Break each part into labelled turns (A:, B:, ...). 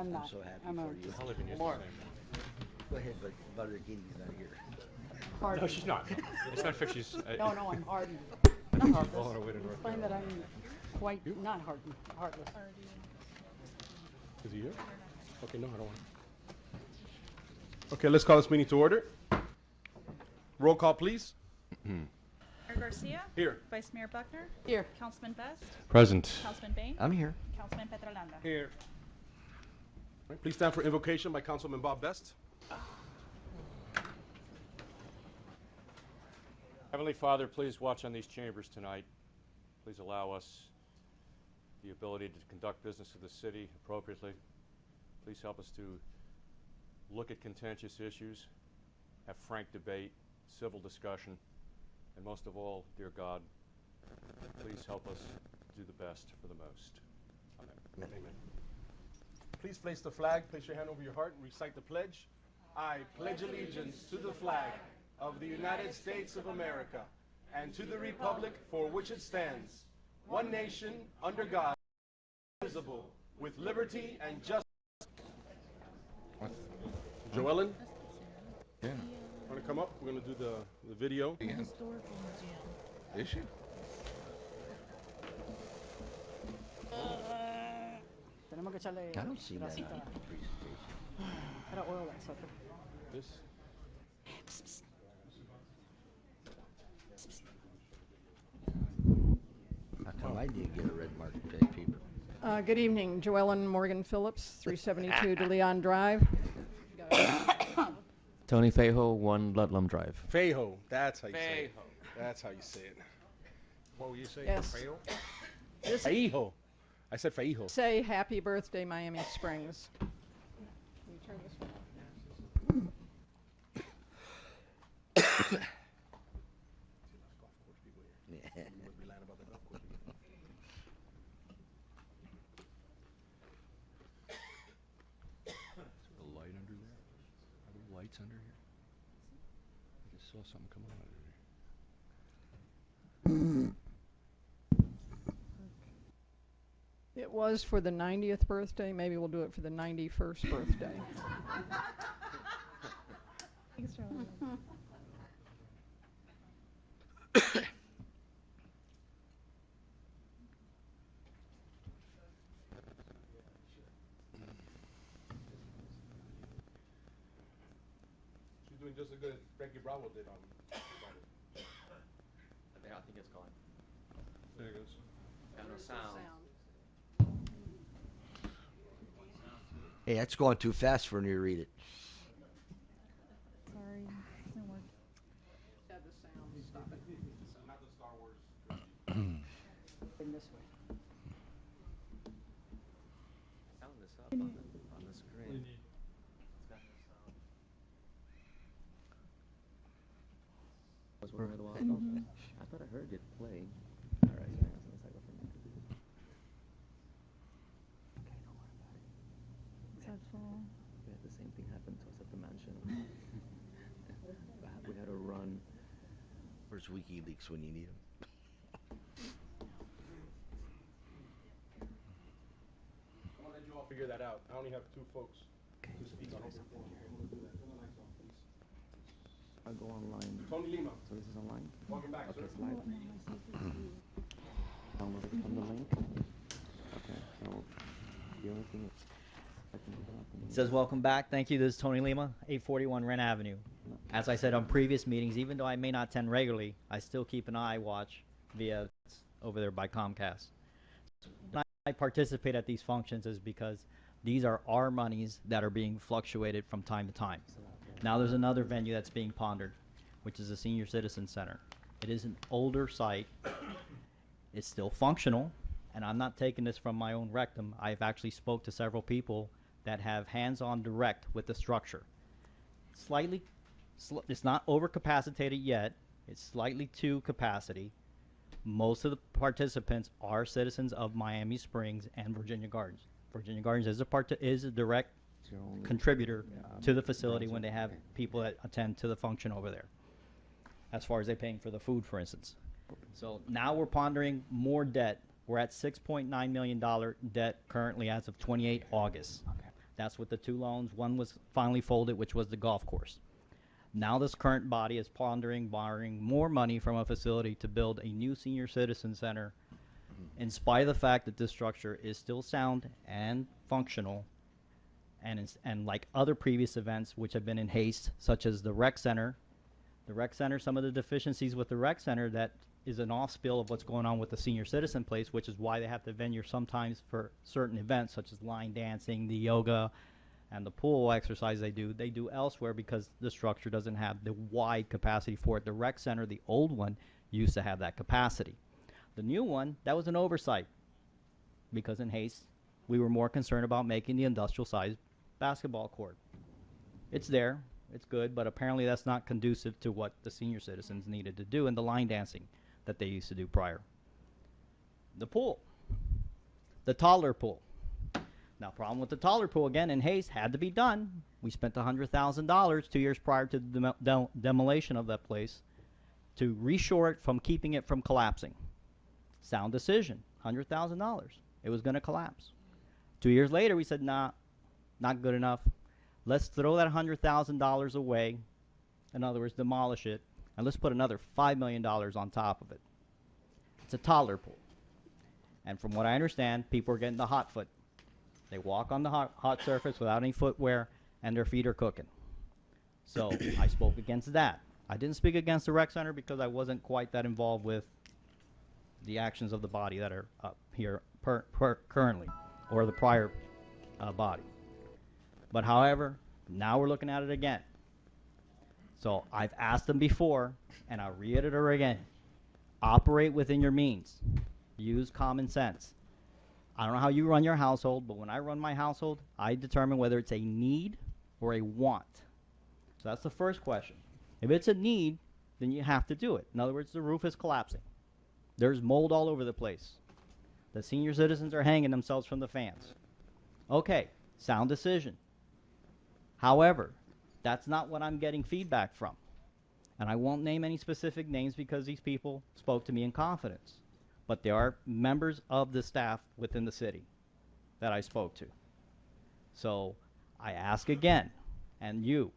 A: I'm
B: I'm
A: not.
B: so happy
A: I'm a
B: for you.
C: I live in Houston.
D: Mark.
B: Go ahead, but Butter Kitty's not here.
C: No,
A: hardened.
C: she's not. No. It's not fair. She's.
A: No, no, I'm hardened.
C: I
A: Not
C: think she's
A: heartless.
C: on her way to North
A: Find that
C: Carolina.
A: I'm quite not hardened, heartless.
D: Is he here? Okay, no, I don't want to. Okay, let's call this meeting to order. Roll call, please.
E: Mayor Garcia,
D: Here.
E: Vice Mayor Buckner,
A: Here.
E: Councilman Best,
C: Present.
E: Councilman Bain,
B: I'm here.
E: Councilman Petrolanda.
D: Here. Please stand for invocation by Councilman Bob Best.
C: Heavenly Father, please watch on these chambers tonight. Please allow us the ability to conduct business of the city appropriately. Please help us to look at contentious issues, have frank debate, civil discussion, and most of all, dear God, please help us do the best for the most. Amen.
D: Amen. Please place the flag, place your hand over your heart, and recite the pledge. I pledge allegiance to the flag of the United States of America and to the republic for which it stands, one nation, under God, indivisible, with liberty and justice. Joellen,
F: Yeah.
D: want to come up? We're going to do the video.
F: Again. Is she?
A: Tenemos que echarle
B: I don't see that
A: grasita.
B: on the presentation.
A: Gotta oil that sucker.
D: This.
B: How come I didn't get a red market paper?
A: Good evening, Joellen Morgan Phillips, 372 De Leon Drive.
G: Tony Fejo, 1 Ludlum Drive.
D: Fejo. That's how you say it. That's how you say it.
C: What were you saying?
A: Yes. This
D: Fejo. I said Fejo.
A: say happy birthday, Miami Springs. Can you turn this one off?
C: A light under there? Are there lights under here? I just saw something come out of there.
A: It was for the 90th birthday. Maybe we'll do it for the 91st birthday.
D: She's doing just as good as Frankie Bravo did on Friday.
G: I think it's gone.
D: There it goes.
G: Got no sound.
B: Hey, that's going too fast for me to read it.
E: Sorry, doesn't work.
A: Have the sound. Stop it.
D: Not the Star Wars.
A: In this way.
G: Sound this up on the screen. I thought I heard it play. All right, so let's go from there.
E: Is that full?
G: We had the same thing happen to us at the mansion. We had to run.
B: Where's WikiLeaks when you need them?
D: I'm gonna let you all figure that out. I only have 2 folks to speak on over the phone. I'm gonna do that. Turn the lights off, please.
G: I'll go online.
D: Tony Lima,
G: So this is online?
D: welcome back,
G: Okay,
D: sir.
G: it's live. Download it from the link. Okay, so the only thing I can do that.
H: It says, welcome back. Thank you. This is Tony Lima, 841 Wren Avenue. As I said on previous meetings, even though I may not attend regularly, I still keep an eye watch via over there by Comcast. When I participate at these functions is because these are our monies that are being fluctuated from time to time. Now there's another venue that's being pondered, which is the Senior Citizen Center. It is an older site. It's still functional, and I'm not taking this from my own rectum. I've actually spoke to several people that have hands-on direct with the structure. It's not overcapacitated yet. It's slightly to capacity. Most of the participants are citizens of Miami Springs and Virginia Gardens. Virginia Gardens is a direct contributor to the facility when they have people that attend to the function over there, as far as they paying for the food, for instance. So now we're pondering more debt. We're at $6.9 million debt currently as of 28 August. That's with the 2 loans. One was finally folded, which was the golf course. Now this current body is pondering borrowing more money from a facility to build a new senior citizen center, in spite of the fact that this structure is still sound and functional, and like other previous events which have been in haste, such as the rec center. The rec center, some of the deficiencies with the rec center, that is an off spill of what's going on with the senior citizen place, which is why they have to venue sometimes for certain events such as line dancing, the yoga, and the pool exercise they do elsewhere because the structure doesn't have the wide capacity for it. The rec center, the old one, used to have that capacity. The new one, that was an oversight because in haste, we were more concerned about making the industrial sized basketball court. It's there, it's good, but apparently that's not conducive to what the senior citizens needed to do and the line dancing that they used to do prior. The pool, the toddler pool. Now, problem with the toddler pool, again, in haste, had to be done. We spent $100,000 2 years prior to the demolition of that place to reshore it from keeping it from collapsing. Sound decision, $100,000. It was going to collapse. 2 years later, we said, nah, not good enough. Let's throw that $100,000 away. In other words, demolish it, and let's put another $5 million on top of it. It's a toddler pool. And from what I understand, people are getting the hot foot. They walk on the hot surface without any footwear, and their feet are cooking. So I spoke against that. I didn't speak against the rec center because I wasn't quite that involved with the actions of the body that are up here currently, or the prior body. But however, now we're looking at it again. So I've asked them before, and I'll reiterate it again. Operate within your means. Use common sense. I don't know how you run your household, but when I run my household, I determine whether it's a need or a want. So that's the first question. If it's a need, then you have to do it. In other words, the roof is collapsing. There's mold all over the place. The senior citizens are hanging themselves from the fans. Okay, sound decision. However, that's not what I'm getting feedback from. And I won't name any specific names because these people spoke to me in confidence. But there are members of the staff within the city that I spoke to. So I ask again, and you,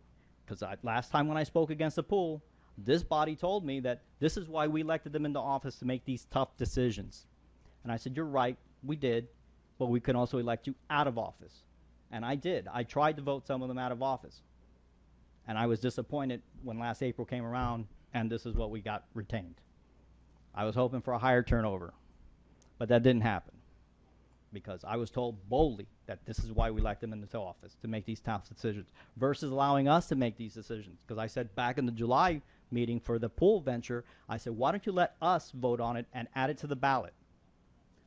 H: because last time when I spoke against the pool, this body told me that this is why we elected them into office, to make these tough decisions. And I said, you're right, we did, but we can also elect you out of office. And I did. I tried to vote some of them out of office. And I was disappointed when last April came around and this is what we got retained. I was hoping for a higher turnover, but that didn't happen because I was told boldly that this is why we elect them into office, to make these tough decisions, versus allowing us to make these decisions. Because I said back in the July meeting for the pool venture, I said, why don't you let us vote on it and add it to the ballot?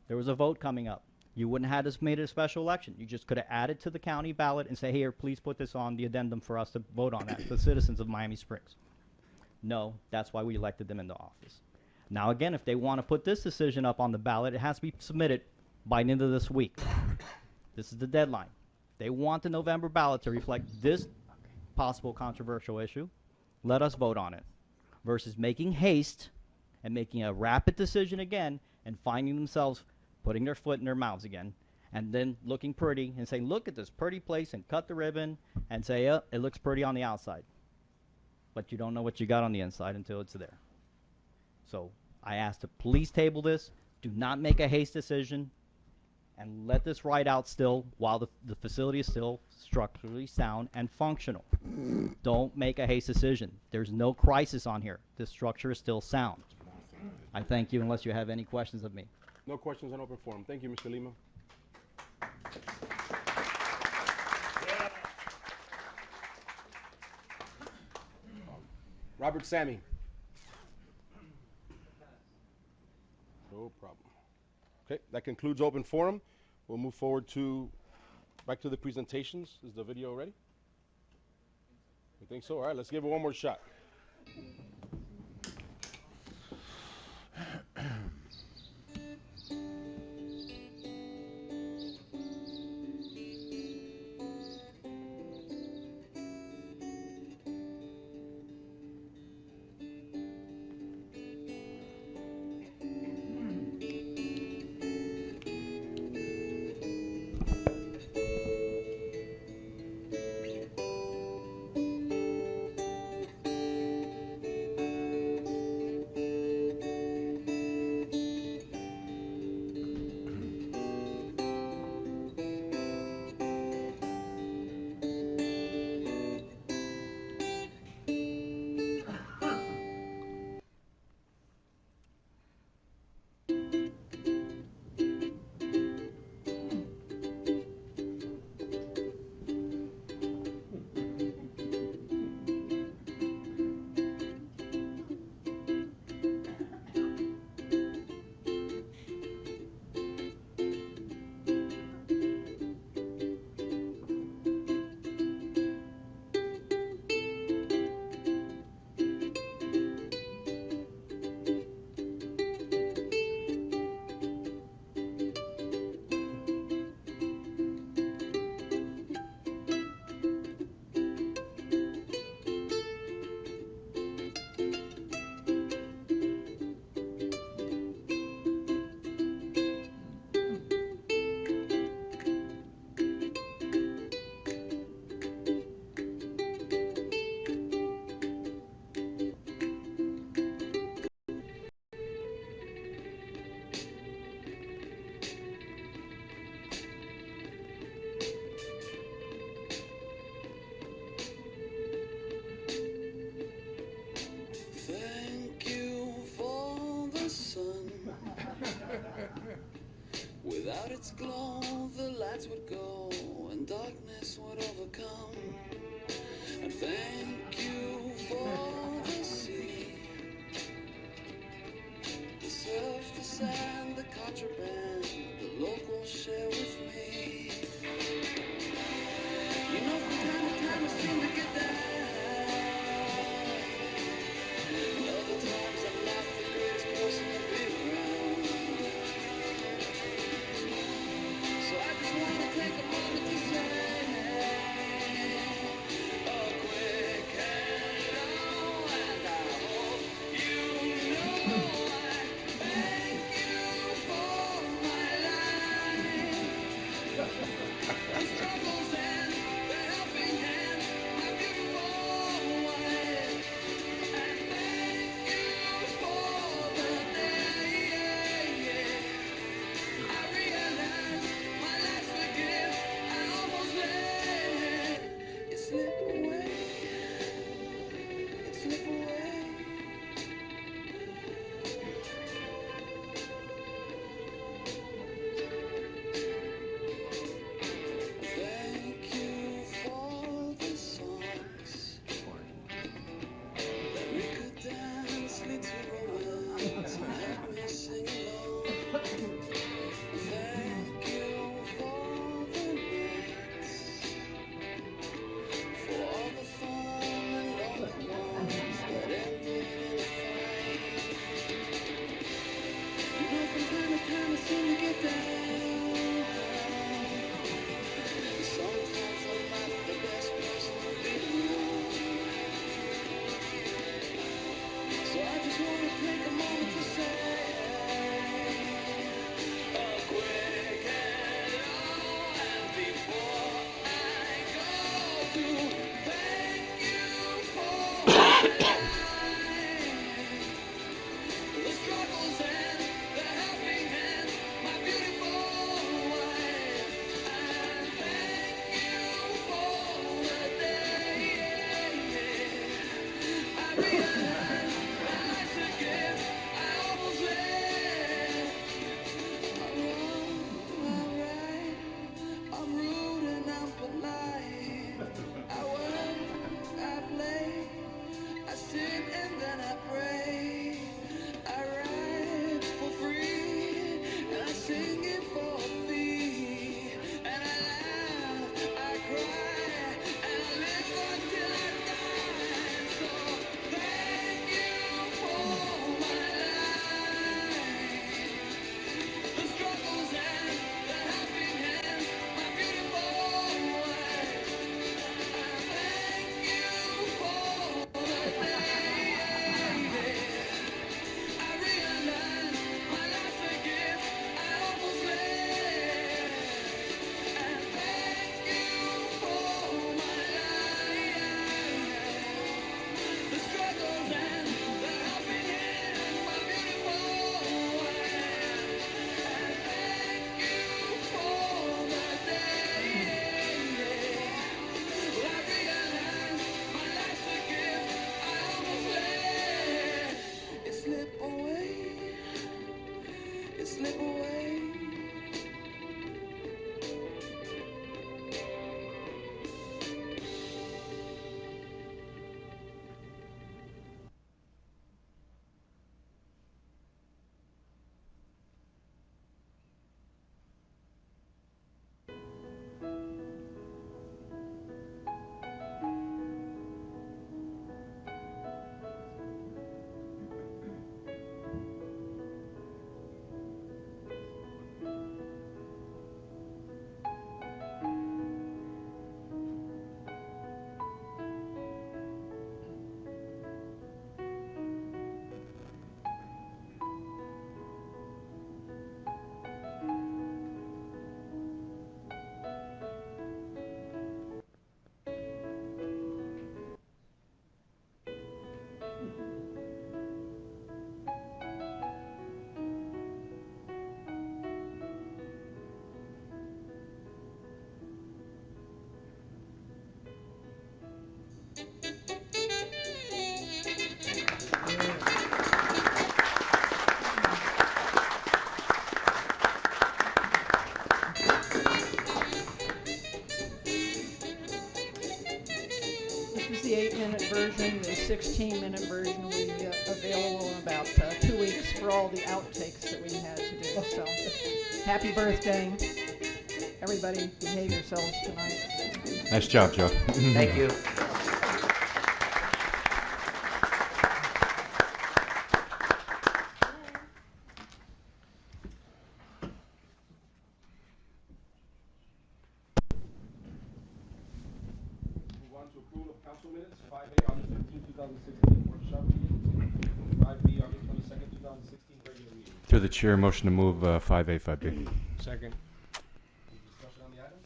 H: There was a vote coming up. You wouldn't have just made it a special election. You just could have added to the county ballot and say, here, please put this on the addendum for us to vote on that, the citizens of Miami Springs. No, that's why we elected them into office. Now, again, if they want to put this decision up on the ballot, it has to be submitted by the end of this week. This is the deadline. If they want the November ballot to reflect this possible controversial issue, let us vote on it, versus making haste and making a rapid decision again and finding themselves putting their foot in their mouths again, and then looking pretty and saying, look at this pretty place, and cut the ribbon and say, oh, it looks pretty on the outside. But you don't know what you got on the inside until it's there. So I ask to please table this. Do not make a haste decision, and let this ride out still while the facility is still structurally sound and functional. Don't make a haste decision. There's no crisis on here. This structure is still sound. I thank you unless you have any questions of me.
D: No questions on open forum. Thank you, Mr. Lima. Robert Sammy. No problem. Okay, that concludes open forum. We'll move forward back to the presentations. Is the video ready? I think so. All right, let's give it one more shot.
I: Without its glow, the lights would go and darkness would overcome. And thank you for the sea, the surf, the sand, the contraband, the locals share with me. You know, from time to time I seem to get down. And other times I'm not the greatest person to be around. So I just want to take a moment to say a quick hello, and I hope you know I thank you for my life. The struggles and the helping hand, my beautiful wife. And thank you for the day. I realize my life's a gift. I almost let it slip away. It slip away. Thank you for the songs that we could dance, lead to romance, and help me sing along. Thank you for the nights, for all the fun and all the ones that ended in a fight. You know, from time to time I seem to get down. Sometimes I'm not the best person to be around. So I just want to take a moment to say a quick hello, and before I go, to thank you for my life. The struggles and the helping hand, my beautiful wife. And thank you for the day. I realize my life's a gift. I almost let. I'm wrong, I'm right. I'm rude and I'm polite. I work, I play, I sit and then I pray. I write for free and I sing it for a fee. And I laugh, I cry, and I live until I die. So thank you for my life. The struggles and the helping hand, my beautiful wife. I thank you for the day. I realize my life's a gift. I almost let. And thank you for my life. The struggles and the helping hand, my beautiful wife. And thank you for the day. I realize my life's a gift. I almost let it slip away. It slip away.
A: 16-minute version will be available in about 2 weeks for all the outtakes that we had to do. So, happy birthday. Everybody behave yourselves tonight.
C: Nice job, Joe.
B: Thank you.
D: Move on to approval of council minutes, 5A, August 15, 2016, workshop meeting. 5B, August 22nd, 2016, regular meeting.
C: Through the chair, motion to move 5A, 5B.
D: Second. Any discussion on the item?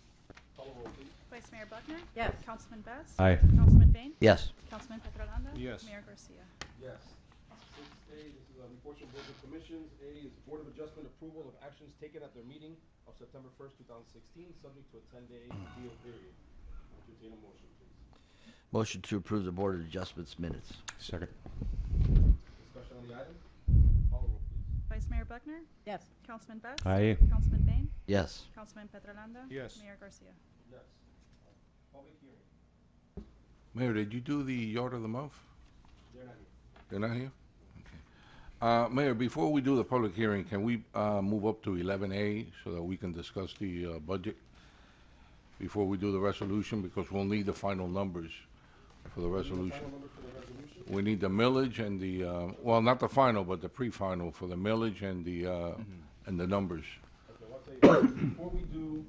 D: Call the roll, please.
E: Vice Mayor Buckner?
A: Yes.
E: Councilman Best?
C: Aye.
E: Councilman Bain?
B: Yes.
E: Councilman Petrolanda?
D: Yes.
E: Mayor Garcia?
D: Yes. 6A, this is reports from boards and commissions. A is Board of Adjustment approval of actions taken at their meeting of September 1st, 2016, subject to a 10-day appeal period. Entertain a motion, please.
B: Motion to approve the Board of Adjustments minutes.
C: Second.
D: Discussion on the item? Call the roll, please.
E: Vice Mayor Buckner?
A: Yes.
E: Councilman Best?
C: Aye.
E: Councilman Bain?
B: Yes.
E: Councilman Petrolanda?
D: Yes.
E: Mayor Garcia?
D: Yes. Public hearing.
J: Mayor, did you do the yard of the month?
D: They're not here.
J: They're not here? Okay. Mayor, before we do the public hearing, can we move up to 11A so that we can discuss the budget before we do the resolution? Because we'll need the final numbers for the resolution.
D: Final number for the resolution?
J: We need the millage and the, well, not the final, but the pre-final for the millage and the numbers.
D: Okay, well, I'll tell you, before we do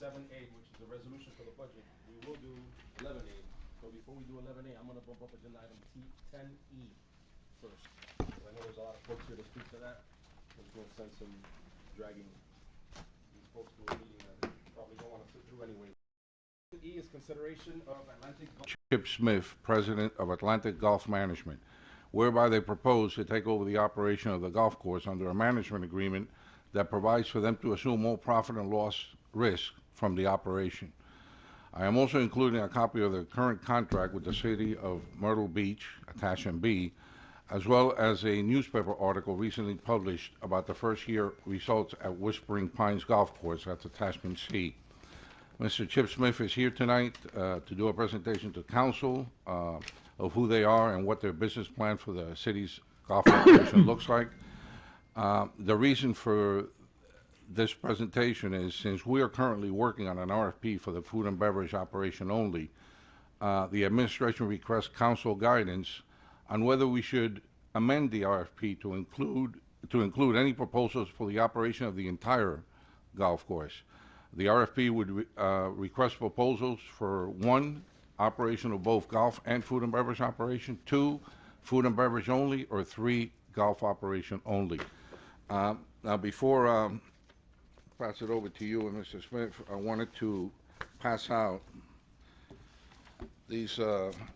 D: 7A, which is the resolution for the budget, we will do 11A. So before we do 11A, I'm gonna bump up agenda item T10E first. Because I know there's a lot of folks here to speak to that. There's no sense in dragging these folks to a meeting that they probably don't wanna sit through anyway. E is consideration of Atlantic
J: Chip Smith, President of Atlantic Golf Management, whereby they propose to take over the operation of the golf course under a management agreement that provides for them to assume all profit and loss risk from the operation. I am also including a copy of the current contract with the City of Myrtle Beach, attachment B, as well as a newspaper article recently published about the first year results at Whispering Pines Golf Course, that's attachment C. Mr. Chip Smith is here tonight to do a presentation to council of who they are and what their business plan for the city's golf operation looks like. The reason for this presentation is since we are currently working on an RFP for the food and beverage operation only, the administration requests council guidance on whether we should amend the RFP to include any proposals for the operation of the entire golf course. The RFP would request proposals for 1, operation of both golf and food and beverage operation, 2, food and beverage only, or 3, golf operation only. Now, before I pass it over to you and Mr. Smith, I wanted to pass out these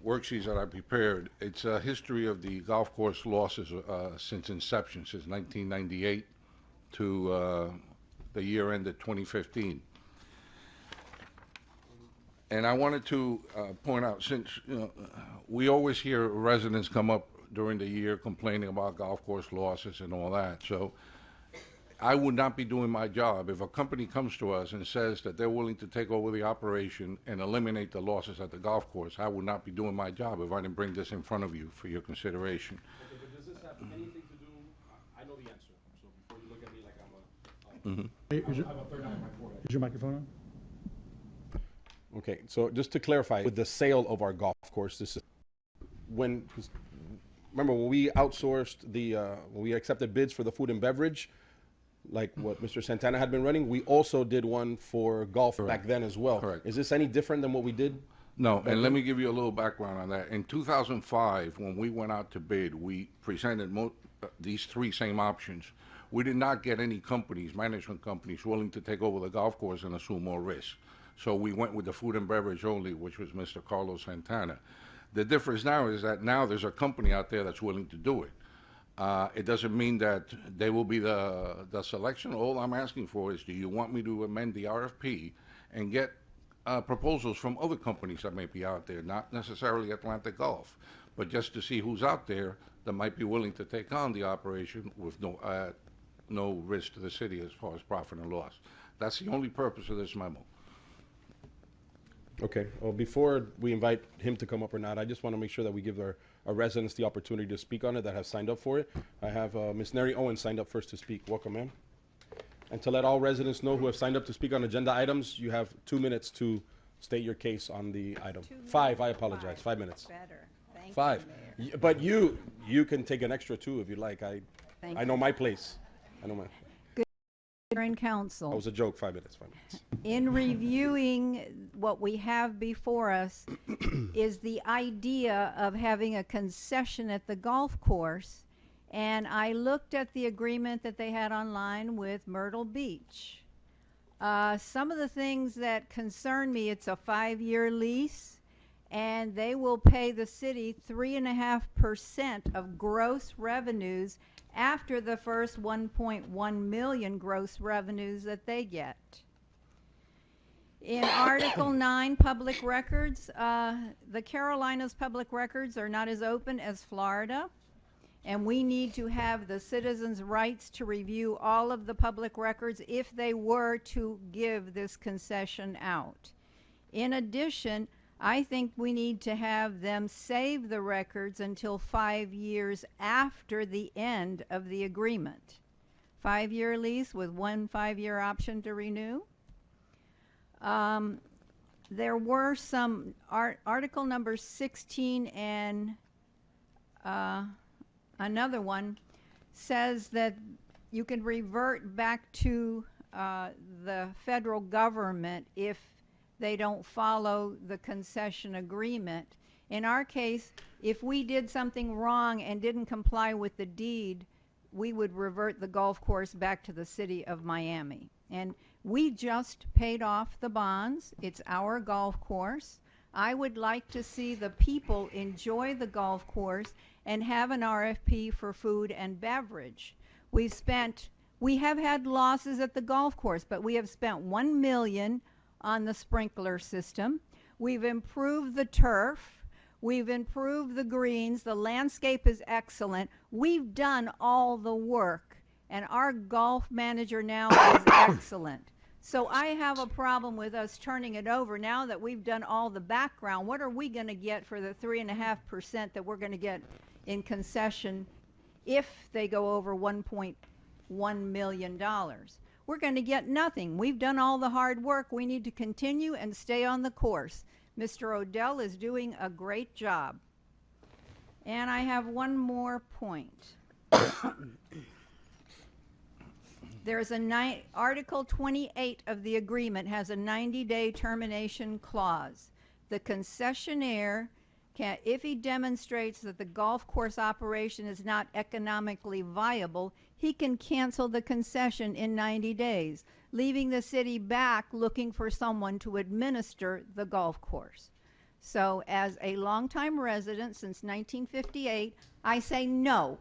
J: worksheets that I prepared. It's a history of the golf course losses since inception, since 1998 to the year ended 2015. And I wanted to point out, since we always hear residents come up during the year complaining about golf course losses and all that, so I would not be doing my job if a company comes to us and says that they're willing to take over the operation and eliminate the losses at the golf course. I would not be doing my job if I didn't bring this in front of you for your consideration.
D: Okay, but does this have anything to do, I know the answer, so before you look at me like I'm a, I'm a third eye in my forehead.
K: Is your microphone on?
D: Okay, so just to clarify, with the sale of our golf course, this is remember when we outsourced when we accepted bids for the food and beverage, like what Mr. Santana had been running, we also did one for golf back then as well.
J: Correct.
D: Is this any different than what we did?
J: No, and let me give you a little background on that. In 2005, when we went out to bid, we presented these 3 same options. We did not get any companies, management companies, willing to take over the golf course and assume more risk. So we went with the food and beverage only, which was Mr. Carlos Santana. The difference now is that now there's a company out there that's willing to do it. It doesn't mean that they will be the selection. All I'm asking for is, do you want me to amend the RFP and get proposals from other companies that may be out there, not necessarily Atlantic Golf, but just to see who's out there that might be willing to take on the operation with no risk to the city as far as profit and loss. That's the only purpose of this memo.
D: Okay. Well, before we invite him to come up or not, I just want to make sure that we give our residents the opportunity to speak on it that have signed up for it. I have Ms. Neri Owens signed up first to speak. Welcome, ma'am. And to let all residents know who have signed up to speak on agenda items, you have 2 minutes to state your case on the item. 5, I apologize. 5 minutes.
K: Better. Thank
D: 5.
K: you, Mayor.
D: But you can take an extra 2 if you like.
K: Thank
D: I know
K: you.
D: my place. I know my.
K: Mayor and Council.
D: That was a joke. 5 minutes. 5 minutes.
K: In reviewing what we have before us is the idea of having a concession at the golf course, and I looked at the agreement that they had online with Myrtle Beach. Some of the things that concern me, it's a 5-year lease, and they will pay the city 3.5% of gross revenues after the first 1.1 million gross revenues that they get. In Article 9, public records, the Carolinas public records are not as open as Florida, and we need to have the citizens' rights to review all of the public records if they were to give this concession out. In addition, I think we need to have them save the records until 5 years after the end of the agreement. 5-year lease with 1 5-year option to renew. There were some article number 16 and another one says that you can revert back to the federal government if they don't follow the concession agreement. In our case, if we did something wrong and didn't comply with the deed, we would revert the golf course back to the city of Miami. And we just paid off the bonds. It's our golf course. I would like to see the people enjoy the golf course and have an RFP for food and beverage. We have had losses at the golf course, but we have spent $1 million on the sprinkler system. We've improved the turf. We've improved the greens. The landscape is excellent. We've done all the work, and our golf manager now is excellent. So I have a problem with us turning it over now that we've done all the background. What are we going to get for the 3.5% that we're going to get in concession if they go over $1.1 million? We're going to get nothing. We've done all the hard work. We need to continue and stay on the course. Mr. Odell is doing a great job. And I have one more point. There's Article 28 of the agreement has a 90-day termination clause. The concessionaire can, if he demonstrates that the golf course operation is not economically viable, he can cancel the concession in 90 days, leaving the city back looking for someone to administer the golf course. So as a longtime resident since 1958, I say no.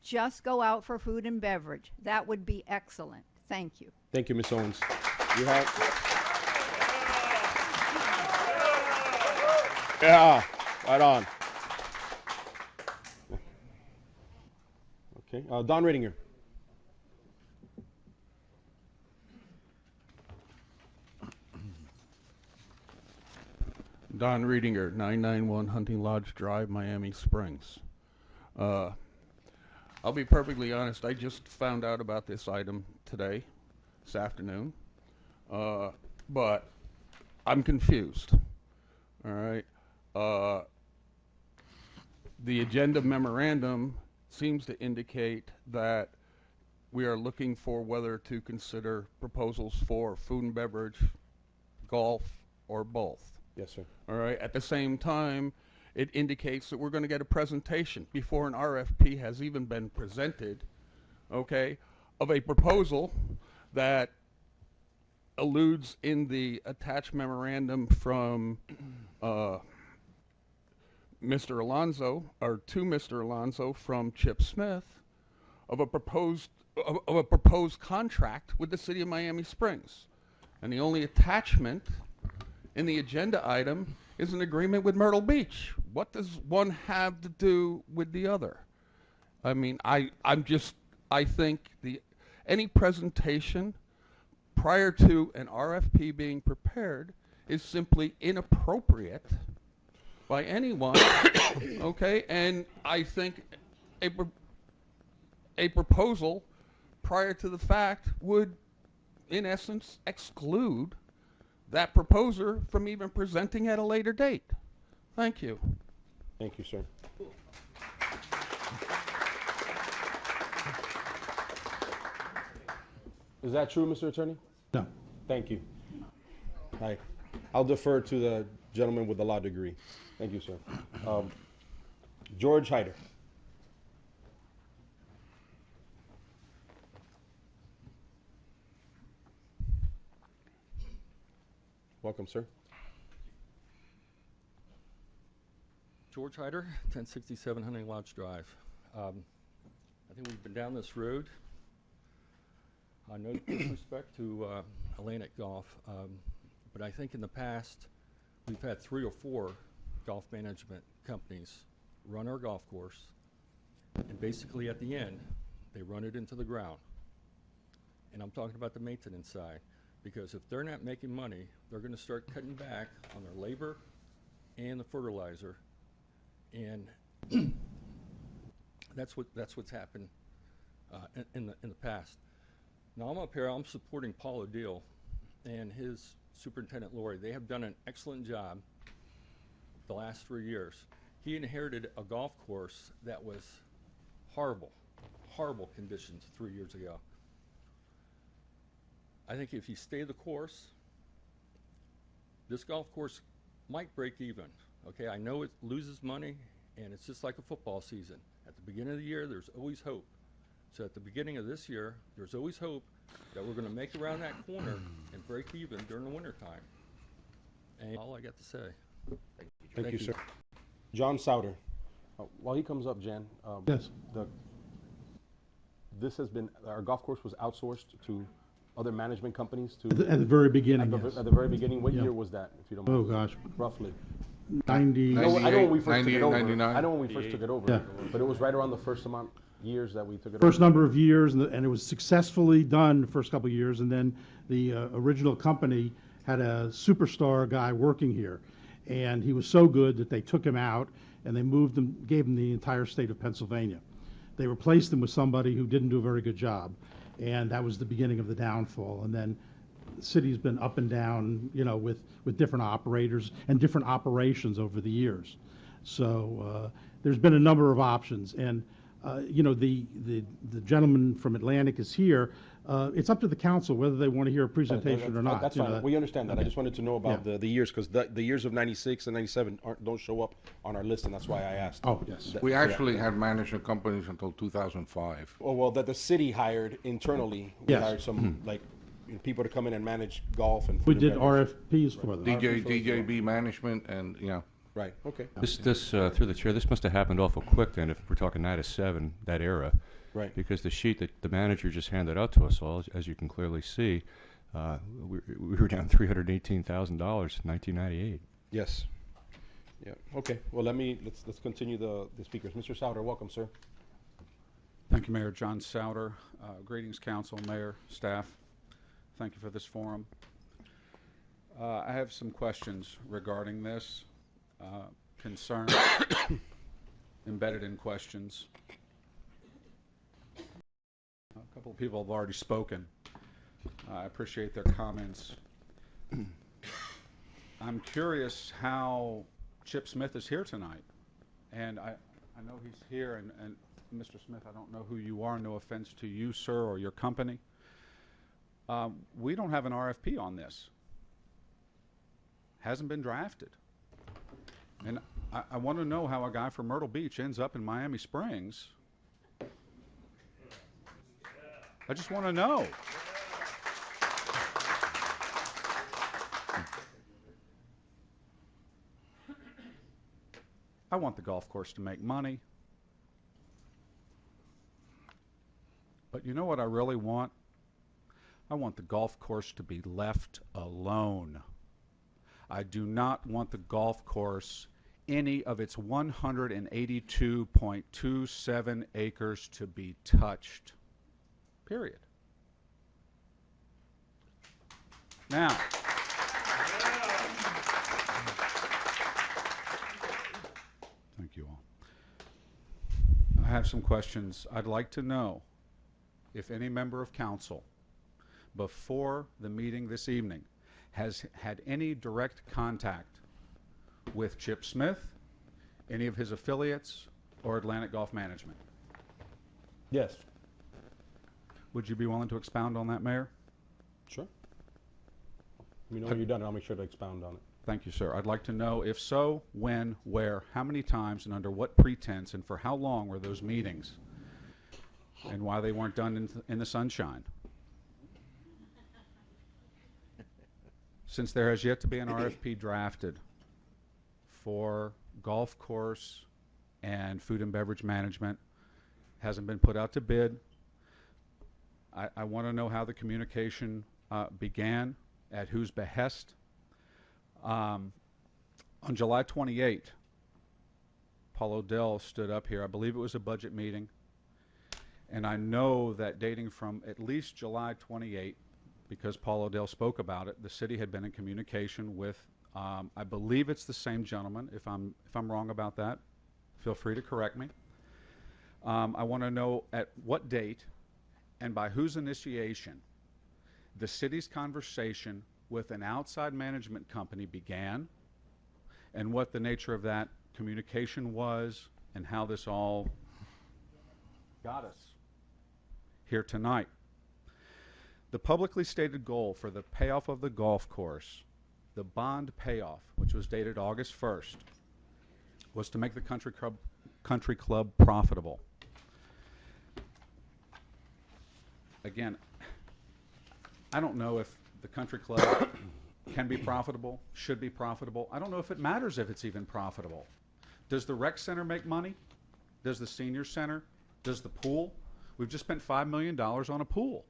K: Just go out for food and beverage. That would be excellent. Thank you.
D: Thank you, Ms. Owens. You have. Yeah, right on. Okay, Don Redinger.
L: Don Redinger, 991 Hunting Lodge Drive, Miami Springs. I'll be perfectly honest, I just found out about this item today, this afternoon, but I'm confused, all right? The agenda memorandum seems to indicate that we are looking for whether to consider proposals for food and beverage, golf, or both.
D: Yes, sir.
L: All right. At the same time, it indicates that we're going to get a presentation before an RFP has even been presented, okay, of a proposal that alludes in the attached memorandum from Mr. Alonso, or to Mr. Alonso from Chip Smith, of a proposed contract with the city of Miami Springs. And the only attachment in the agenda item is an agreement with Myrtle Beach. What does one have to do with the other? I mean, I think any presentation prior to an RFP being prepared is simply inappropriate by anyone, okay? And I think a proposal prior to the fact would, in essence, exclude that proposer from even presenting at a later date. Thank you.
D: Thank you, sir. Is that true, Mr. Attorney?
M: No.
D: Thank you. I'll defer to the gentleman with the law degree. Thank you, sir. George Hyder. Welcome, sir.
N: George Hyder, 1067 Hunting Lodge Drive. I think we've been down this road. No disrespect to Atlantic Golf, but I think in the past we've had 3 or 4 golf management companies run our golf course, and basically at the end they run it into the ground. And I'm talking about the maintenance side, because if they're not making money, they're going to start cutting back on their labor and the fertilizer, and that's what's happened in the past. Now I'm up here, I'm supporting Paul O'Deal and his superintendent Lori. They have done an excellent job the last 3 years. He inherited a golf course that was horrible conditions 3 years ago. I think if you stay the course, this golf course might break even. Okay, I know it loses money, and it's just like a football season. At the beginning of the year, there's always hope. So at the beginning of this year, there's always hope that we're going to make around that corner and break even during the winter time. And all I got to say.
D: Thank you, sir. John Souter. While he comes up, Jan.
M: Yes.
D: This has been, our golf course was outsourced to other management companies to
M: At the very beginning,
D: at the,
M: yes.
D: at the very beginning. What
M: Yeah.
D: year was that, if you don't mind?
M: Oh, gosh.
D: Roughly.
M: 90.
D: I know when we first took it over.
J: 99.
D: I know when we first took it over.
M: Yeah.
D: But it was right around the first amount years that we took it
M: First
D: over.
M: number of years, and it was successfully done the first couple of years, and then the original company had a superstar guy working here, and he was so good that they took him out, and they moved him, gave him the entire state of Pennsylvania. They replaced him with somebody who didn't do a very good job, and that was the beginning of the downfall. And then the city's been up and down, you know, with different operators and different operations over the years. So there's been a number of options, and you know, the gentleman from Atlantic is here. It's up to the council whether they want to hear a presentation or not.
D: That's fine. We understand that.
M: Okay.
D: I just wanted to know about the years, because the years of 96 and 97 don't show up on our list, and that's why I asked.
M: Oh, yes.
J: We actually had management companies until 2005.
D: Oh, well, that the city hired internally. We
M: Yes.
D: hired some, like, people to come in and manage golf and.
M: We
D: food
M: did
D: and beverage.
M: RFPs for them.
J: DJB management and, you know.
D: Right, okay.
C: This through the chair, this must have happened awful quick then, if we're talking 97, that era.
D: Right.
C: Because the sheet that the manager just handed out to us all, as you can clearly see, we were down $318,000 in 1998.
D: Yes. Yeah, okay. Well, let's continue the speakers. Mr. Souter, welcome, sir.
O: Thank you, Mayor. John Souter. Greetings, council, mayor, staff. Thank you for this forum. I have some questions regarding this. Concerns embedded in questions. A couple of people have already spoken. I appreciate their comments. I'm curious how Chip Smith is here tonight. And I know he's here, and Mr. Smith, I don't know who you are. No offense to you, sir, or your company. We don't have an RFP on this. Hasn't been drafted. And I want to know how a guy from Myrtle Beach ends up in Miami Springs. I just want to know. I want the golf course to make money. But you know what I really want? I want the golf course to be left alone. I do not want the golf course, any of its 182.27 acres, to be touched. Period. have some questions. I'd like to know if any member of council, before the meeting this evening, has had any direct contact with Chip Smith, any of his affiliates, or Atlantic Golf Management.
D: Yes.
O: Would you be willing to expound on that, Mayor?
D: Sure. Let me know when you're done, and I'll make sure to expound on it.
O: Thank you, sir. I'd like to know, if so, when, where, how many times, and under what pretense, and for how long were those meetings, and why they weren't done in the sunshine. Since there has yet to be an RFP drafted for golf course and food and beverage management, hasn't been put out to bid. I want to know how the communication began, at whose behest. On July 28, Paul O'Dell stood up here. I believe it was a budget meeting. And I know that dating from at least July 28, because Paul O'Dell spoke about it, the city had been in communication with, I believe it's the same gentleman. If I'm wrong about that, feel free to correct me. I want to know at what date and by whose initiation the city's conversation with an outside management company began, and what the nature of that communication was, and how this all got us here tonight. The publicly stated goal for the payoff of the golf course, the bond payoff, which was dated August 1st, was to make the country club profitable. Again, I don't know if the country club can be profitable, should be profitable. I don't know if it matters if it's even profitable. Does the rec center make money? Does the senior center? Does the pool? We've just spent $5 million on a pool.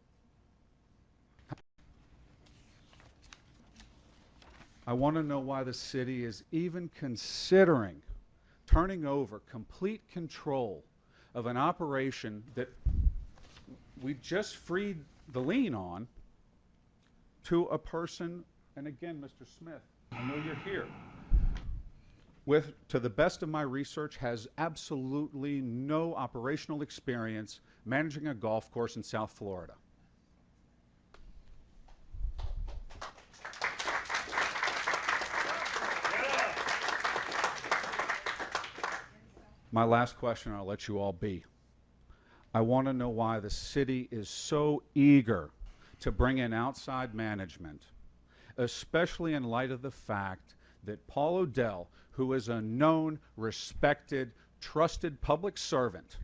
O: I want to know why the city is even considering turning over complete control of an operation that we just freed the lien on to a person, and again, Mr. Smith, I know you're here, with, to the best of my research, has absolutely no operational experience managing a golf course in South Florida. My last question, I'll let you all be. I want to know why the city is so eager to bring in outside management, especially in light of the fact that Paul O'Dell, who is a known, respected, trusted public servant,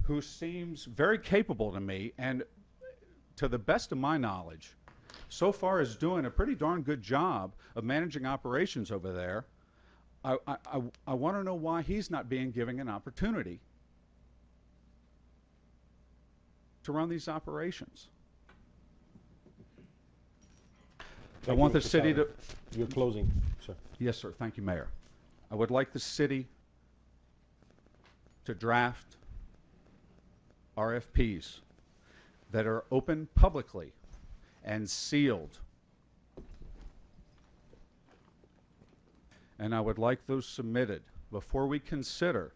O: who seems very capable to me, and to the best of my knowledge, so far is doing a pretty darn good job of managing operations over there. I want to know why he's not being given an opportunity to run these operations. I want the city to...
D: You're closing, sir.
O: Yes, sir. Thank you, Mayor. I would like the city to draft RFPs that are open publicly and sealed. And I would like those submitted before we consider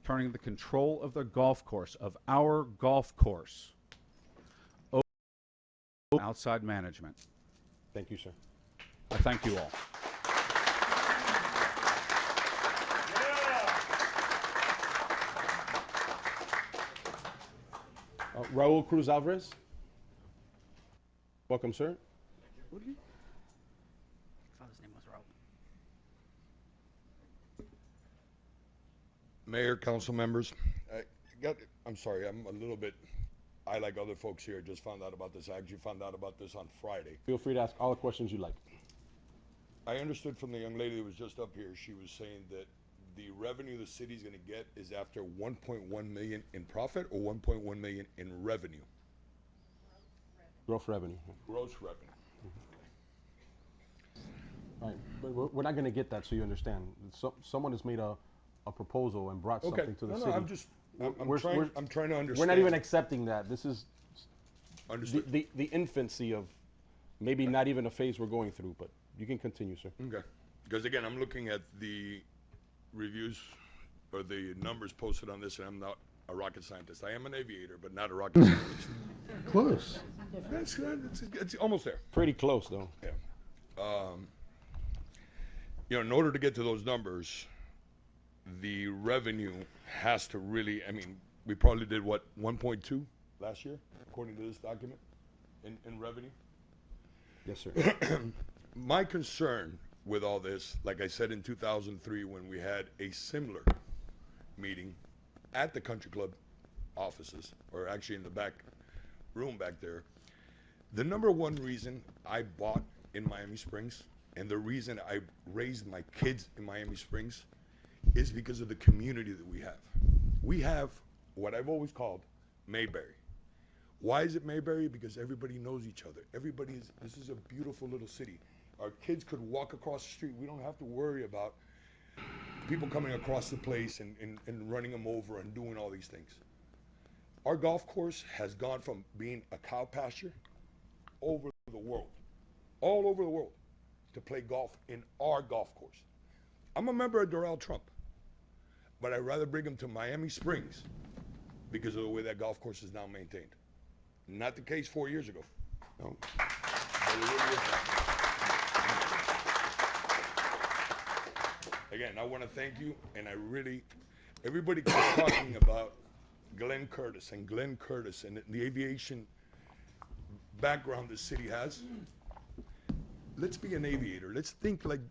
O: turning the control of the golf course, of our golf course, over to outside management.
D: Thank you, sir.
O: I thank you all.
D: Raul Cruz Alvarez. Welcome, sir.
H: Thought his name was Raul.
P: Mayor, council members, I'm sorry, I'm a little bit, I, like other folks here, just found out about this. I actually found out about this on Friday.
D: Feel free to ask all the questions you like.
P: I understood from the young lady that was just up here, she was saying that the revenue the city's gonna get is after 1.1 million in profit or 1.1 million in revenue?
D: Gross revenue.
P: Gross revenue.
D: All right, but we're not going to get that, so you understand. Someone has made a proposal and brought something to the city.
P: I'm just, I'm trying to understand.
D: We're not even accepting that. This is
P: Understood.
D: the infancy of maybe not even a phase we're going through, but you can continue, sir.
P: Okay. Because again, I'm looking at the reviews or the numbers posted on this, and I'm not a rocket scientist. I am an aviator, but not a rocket scientist.
D: Close.
P: It's almost there.
D: Pretty close, though.
P: Yeah. In order to get to those numbers, the revenue has to really, we probably did what, 1.2 last year, according to this document, in revenue?
D: Yes, sir.
P: My concern with all this, like I said in 2003 when we had a similar meeting at the country club offices, or actually in the back room back there, the number one reason I bought in Miami Springs and the reason I raised my kids in Miami Springs is because of the community that we have. We have what I've always called Mayberry. Why is it Mayberry? Because everybody knows each other. This is a beautiful little city. Our kids could walk across the street. We don't have to worry about people coming across the place and running them over and doing all these things. Our golf course has gone from being a cow pasture over the world, all over the world, to play golf in our golf course. I'm a member of Doral Trump, but I'd rather bring him to Miami Springs because of the way that golf course is now maintained. Not the case 4 years ago. No. But it really is now. Again, I want to thank you, and everybody keeps talking about Glenn Curtis and the aviation background the city has. Let's be an aviator. Let's think like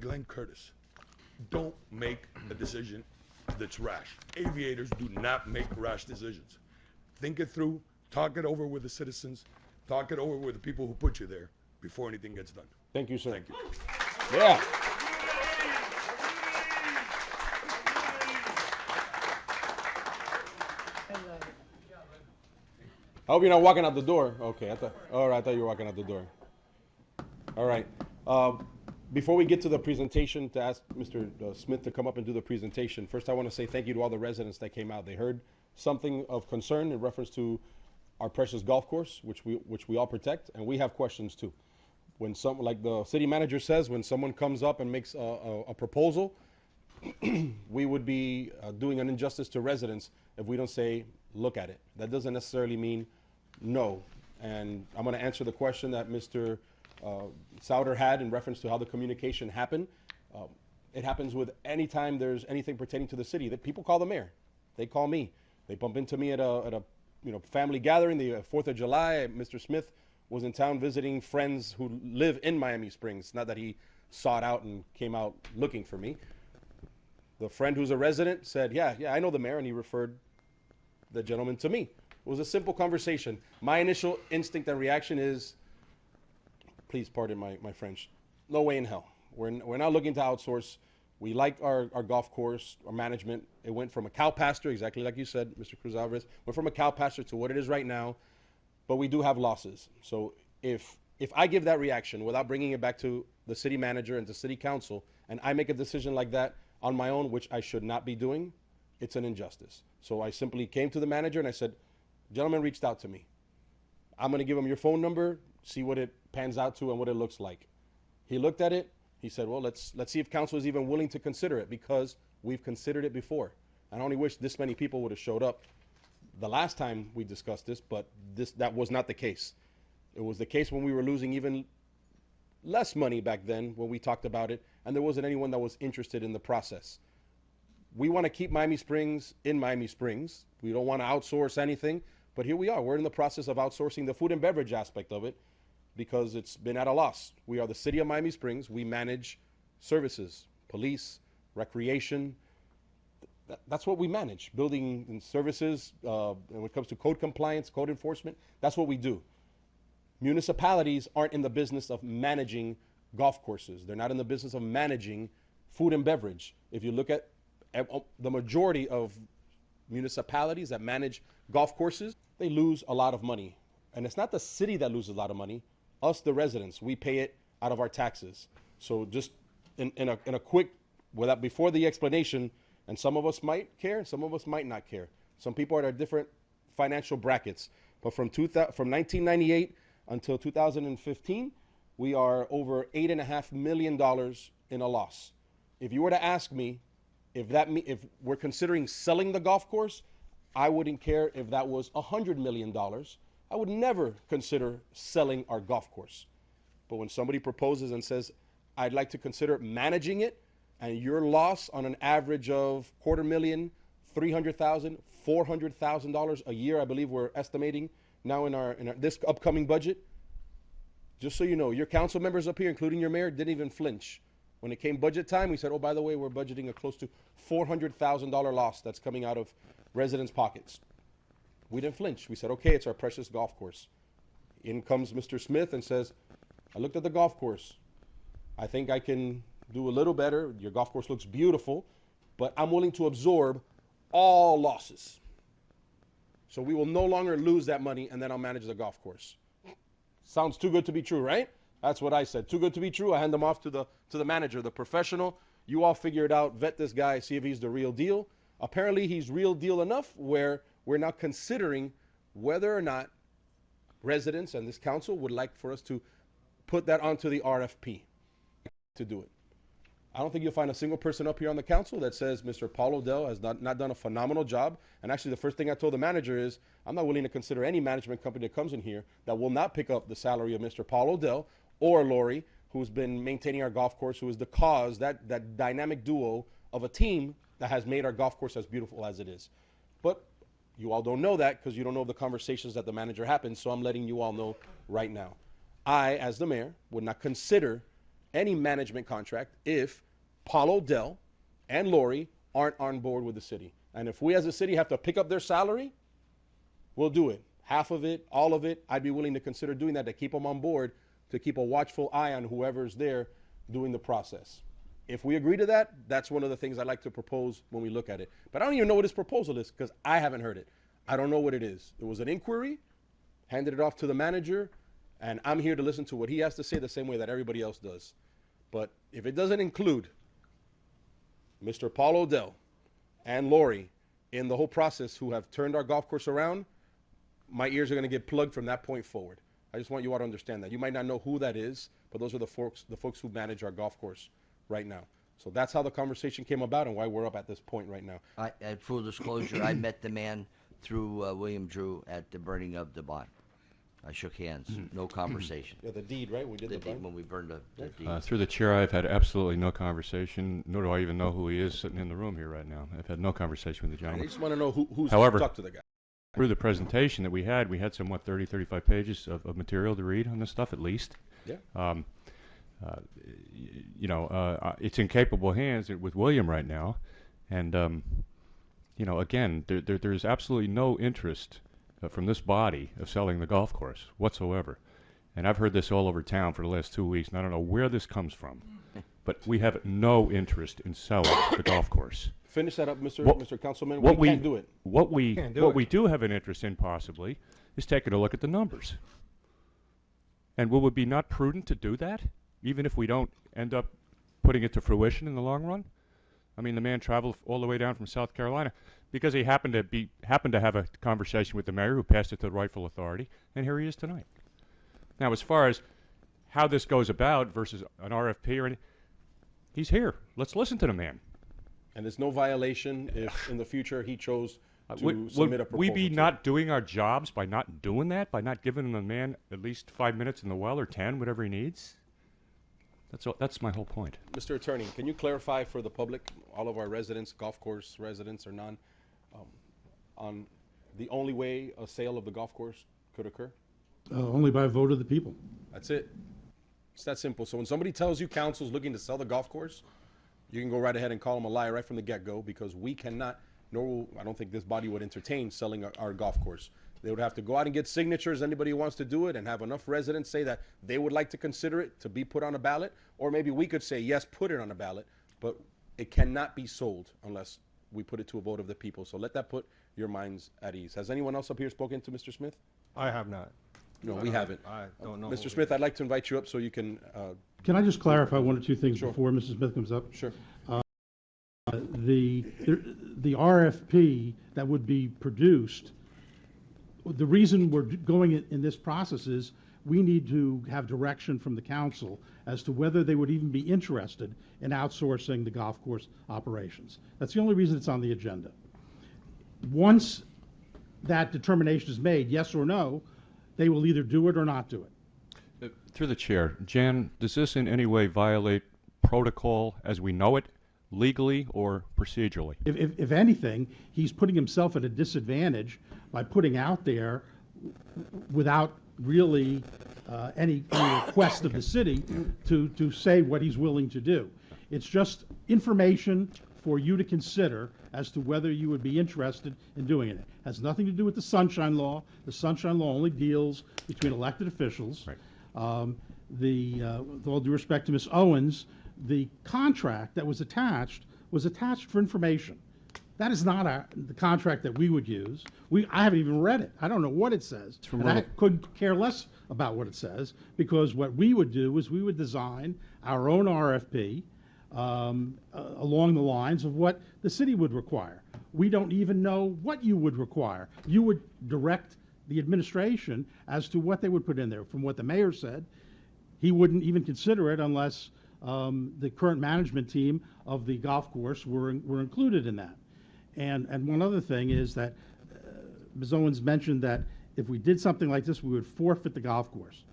P: Glenn Curtis. Don't make a decision that's rash. Aviators do not make rash decisions. Think it through, talk it over with the citizens, talk it over with the people who put you there before anything gets done.
D: Thank you, sir.
P: Thank you.
D: Yeah. I hope you're not walking out the door. Okay, I thought you were walking out the door. All right. Before we get to the presentation, to ask Mr. Smith to come up and do the presentation, first I want to say thank you to all the residents that came out. They heard something of concern in reference to our precious golf course, which we all protect, and we have questions too. When like the city manager says, when someone comes up and makes a proposal, we would be doing an injustice to residents if we don't say, look at it. That doesn't necessarily mean no. And I'm going to answer the question that Mr. Souter had in reference to how the communication happened. It happens with any time there's anything pertaining to the city. That people call the mayor. They call me. They bump into me at a family gathering, the 4th of July. Mr. Smith was in town visiting friends who live in Miami Springs. Not that he sought out and came out looking for me. The friend who's a resident said, yeah, I know the mayor, and he referred the gentleman to me. It was a simple conversation. My initial instinct and reaction is, please pardon my French, no way in hell. We're not looking to outsource. We like our golf course, our management. It went from a cow pasture, exactly like you said, Mr. Cruz Alvarez, went from a cow pasture to what it is right now, but we do have losses. So if I give that reaction without bringing it back to the city manager and the city council, and I make a decision like that on my own, which I should not be doing, it's an injustice. So I simply came to the manager and I said, gentleman reached out to me. I'm going to give him your phone number, see what it pans out to and what it looks like. He looked at it. He said, well, let's see if council is even willing to consider it, because we've considered it before. I only wish this many people would have showed up the last time we discussed this, but that was not the case. It was the case when we were losing even less money back then when we talked about it, and there wasn't anyone that was interested in the process. We want to keep Miami Springs in Miami Springs. We don't want to outsource anything, but here we are. We're in the process of outsourcing the food and beverage aspect of it because it's been at a loss. We are the city of Miami Springs. We manage services, police, recreation. That's what we manage, building and services. And when it comes to code compliance, code enforcement, that's what we do. Municipalities aren't in the business of managing golf courses. They're not in the business of managing food and beverage. If you look at the majority of municipalities that manage golf courses, they lose a lot of money. And it's not the city that loses a lot of money. Us, the residents, we pay it out of our taxes. So just in a quick, before the explanation, and some of us might care, and some of us might not care. Some people are at different financial brackets. But from 1998 until 2015, we are over $8.5 million in a loss. If you were to ask me, if we're considering selling the golf course, I wouldn't care if that was $100 million. I would never consider selling our golf course. But when somebody proposes and says, I'd like to consider managing it, and your loss on an average of $250,000, $300,000, $400,000 a year, I believe we're estimating now in our this upcoming budget. Just so you know, your council members up here, including your mayor, didn't even flinch. When it came budget time, we said, oh, by the way, we're budgeting a close to $400,000 loss that's coming out of residents' pockets. We didn't flinch. We said, okay, it's our precious golf course. In comes Mr. Smith and says, I looked at the golf course. I think I can do a little better. Your golf course looks beautiful, but I'm willing to absorb all losses. So we will no longer lose that money, and then I'll manage the golf course. Sounds too good to be true, right? That's what I said. Too good to be true. I hand them off to the manager, the professional. You all figure it out, vet this guy, see if he's the real deal. Apparently, he's real deal enough where we're now considering whether or not residents and this council would like for us to put that onto the RFP to do it. I don't think you'll find a single person up here on the council that says Mr. Paul O'Dell has not done a phenomenal job. And actually, the first thing I told the manager is I'm not willing to consider any management company that comes in here that will not pick up the salary of Mr. Paul O'Dell or Lori, who's been maintaining our golf course, who is the cause, that dynamic duo of a team that has made our golf course as beautiful as it is. But you all don't know that because you don't know the conversations that the manager happens, so I'm letting you all know right now. I, as the mayor, would not consider any management contract if Paul O'Dell and Lori aren't on board with the city. And if we as a city have to pick up their salary, we'll do it. Half of it, all of it, I'd be willing to consider doing that to keep them on board, to keep a watchful eye on whoever's there doing the process. If we agree to that, that's one of the things I'd like to propose when we look at it. But I don't even know what his proposal is because I haven't heard it. I don't know what it is. It was an inquiry, handed it off to the manager, and I'm here to listen to what he has to say the same way that everybody else does. But if it doesn't include Mr. Paul O'Dell and Lori in the whole process who have turned our golf course around, my ears are going to get plugged from that point forward. I just want you all to understand that. You might not know who that is, but those are the folks who manage our golf course right now. So that's how the conversation came about and why we're up at this point right now.
B: At full disclosure, I met the man through William Drew at the burning of the bond. I shook hands. No conversation.
D: Yeah, the deed, right? We did the
B: deed when we burned the deed.
C: Through the chair, I've had absolutely no conversation, nor do I even know who he is sitting in the room here right now. I've had no conversation with the
D: I
C: gentleman.
D: just want to know who's
C: However,
D: talked to the guy.
C: through the presentation that we had some, 30, 35 pages of material to read on this stuff at least.
D: Yeah.
C: It's in capable hands with William right now. And, again, there's absolutely no interest from this body of selling the golf course whatsoever. And I've heard this all over town for the last 2 weeks, and I don't know where this comes from. But we have no interest in selling the golf course.
D: Finish that up, Mr. Councilman. We can't do it.
C: What we do have an interest in possibly is taking a look at the numbers. And will it be not prudent to do that, even if we don't end up putting it to fruition in the long run? I mean, the man traveled all the way down from South Carolina because he happened to have a conversation with the mayor who passed it to the rightful authority, and here he is tonight. Now, as far as how this goes about versus an RFP or anything, he's here. Let's listen to the man.
D: And there's no violation if in the future he chose to
C: would
D: submit a proposal.
C: we be not doing our jobs by not doing that, by not giving the man at least 5 minutes in the well or 10, whatever he needs? That's my whole point.
D: Mr. Attorney, can you clarify for the public, all of our residents, golf course residents or none, on the only way a sale of the golf course could occur?
M: Only by vote of the people.
D: That's it. It's that simple. So when somebody tells you council's looking to sell the golf course, you can go right ahead and call them a liar right from the get-go because we cannot, I don't think this body would entertain selling our golf course. They would have to go out and get signatures, anybody who wants to do it, and have enough residents say that they would like to consider it to be put on a ballot. Or maybe we could say, yes, put it on a ballot, but it cannot be sold unless we put it to a vote of the people. So let that put your minds at ease. Has anyone else up here spoken to Mr. Smith?
Q: I have not.
D: No, we haven't.
Q: I don't know.
D: Mr. Smith, I'd like to invite you up so you can...
M: Can I just clarify one or two things before Mr. Smith comes up?
D: Sure.
M: The RFP that would be produced, the reason we're going in this process is we need to have direction from the council as to whether they would even be interested in outsourcing the golf course operations. That's the only reason it's on the agenda. Once that determination is made, yes or no, they will either do it or not do it.
Q: Through the chair, Jan, does this in any way violate protocol as we know it, legally or procedurally?
M: If anything, he's putting himself at a disadvantage by putting out there without really any request of the city to say what he's willing to do. It's just information for you to consider as to whether you would be interested in doing it. It has nothing to do with the Sunshine Law. The Sunshine Law only deals between elected officials. Right. With all due respect to Ms. Owens, the contract that was attached for information. That is not the contract that we would use. I haven't even read it. I don't know what it says. And I couldn't care less about what it says, because what we would do is we would design our own RFP along the lines of what the city would require. We don't even know what you would require. You would direct the administration as to what they would put in there. From what the mayor said, he wouldn't even consider it unless the current management team of the golf course were included in that. And one other thing is that Ms. Owens mentioned that if we did something like this, we would forfeit the golf course.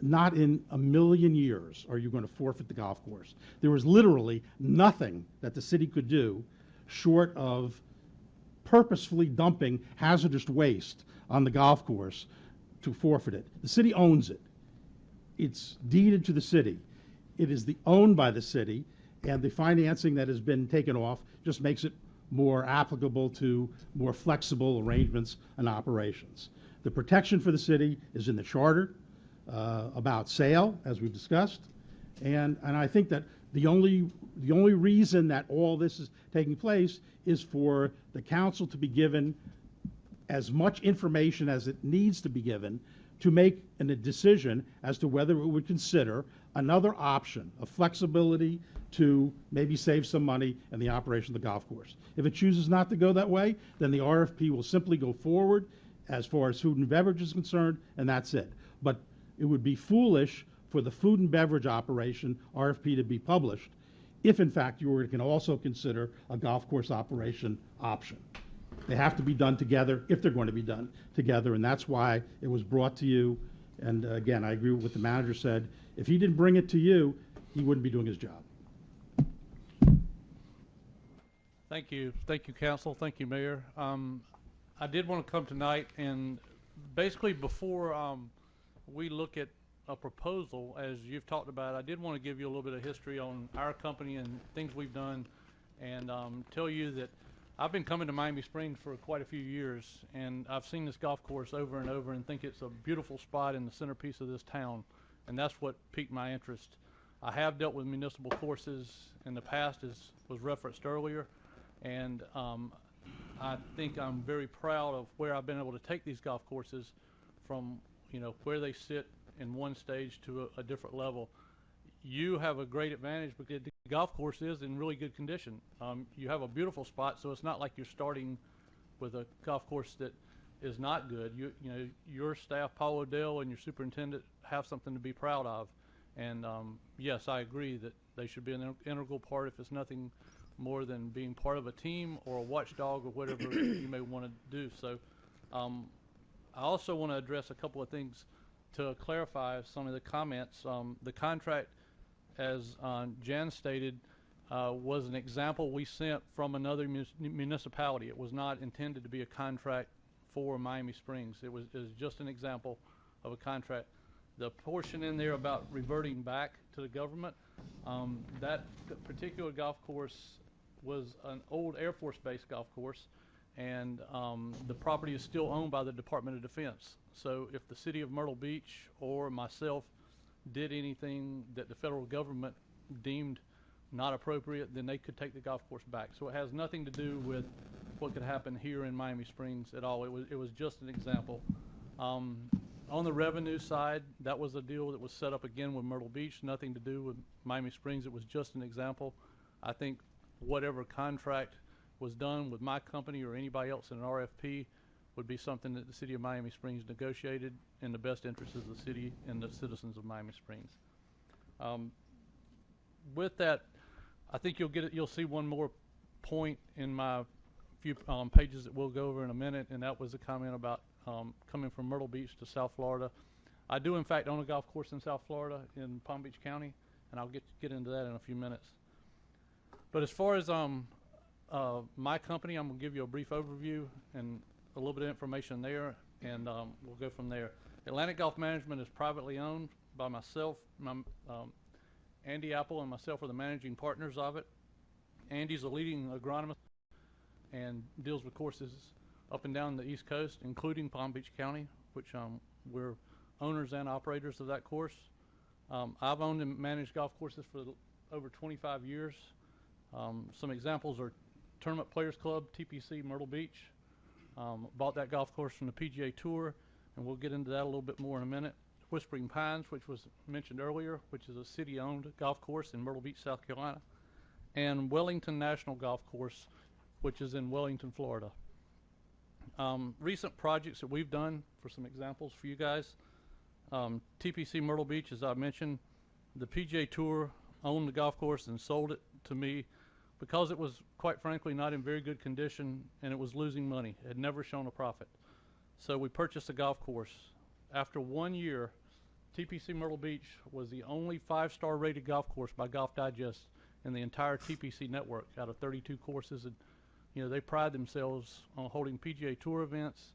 M: Not in a million years are you going to forfeit the golf course. There was literally nothing that the city could do short of purposefully dumping hazardous waste on the golf course to forfeit it. The city owns it. It's deeded to the city. It is owned by the city, and the financing that has been taken off just makes it more applicable to more flexible arrangements and operations. The protection for the city is in the charter about sale, as we've discussed, and I think that the only reason that all this is taking place is for the council to be given as much information as it needs to be given to make a decision as to whether it would consider another option of flexibility to maybe save some money in the operation of the golf course. If it chooses not to go that way, then the RFP will simply go forward as far as food and beverage is concerned, and that's it. But it would be foolish for the food and beverage operation RFP to be published if, in fact, you can also consider a golf course operation option. They have to be done together if they're going to be done together, and that's why it was brought to you. And again, I agree with what the manager said. If he didn't bring it to you, he wouldn't be doing his job.
R: Thank you, Council. Thank you, Mayor. I did want to come tonight and basically before we look at a proposal, as you've talked about, I did want to give you a little bit of history on our company and things we've done, and tell you that I've been coming to Miami Springs for quite a few years, and I've seen this golf course over and over and think it's a beautiful spot in the centerpiece of this town, and that's what piqued my interest. I have dealt with municipal courses in the past, as was referenced earlier, and I think I'm very proud of where I've been able to take these golf courses from, where they sit in one stage to a different level. You have a great advantage because the golf course is in really good condition. You have a beautiful spot, so it's not like you're starting with a golf course that is not good. Your staff, Paul O'Dell, and your superintendent have something to be proud of. And yes, I agree that they should be an integral part, if it's nothing more than being part of a team or a watchdog or whatever you may want to do. So I also want to address a couple of things to clarify some of the comments. The contract, as Jan stated, was an example we sent from another municipality. It was not intended to be a contract for Miami Springs. It was just an example of a contract. The portion in there about reverting back to the government, that particular golf course was an old Air Force Base golf course, and the property is still owned by the Department of Defense. So if the city of Myrtle Beach or myself did anything that the federal government deemed not appropriate, then they could take the golf course back. So it has nothing to do with what could happen here in Miami Springs at all. It was just an example. On the revenue side, that was a deal that was set up again with Myrtle Beach, nothing to do with Miami Springs. It was just an example. I think whatever contract was done with my company or anybody else in an RFP would be something that the city of Miami Springs negotiated in the best interest of the city and the citizens of Miami Springs. With that, I think you'll see one more point in my few pages that we'll go over in a minute, and that was a comment about coming from Myrtle Beach to South Florida. I do, in fact, own a golf course in South Florida in Palm Beach County, and I'll get into that in a few minutes. But as far as my company, I'm going to give you a brief overview and a little bit of information there, and we'll go from there. Atlantic Golf Management is privately owned by myself. Andy Apple and myself are the managing partners of it. Andy's a leading agronomist and deals with courses up and down the East Coast, including Palm Beach County, which we're owners and operators of that course. I've owned and managed golf courses for over 25 years. Some examples are Tournament Players Club, TPC Myrtle Beach. Bought that golf course from the PGA Tour, and we'll get into that a little bit more in a minute. Whispering Pines, which was mentioned earlier, which is a city-owned golf course in Myrtle Beach, South Carolina. And Wellington National Golf Course, which is in Wellington, Florida. Recent projects that we've done, for some examples for you guys. TPC Myrtle Beach, as I mentioned, the PGA Tour owned the golf course and sold it to me because it was, quite frankly, not in very good condition and it was losing money. It had never shown a profit. So we purchased the golf course. After 1 year, TPC Myrtle Beach was the only 5-star rated golf course by Golf Digest in the entire TPC network out of 32 courses. And, you know, they pride themselves on holding PGA Tour events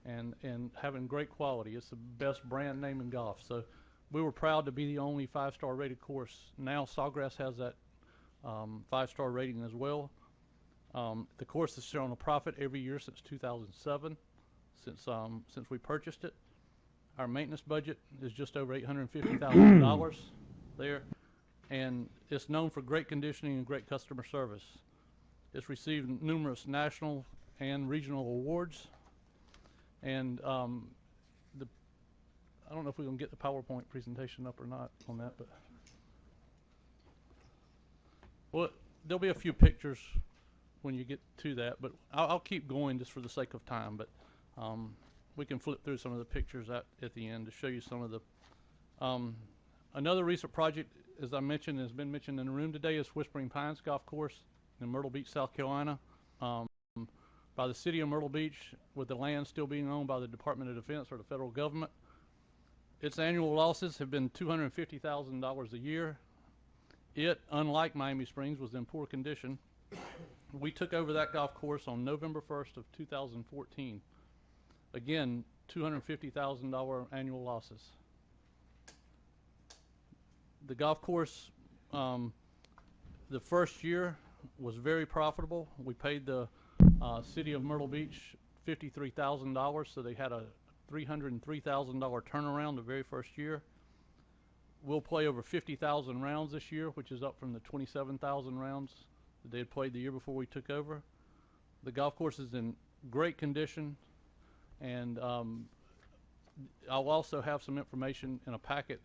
R: and having great quality. It's the best brand name in golf. So we were proud to be the only 5-star rated course. Now Sawgrass has that 5-star rating as well. The course has shown a profit every year since 2007, since we purchased it. Our maintenance budget is just over $850,000 there, and it's known for great conditioning and great customer service. It's received numerous national and regional awards, and I don't know if we're going to get the PowerPoint presentation up or not on that, but well, there'll be a few pictures when you get to that, but I'll keep going just for the sake of time, but we can flip through some of the pictures at the end to show you some of the another recent project, as I mentioned, has been mentioned in the room today, is Whispering Pines Golf Course in Myrtle Beach, South Carolina, by the city of Myrtle Beach, with the land still being owned by the Department of Defense or the federal government. Its annual losses have been $250,000 a year. It, unlike Miami Springs, was in poor condition. We took over that golf course on November 1st of 2014. Again, $250,000 annual losses. The golf course, the first year was very profitable. We paid the city of Myrtle Beach $53,000, so they had a $303,000 turnaround the very first year. We'll play over 50,000 rounds this year, which is up from the 27,000 rounds that they had played the year before we took over. The golf course is in great condition, and I'll also have some information in a packet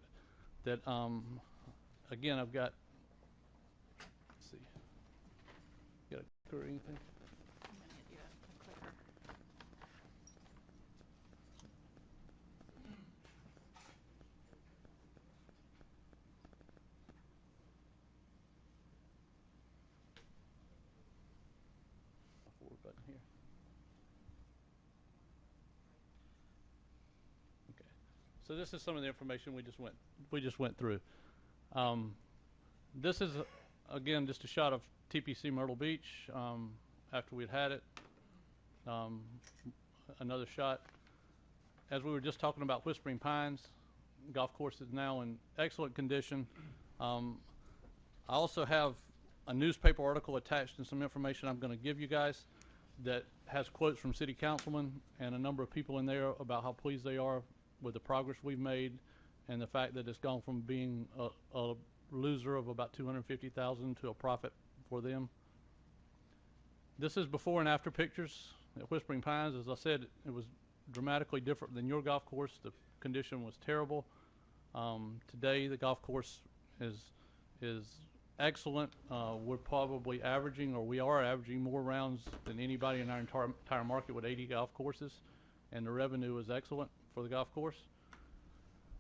R: that, again, I've got, let's see, got a clicker or anything? Forward button here. Okay, so this is some of the information we just went through. This is again just a shot of TPC Myrtle Beach after we'd had it. Another shot. As we were just talking about Whispering Pines, golf course is now in excellent condition. I also have a newspaper article attached and some information I'm going to give you guys that has quotes from city councilmen and a number of people in there about how pleased they are with the progress we've made and the fact that it's gone from being a loser of about $250,000 to a profit for them. This is before and after pictures at Whispering Pines. As I said, it was dramatically different than your golf course. The condition was terrible. Today the golf course is excellent. We're probably averaging, or we are averaging, more rounds than anybody in our entire market with 80 golf courses. and the revenue is excellent for the golf course.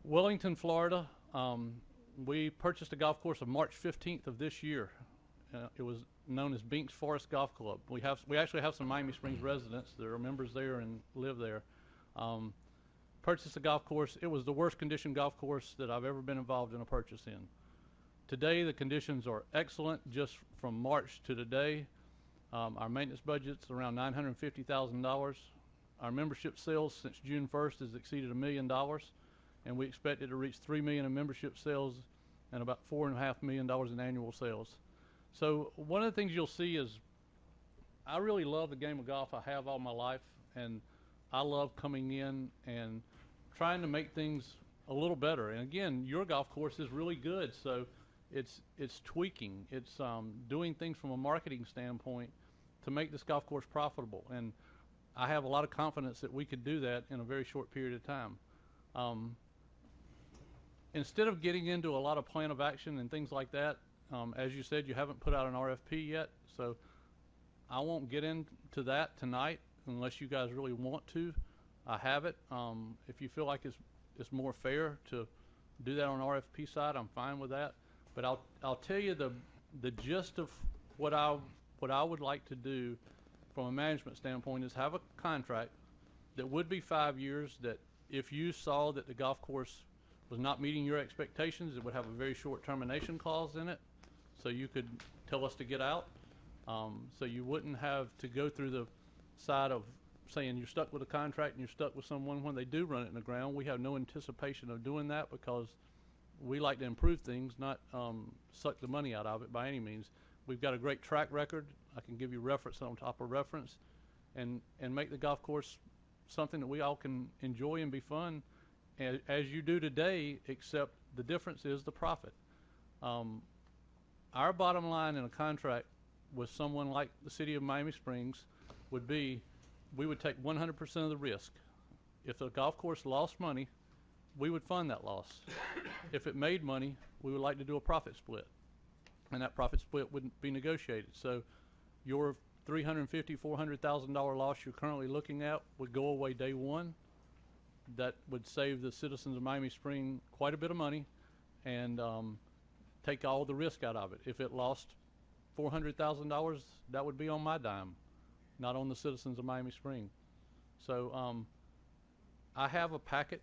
R: Wellington, Florida, we purchased a golf course on March 15th of this year. It was known as Binks Forest Golf Club. We actually have some Miami Springs residents that are members there and live there. Purchased a golf course. It was the worst conditioned golf course that I've ever been involved in a purchase in. Today the conditions are excellent. Just from March to today, our maintenance budget's around $950,000. Our membership sales since June 1st has exceeded $1 million, and we expect it to reach $3 million in membership sales and about $4.5 million in annual sales. So one of the things you'll see is I really love the game of golf. I have all my life, and I love coming in and trying to make things a little better. And again, your golf course is really good, so it's tweaking. It's doing things from a marketing standpoint to make this golf course profitable. And I have a lot of confidence that we could do that in a very short period of time. Instead of getting into a lot of plan of action and things like that, as you said, you haven't put out an RFP yet, so I won't get into that tonight unless you guys really want to. I have it. If you feel like it's more fair to do that on RFP side, I'm fine with that. But I'll tell you the gist of what I would like to do from a management standpoint is have a contract that would be 5 years, that if you saw that the golf course was not meeting your expectations, it would have a very short termination clause in it, so you could tell us to get out. So you wouldn't have to go through the side of saying you're stuck with a contract and you're stuck with someone when they do run it in the ground. We have no anticipation of doing that because we like to improve things, not suck the money out of it by any means. We've got a great track record. I can give you reference on top of reference, and make the golf course something that we all can enjoy and be fun, as you do today, except the difference is the profit. Our bottom line in a contract with someone like the city of Miami Springs would be we would take 100% of the risk. If the golf course lost money, we would fund that loss. If it made money, we would like to do a profit split, and that profit split wouldn't be negotiated. So your $350,000, $400,000 loss you're currently looking at would go away day one. That would save the citizens of Miami Springs quite a bit of money and take all the risk out of it. If it lost $400,000, that would be on my dime, not on the citizens of Miami Springs. So I have a packet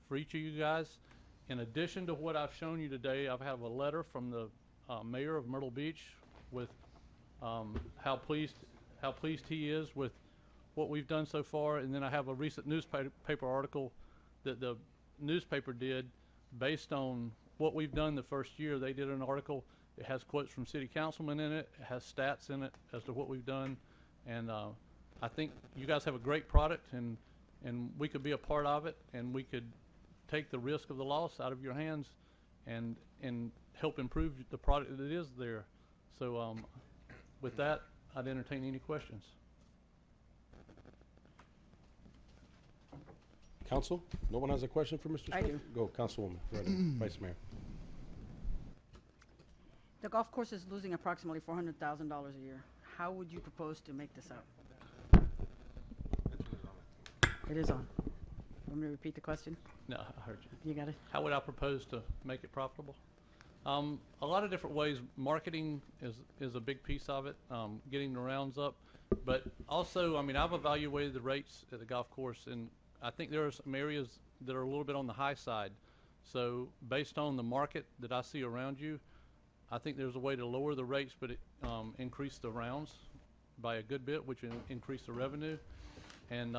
R: for each of you guys. In addition to what I've shown you today, I have a letter from the mayor of Myrtle Beach with how pleased he is with what we've done so far, and then I have a recent newspaper article that the newspaper did based on what we've done the first year. They did an article. It has quotes from city councilmen in it. It has stats in it as to what we've done, and I think you guys have a great product, and we could be a part of it, and we could take the risk of the loss out of your hands and help improve the product that is there. So with that, I'd entertain any questions.
D: Council, no one has a question for Mr. Smith?
S: I do.
D: Go, Councilwoman, Vice Mayor.
S: The golf course is losing approximately $400,000 a year. How would you propose to make this up? It is on. Want me to repeat the question?
R: No, I heard you.
S: You got it?
R: How would I propose to make it profitable? A lot of different ways. Marketing is a big piece of it, getting the rounds up. But also, I mean, I've evaluated the rates at the golf course, and I think there are some areas that are a little bit on the high side. So based on the market that I see around you, I think there's a way to lower the rates, but increase the rounds by a good bit, which will increase the revenue. And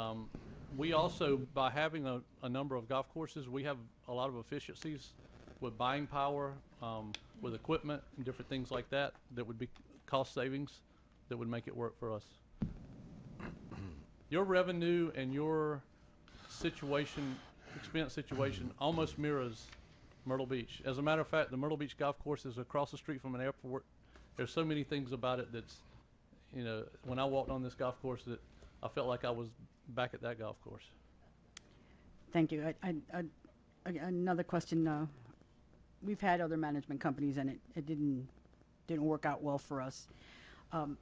R: we also, by having a number of golf courses, we have a lot of efficiencies with buying power, with equipment and different things like that, that would be cost savings that would make it work for us. Your revenue and your expense situation almost mirrors Myrtle Beach. As a matter of fact, the Myrtle Beach golf course is across the street from an airport. There's so many things about it that's, when I walked on this golf course, that I felt like I was back at that golf course.
S: Thank you. Another question. We've had other management companies, and it didn't work out well for us. And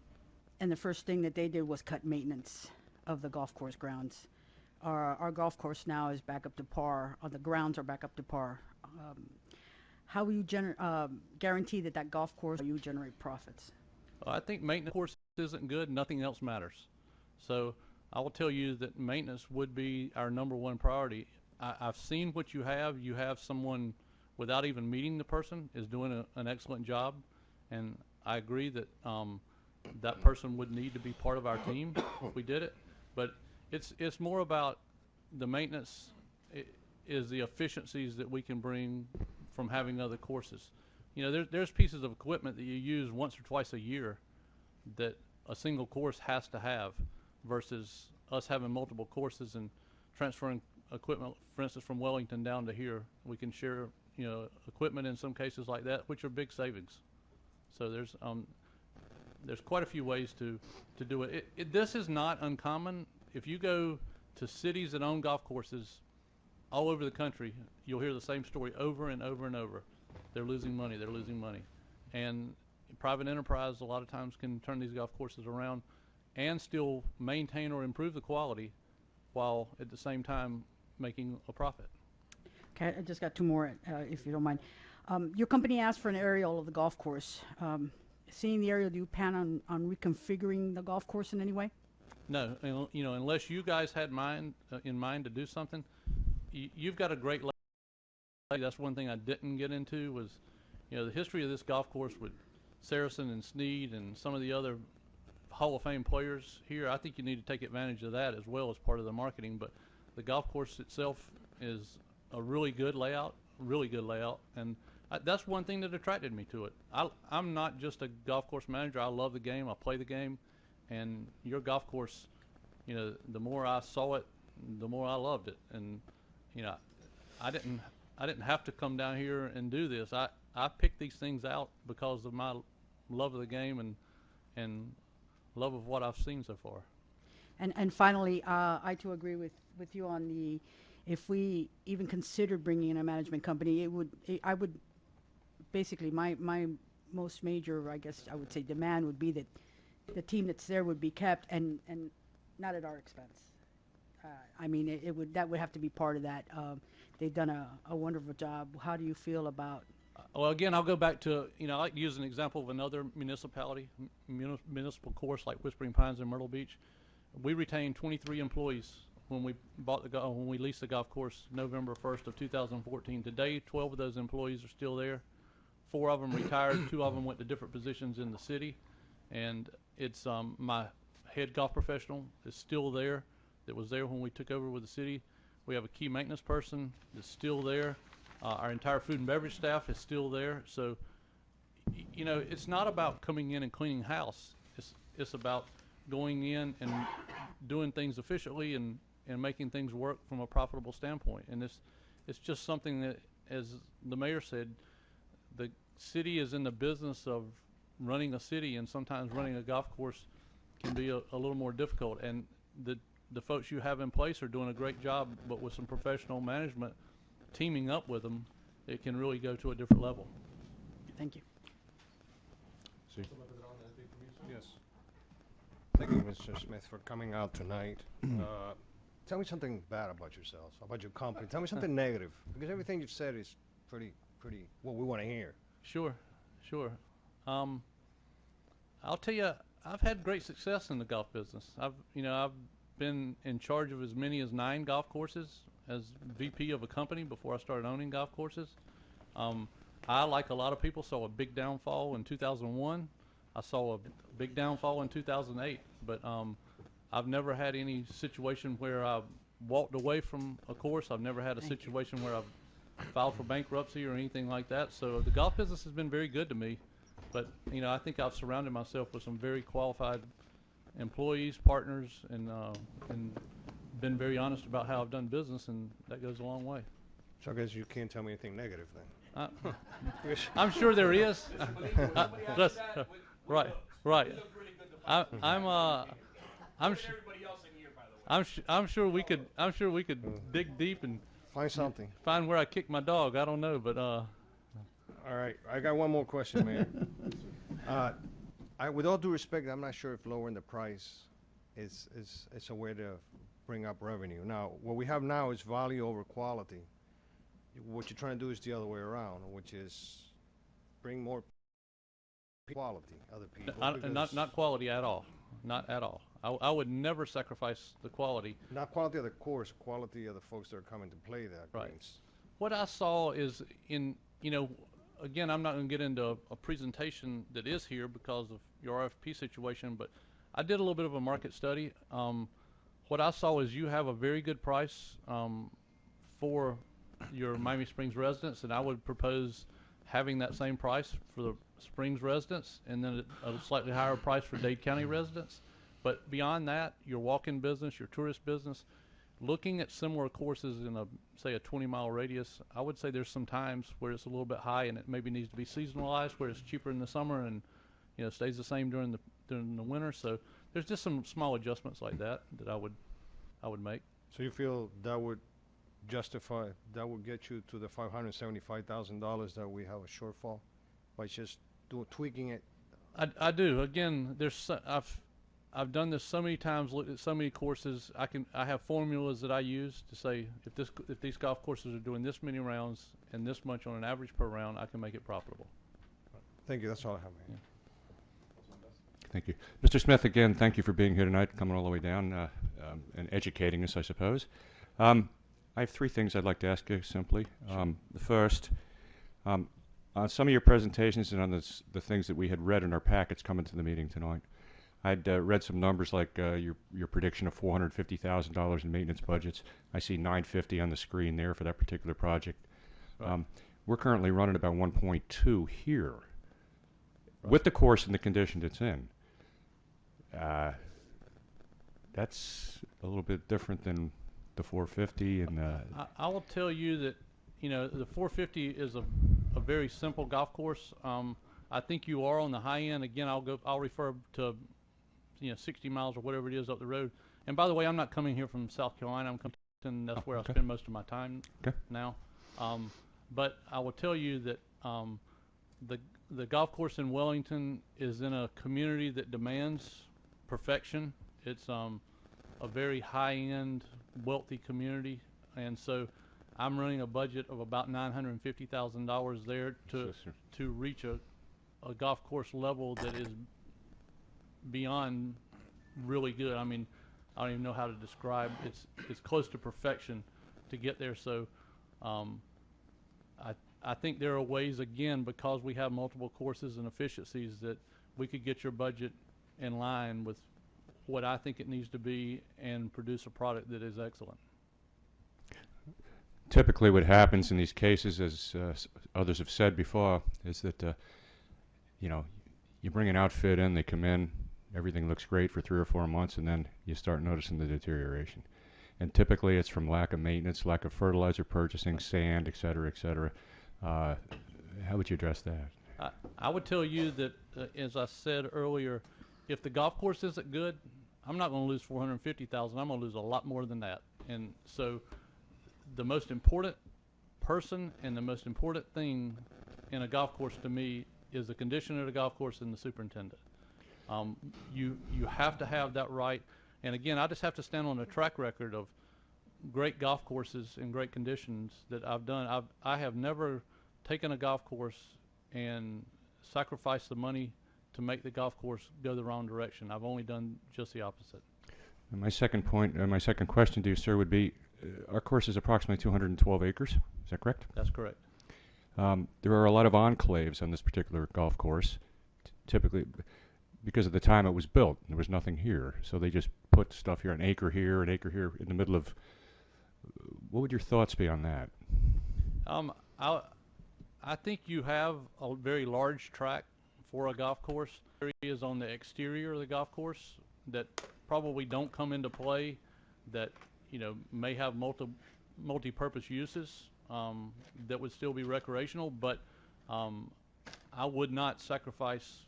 S: the first thing that they did was cut maintenance of the golf course grounds. our golf course now is back up to par, the grounds are back up to par. How will you guarantee that golf course you generate profits?
R: I think maintenance course isn't good, nothing else matters. So I will tell you that maintenance would be our #1 priority. I've seen what you have. You have someone, without even meeting the person, is doing an excellent job, and I agree that that person would need to be part of our team if we did it. But it's more about the maintenance is the efficiencies that we can bring from having other courses. You know, there's pieces of equipment that you use once or twice a year that a single course has to have, versus us having multiple courses and transferring equipment, for instance, from Wellington down to here. We can share, you know, equipment in some cases like that, which are big savings. So there's quite a few ways to do it. This is not uncommon. If you go to cities that own golf courses all over the country, you'll hear the same story over and over and over. They're losing money, they're losing money. And private enterprise a lot of times can turn these golf courses around and still maintain or improve the quality while at the same time making a profit.
S: Okay, I just got 2 more, if you don't mind. Your company asked for an aerial of the golf course. Seeing the aerial, do you plan on reconfiguring the golf course in any way?
R: No, you know, unless you guys had in mind to do something, you've got a great lay. That's one thing I didn't get into was, you know, the history of this golf course with Saracen and Snead and some of the other Hall of Fame players here. I think you need to take advantage of that as well as part of the marketing. But the golf course itself is a really good layout, and that's one thing that attracted me to it. I'm not just a golf course manager. I love the game. I play the game, and your golf course, you know, the more I saw it, the more I loved it. And you know, I didn't have to come down here and do this. I picked these things out because of my love of the game and love of what I've seen so far.
S: And finally, I too agree with you on the, if we even considered bringing in a management company, I would basically, my most major, I guess I would say, demand would be that the team that's there would be kept and not at our expense. I mean, that would have to be part of that. They've done a wonderful job. How do you feel about?
R: Well, again, I'll go back to, you know, I like to use an example of another municipality, municipal course like Whispering Pines in Myrtle Beach. We retained 23 employees when we when we leased the golf course November 1st of 2014. Today, 12 of those employees are still there. 4 of them retired. 2 of them went to different positions in the city, and it's my head golf professional is still there. That was there when we took over with the city. We have a key maintenance person that's still there. Our entire food and beverage staff is still there. So, you know, it's not about coming in and cleaning house. It's about going in and doing things efficiently and making things work from a profitable standpoint. And it's just something that, as the mayor said, the city is in the business of running a city, and sometimes running a golf course can be a little more difficult. And the folks you have in place are doing a great job, but with some professional management teaming up with them, it can really go to a different level.
S: Thank you.
T: See. Yes. Thank you, Mr. Smith, for coming out tonight. Tell me something bad about yourselves, about your company. Tell me something negative, because everything you've said is pretty what we want to hear.
R: Sure. I'll tell you, I've had great success in the golf business. I've been in charge of as many as 9 golf courses as VP of a company before I started owning golf courses. I, like a lot of people, saw a big downfall in 2001. I saw a big downfall in 2008, but I've never had any situation where I walked away from a course. I've never had a situation where I've filed for bankruptcy or anything like that. So the golf business has been very good to me. But, you know, I think I've surrounded myself with some very qualified employees, partners, and been very honest about how I've done business, and that goes a long way.
T: So I guess you can't tell me anything negative then.
R: I'm sure there is. Right. I'm sure we could dig deep and
T: find something.
R: Find where I kicked my dog. I don't know, but.
T: All right, I got one more question, Mayor. With all due respect, I'm not sure if lowering the price is a way to bring up revenue. Now, what we have now is value over quality. What you're trying to do is the other way around, which is bring more quality, other people.
R: Not quality at all. Not at all. I would never sacrifice the quality.
T: Not quality of the course, quality of the folks that are coming to play that.
R: Right.
T: Greens.
R: What I saw is again, I'm not going to get into a presentation that is here because of your RFP situation, but I did a little bit of a market study. What I saw is you have a very good price for your Miami Springs residents, and I would propose having that same price for the Springs residents, and then a slightly higher price for Dade County residents. But beyond that, your walk-in business, your tourist business, looking at similar courses in say a 20-mile radius, I would say there's some times where it's a little bit high and it maybe needs to be seasonalized, where it's cheaper in the summer and stays the same during the winter. So there's just some small adjustments like that I would make.
T: So you feel that would justify, that would get you to the $575,000 that we have a shortfall by just tweaking it?
R: I do. Again, I've done this so many times, looked at so many courses. I have formulas that I use to say if these golf courses are doing this many rounds and this much on an average per round, I can make it profitable.
T: Thank you. That's all I have.
R: Yeah.
Q: Thank you. Mr. Smith, again, thank you for being here tonight, coming all the way down and educating us, I suppose. I have three things I'd like to ask you simply. The first, on some of your presentations and on the things that we had read in our packets coming to the meeting tonight, I'd read some numbers like your prediction of $450,000 in maintenance budgets. I see $950 on the screen there for that particular project. Right. We're currently running about 1.2 here, right, with the course and the condition it's in. That's a little bit different than the 450 and
R: I will tell you that the 450 is a very simple golf course. I think you are on the high end. Again, I'll refer to 60 miles or whatever it is up the road. And by the way, I'm not coming here from South Carolina. I'm coming to Houston. That's where I spend most of my time now. But I will tell you that the golf course in Wellington is in a community that demands perfection. It's a very high-end, wealthy community, and so I'm running a budget of about $950,000 there to reach a golf course level that is beyond really good. I mean, I don't even know how to describe. It's close to perfection to get there. So I think there are ways, again, because we have multiple courses and efficiencies, that we could get your budget in line with what I think it needs to be and produce a product that is excellent.
Q: Typically what happens in these cases, as others have said before, is that you bring an outfit in, they come in, everything looks great for 3 or 4 months, and then you start noticing the deterioration. And typically it's from lack of maintenance, lack of fertilizer purchasing, sand, et cetera, et cetera. How would you address that?
R: I would tell you that, as I said earlier, if the golf course isn't good, I'm not going to lose $450,000. I'm going to lose a lot more than that. And so the most important person and the most important thing in a golf course to me is the condition of the golf course and the superintendent. You have to have that right. And again, I just have to stand on a track record of great golf courses in great conditions that I've done. I have never taken a golf course and sacrificed the money to make the golf course go the wrong direction. I've only done just the opposite.
Q: And my second point, my second question to you, sir, would be, our course is approximately 212 acres. Is that correct?
R: That's correct.
Q: There are a lot of enclaves on this particular golf course. Typically, because of the time it was built, there was nothing here. So they just put stuff here, an acre here in the middle of. What would your thoughts be on that?
R: I think you have a very large track for a golf course. Areas on the exterior of the golf course that probably don't come into play, that may have multi-purpose uses that would still be recreational, but I would not sacrifice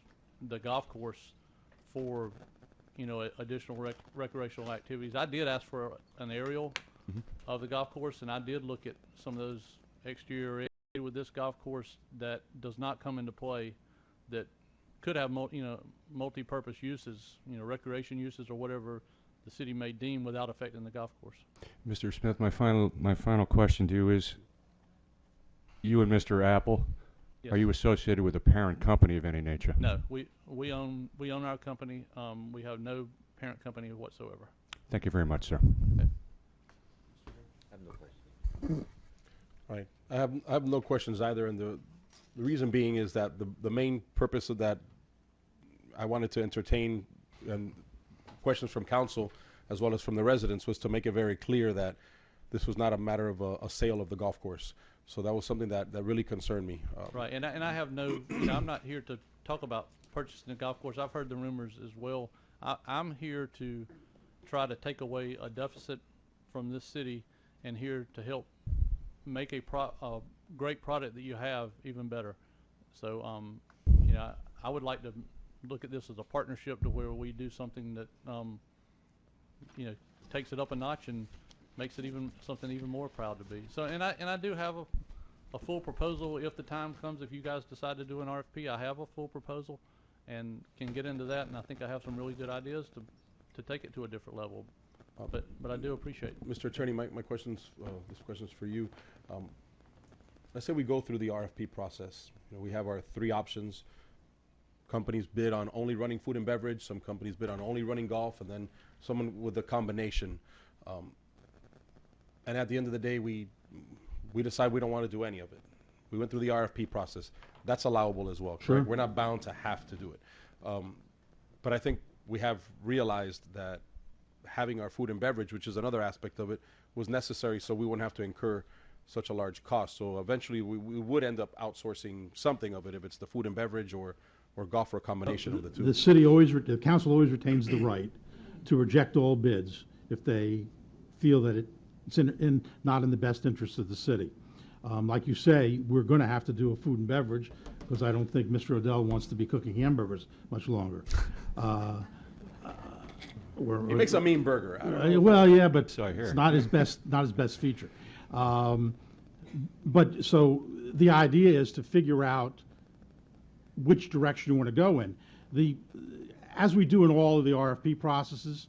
R: the golf course for additional recreational activities. I did ask for an aerial of the golf course, and I did look at some of those exterior areas with this golf course that does not come into play, that could have multi-purpose uses, recreation uses or whatever the city may deem without affecting the golf course.
Q: Mr. Smith, my final question to you is, you and Mr. Apple,
R: Yes.
Q: are you associated with a parent company of any nature?
R: No, we own our company. We have no parent company whatsoever.
Q: Thank you very much, sir.
B: I have no questions.
D: All right. I have no questions either, and the reason being is that the main purpose of that, I wanted to entertain questions from council as well as from the residents, was to make it very clear that this was not a matter of a sale of the golf course. So that was something that really concerned me.
R: Right, and I have no, I'm not here to talk about purchasing a golf course. I've heard the rumors as well. I'm here to try to take away a deficit from this city and here to help make a great product that you have even better. So, I would like to look at this as a partnership to where we do something that, takes it up a notch and makes it something even more proud to be. So, and I do have a full proposal if the time comes. If you guys decide to do an RFP, I have a full proposal and can get into that. And I think I have some really good ideas to take it to a different level. But I do appreciate it.
D: Mr. Attorney, my questions, this question's for you. Let's say we go through the RFP process. We have our 3 options. Companies bid on only running food and beverage, some companies bid on only running golf, and then someone with a combination. And at the end of the day, we decide we don't want to do any of it. We went through the RFP process. That's allowable as well.
M: Sure.
D: Correct? We're not bound to have to do it. But I think we have realized that having our food and beverage, which is another aspect of it, was necessary so we wouldn't have to incur such a large cost. So eventually we would end up outsourcing something of it, if it's the food and beverage or golf, or a combination of the two.
M: The the council always retains the right to reject all bids if they feel that it's not in the best interest of the city. Like you say, we're going to have to do a food and beverage because I don't think Mr. Odell wants to be cooking hamburgers much longer.
D: He makes a mean burger. I don't know
M: well, yeah, but
Q: So I hear.
M: it's not his best feature. But so the idea is to figure out which direction you want to go in. As we do in all of the RFP processes,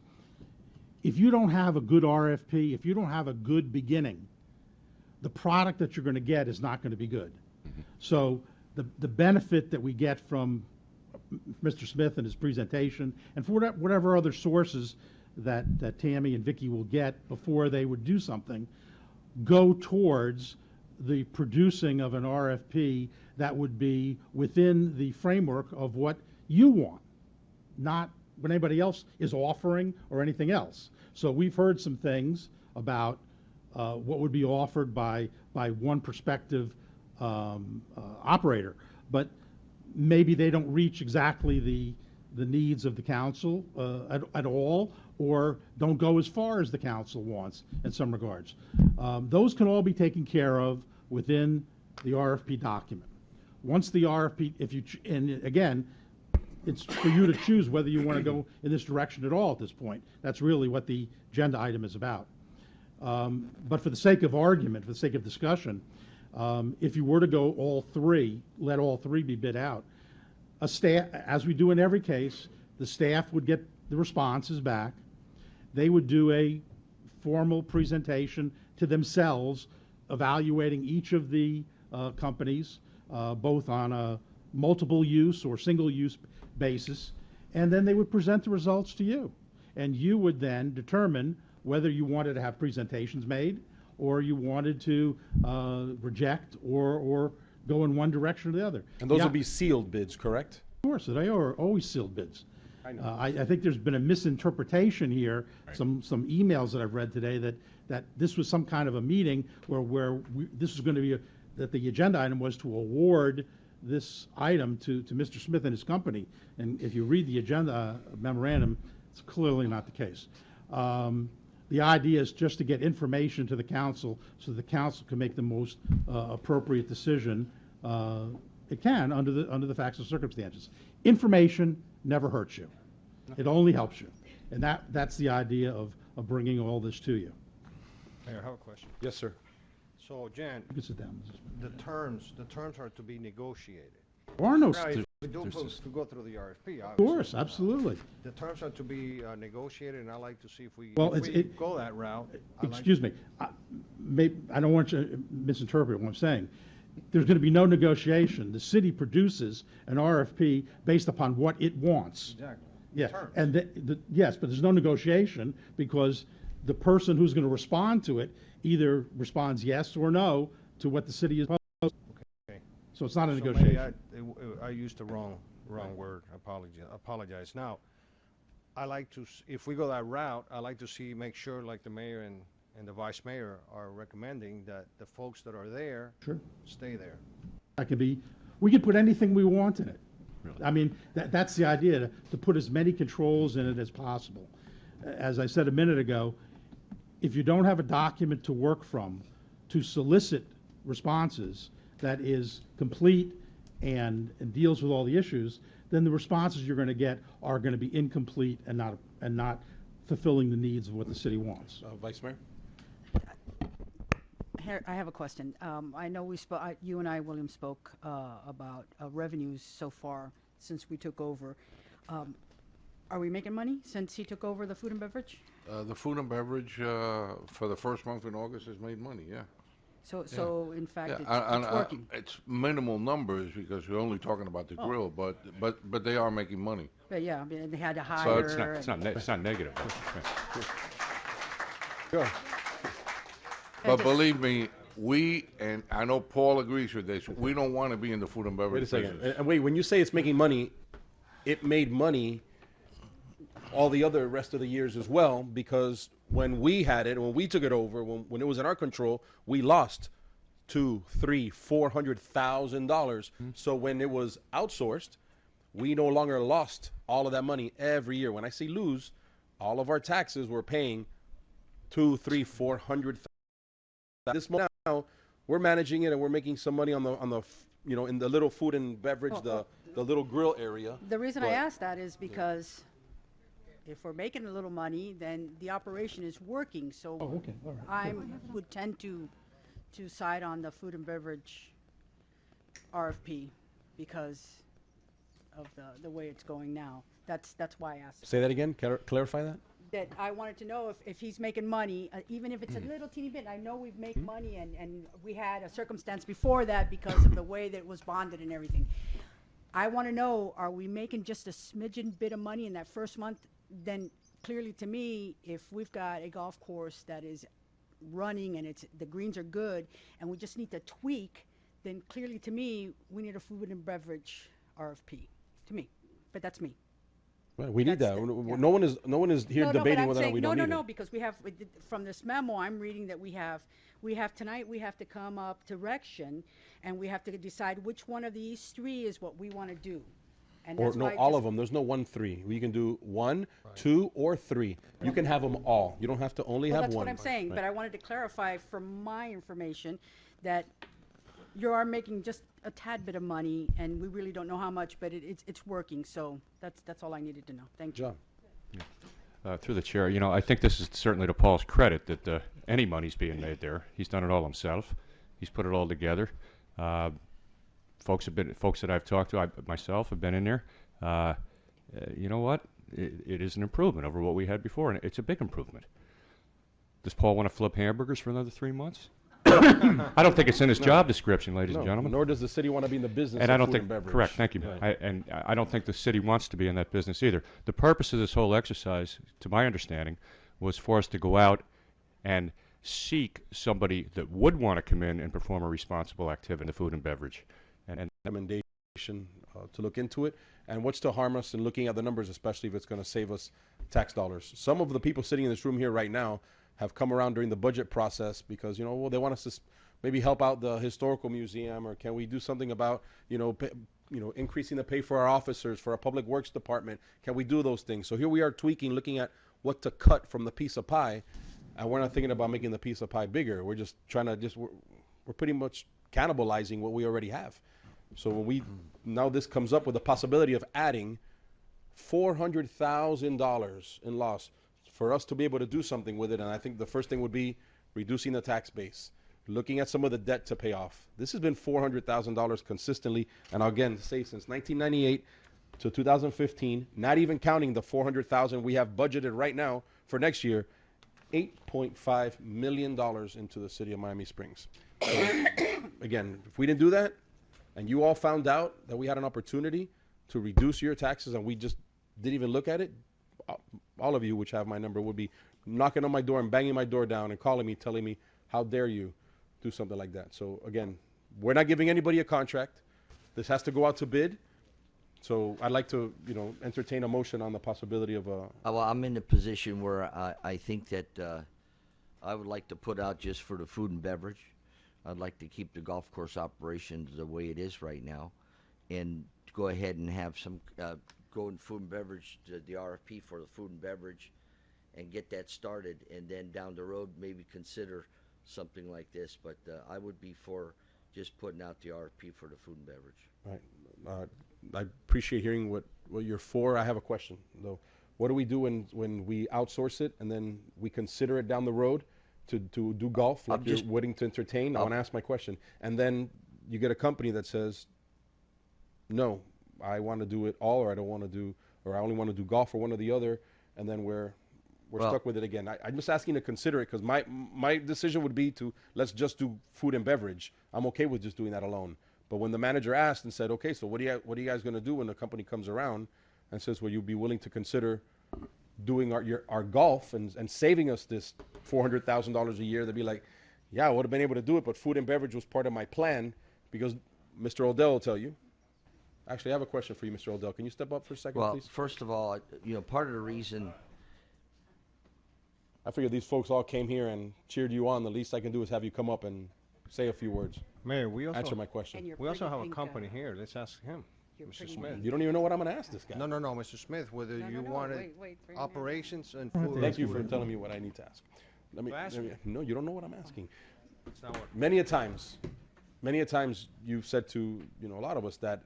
M: if you don't have a good RFP, if you don't have a good beginning, the product that you're going to get is not going to be good. So the benefit that we get from Mr. Smith and his presentation, and for whatever other sources that Tammy and Vicky will get before they would do something, go towards the producing of an RFP that would be within the framework of what you want, not what anybody else is offering or anything else. So we've heard some things about what would be offered by one prospective operator, but maybe they don't reach exactly the needs of the council at all, or don't go as far as the council wants in some regards. Those can all be taken care of within the RFP document. Once the RFP, and again, it's for you to choose whether you want to go in this direction at all at this point. That's really what the agenda item is about. But for the sake of argument, for the sake of discussion, if you were to go all 3, let all 3 be bid out, a staff, as we do in every case, the staff would get the responses back. They would do a formal presentation to themselves, evaluating each of the companies, both on a multiple use or single use basis, and then they would present the results to you. And you would then determine whether you wanted to have presentations made, or you wanted to reject or go in one direction or the other.
D: And those will be sealed bids, correct?
M: Of course, they are always sealed bids.
D: I know.
M: I think there's been a misinterpretation here, some emails that I've read today that this was some kind of a meeting where this was going to be, that the agenda item was to award this item to Mr. Smith and his company. And if you read the agenda memorandum, it's clearly not the case. The idea is just to get information to the council so the council can make the most appropriate decision it can under the facts and circumstances. Information never hurts you. It only helps you. And that's the idea of bringing all this to you.
T: Mayor, I have a question.
D: Yes, sir.
T: So, Jan,
M: You can sit down.
T: the terms are to be negotiated.
M: There are no
T: Right. We do
Q: There's
T: put-
Q: just-
T: to go through the RFP, obviously.
M: Of course, absolutely.
T: The terms are to be negotiated, and I like to see if we,
M: Well,
T: if
M: it's-
T: we
M: it-
T: go that route. I like-
M: Excuse me, I don't want you to misinterpret what I'm saying. There's going to be no negotiation. The city produces an RFP based upon what it wants.
T: Exactly.
M: Yeah,
T: Terms.
M: and yes, but there's no negotiation because the person who's going to respond to it either responds yes or no to what the city is proposing.
T: Okay.
M: So it's not a
T: So maybe
M: negotiation.
T: I used the wrong word. Apologize. Now, I like to, if we go that route, I like to see, make sure, like the mayor and the vice mayor are recommending, that the folks that are there
M: Sure.
T: stay there.
M: That could be, we could put anything we want in it. I mean, that's the idea, to put as many controls in it as possible. As I said a minute ago, if you don't have a document to work from to solicit responses that is complete and deals with all the issues, then the responses you're going to get are going to be incomplete and not fulfilling the needs of what the city wants.
U: Vice Mayor?
S: I have a question. I know you and I, William, spoke about revenues so far since we took over. Are we making money since he took over the food and beverage?
J: The food and beverage for the first month in August has made money, yeah.
S: So in fact,
J: Yeah,
S: it's working.
J: It's minimal numbers because we're only talking about the grill, but they are making money.
S: But yeah, I mean, they had to hire.
J: So
Q: It's not negative.
T: Sure.
J: But believe me, and I know Paul agrees with this, we don't want to be in the food and beverage
U: Wait a second.
J: business.
U: And wait, when you say it's making money, it made money all the other rest of the years as well, because when we had it, when we took it over, when it was in our control, we lost $200,000, $300,000, $400,000. So when it was outsourced, we no longer lost all of that money every year. When I say lose, all of our taxes were paying $200,000, $300,000, $400,000. This moment now, we're managing it and we're making some money on the in the little food and beverage, the little grill area.
S: The reason I
U: But-
S: asked that is because if we're making a little money, then the operation is working. So
M: okay, all right.
S: I would tend to side on the food and beverage RFP because of the way it's going now. That's why I asked.
U: Say that again. Clarify that.
S: That I wanted to know if he's making money, even if it's a little teeny bit. I know we've made money, and we had a circumstance before that because of the way that it was bonded and everything. I want to know, are we making just a smidgen bit of money in that first month? Then clearly to me, if we've got a golf course that is running and the greens are good, and we just need to tweak, then clearly to me, we need a food and beverage RFP, to me. But that's me.
U: Well, we need that. No one is here debating whether or not we don't need
S: No,
U: it.
S: because we have from this memo I'm reading that we have tonight we have to come up direction, and we have to decide which one of these three is what we want to do. And
U: Or
S: that's
U: no,
S: why
U: all of them. There's no 1, 3. We can do 1, 2, or 3. You can have them all. You don't have to only
S: Well,
U: have
S: that's
U: one.
S: what I'm saying,
U: Right.
S: but I wanted to clarify from my information that you are making just a tad bit of money, and we really don't know how much, but it's working. So that's all I needed to know. Thank you.
U: John.
Q: Through the chair, I think this is certainly to Paul's credit that any money's being made there. He's done it all himself. He's put it all together. Folks that I've talked to, myself have been in there. You know what? It is an improvement over what we had before, and it's a big improvement. Does Paul want to flip hamburgers for another 3 months? I don't think it's in his job description, ladies and gentlemen.
U: Nor does the city want to be in the business
Q: And
U: of
Q: I don't
U: food
Q: think,
U: and beverage.
Q: correct, thank you.
U: Right.
Q: I don't think the city wants to be in that business either. The purpose of this whole exercise, to my understanding, was for us to go out and seek somebody that would want to come in and perform a responsible activity in the food and beverage. And
U: Recommendation to look into it. And what's to harm us in looking at the numbers, especially if it's going to save us tax dollars? Some of the people sitting in this room here right now have come around during the budget process because, well, they want us to maybe help out the historical museum, or can we do something about, increasing the pay for our officers, for our public works department? Can we do those things? So here we are tweaking, looking at what to cut from the piece of pie, and we're not thinking about making the piece of pie bigger. We're just trying to we're pretty much cannibalizing what we already have. So when now this comes up with the possibility of adding $400,000 in loss for us to be able to do something with it, and I think the first thing would be reducing the tax base. looking at some of the debt to pay off. This has been $400,000 consistently, and I'll again say since 1998 to 2015, not even counting the $400,000 we have budgeted right now for next year, $8.5 million into the city of Miami Springs. So, again, if we didn't do that, and you all found out that we had an opportunity to reduce your taxes and we just didn't even look at it, all of you, which have my number, would be knocking on my door and banging my door down and calling me, telling me, how dare you do something like that. So again, we're not giving anybody a contract. This has to go out to bid. So I'd like to, entertain a motion on the possibility of a...
B: Well, I'm in a position where I think that I would like to put out just for the food and beverage. I'd like to keep the golf course operations the way it is right now, and go ahead and have some go in food and beverage, the RFP for the food and beverage, and get that started, and then down the road maybe consider something like this. But I would be for just putting out the RFP for the food and beverage.
U: Right. I appreciate hearing what you're for. I have a question, though. What do we do when we outsource it and then we consider it down the road to do golf, like you're willing to entertain? I want to ask my question. And then you get a company that says, no, I want to do it all, or I don't want to do, or I only want to do golf, or one or the other, and then we're stuck with it again. I'm just asking to consider it, because my decision would be to, let's just do food and beverage. I'm okay with just doing that alone. But when the manager asked and said, okay, so what are you guys going to do when the company comes around and says, well, you'd be willing to consider doing our golf and saving us this $400,000 a year, they'd be like, yeah, I would have been able to do it, but food and beverage was part of my plan, because Mr. Odell will tell you. Actually, I have a question for you, Mr. Odell. Can you step up for a second, please?
B: Well, first of all, part of the reason...
U: I figured these folks all came here and cheered you on. The least I can do is have you come up and say a few words.
T: Mayor, we also
U: answer my question.
T: We also have a company here. Let's ask him, Mr. Smith.
U: You don't even know what I'm going to ask this guy.
T: No, Mr. Smith. Whether you wanted operations and food.
U: Thank you for telling me what I need to ask. No, you don't know what I'm asking.
T: That's not what.
U: Many a times, you've said to a lot of us that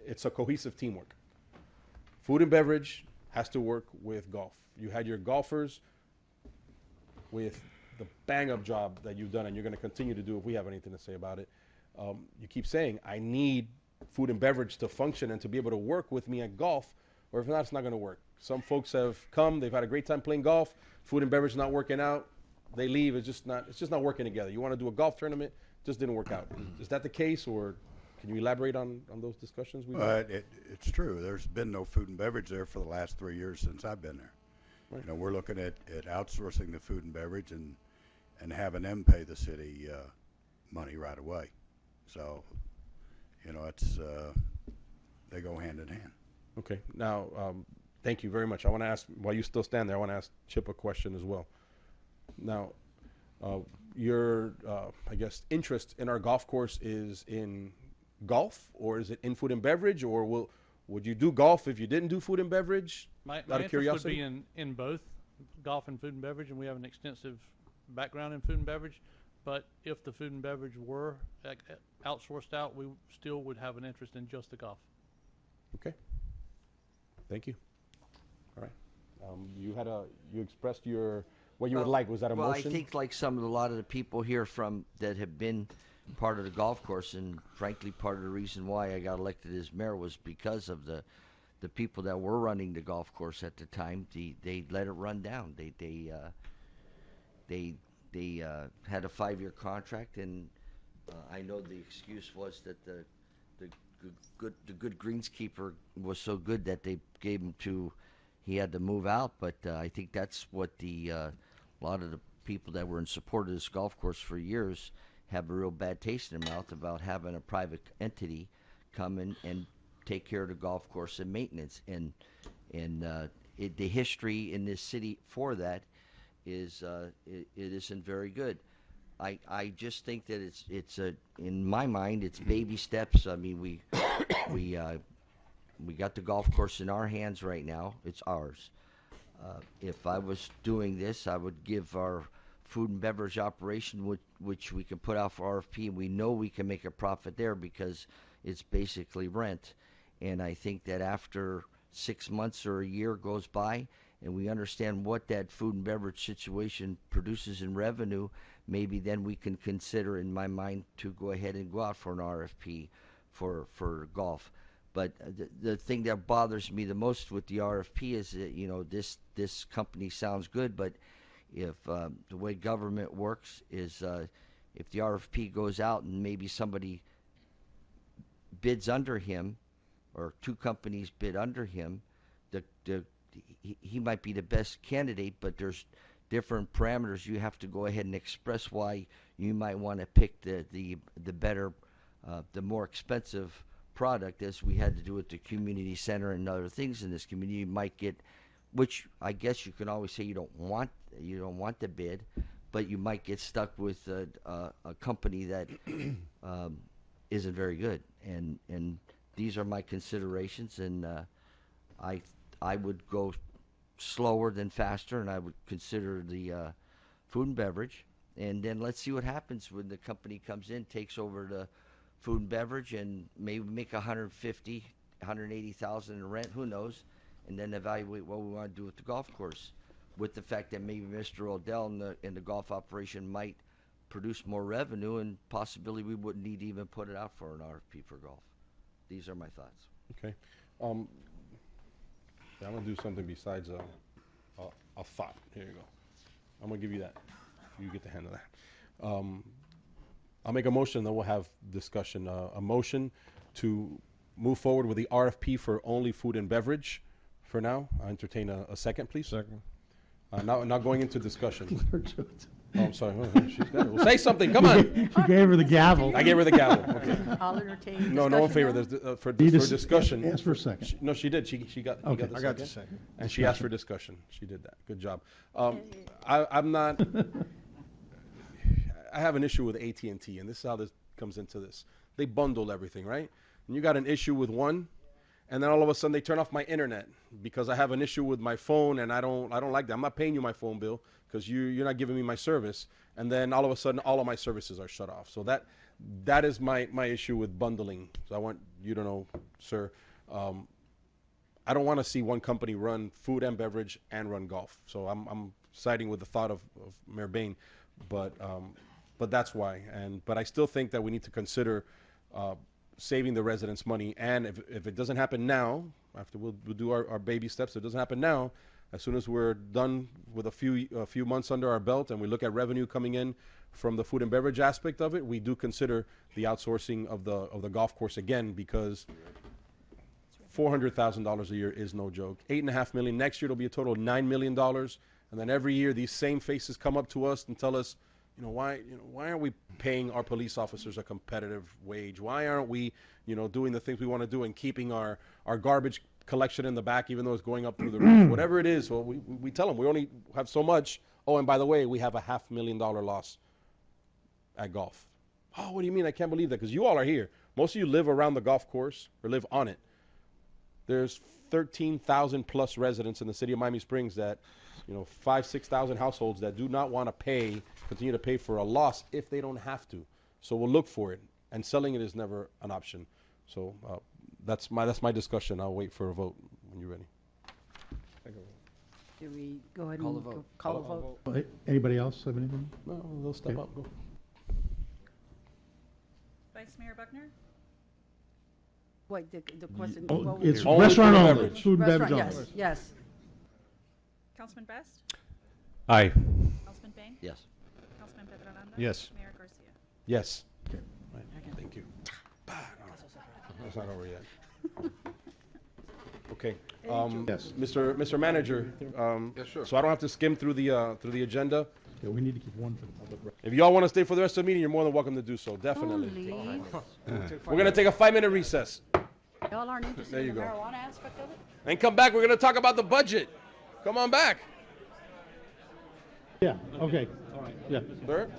U: it's a cohesive teamwork. Food and beverage has to work with golf. You had your golfers with the bang-up job that you've done, and you're going to continue to do if we have anything to say about it. You keep saying, I need food and beverage to function and to be able to work with me at golf, or if not, it's not going to work. Some folks have come, they've had a great time playing golf, food and beverage not working out, they leave, it's just not working together. You want to do a golf tournament, just didn't work out. Is that the case, or can you elaborate on those discussions we've had?
F: It's true. There's been no food and beverage there for the last 3 years since I've been there. Right. We're looking at outsourcing the food and beverage and having them pay the city money right away. So, it's they go hand in hand.
U: Okay. Now, thank you very much. I want to ask, while you still stand there, I want to ask Chip a question as well. Now, your, I guess, interest in our golf course is in golf, or is it in food and beverage, or would you do golf if you didn't do food and beverage?
R: My
U: out of curiosity?
R: interest would be in both golf and food and beverage, and we have an extensive background in food and beverage. But if the food and beverage were outsourced out, we still would have an interest in just the golf.
U: Okay. Thank you. All right. You expressed what you would like. Was that a motion?
B: Well, I think like a lot of the people here that have been part of the golf course, and frankly, part of the reason why I got elected as mayor was because of the people that were running the golf course at the time. They let it run down. They had a 5-year contract, and I know the excuse was that the good greenskeeper was so good that they gave him he had to move out. But I think that's what a lot of the people that were in support of this golf course for years have a real bad taste in their mouth about having a private entity come in and take care of the golf course and maintenance. And the history in this city for that is it isn't very good. I just think that it's in my mind it's baby steps. I mean, we got the golf course in our hands right now. It's ours. If I was doing this, I would give our food and beverage operation, which we can put out for RFP, and we know we can make a profit there because it's basically rent. And I think that after 6 months or a year goes by and we understand what that food and beverage situation produces in revenue, maybe then we can consider, in my mind, to go ahead and go out for an RFP for golf. But the thing that bothers me the most with the RFP is that, you know, this company sounds good, but if the way government works is if the RFP goes out and maybe somebody bids under him, or two companies bid under him, he might be the best candidate, but there's different parameters. You have to go ahead and express why you might want to pick the better, the more expensive product, as we had to do at the community center and other things in this community. You might get, which I guess you can always say you don't want the bid, but you might get stuck with a company that isn't very good. And these are my considerations, and I would go slower than faster, and I would consider the food and beverage, and then let's see what happens when the company comes in, takes over the food and beverage, and maybe make 150, 180,000 in rent, who knows, and then evaluate what we want to do with the golf course, with the fact that maybe Mr. Odell in the golf operation might produce more revenue, and possibly we wouldn't need to even put it out for an RFP for golf. These are my thoughts.
U: Okay. I'm gonna do something besides a thought. Here you go. I'm gonna give you that. You get to handle that. I'll make a motion, then we'll have discussion. A motion to move forward with the RFP for only food and beverage for now. I entertain a second, please.
T: Second.
U: Now going into discussion. Oh, I'm sorry. She's got it. Well, say something. Come on.
M: You gave her the gavel.
U: I gave her the gavel. Okay.
S: I'll entertain
U: No in favor.
S: now.
U: There's, for
M: You just
U: discussion.
M: ask for a second.
U: No, she did. She got.
M: Okay.
U: He got the
T: I got the second.
U: And she asked for discussion. She did that. Good job. I'm not. I have an issue with AT&T, and this is how this comes into this. They bundle everything, right? And you got an issue with one, and then all of a sudden they turn off my internet because I have an issue with my phone, and I don't like that. I'm not paying you my phone bill because you're not giving me my service, and then all of a sudden all of my services are shut off. So that is my issue with bundling. So I want you to know, sir, I don't want to see one company run food and beverage and run golf. So I'm siding with the thought of Mayor Bain, but that's why. But I still think that we need to consider saving the residents money. And if it doesn't happen now, after we'll do our baby steps, if it doesn't happen now, as soon as we're done with a few months under our belt and we look at revenue coming in from the food and beverage aspect of it, we do consider the outsourcing of the golf course again, because $400,000 a year is no joke. $8.5 million next year, it'll be a total of $9 million. And then every year these same faces come up to us and tell us, why aren't we paying our police officers a competitive wage? Why aren't we, doing the things we want to do and keeping our garbage collection in the back, even though it's going up through the roof? Whatever it is, well, we tell them we only have so much. Oh, and by the way, we have a $500,000 loss at golf. Oh, what do you mean? I can't believe that, because you all are here. Most of you live around the golf course or live on it. There's 13,000 plus residents in the city of Miami Springs that, 6,000 households that do not want to continue to pay for a loss if they don't have to. So we'll look for it, and selling it is never an option. So that's my discussion. I'll wait for a vote when you're ready.
S: Do we go ahead
U: Call
S: and
U: the vote.
S: call a vote?
M: Anybody else have anything?
U: No, they'll step
M: Okay.
U: up. Go.
E: Vice Mayor Buckner?
S: What, the question?
M: Oh,
S: what
M: it's
S: was-
M: restaurant
U: food and
M: only.
U: beverage.
M: Food and beverage
S: Restaurant,
M: only.
S: yes.
E: Councilman Best?
Q: Aye.
E: Councilman Bain?
B: Yes.
E: Councilman Petrolanda?
T: Yes.
E: Mayor Garcia?
U: Yes. Right. Thank you. It's not over yet. Okay.
M: Yes.
U: Mr. Manager.
J: Yes, sir.
U: So I don't have to skim through the agenda.
M: Yeah, we need to keep one for the public record.
U: If y'all want to stay for the rest of the meeting, you're more than welcome to do so. Definitely.
S: Only,
U: We're gonna take a 5-minute recess
S: y'all aren't interested
U: There
S: in
U: you
S: the
U: go.
S: marijuana aspect of it?
U: and come back. We're gonna talk about the budget. Come on back,
M: Yeah, okay. All right. Yeah.
U: sir.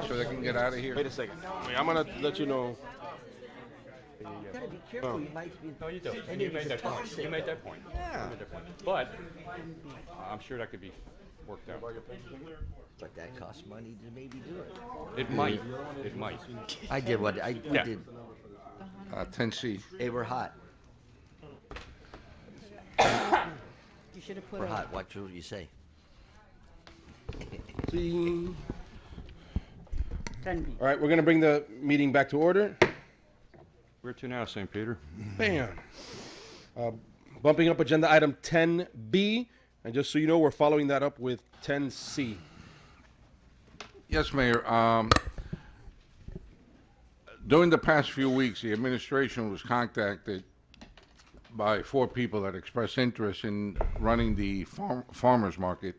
J: so they can get out of here?
U: Wait a second. Wait, I'm gonna let you know.
B: You gotta be careful. You might be.
C: No, you do.
B: and
C: You
B: you
C: made that point.
B: toss
C: You
B: it.
C: made that point.
B: Yeah.
C: You made that point. But I'm sure that could be worked out.
B: But that costs money to maybe do it.
C: It might. It might.
B: I did what we
C: Yeah.
B: did.
J: 10C.
B: Hey, we're hot.
S: You should have put
B: We're
S: a-
B: hot. Watch what you say.
U: See.
S: 10B.
U: All right, we're gonna bring the meeting back to order.
Q: Where to now, St. Peter?
U: Bam. Bumping up agenda item 10B, and just so you know, we're following that up with 10C.
J: Yes, Mayor. During the past few weeks, the administration was contacted by 4 people that expressed interest in running the farmers market,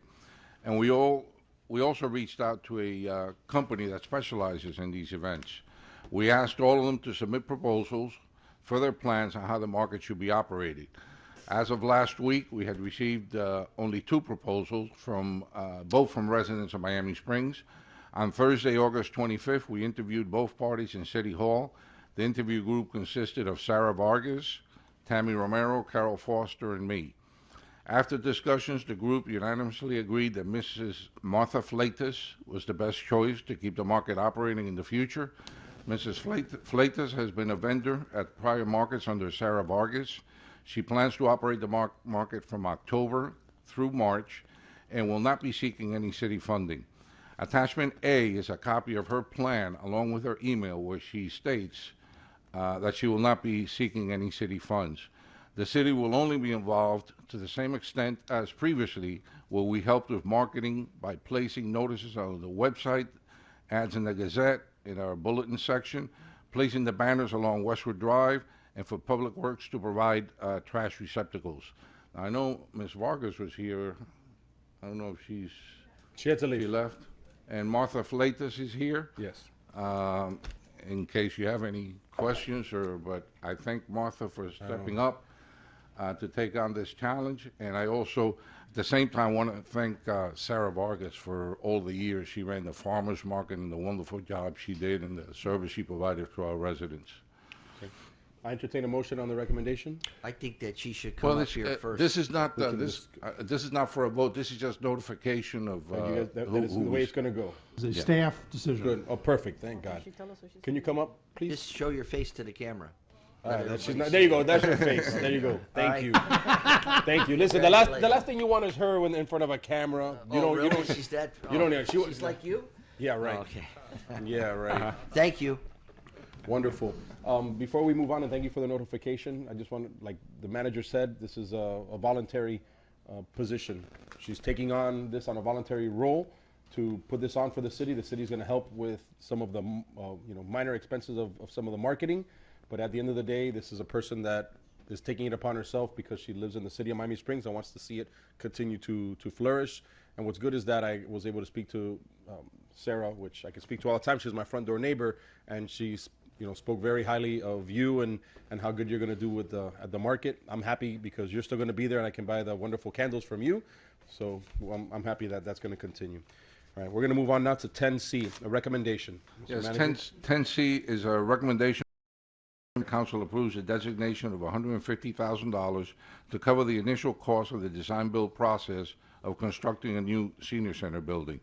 J: and we also reached out to a company that specializes in these events. We asked all of them to submit proposals for their plans on how the market should be operated. As of last week, we had received only 2 proposals from both from residents of Miami Springs. On Thursday, August 25th, we interviewed both parties in City Hall. The interview group consisted of Sarah Vargas, Tammy Romero, Carol Foster, and me. After discussions, the group unanimously agreed that Mrs. Martha Fleitas was the best choice to keep the market operating in the future. Mrs. Fleitas has been a vendor at prior markets under Sarah Vargas. She plans to operate the market from October through March and will not be seeking any city funding. Attachment A is a copy of her plan along with her email where she states that she will not be seeking any city funds. The city will only be involved to the same extent as previously, where we helped with marketing by placing notices on the website, ads in the Gazette, in our bulletin section, placing the banners along Westwood Drive, and for Public Works to provide trash receptacles. Now, I know Ms. Vargas was here. I don't know if
U: she had to leave.
J: She left. And Martha Fleitas is here.
U: Yes.
J: In case you have any questions, but I thank Martha for stepping up to take on this challenge. And I also, at the same time, want to thank Sarah Vargas for all the years she ran the farmers market and the wonderful job she did and the service she provided to our residents.
U: Okay. I entertain a motion on the recommendation.
B: I think that she should come up here first.
J: This is not this is not for a vote. This is just notification of
U: that is the way it's going to go.
M: It's a staff decision.
U: Good. Oh, perfect. Thank God. Can you come up, please?
B: Just show your face to the camera.
U: There you go. That's your face. There you go. Thank you. Thank you. Listen, the last thing you want is her in front of a camera. You don't.
B: Really?
U: You don't.
B: She's that.
U: You don't.
B: She's like you.
U: Yeah. Right.
B: Oh, okay.
U: Yeah. Right.
B: Thank you.
U: Wonderful. Before we move on, and thank you for the notification, I just want, like the manager said, this is a voluntary position. She's taking on this on a voluntary role to put this on for the city. The city's going to help with some of the minor expenses of some of the marketing, but at the end of the day, this is a person that is taking it upon herself because she lives in the city of Miami Springs and wants to see it continue to flourish. And what's good is that I was able to speak to Sarah, which I can speak to all the time. She's my front door neighbor, and she's spoke very highly of you and how good you're going to do at the market. I'm happy because you're still going to be there and I can buy the wonderful candles from you. So I'm happy that that's going to continue. All right, we're going to move on now to 10C, a recommendation. Mr.
J: Yes,
U: Manager?
J: 10C is a recommendation. The council approves a designation of $150,000 to cover the initial cost of the design-build process of constructing a new senior center building.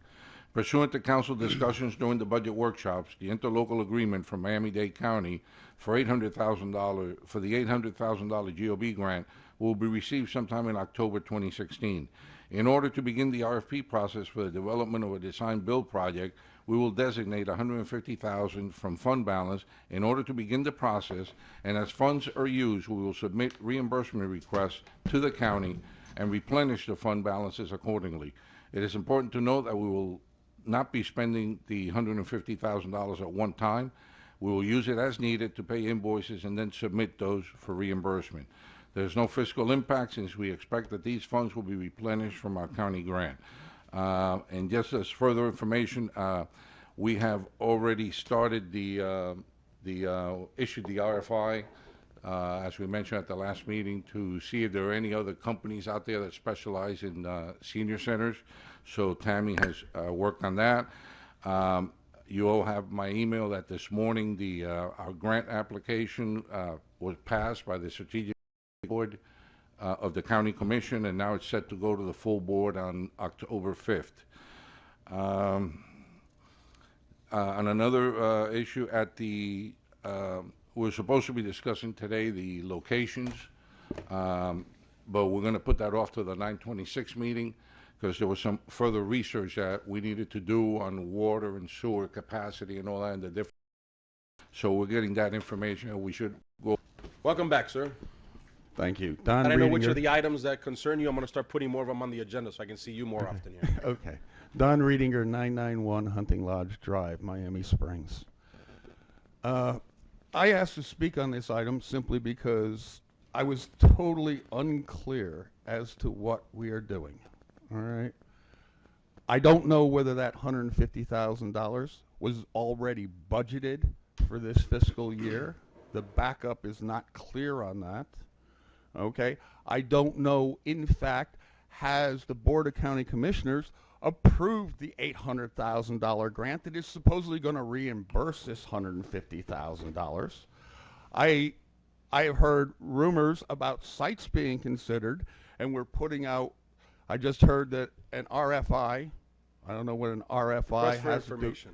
J: Pursuant to council discussions during the budget workshops, the interlocal agreement from Miami-Dade County for $800,000 for the $800,000 GOB grant will be received sometime in October 2016. In order to begin the RFP process for the development of a design-build project, we will designate $150,000 from fund balance in order to begin the process, and as funds are used, we will submit reimbursement requests to the county and replenish the fund balances accordingly. It is important to note that we will not be spending the $150,000 at one time. We will use it as needed to pay invoices and then submit those for reimbursement. There's no fiscal impact since we expect that these funds will be replenished from our county grant. And just as further information, we have already started issued the RFI, as we mentioned at the last meeting, to see if there are any other companies out there that specialize in senior centers. So Tammy has worked on that. You all have my email that this morning our grant application was passed by the Strategic Board of the County Commission, and now it's set to go to the full board on October 5th. On another issue, we're supposed to be discussing today the locations, but we're going to put that off to the 9/26 meeting because there was some further research that we needed to do on water and sewer capacity and all that and the different. So we're getting that information, and we should go.
U: Welcome back, sir.
L: Thank you. Don
U: And I know
L: Reedinger.
U: which are the items that concern you. I'm going to start putting more of them on the agenda so I can see you more often here.
L: Okay. Don Reedinger, 991 Hunting Lodge Drive, Miami Springs. I asked to speak on this item simply because I was totally unclear as to what we are doing. All right. I don't know whether that $150,000 was already budgeted for this fiscal year. The backup is not clear on that. Okay. I don't know, in fact, has the Board of County Commissioners approved the $800,000 grant that is supposedly going to reimburse this $150,000. I have heard rumors about sites being considered, and we're putting out. I just heard that an RFI. I don't know what an RFI
U: Request for
L: has to do.
U: information.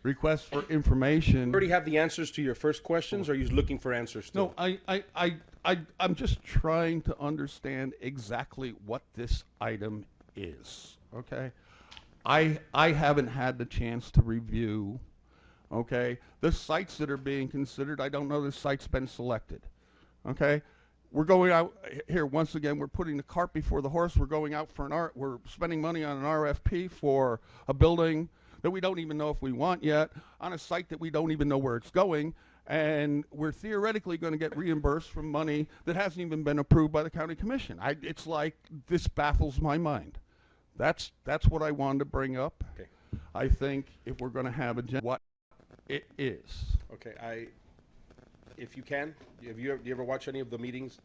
L: Request for information.
U: You already have the answers to your first questions, or are you looking for answers still?
L: No, I'm just trying to understand exactly what this item is. Okay, I haven't had the chance to review. Okay, the sites that are being considered, I don't know the site's been selected. Okay, we're going out here once again. We're putting the cart before the horse. We're going out for we're spending money on an RFP for a building that we don't even know if we want yet, on a site that we don't even know where it's going, and we're theoretically going to get reimbursed from money that hasn't even been approved by the county commission. It's like this baffles my mind. That's what I wanted to bring up.
U: Okay.
L: I think if we're going to have what it is.
U: Okay, if you can, do you ever watch any of the meetings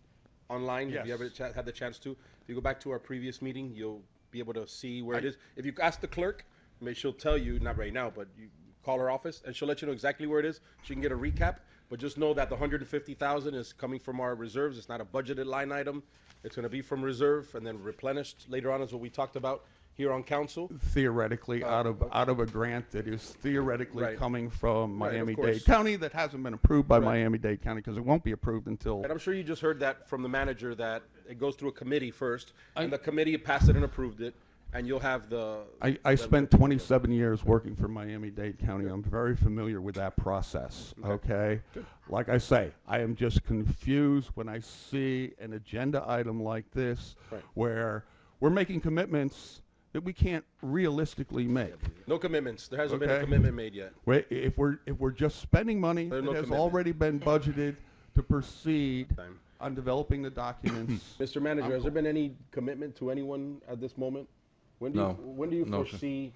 U: online?
L: Yes.
U: Have you ever had the chance to? If you go back to our previous meeting, you'll be able to see where it is. If you ask the clerk, maybe she'll tell you, not right now, but you call her office and she'll let you know exactly where it is. She can get a recap, but just know that the $150,000 is coming from our reserves. It's not a budgeted line item. It's going to be from reserve and then replenished later on, is what we talked about here on council.
L: Theoretically, out of a grant that is theoretically
U: Right.
L: coming from
U: Right, of
L: Miami-Dade
U: course.
L: County that hasn't been approved by
U: Right.
L: Miami-Dade County because it won't be approved until.
U: And I'm sure you just heard that from the manager that it goes through a committee first, and the committee passed it and approved it, and you'll have the.
L: I spent 27 years working for Miami-Dade County. I'm very familiar with that process, okay? Like I say, I am just confused when I see an agenda item like this
U: Right.
L: where we're making commitments that we can't realistically make.
U: No commitments. There hasn't been a
L: Okay.
U: commitment made yet.
L: If we're just spending money
U: There's
L: that
U: no
L: has
U: commitment.
L: already been budgeted to proceed on developing the documents.
U: Mr. Manager,
L: I'm
U: has there
L: cool.
U: been any commitment to anyone at this moment? When do
J: No.
U: you
J: No, sir.
U: foresee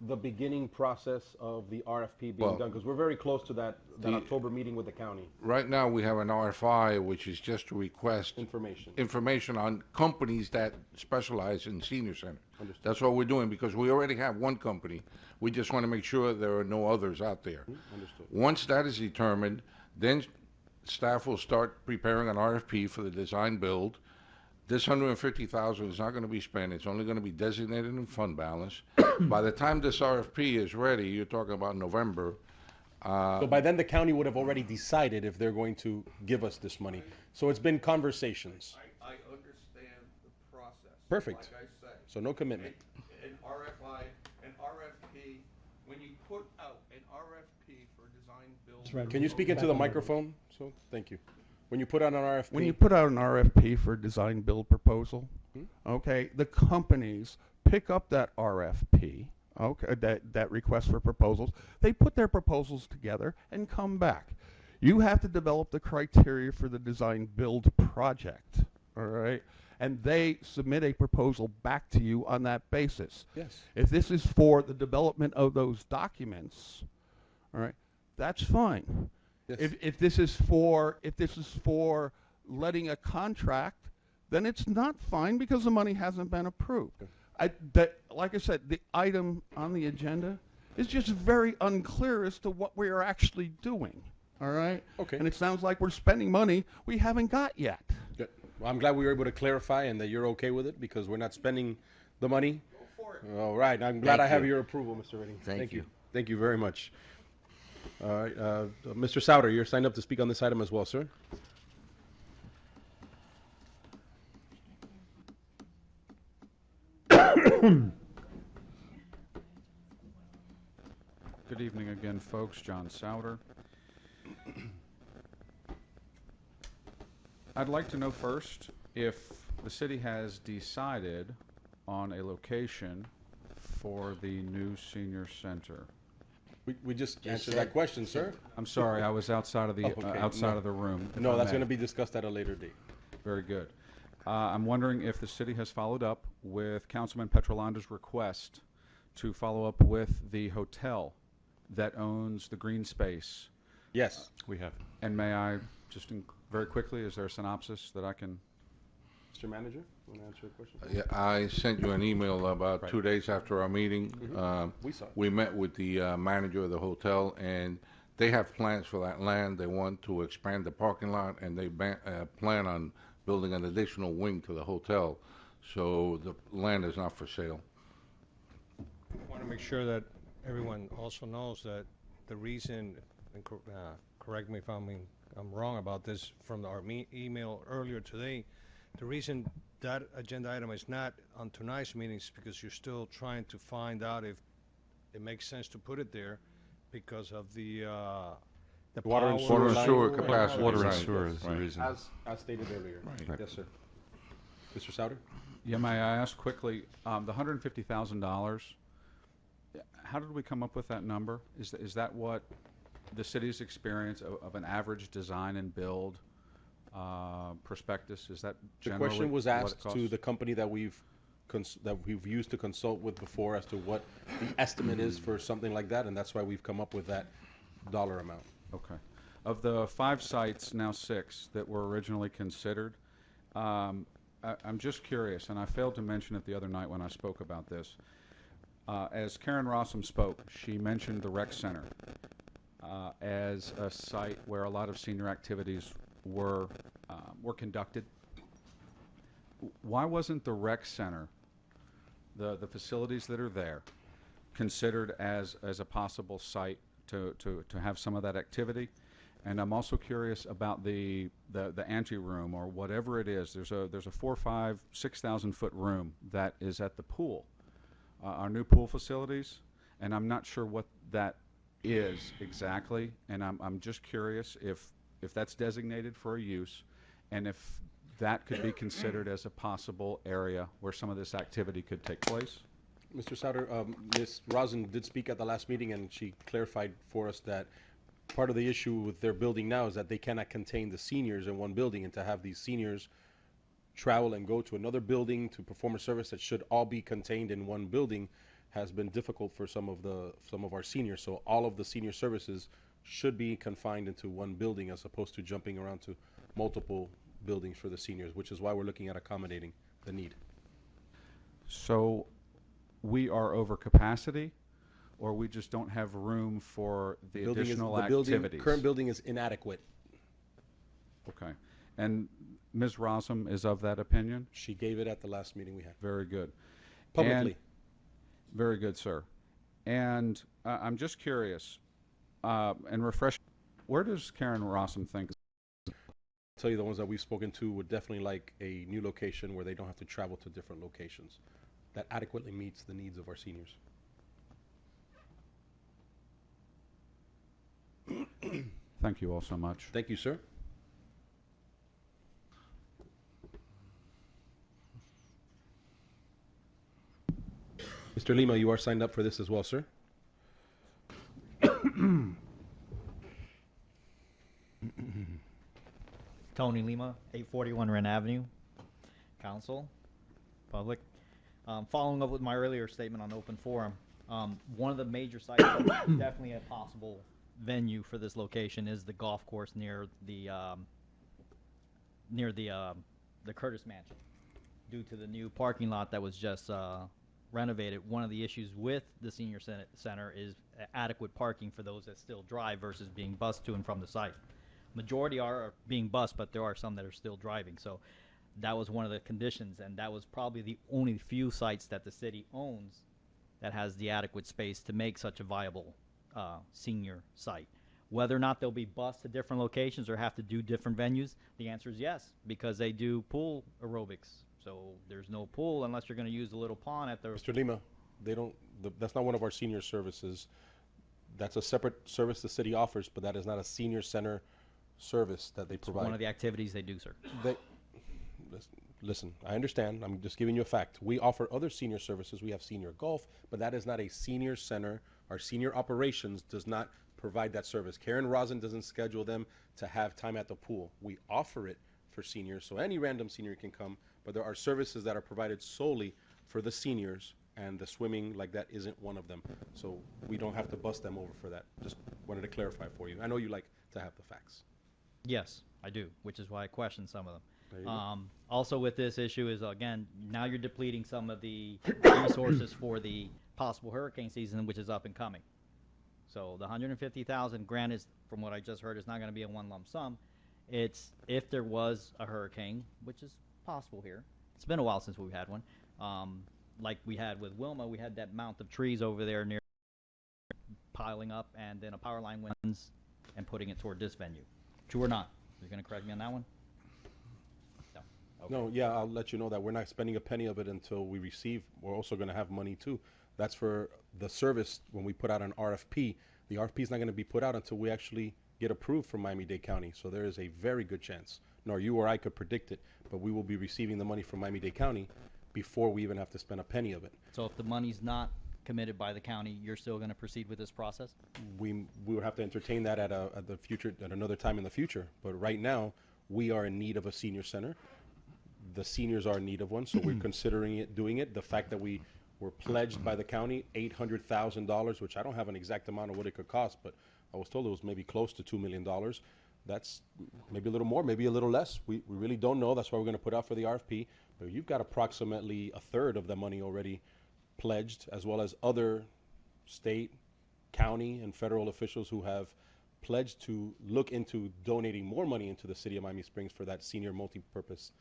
U: the beginning process of the RFP being
J: Well,
U: done? Because we're very close to that
J: the-
U: October meeting with the county.
J: Right now, we have an RFI, which is just to request information on companies that specialize in senior center.
U: Understood.
J: That's what we're doing because we already have one company. We just want to make sure there are no others out there.
U: Understood.
J: Once that is determined, then staff will start preparing an RFP for the design build. This $150,000 is not going to be spent. It's only going to be designated in fund balance. By the time this RFP is ready, you're talking about November.
U: So by then, the county would have already decided if they're going to give us this money. So it's been conversations.
J: I understand the process.
U: Perfect.
J: Like I said.
U: So no commitment.
J: An RFI, an RFP, when you put out an RFP for design build.
U: Can you speak into the microphone? So thank you. When you put out an RFP.
L: When you put out an RFP for a design build proposal, okay, the companies pick up that RFP, okay, that request for proposals. They put their proposals together and come back. You have to develop the criteria for the design build project, all right? And they submit a proposal back to you on that basis.
U: Yes.
L: If this is for the development of those documents, all right, that's fine.
U: Yes.
L: If this is for letting a contract, then it's not fine because the money hasn't been approved. Like I said, the item on the agenda is just very unclear as to what we are actually doing. All right?
U: Okay.
L: And it sounds like we're spending money we haven't got yet.
U: Good. Well, I'm glad we were able to clarify and that you're okay with it because we're not spending the money. Go for it. All right. I'm glad
B: Thank
U: I have
B: you.
U: your approval, Mr. Redding.
B: Thank you.
U: Thank you very much. All right. Mr. Souter, you're signed up to speak on this item as well, sir.
O: Good evening again, folks. John Souter. I'd like to know first if the city has decided on a location for the new senior center.
U: We just answered that question, sir.
O: I'm sorry, I was outside of the
U: Okay.
O: of the room. if
U: No,
O: I
U: that's
O: may.
U: going to be discussed at a later date.
O: Very good. I'm wondering if the city has followed up with Councilman Petrolanda's request to follow up with the hotel that owns the green space.
U: Yes.
Q: We have.
O: And may I just very quickly, is there a synopsis that I can?
U: Mr. Manager, want to answer a question?
J: Yeah, I sent you an email about
O: Right.
J: 2 days after our meeting.
U: We saw it.
J: We met with the manager of the hotel, and they have plans for that land. They want to expand the parking lot, and they plan on building an additional wing to the hotel. So the land is not for sale.
T: I want to make sure that everyone also knows that the reason, and correct me if I'm wrong about this, from our email earlier today, the reason that agenda item is not on tonight's meeting is because you're still trying to find out if it makes sense to put it there because of the
U: Water and
J: Water
U: sewer
J: and sewer
U: line.
J: capacity.
Q: Water and
J: right.
Q: sewer is the
J: Right.
Q: reason.
U: As stated earlier.
J: Right.
U: Yes, sir. Mr. Souter?
O: Yeah, may I ask quickly, the $150,000, how did we come up with that number? Is that what the city's experience of an average design and build prospectus, is that
U: The
O: generally
U: question was
O: what it
U: asked to
O: costs?
U: the company that we've used to consult with before as to what the estimate is for something like that, and that's why we've come up with that dollar amount.
O: Okay. Of the 5 sites, now 6, that were originally considered, I'm just curious, and I failed to mention it the other night when I spoke about this. As Karen Rossum spoke, she mentioned the rec center as a site where a lot of senior activities were conducted. Why wasn't the rec center, the facilities that are there, considered as a possible site to have some of that activity? And I'm also curious about the ante room or whatever it is. There's a 4, 5, 6,000 foot room that is at the pool, our new pool facilities, and I'm not sure what that is exactly. And I'm just curious if that's designated for a use, and if that could be considered as a possible area where some of this activity could take place.
U: Mr. Souter, Ms. Rosin did speak at the last meeting, and she clarified for us that part of the issue with their building now is that they cannot contain the seniors in one building, and to have these seniors travel and go to another building to perform a service that should all be contained in one building has been difficult for some of our seniors. So all of the senior services should be confined into one building as opposed to jumping around to multiple buildings for the seniors, which is why we're looking at accommodating the need.
O: So we are over capacity, or we just don't have room for the additional activities?
U: Current building is inadequate.
O: Okay. And Ms. Rossum is of that opinion?
U: She gave it at the last meeting we had.
O: Very good.
U: Publicly.
O: Very good, sir. And I'm just curious, and refresh, where does Karen Rossum think?
U: I'll tell you, the ones that we've spoken to would definitely like a new location where they don't have to travel to different locations that adequately meets the needs of our seniors.
O: Thank you all so much.
U: Thank you, sir. Mr. Lima, you are signed up for this as well, sir.
H: Tony Lima, 841 Wren Avenue. Council, public. Following up with my earlier statement on open forum, one of the major sites, definitely a possible venue for this location, is the golf course near the Curtis Mansion, due to the new parking lot that was just renovated, one of the issues with the senior center is adequate parking for those that still drive versus being bused to and from the site. Majority are being bused, but there are some that are still driving. So that was one of the conditions, and that was probably the only few sites that the city owns that has the adequate space to make such a viable senior site. Whether or not they'll be bused to different locations or have to do different venues, the answer is yes, because they do pool aerobics. So there's no pool unless you're going to use the little pond at the...
U: Mr. Lima, they don't. That's not one of our senior services. That's a separate service the city offers, but that is not a senior center service that they
H: It's
U: provide.
H: one of the activities they do, sir.
U: Listen, I understand. I'm just giving you a fact. We offer other senior services. We have senior golf, but that is not a senior center. Our senior operations does not provide that service. Karen Rosin doesn't schedule them to have time at the pool. We offer it for seniors, so any random senior can come, but there are services that are provided solely for the seniors, and the swimming like that isn't one of them. So we don't have to bust them over for that. Just wanted to clarify for you. I know you like to have the facts.
H: Yes, I do, which is why I question some of them.
U: There you go.
H: Also with this issue is, again, now you're depleting some of the resources for the possible hurricane season, which is up and coming. So the $150,000, granted, from what I just heard, is not going to be a one lump sum. It's if there was a hurricane, which is possible here. It's been a while since we've had one. Like we had with Wilma, we had that mount of trees over there near piling up, and then a power line wins and putting it toward this venue. True or not? You're going to correct me on that one? No. Okay.
U: No, yeah, I'll let you know that we're not spending a penny of it until we receive. We're also going to have money too. That's for the service when we put out an RFP. The RFP is not going to be put out until we actually get approved from Miami-Dade County. So there is a very good chance, nor you or I could predict it, but we will be receiving the money from Miami-Dade County before we even have to spend a penny of it.
H: So if the money's not committed by the county, you're still going to proceed with this process?
U: We will have to entertain that at another time in the future. But right now, we are in need of a senior center. The seniors are in need of one, so we're considering doing it. The fact that we were pledged by the county $800,000, which I don't have an exact amount of what it could cost, but I was told it was maybe close to $2 million. That's maybe a little more, maybe a little less. We really don't know. That's why we're going to put out for the RFP. But you've got approximately a third of the money already pledged, as well as other state, county, and federal officials who have pledged to look into donating more money into the city of Miami Springs for that senior multi-purpose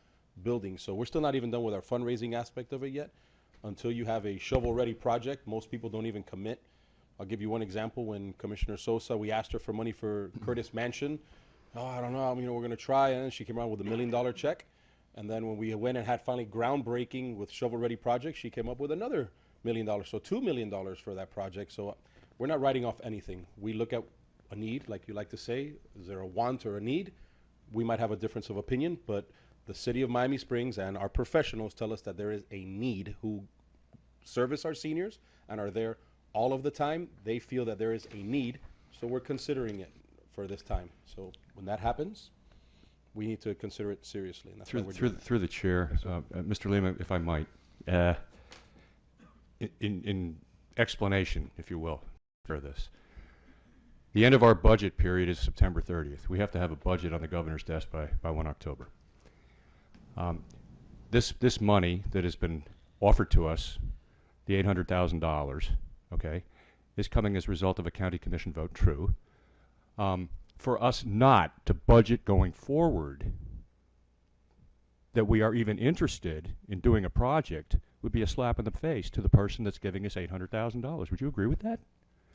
U: building. So we're still not even done with our fundraising aspect of it yet. Until you have a shovel-ready project, most people don't even commit. I'll give you one example. When Commissioner Sosa, we asked her for money for Curtis Mansion. Oh, I don't know, we're going to try. And then she came around with $1 million check. And then when we went and had finally groundbreaking with shovel-ready project, she came up with another $1 million. So $2 million for that project. So we're not writing off anything. We look at a need, like you like to say. Is there a want or a need? We might have a difference of opinion, but the city of Miami Springs and our professionals tell us that there is a need who service our seniors and are there all of the time. They feel that there is a need, so we're considering it for this time. So when that happens, we need to consider it seriously. And that's why we're doing it.
Q: Through the chair, Mr. Lima, if I might, in explanation, if you will, for this. The end of our budget period is September 30th. We have to have a budget on the governor's desk by 1 October. This money that has been offered to us, the $800,000, okay, is coming as a result of a county commission vote, true. For us not to budget going forward that we are even interested in doing a project would be a slap in the face to the person that's giving us $800,000. Would you agree with that?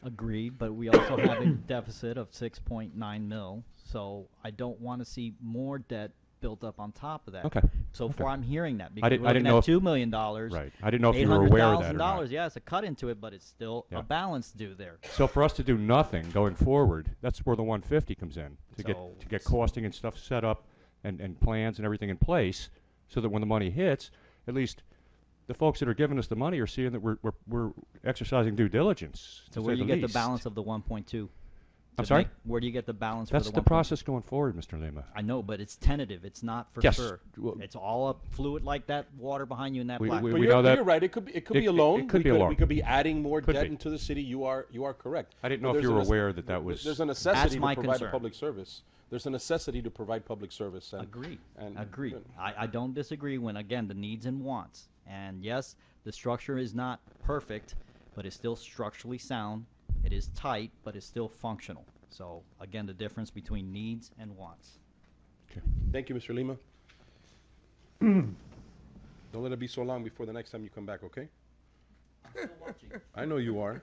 H: Agreed, but we also have a deficit of 6.9 mil, so I don't want to see more debt built up on top of that.
Q: Okay.
H: So
Q: Okay.
H: far I'm hearing that.
Q: I didn't know
H: $2 million.
Q: Right. I didn't know if you were aware of that or not.
H: Yeah, it's a cut into it, but it's still a balance due there.
Q: So for us to do nothing going forward, that's where the 150 comes in to
H: So-
Q: get costing and stuff set up and plans and everything in place, so that when the money hits, at least the folks that are giving us the money are seeing that we're exercising due diligence.
H: So
Q: to
H: where
Q: say
H: do you
Q: the
H: get the
Q: least.
H: balance of the 1.2?
Q: I'm sorry?
H: Where do you get the balance
Q: That's
H: for
Q: the
H: the 1.2?
Q: process going forward, Mr. Lima.
H: I know, but it's tentative. It's not for
Q: Yes.
H: sure.
Q: Well-
H: It's all up fluid like that water behind you in that
Q: We-
H: black.
Q: we-
U: But
Q: we
U: you're,
Q: know
U: but
Q: that-
U: you're right. It could be a loan.
Q: It could be a
U: we
Q: loan.
U: could be adding more
Q: Could
U: debt
Q: be.
U: into the city. You are correct.
Q: I didn't know
U: But
Q: if you
U: there's
Q: were
U: a nece-
Q: aware that was.
U: There's a necessity
H: my
U: to provide
H: concern.
U: a public service. There's a necessity to provide public service. And,
H: Agree.
U: And
H: Agree. I don't disagree when, again, the needs and wants. And yes, the structure is not perfect, but it's still structurally sound. It is tight, but it's still functional. So again, the difference between needs and wants.
U: Thank you, Mr. Lima. Don't let it be so long before the next time you come back, okay? I know you are.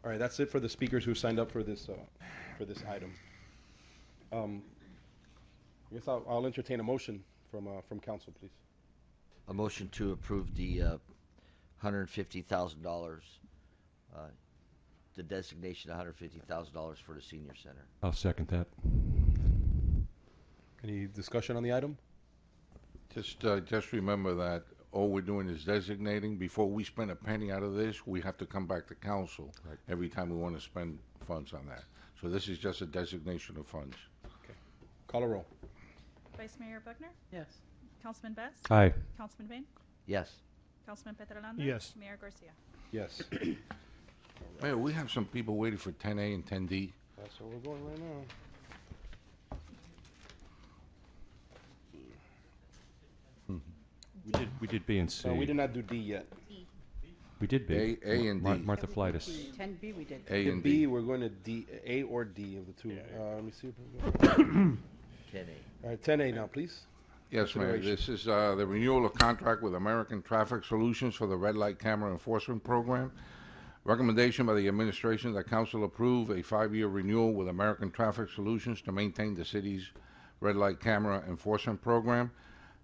U: All right, that's it for the speakers who signed up for this item. I guess I'll entertain a motion from council, please.
B: A motion to approve the $150,000, the designation of $150,000 for the senior center.
Q: I'll second that.
U: Any discussion on the item?
J: Just remember that all we're doing is designating. Before we spend a penny out of this, we have to come back to council every time we want to spend funds on that. So this is just a designation of funds.
U: Okay. Call a roll.
E: Vice Mayor Buckner?
A: Yes.
E: Councilman Best?
Q: Aye.
E: Councilman Bain?
B: Yes.
E: Councilman Petrolanda?
T: Yes.
E: Mayor Garcia?
U: Yes.
J: Mayor, we have some people waiting for 10A and 10D.
U: That's where we're going right now.
Q: We did B and C.
U: No, we did not do D yet.
Q: We did B.
J: A and D.
Q: Martha Flightus.
S: 10B we did.
J: A and
U: B,
J: D.
U: we're going to D, A or D of the two. Let me see.
B: 10A.
U: All right, 10A now, please.
J: Yes, Mayor.
U: Consideration.
J: This is the renewal of contract with American Traffic Solutions for the red light camera enforcement program. Recommendation by the administration that council approve a 5-year renewal with American Traffic Solutions to maintain the city's red light camera enforcement program.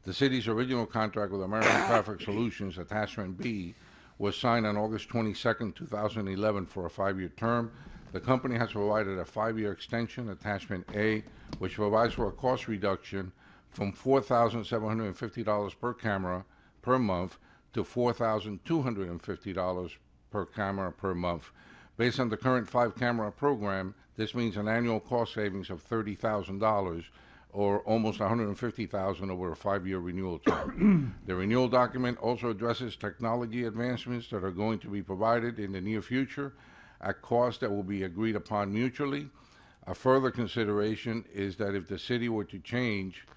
J: The city's original contract with American Traffic Solutions, Attachment B, was signed on August 22nd, 2011 for a 5-year term. The company has provided a 5-year extension, Attachment A, which provides for a cost reduction from $4,750 per camera per month to $4,250 per camera per month. Based on the current 5-camera program, this means an annual cost savings of $30,000 or almost $150,000 over a 5-year renewal term. The renewal document also addresses technology advancements that are going to be provided in the near future at costs that will be agreed upon mutually. A further consideration is that if the city were to change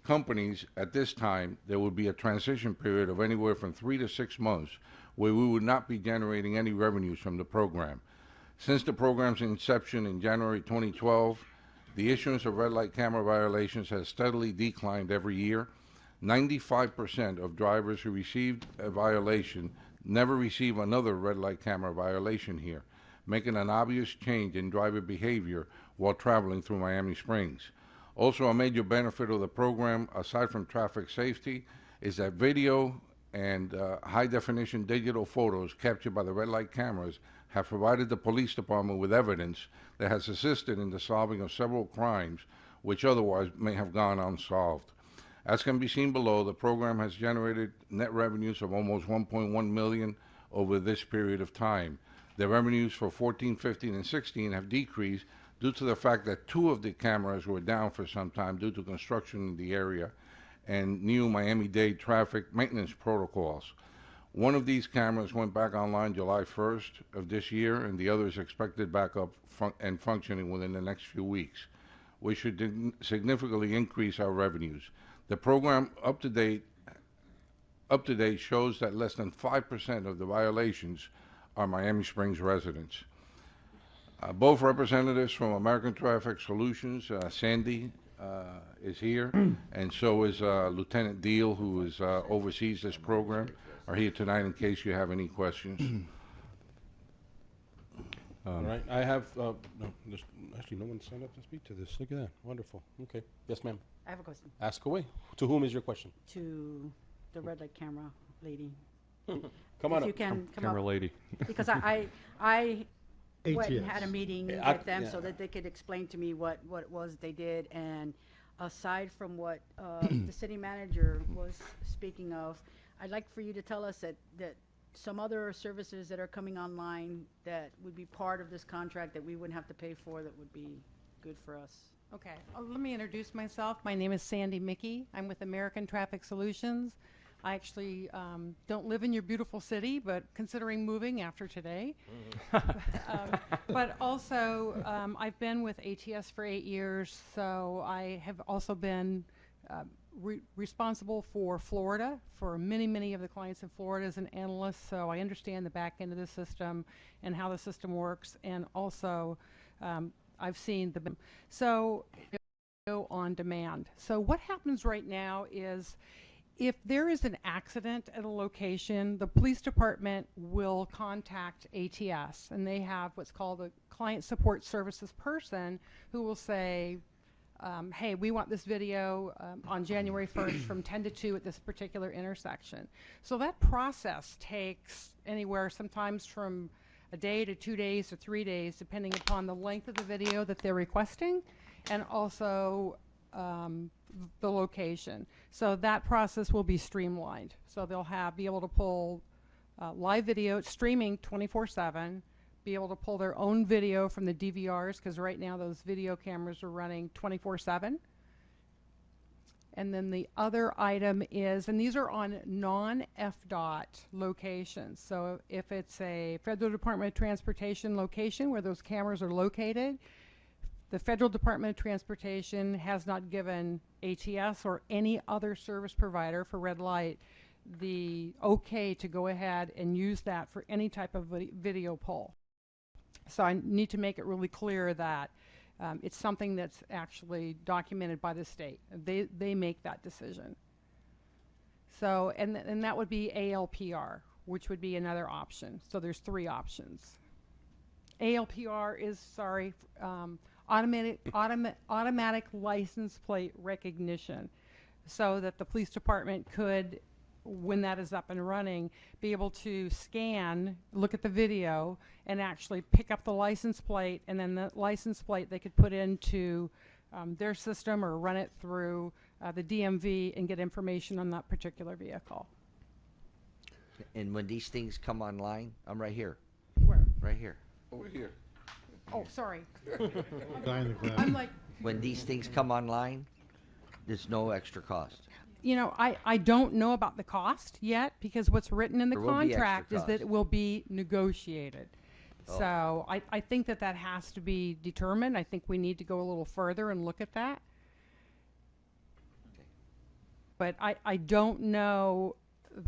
J: companies at this time, there would be a transition period of anywhere from 3 to 6 months where we would not be generating any revenues from the program. Since the program's inception in January 2012, the issuance of red light camera violations has steadily declined every year. 95% of drivers who received a violation never receive another red light camera violation here, making an obvious change in driver behavior while traveling through Miami Springs. Also, a major benefit of the program, aside from traffic safety, is that video and high-definition digital photos captured by the red light cameras have provided the police department with evidence that has assisted in the solving of several crimes which otherwise may have gone unsolved. As can be seen below, the program has generated net revenues of almost $1.1 million over this period of time. The revenues for 14, 15, and 16 have decreased due to the fact that 2 of the cameras were down for some time due to construction in the area and new Miami-Dade traffic maintenance protocols. One of these cameras went back online July 1st of this year, and the other is expected back up and functioning within the next few weeks, which should significantly increase our revenues. The program up to date shows that less than 5% of the violations are Miami Springs residents. Both representatives from American Traffic Solutions, Sandy is here, and so is Lieutenant Deal, who is oversees this program, are here tonight in case you have any questions. All right, I have, no, there's actually no one signed up to speak to this. Look at that, wonderful. Okay, yes, ma'am.
S: I have a question.
U: Ask away. To whom is your question?
S: To the red light camera lady.
U: Come on
S: If you
U: up.
S: can come
Q: Camera
S: up.
Q: lady.
S: Because I went and
M: ATS.
S: had a meeting
U: Yeah,
S: with them so
U: yeah.
S: that they could explain to me what it was they did. And aside from what the city manager was speaking of, I'd like for you to tell us that some other services that are coming online that would be part of this contract that we wouldn't have to pay for that would be good for us.
G: Okay, let me introduce myself. My name is Sandy Mickey. I'm with American Traffic Solutions. I actually don't live in your beautiful city, but considering moving after today. But also, I've been with ATS for 8 years, so I have also been responsible for Florida, for many of the clients in Florida as an analyst, so I understand the back end of the system and how the system works, and also I've seen the so on demand. So what happens right now is if there is an accident at a location, the police department will contact ATS, and they have what's called a client support services person who will say, hey, we want this video on January 1st from 10 to 2 at this particular intersection. So that process takes anywhere sometimes from a day to 2 days to 3 days, depending upon the length of the video that they're requesting and also the location. So that process will be streamlined. So they'll be able to pull live video, streaming 24/7, be able to pull their own video from the DVRs, because right now those video cameras are running 24/7. And then the other item is, and these are on non-FDOT locations. So if it's a Federal Department of Transportation location where those cameras are located, the Federal Department of Transportation has not given ATS or any other service provider for red light the okay to go ahead and use that for any type of video pull. So I need to make it really clear that it's something that's actually documented by the state. They make that decision. So, and that would be ALPR, which would be another option. So there's 3 options. ALPR is, automatic license plate recognition, so that the police department could, when that is up and running, be able to scan, look at the video, and actually pick up the license plate, and then the license plate they could put into their system or run it through the DMV and get information on that particular vehicle.
B: And when these things come online, I'm right here.
G: Where?
B: Right here.
J: Over here.
G: Oh, sorry.
M: Guy in the crowd.
G: I'm like,
B: When these things come online, there's no extra cost.
G: you know, I don't know about the cost yet, because what's written in the
B: There will be extra
G: contract is that
B: cost.
G: it will be negotiated.
B: Oh.
G: So I think that has to be determined. I think we need to go a little further and look at that. But I don't know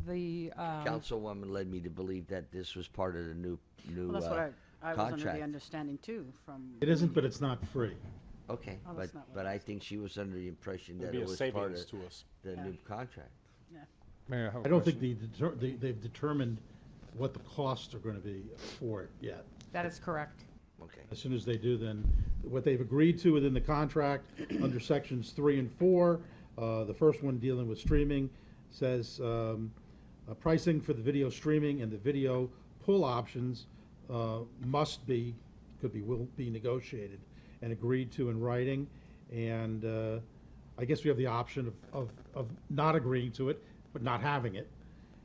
G: the
B: Councilwoman led me to believe that this was part of the new
S: Well, that's what I was under
B: contract.
S: the understanding too from.
M: It isn't, but it's not free.
B: Okay,
S: Oh,
B: but
S: that's not what
B: but I think she was under the impression
U: It'd
B: that
U: be
B: it
U: a
B: was part
U: savings
B: of
U: to us.
B: the
S: Yeah.
B: new contract.
S: Yeah.
T: Mayor, I have a
M: I don't think
T: question.
M: they've determined what the costs are going to be for it yet.
G: that is correct.
B: Okay.
M: As soon as they do, then what they've agreed to within the contract under sections 3 and 4, the first one dealing with streaming says pricing for the video streaming and the video pull options will be negotiated and agreed to in writing. And I guess we have the option of not agreeing to it, but not having it.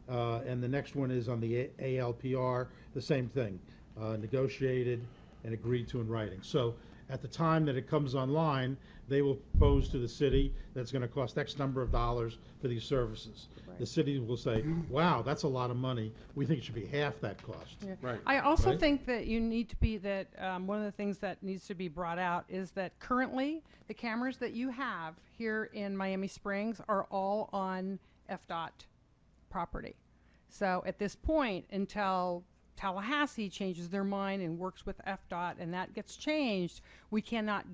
M: And the next one is on the ALPR, the same thing, negotiated and agreed to in writing. So at the time that it comes online, they will propose to the city that it's going to cost X number of dollars for these services.
G: Right.
M: The city will say, wow, that's a lot of money. We think it should be half that cost.
G: Yeah.
U: Right.
G: I also
M: Right?
G: think that you need to be that one of the things that needs to be brought out is that currently the cameras that you have here in Miami Springs are all on FDOT property. So at this point, until Tallahassee changes their mind and works with FDOT and that gets changed, we cannot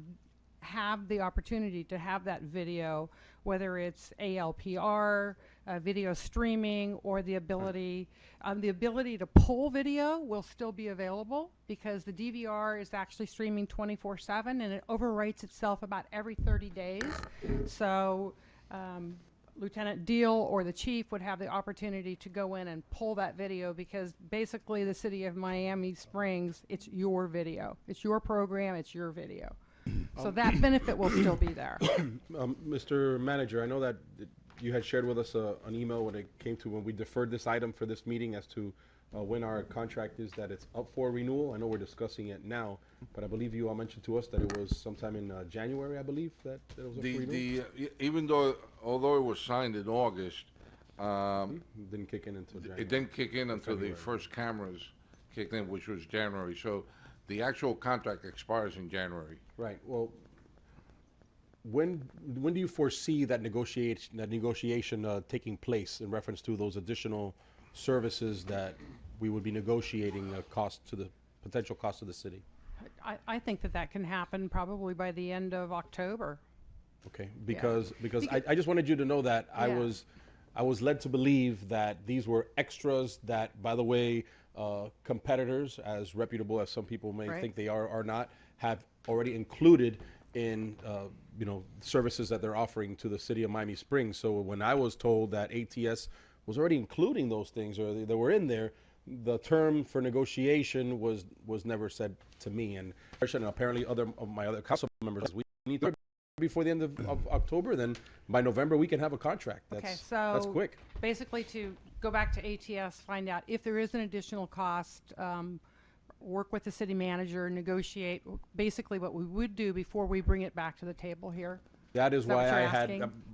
G: have the opportunity to have that video, whether it's ALPR, video streaming, or the ability to pull video will still be available, because the DVR is actually streaming 24/7 and it overwrites itself about every 30 days. So Lieutenant Deal or the chief would have the opportunity to go in and pull that video, because basically the city of Miami Springs, it's your video. It's your program, it's your video. So that benefit will still be there.
U: Mr. Manager, I know that you had shared with us an email when it came to when we deferred this item for this meeting as to when our contract is that it's up for renewal. I know we're discussing it now, but I believe you all mentioned to us that it was sometime in January, I believe, that it was up for renewal.
J: Even although it was signed in August,
U: Didn't kick in until January.
J: it didn't kick in until the
U: February.
J: first cameras kicked in, which was January. So the actual contract expires in January.
U: Right, well, when do you foresee that negotiation taking place in reference to those additional services that we would be negotiating potential cost to the city?
G: I think that can happen probably by the end of October.
U: Okay, because I just wanted you to know that I was led to believe that these were extras that, by the way, competitors, as reputable as some people may think they are or not, have already included in services that they're offering to the city of Miami Springs. So when I was told that ATS was already including those things, or they were in there, the term for negotiation was never said to me. And apparently other of my other council members, we need to before the end of October, then by November we can have a contract. That's quick.
G: Basically, to go back to ATS, find out if there is an additional cost, work with the city manager, negotiate basically what we would do before we bring it back to the table here.
U: That is why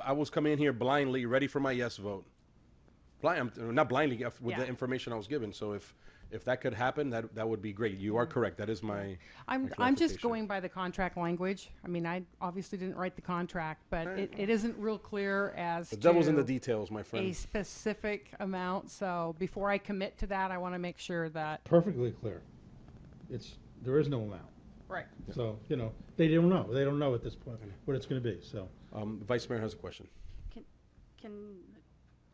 U: I was coming in here blindly, ready for my yes vote. Not blindly, with the information I was given. So if that could happen, that would be great. You are correct. That is my.
G: I'm just going by the contract language. I mean, I obviously didn't write the contract, but it isn't real clear as
U: the devil's in the details, my friend.
G: A specific amount. So before I commit to that, I want to make sure that
M: perfectly clear. There is no amount.
G: Right.
M: So they don't know. They don't know at this point what it's going to be. So
U: the Vice Mayor has a question.
S: Can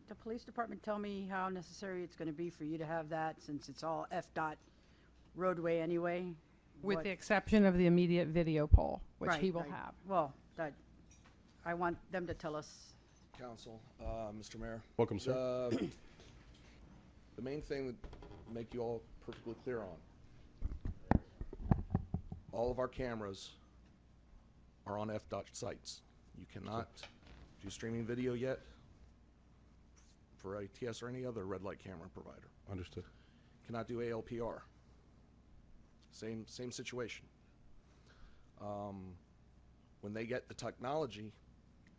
S: the police department tell me how necessary it's going to be for you to have that, since it's all FDOT roadway anyway?
G: With the exception of the immediate video pole, which he will have.
S: Well, I want them to tell us.
I: Council, Mr. Mayor.
U: Welcome, sir.
I: The main thing that make you all perfectly clear on, all of our cameras are on FDOT sites. You cannot do streaming video yet for ATS or any other red light camera provider.
U: Understood.
I: Cannot do ALPR. Same situation. When they get the technology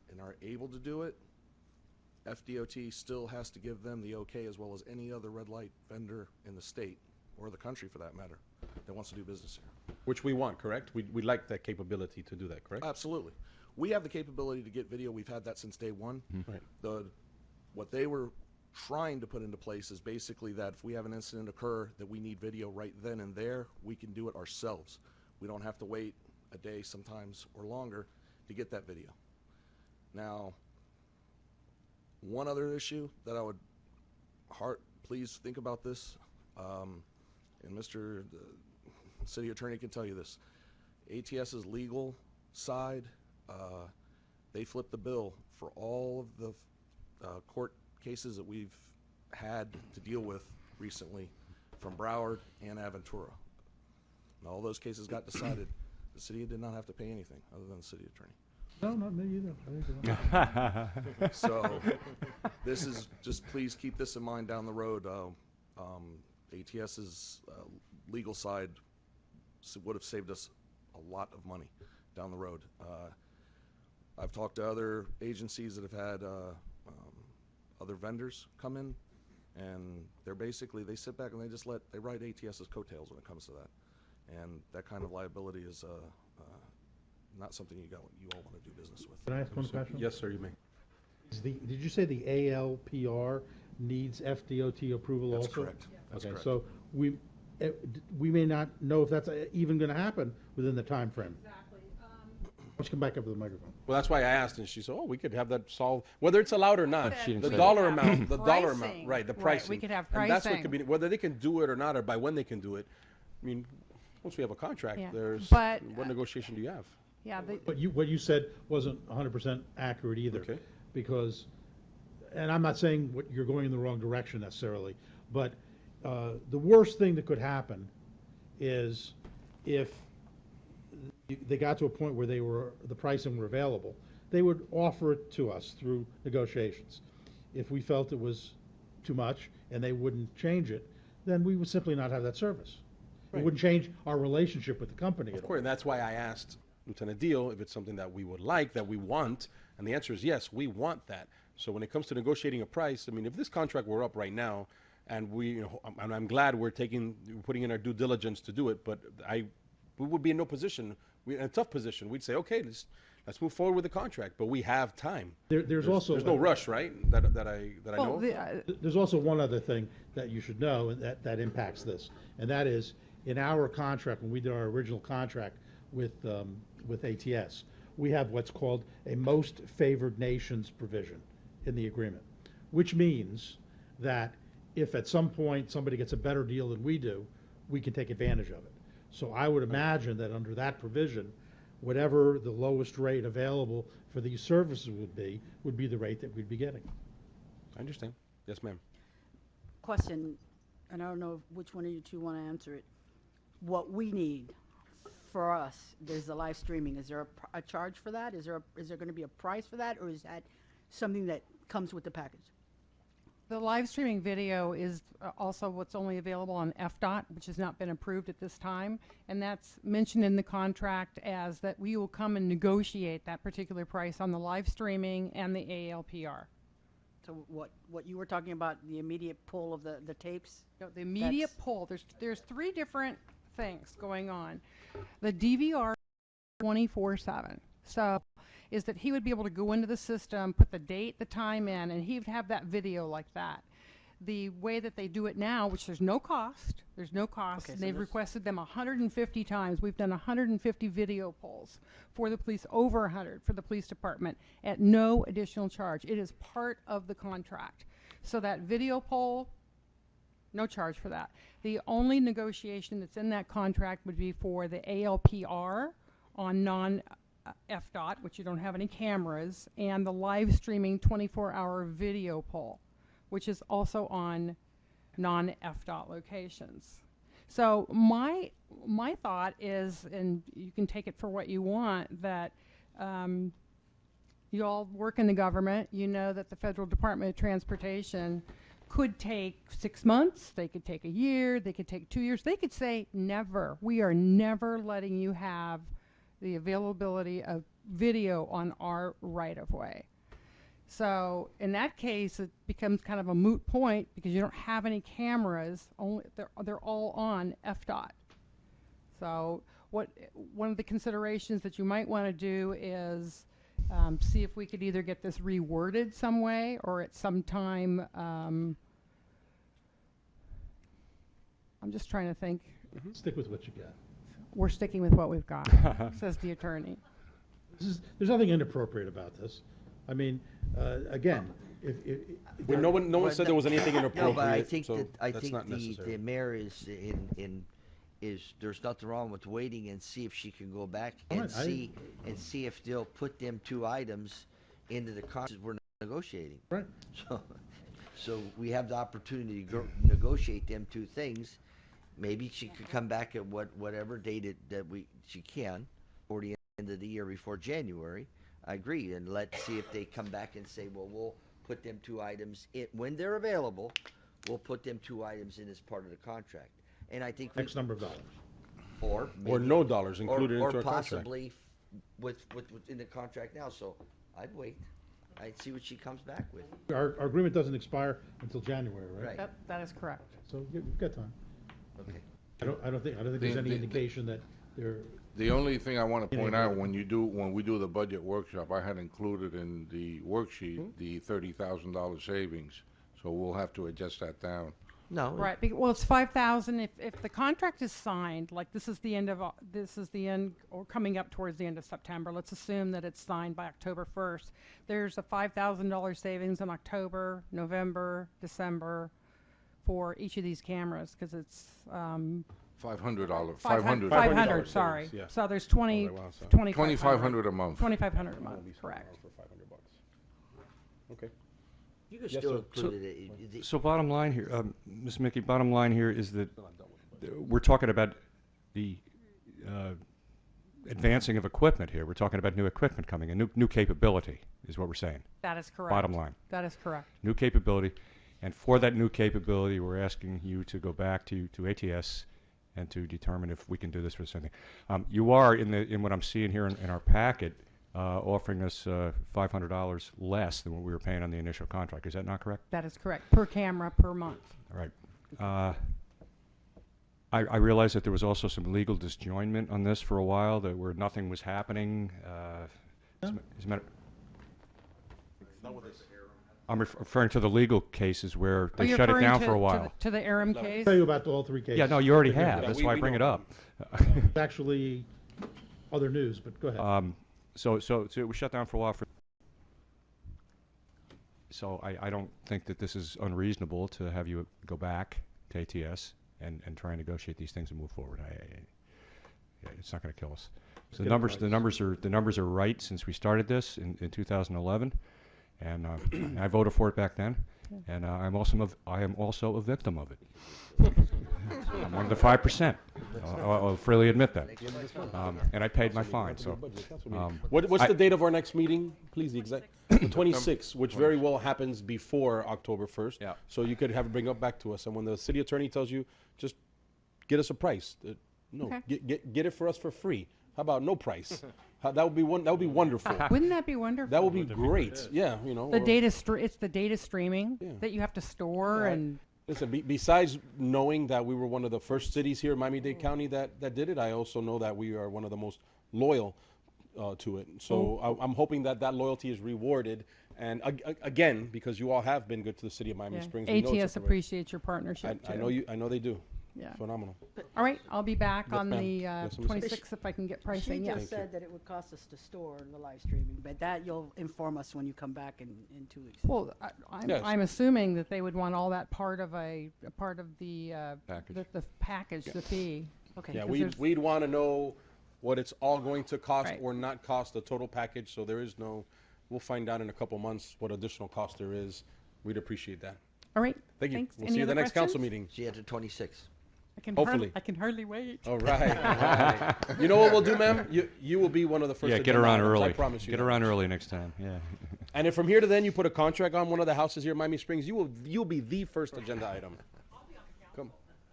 I: and are able to do it, FDOT still has to give them the okay, as well as any other red light vendor in the state, or the country for that matter, that wants to do business here.
U: Which we want, correct? We like that capability to do that, correct?
I: Absolutely. We have the capability to get video. We've had that since day one.
U: Right.
I: What they were trying to put into place is basically that if we have an incident occur that we need video right then and there, we can do it ourselves. We don't have to wait a day sometimes or longer to get that video. Now, one other issue that I would please think about this, and the city attorney can tell you this. ATS's legal side, they flipped the bill for all of the court cases that we've had to deal with recently from Broward and Aventura. And all those cases got decided. The city did not have to pay anything other than the city attorney.
M: No, not me either.
I: So this is just, please keep this in mind down the road. ATS's legal side would have saved us a lot of money down the road. I've talked to other agencies that have had other vendors come in, and they sit back and they ride ATS's coattails when it comes to that. And that kind of liability is not something you all want to do business with.
M: Can I ask one question?
U: Yes, sir, you may.
M: Did you say the ALPR needs FDOT approval also?
I: That's correct. That's correct.
M: So we may not know if that's even going to happen within the time frame.
G: Exactly.
M: Let's come back up to the microphone.
U: Well, that's why I asked, and she said, "Oh, we could have that solved, whether it's allowed or not."
Q: She didn't
U: The
Q: say
U: dollar
Q: that.
U: amount, the dollar
G: Pricing.
U: amount, right? The
G: Right,
U: pricing.
G: we could have
U: And that's what
G: pricing.
U: could be whether they can do it or not, or by when they can do it. I mean, once we have a contract,
G: Yeah.
U: what
G: But,
U: negotiation do you have?
G: Yeah.
M: But what you said wasn't 100% accurate either.
U: Okay.
M: Because, and I'm not saying you're going in the wrong direction necessarily, but the worst thing that could happen is if they got to a point where the pricing were available, they would offer it to us through negotiations. If we felt it was too much and they wouldn't change it, then we would simply not have that service.
U: Right.
M: It wouldn't change our relationship with the company at
U: Of
M: all.
U: course, and that's why I asked Lieutenant Deal if it's something that we would like, that we want, and the answer is yes, we want that. So when it comes to negotiating a price, I mean, if this contract were up right now, and and I'm glad we're putting in our due diligence to do it, but we would be in no position, in a tough position. We'd say, okay, let's move forward with the contract. But we have time.
M: There's also
U: no rush, right? That I know.
M: There's also one other thing that you should know, and that impacts this, and that is in our contract when we did our original contract with ATS, we have what's called a most favored nations provision in the agreement, which means that if at some point somebody gets a better deal than we do, we can take advantage of it. So I would imagine that under that provision, whatever the lowest rate available for these services would be the rate that we'd be getting.
U: I understand. Yes, ma'am.
S: Question, and I don't know which one of you two want to answer it. What we need for us, there's the live streaming. Is there a charge for that? Is there going to be a price for that, or is that something that comes with the package?
G: The live streaming video is also what's only available on FDOT, which has not been approved at this time, and that's mentioned in the contract as that we will come and negotiate that particular price on the live streaming and the ALPR.
S: So what you were talking about, the immediate pull of the tapes?
G: No, the immediate pull. There's three different things going on. The DVR 24/7. So is that he would be able to go into the system, put the date, the time in, and he would have that video like that. The way that they do it now, which there's no cost,
S: Okay,
G: and
S: so
G: they've requested them 150 times. We've done 150 video polls for the police, over 100 for the police department at no additional charge. It is part of the contract. So that video poll, no charge for that. The only negotiation that's in that contract would be for the ALPR on non-FDOT, which you don't have any cameras, and the live streaming 24-hour video poll, which is also on non-FDOT locations. So my thought is, and you can take it for what you want, that you all work in the government, you know that the Federal Department of Transportation could take 6 months, they could take a year, they could take 2 years, they could say never. We are never letting you have the availability of video on our right-of-way. So in that case, it becomes kind of a moot point because you don't have any cameras. Only they're all on FDOT. So one of the considerations that you might want to do is see if we could either get this reworded some way, or at some time. I'm just trying to think.
M: Stick with what you got.
G: We're sticking with what we've got, says the attorney.
M: There's nothing inappropriate about this. I mean, again, if
U: no one said there was anything inappropriate.
B: No, but I think
U: so
B: I
U: that's
B: think
U: not necessary.
B: the mayor is there's nothing wrong with waiting and see if she can go back and see if they'll put them two items into the contract we're negotiating.
M: Right.
B: So we have the opportunity to negotiate them two things. Maybe she could come back at whatever date she can, or the end of the year before January. I agree, and let's see if they come back and say, well, we'll put them two items in when they're available. We'll put them two items in as part of the contract, and I think
M: X number of dollars,
U: or no dollars included into a contract, or
B: possibly with in the contract now. So I'd wait. I'd see what she comes back with.
M: Our agreement doesn't expire until January, right?
G: That is correct.
M: So you've got time.
B: Okay.
M: I don't think there's any indication that they're.
J: The only thing I want to point out when we do the budget workshop, I had included in the worksheet the $30,000 savings, so we'll have to adjust that down.
B: No.
G: Right. Well, it's 5,000 if the contract is signed. Like this is the end or coming up towards the end of September. Let's assume that it's signed by October 1st. There's a $5,000 savings in October, November, December for each of these cameras because it's.
J: $500.
G: 500. Sorry.
U: Yeah.
G: So there's 2,500
J: a month.
G: 2,500 a month. Correct.
U: For $500. Okay.
B: You could
U: Yes,
B: still
U: sir.
B: include it.
Q: So bottom line here, Ms. Mickey, bottom line here is that we're talking about the advancing of equipment here. We're talking about new equipment coming, a new capability is what we're saying.
G: That is correct.
Q: Bottom line.
G: That is correct.
Q: New capability, and for that new capability, we're asking you to go back to ATS and to determine if we can do this for something. You are in what I'm seeing here in our packet, offering us $500 less than what we were paying on the initial contract. Is that not correct?
G: That is correct. Per camera per month.
Q: All right. I realize that there was also some legal disjoinment on this for a while, where nothing was happening. As a matter,
I: Not with this.
Q: I'm referring to the legal cases where
G: Are
Q: they
G: you
Q: shut it
G: referring
Q: down
G: to-
Q: for a
G: to
Q: while.
G: the Aram
M: I'll
G: case?
M: tell you about all three cases.
Q: Yeah, no, you already
M: Yeah,
Q: have. That's
I: we-
Q: why I
I: we
Q: bring it
I: know
Q: up.
M: It's actually other news, but go ahead.
Q: So it was shut down for a while. So I don't think that this is unreasonable to have you go back to ATS and try and negotiate these things and move forward. Yeah, it's not going to kill us. So the numbers are right since we started this in 2011, and I voted for it back then, and I am also a victim of it. I'm one of the 5%. I'll freely admit that. And I paid my fine. So,
U: what's the date of our next meeting, please? The exact the 26th, which very well happens before October 1st.
Q: Yeah.
U: So you could have it bring up back to us, and when the city attorney tells you, just get us a price. No,
G: Okay.
U: get it for us for free. How about no price? That would be wonderful.
G: Wouldn't that be wonderful?
U: That would be great. Yeah, you know.
G: The it's the data streaming that you have to store and.
U: Listen, besides knowing that we were one of the first cities here in Miami-Dade County that did it, I also know that we are one of the most loyal to it. So I'm hoping that loyalty is rewarded. And again, because you all have been good to the city of Miami Springs. we know it's
G: ATS
U: a great-
G: appreciates your partnership.
U: I know you. I know they do.
G: Yeah.
U: Phenomenal.
G: All right, I'll be back
U: Yes,
G: on
U: ma'am.
G: the
U: Yes, Ms.
G: 26th if I can get pricing.
S: She
G: Yes.
S: just said that it would cost us to store the live streaming, but that you'll inform us when you come back in 2 weeks.
G: Well, I'm assuming that they would want all that part of the
Q: Package.
G: the package, the fee.
S: Okay.
U: Yeah,
G: 'Cause there's-
U: we'd want to know what it's all going to cost
G: Right.
U: or not cost, the total package. So there is no. We'll find out in a couple months what additional cost there is. We'd appreciate that.
G: All right.
U: Thank you.
G: Thanks.
U: We'll
G: Any
U: see you at the
G: other
U: next council
G: questions?
U: meeting.
B: See you at the 26th.
U: Hopefully.
G: I can hardly wait.
U: All right. All right. You know what we'll do, ma'am? You will be one of the first.
Q: Yeah, get
U: agenda
Q: around
U: items,
Q: early.
U: I promise you.
Q: Get
U: that.
Q: around early next time. Yeah.
U: And if from here to then you put a contract on one of the houses here in Miami Springs, you'll be the first agenda item.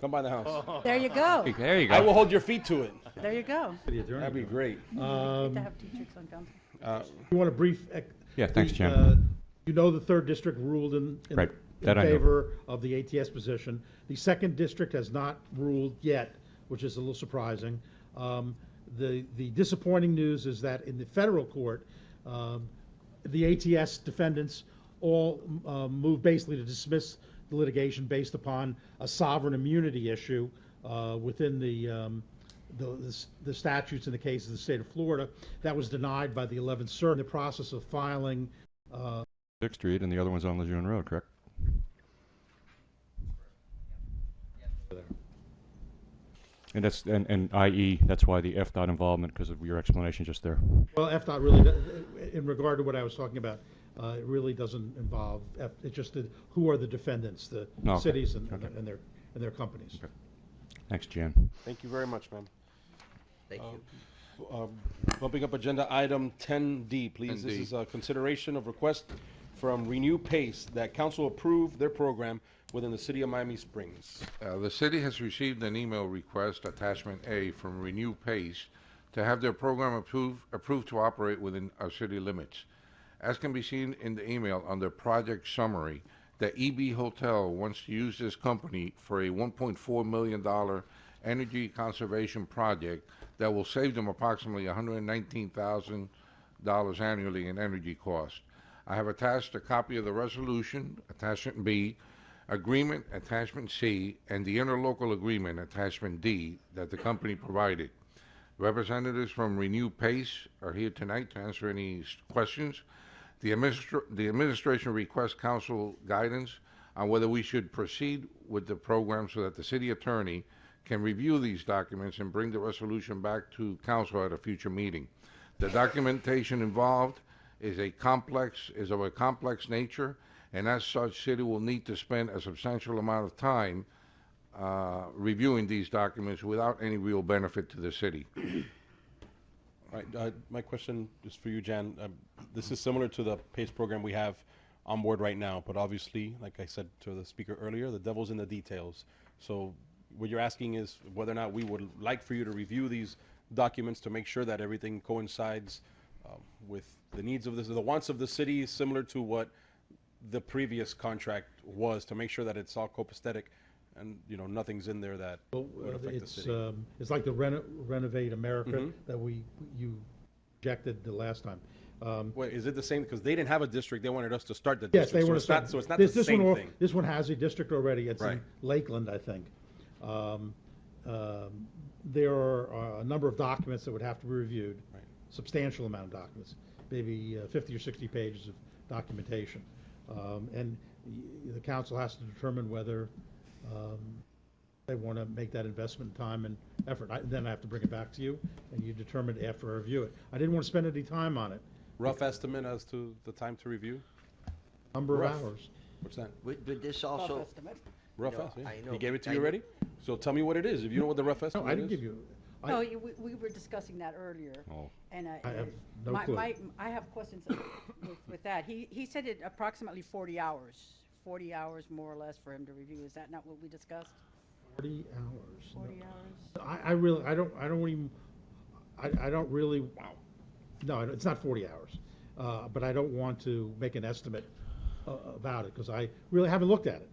U: Come by the house.
S: There you go.
Q: There you go.
U: I will hold your feet to it.
S: There you go.
U: That'd be great.
S: Get to have teachers on council.
M: You want a brief?
Q: Yeah, thanks, Jim.
M: You know the third district ruled in
Q: Right, that I know.
M: favor of the ATS position. The second district has not ruled yet, which is a little surprising. The disappointing news is that in the federal court, the ATS defendants all moved basically to dismiss the litigation based upon a sovereign immunity issue within the statutes in the case of the state of Florida. That was denied by the 11th Circuit in the process of filing.
Q: 6th Street, and the other one's on Lejeune Road, correct? And that's and i.e. that's why the FDOT involvement, because of your explanation just there.
M: Well, FDOT really, in regard to what I was talking about, it really doesn't involve. It's just who are the defendants, the
Q: Okay.
M: cities and their companies.
Q: Okay. Thanks, Jan.
U: Thank you very much, ma'am.
B: Thank you.
U: Bumping up agenda item 10D, please.
J: 10D.
U: This is a consideration of request from Renew Pace that council approve their program within the city of Miami Springs.
J: The city has received an email request, attachment A, from Renew Pace to have their program approved to operate within our city limits. As can be seen in the email under project summary, the EB Hotel wants to use this company for a $1.4 million energy conservation project that will save them approximately $119,000 annually in energy costs. I have attached a copy of the resolution, attachment B, agreement, attachment C, and the interlocal agreement, attachment D, that the company provided. Representatives from Renew Pace are here tonight to answer any questions. The administration requests council guidance on whether we should proceed with the program so that the city attorney can review these documents and bring the resolution back to council at a future meeting. The documentation involved is of a complex nature, and as such, city will need to spend a substantial amount of time reviewing these documents without any real benefit to the city.
U: All right, my question is for you, Jan. This is similar to the PACE program we have on board right now, but obviously, like I said to the speaker earlier, the devil's in the details. So what you're asking is whether or not we would like for you to review these documents to make sure that everything coincides with the needs of the wants of the city, similar to what the previous contract was, to make sure that it's all copacetic and nothing's in there that would affect the city.
M: It's like the Renovate America
U: Mhm.
M: that you rejected the last time.
U: Wait, is it the same? Because they didn't have a district, they wanted us to start the
M: Yes,
U: district.
M: they
U: so
M: want to
U: it's
M: start.
U: not, so it's not
M: this,
U: the
M: this
U: same
M: one,
U: thing.
M: This one has a district already. It's
U: Right.
M: in Lakeland, I think. There are a number of documents that would have to be reviewed.
U: Right.
M: Substantial amount of documents, maybe 50 or 60 pages of documentation. And the council has to determine whether they want to make that investment in time and effort. Then I have to bring it back to you, and you determine after I review it. I didn't want to spend any time on it.
U: Rough estimate as to the time to review?
M: Number
U: Rough.
M: of hours.
U: What's that?
B: But this also.
U: Rough
B: No,
U: estimate?
B: I know,
U: He gave it to
B: I
U: you
B: know.
U: already? So tell me what it is, if you know what the rough estimate is.
M: No, I didn't give you.
S: No, we were discussing that earlier.
U: Oh.
S: And
M: I have no clue.
S: I have questions with that. He said it approximately 40 hours. 40 hours more or less for him to review. Is that not what we discussed?
M: 40 hours.
S: 40 hours.
M: I really, I don't even, I don't really, no, it's not 40 hours. But I don't want to make an estimate about it, because I really haven't looked at it.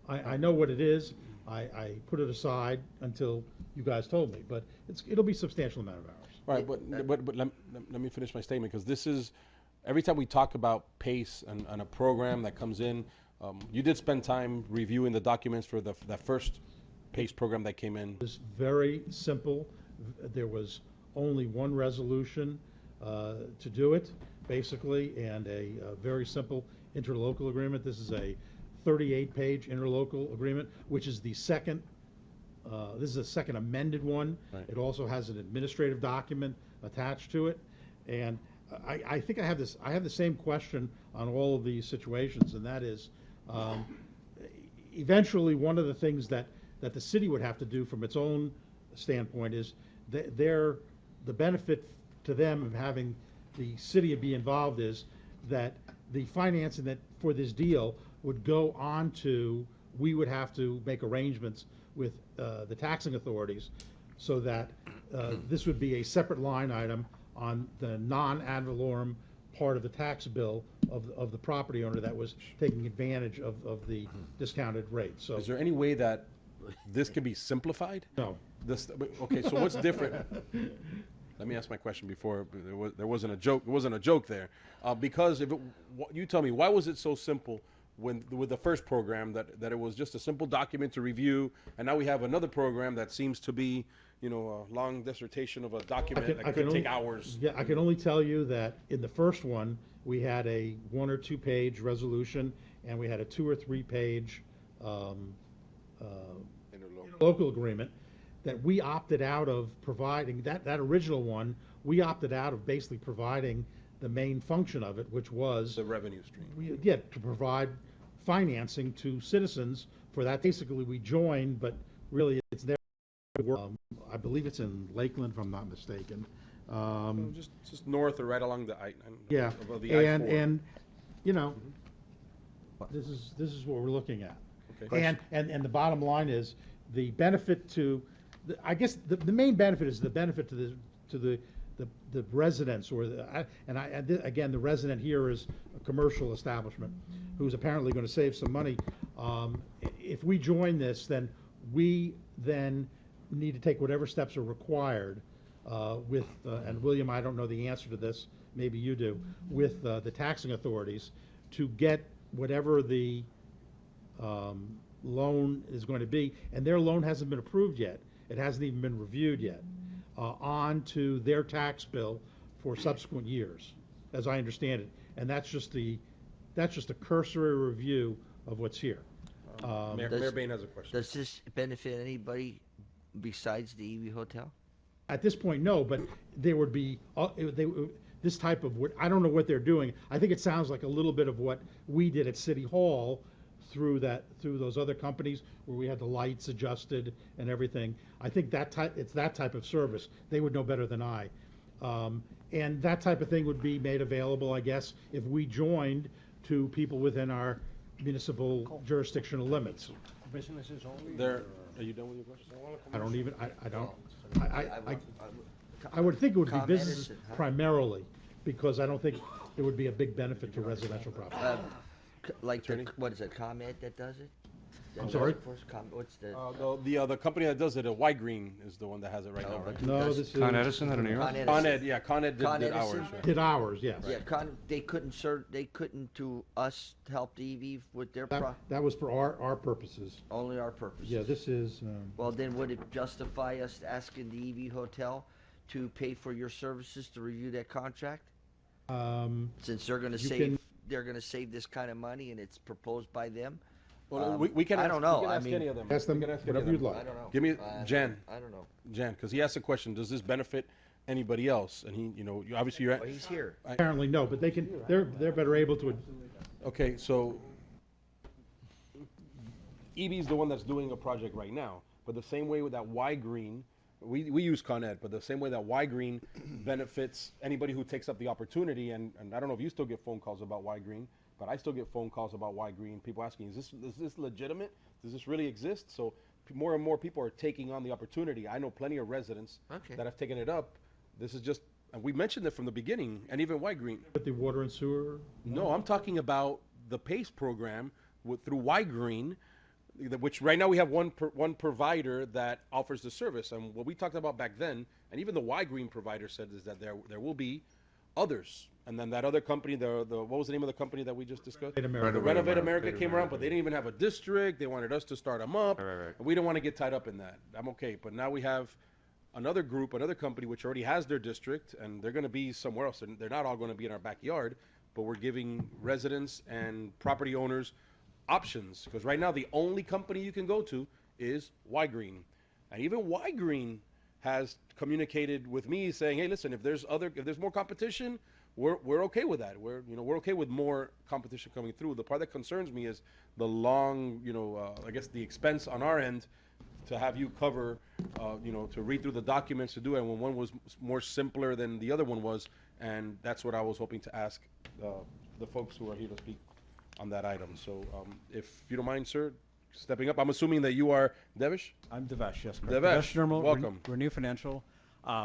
M: I know what it is. I put it aside until you guys told me, but it'll be a substantial amount of hours.
U: Right, but let me finish my statement, because this is, every time we talk about PACE and a program that comes in, you did spend time reviewing the documents for that first PACE program that came in.
M: It was very simple. There was only one resolution to do it, basically, and a very simple interlocal agreement. This is a 38-page interlocal agreement, which is the second. This is the second amended one.
U: Right.
M: It also has an administrative document attached to it, and I think I have this. I have the same question on all of these situations, and that is, eventually, one of the things that the city would have to do from its own standpoint is the benefit to them of having the city be involved is that the financing that for this deal would go on to, we would have to make arrangements with the taxing authorities so that this would be a separate line item on the non-ad valorem part of the tax bill of the property owner that was taking advantage of the discounted rate. So
U: Is there any way that this can be simplified?
M: No.
U: Okay, so what's different? Let me ask my question before there wasn't a joke. It wasn't a joke there, because you tell me, why was it so simple with the first program that it was just a simple document to review, and now we have another program that seems to be, a long dissertation of a document that could take hours.
M: Yeah, I can only tell you that in the first one we had a 1 or 2 page resolution, and we had a 2 or 3 page local agreement that we opted out of providing. That original one, we opted out of basically providing the main function of it, which was
U: the revenue stream.
M: To provide financing to citizens for that. Basically, we joined, but really it's there. I believe it's in Lakeland, if I'm not mistaken.
U: Just north or right along the
M: Yeah,
U: above the I-4.
M: and this is what we're looking at.
U: Okay.
M: And the bottom line is the benefit to, I guess the main benefit is the benefit to the residents, or again, the resident here is a commercial establishment who's apparently going to save some money. If we join this, then we need to take whatever steps are required with, and William, I don't know the answer to this, maybe you do, with the taxing authorities to get whatever the loan is going to be, and their loan hasn't been approved yet. It hasn't even been reviewed yet, onto their tax bill for subsequent years, as I understand it. And that's just a cursory review of what's here.
U: Mayor Bain has a question.
B: Does this benefit anybody besides the EV Hotel?
M: At this point, no, but there would be, this type of, I don't know what they're doing. I think it sounds like a little bit of what we did at City Hall through those other companies where we had the lights adjusted and everything. I think it's that type of service. They would know better than I. And that type of thing would be made available, I guess, if we joined to people within our municipal jurisdictional limits.
T: Businesses only?
U: Are you done with your question?
M: I don't even, I don't, I would think it would be businesses primarily, because I don't think it would be a big benefit to residential property.
B: Like what is it, ComEd that does it?
F: I'm sorry?
B: What's the?
U: The company that does it, White Green, is the one that has it right now, right?
M: No, this is.
Q: Con Edison out of New York?
U: Con Ed, yeah, Con Ed
B: Con
U: did
B: Edison?
U: ours. Right?
M: Did ours, yes.
B: Yeah, they couldn't to us to help the EV with their
M: That was for our purposes.
B: only our purposes.
M: Yeah, this is,
B: Well, then would it justify us asking the EV Hotel to pay for your services to review that contract? Since they're gonna save this kind of money and it's proposed by them?
U: Well, we can.
B: I don't know.
U: We can
B: I
U: ask
B: mean,
U: any of them.
M: ask them
U: We can ask
M: whatever
U: any of
M: you'd
U: them.
M: like.
B: I don't know.
U: Give me
B: I don't know.
U: Jan, because he asked a question. Does this benefit anybody else? And he, obviously you're.
B: Well, he's here.
M: apparently no, but they're better able to.
U: Okay, so EB's the one that's doing a project right now, but the same way with that Y Green, we use Con Ed, but the same way that Y Green benefits anybody who takes up the opportunity, and I don't know if you still get phone calls about Y Green, but I still get phone calls about Y Green. People asking, is this legitimate? Does this really exist? So more and more people are taking on the opportunity. I know plenty of residents that have taken it up. This is just, and we mentioned it from the beginning, and even Y Green.
M: With the water and sewer?
U: No, I'm talking about the PACE program through Y Green, which right now we have one provider that offers the service. And what we talked about back then, and even the Y Green provider said, is that there will be others. And then that other company, what was the name of the company that we just discussed? Renovate America came around, but they didn't even have a district. They wanted us to start them up.
Q: Right.
U: And we don't want to get tied up in that. I'm okay. But now we have another group, another company, which already has their district, and they're going to be somewhere else. And they're not all going to be in our backyard, but we're giving residents and property owners options. Because right now, the only company you can go to is Y Green. And even Y Green has communicated with me saying, hey, listen, if there's more competition, we're okay with that. We're okay with more competition coming through. The part that concerns me is the long, I guess the expense on our end to have you cover, to read through the documents to do it, when one was more simpler than the other one was, and that's what I was hoping to ask the folks who are here to speak on that item. So if you don't mind, sir, stepping up. I'm assuming that you are Devesh?
K: I'm Devesh, yes. Correct.
U: Devesh,
K: Dermal,
U: welcome.
K: Renew Financial.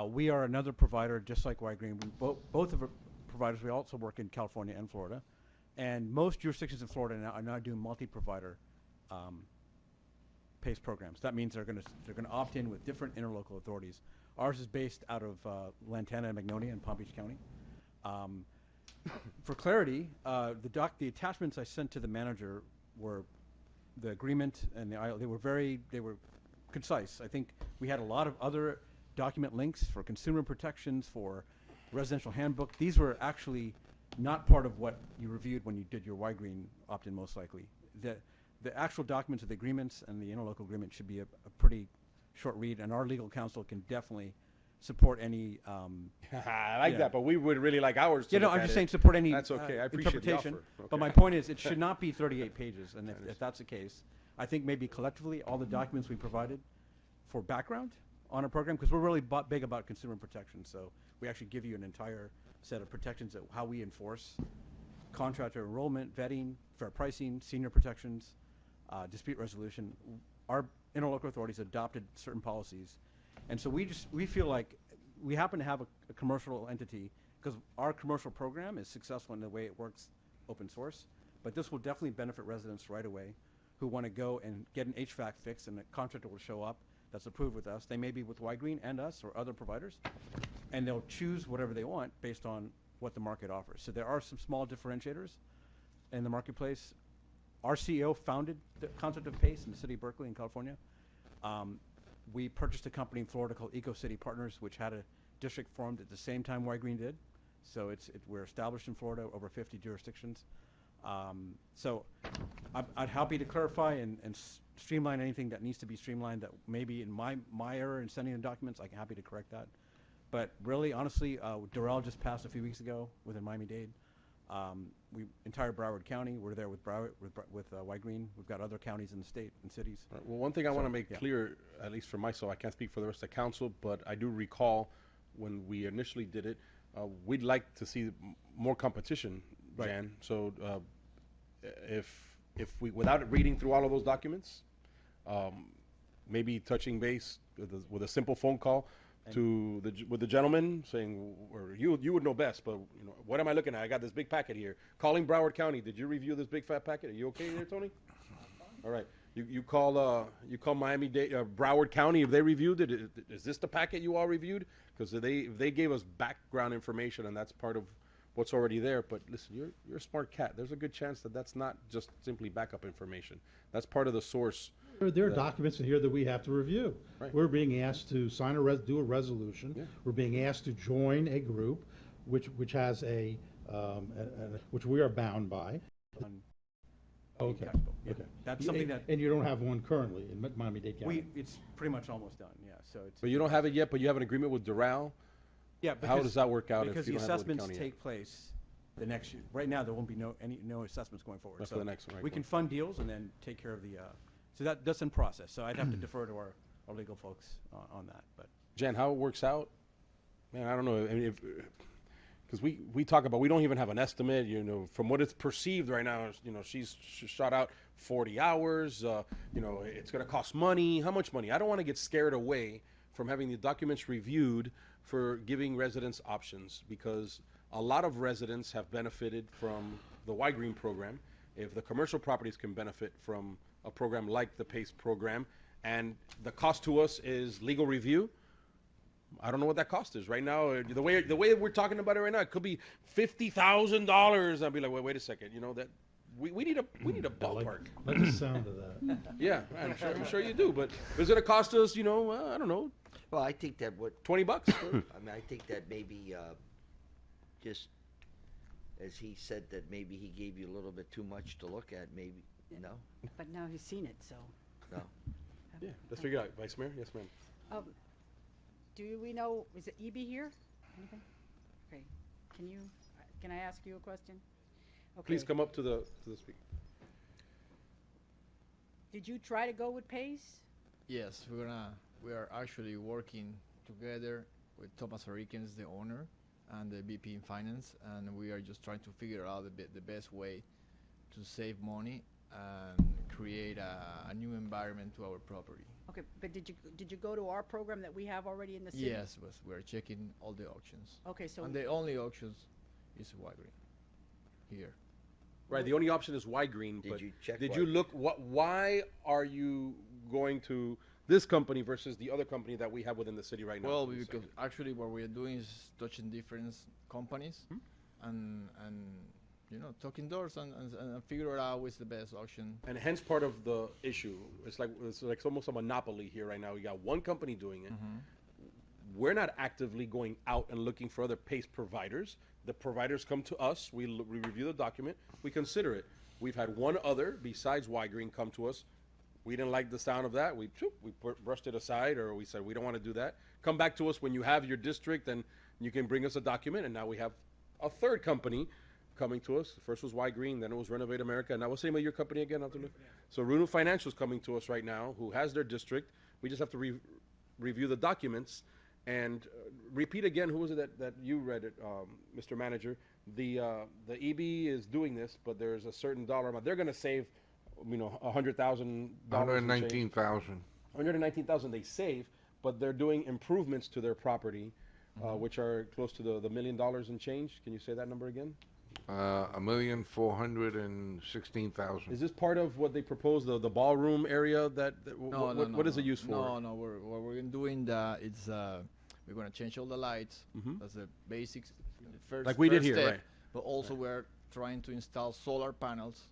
K: We are another provider, just like Y Green. Both of our providers, we also work in California and Florida. And most jurisdictions in Florida now are now doing multi-provider PACE programs. That means they're going to opt in with different interlocal authorities. Ours is based out of Lantana and Magnolia in Palm Beach County. For clarity, the attachments I sent to the manager were the agreement, and they were concise. I think we had a lot of other document links for consumer protections, for residential handbook. These were actually not part of what you reviewed when you did your Y Green opt-in, most likely. The actual documents of the agreements and the interlocal agreement should be a pretty short read, and our legal counsel can definitely support any.
U: I like that, but we would really like ours to look
K: I'm
U: at
K: just
U: it.
K: saying support any.
U: That's okay. I appreciate the
K: interpretation.
U: offer.
K: But
U: Okay.
K: my point is, it should not be 38 pages, and if that's the case, I think maybe collectively all the documents we provided for background on a program, because we're really big about consumer protection, so we actually give you an entire set of protections of how we enforce contractor enrollment, vetting, fair pricing, senior protections, dispute resolution. Our interlocal authorities adopted certain policies, and so we feel like we happen to have a commercial entity because our commercial program is successful in the way it works, open source. But this will definitely benefit residents right away who want to go and get an HVAC fix, and a contractor will show up that's approved with us. They may be with Y Green and us or other providers, and they'll choose whatever they want based on what the market offers. So there are some small differentiators in the marketplace. Our CEO founded the concept of PACE in the city of Berkeley in California. We purchased a company in Florida called EcoCity Partners, which had a district formed at the same time Y Green did. So we're established in Florida, over 50 jurisdictions. So I'd happy to clarify and streamline anything that needs to be streamlined that maybe in my error in sending the documents. I'm happy to correct that. But really, honestly, Doral just passed a few weeks ago within Miami-Dade. Entire Broward County, we're there with Y Green. We've got other counties in the state and cities.
U: Right. Well, one thing I want to make clear, at least for myself, I can't speak for the rest of the council, but I do recall when we initially did it, we'd like to see more competition, Jan. So if we, without reading through all of those documents, maybe touching base with a simple phone call with the gentleman saying, or you would know best, but what am I looking at? I got this big packet here. Calling Broward County. Did you review this big fat packet? Are you okay there, Tony? All right. You call Miami-Dade, Broward County, if they reviewed it, is this the packet you all reviewed? Because they gave us background information, and that's part of what's already there. But listen, you're a smart cat. There's a good chance that that's not just simply backup information. That's part of the source.
M: There are documents in here that we have to review.
U: Right.
M: We're being asked to sign do a resolution.
U: Yeah.
M: We're being asked to join a group, which has which we are bound by. Okay.
K: Yeah.
M: Okay.
K: That's something that
M: And you don't have one currently in Miami-Dade County.
K: it's pretty much almost done. Yeah. So it's.
U: But you don't have it yet. But you have an agreement with Doral.
K: Yeah.
U: How does that work out?
K: Because
U: if you
K: the
U: don't have it with
K: assessments
U: the county yet?
K: take place the next year. Right now, there won't be no assessments going forward.
U: That's
K: so
U: for the next one, right,
K: we can fund deals and then take care of the. So that's in process. So I'd have to defer to our legal folks on that. But
U: Jen, how it works out, man, I don't know. I mean, because we talk about, we don't even have an estimate, from what it's perceived right now, she's shot out 40 hours, it's going to cost money. How much money? I don't want to get scared away from having the documents reviewed for giving residents options, because a lot of residents have benefited from the Y Green program. If the commercial properties can benefit from a program like the PACE program, and the cost to us is legal review, I don't know what that cost is right now. The way we're talking about it right now, it could be $50,000. I'll be like, wait a second. That we need a ballpark.
M: Like the sound of that.
U: Yeah, I'm sure you do. But is it gonna cost us? I don't know.
B: Well, I think that what
U: $20.
B: I mean, I think that maybe just as he said that maybe he gave you a little bit too much to look at. Maybe no.
S: But now he's seen it, so.
B: No.
U: Yeah, let's figure it out. Vice Mayor, yes, ma'am.
S: Do we know, is it EB here? Anything? Okay. Can I ask you a question? Okay.
U: Please come up to the speaker.
S: Did you try to go with PACE?
N: Yes, we are actually working together with Thomas Harikens, the owner, and the VP in finance, and we are just trying to figure out the best way to save money and create a new environment to our property.
S: Okay, but did you go to our program that we have already in the city?
N: Yes, but we're checking all the auctions.
S: Okay, so
N: and the only auctions is Y Green here.
U: Right, the only option is Y Green.
B: Did you check?
U: Did you look? Why are you going to this company versus the other company that we have within the city right now?
N: Well, because actually what we're doing is touching different companies, and talking doors and figure out what's the best auction.
U: And hence part of the issue. It's like almost a monopoly here right now. We got one company doing it. We're not actively going out and looking for other PACE providers. The providers come to us. We review the document. We consider it. We've had one other besides Y Green come to us. We didn't like the sound of that. We brushed it aside, or we said we don't want to do that. Come back to us when you have your district and you can bring us a document. And now we have a third company coming to us. First was Y Green, then it was Renovate America, and now what's the name of your company again? So Renew Financial is coming to us right now, who has their district. We just have to review the documents and repeat again. Who was it that you read it, Mr. Manager? The EB is doing this, but there's a certain dollar amount. They're going to save, $100,000.
J: $119,000.
U: $119,000 they save, but they're doing improvements to their property, which are close to the $1 million and change. Can you say that number again?
J: $1,416,000.
U: Is this part of what they proposed, the ballroom area? What is it used for?
N: No. What we're doing it's we're going to change all the lights. That's the basics. First,
U: like we did here,
N: step,
U: right?
N: But also we're trying to install solar panels,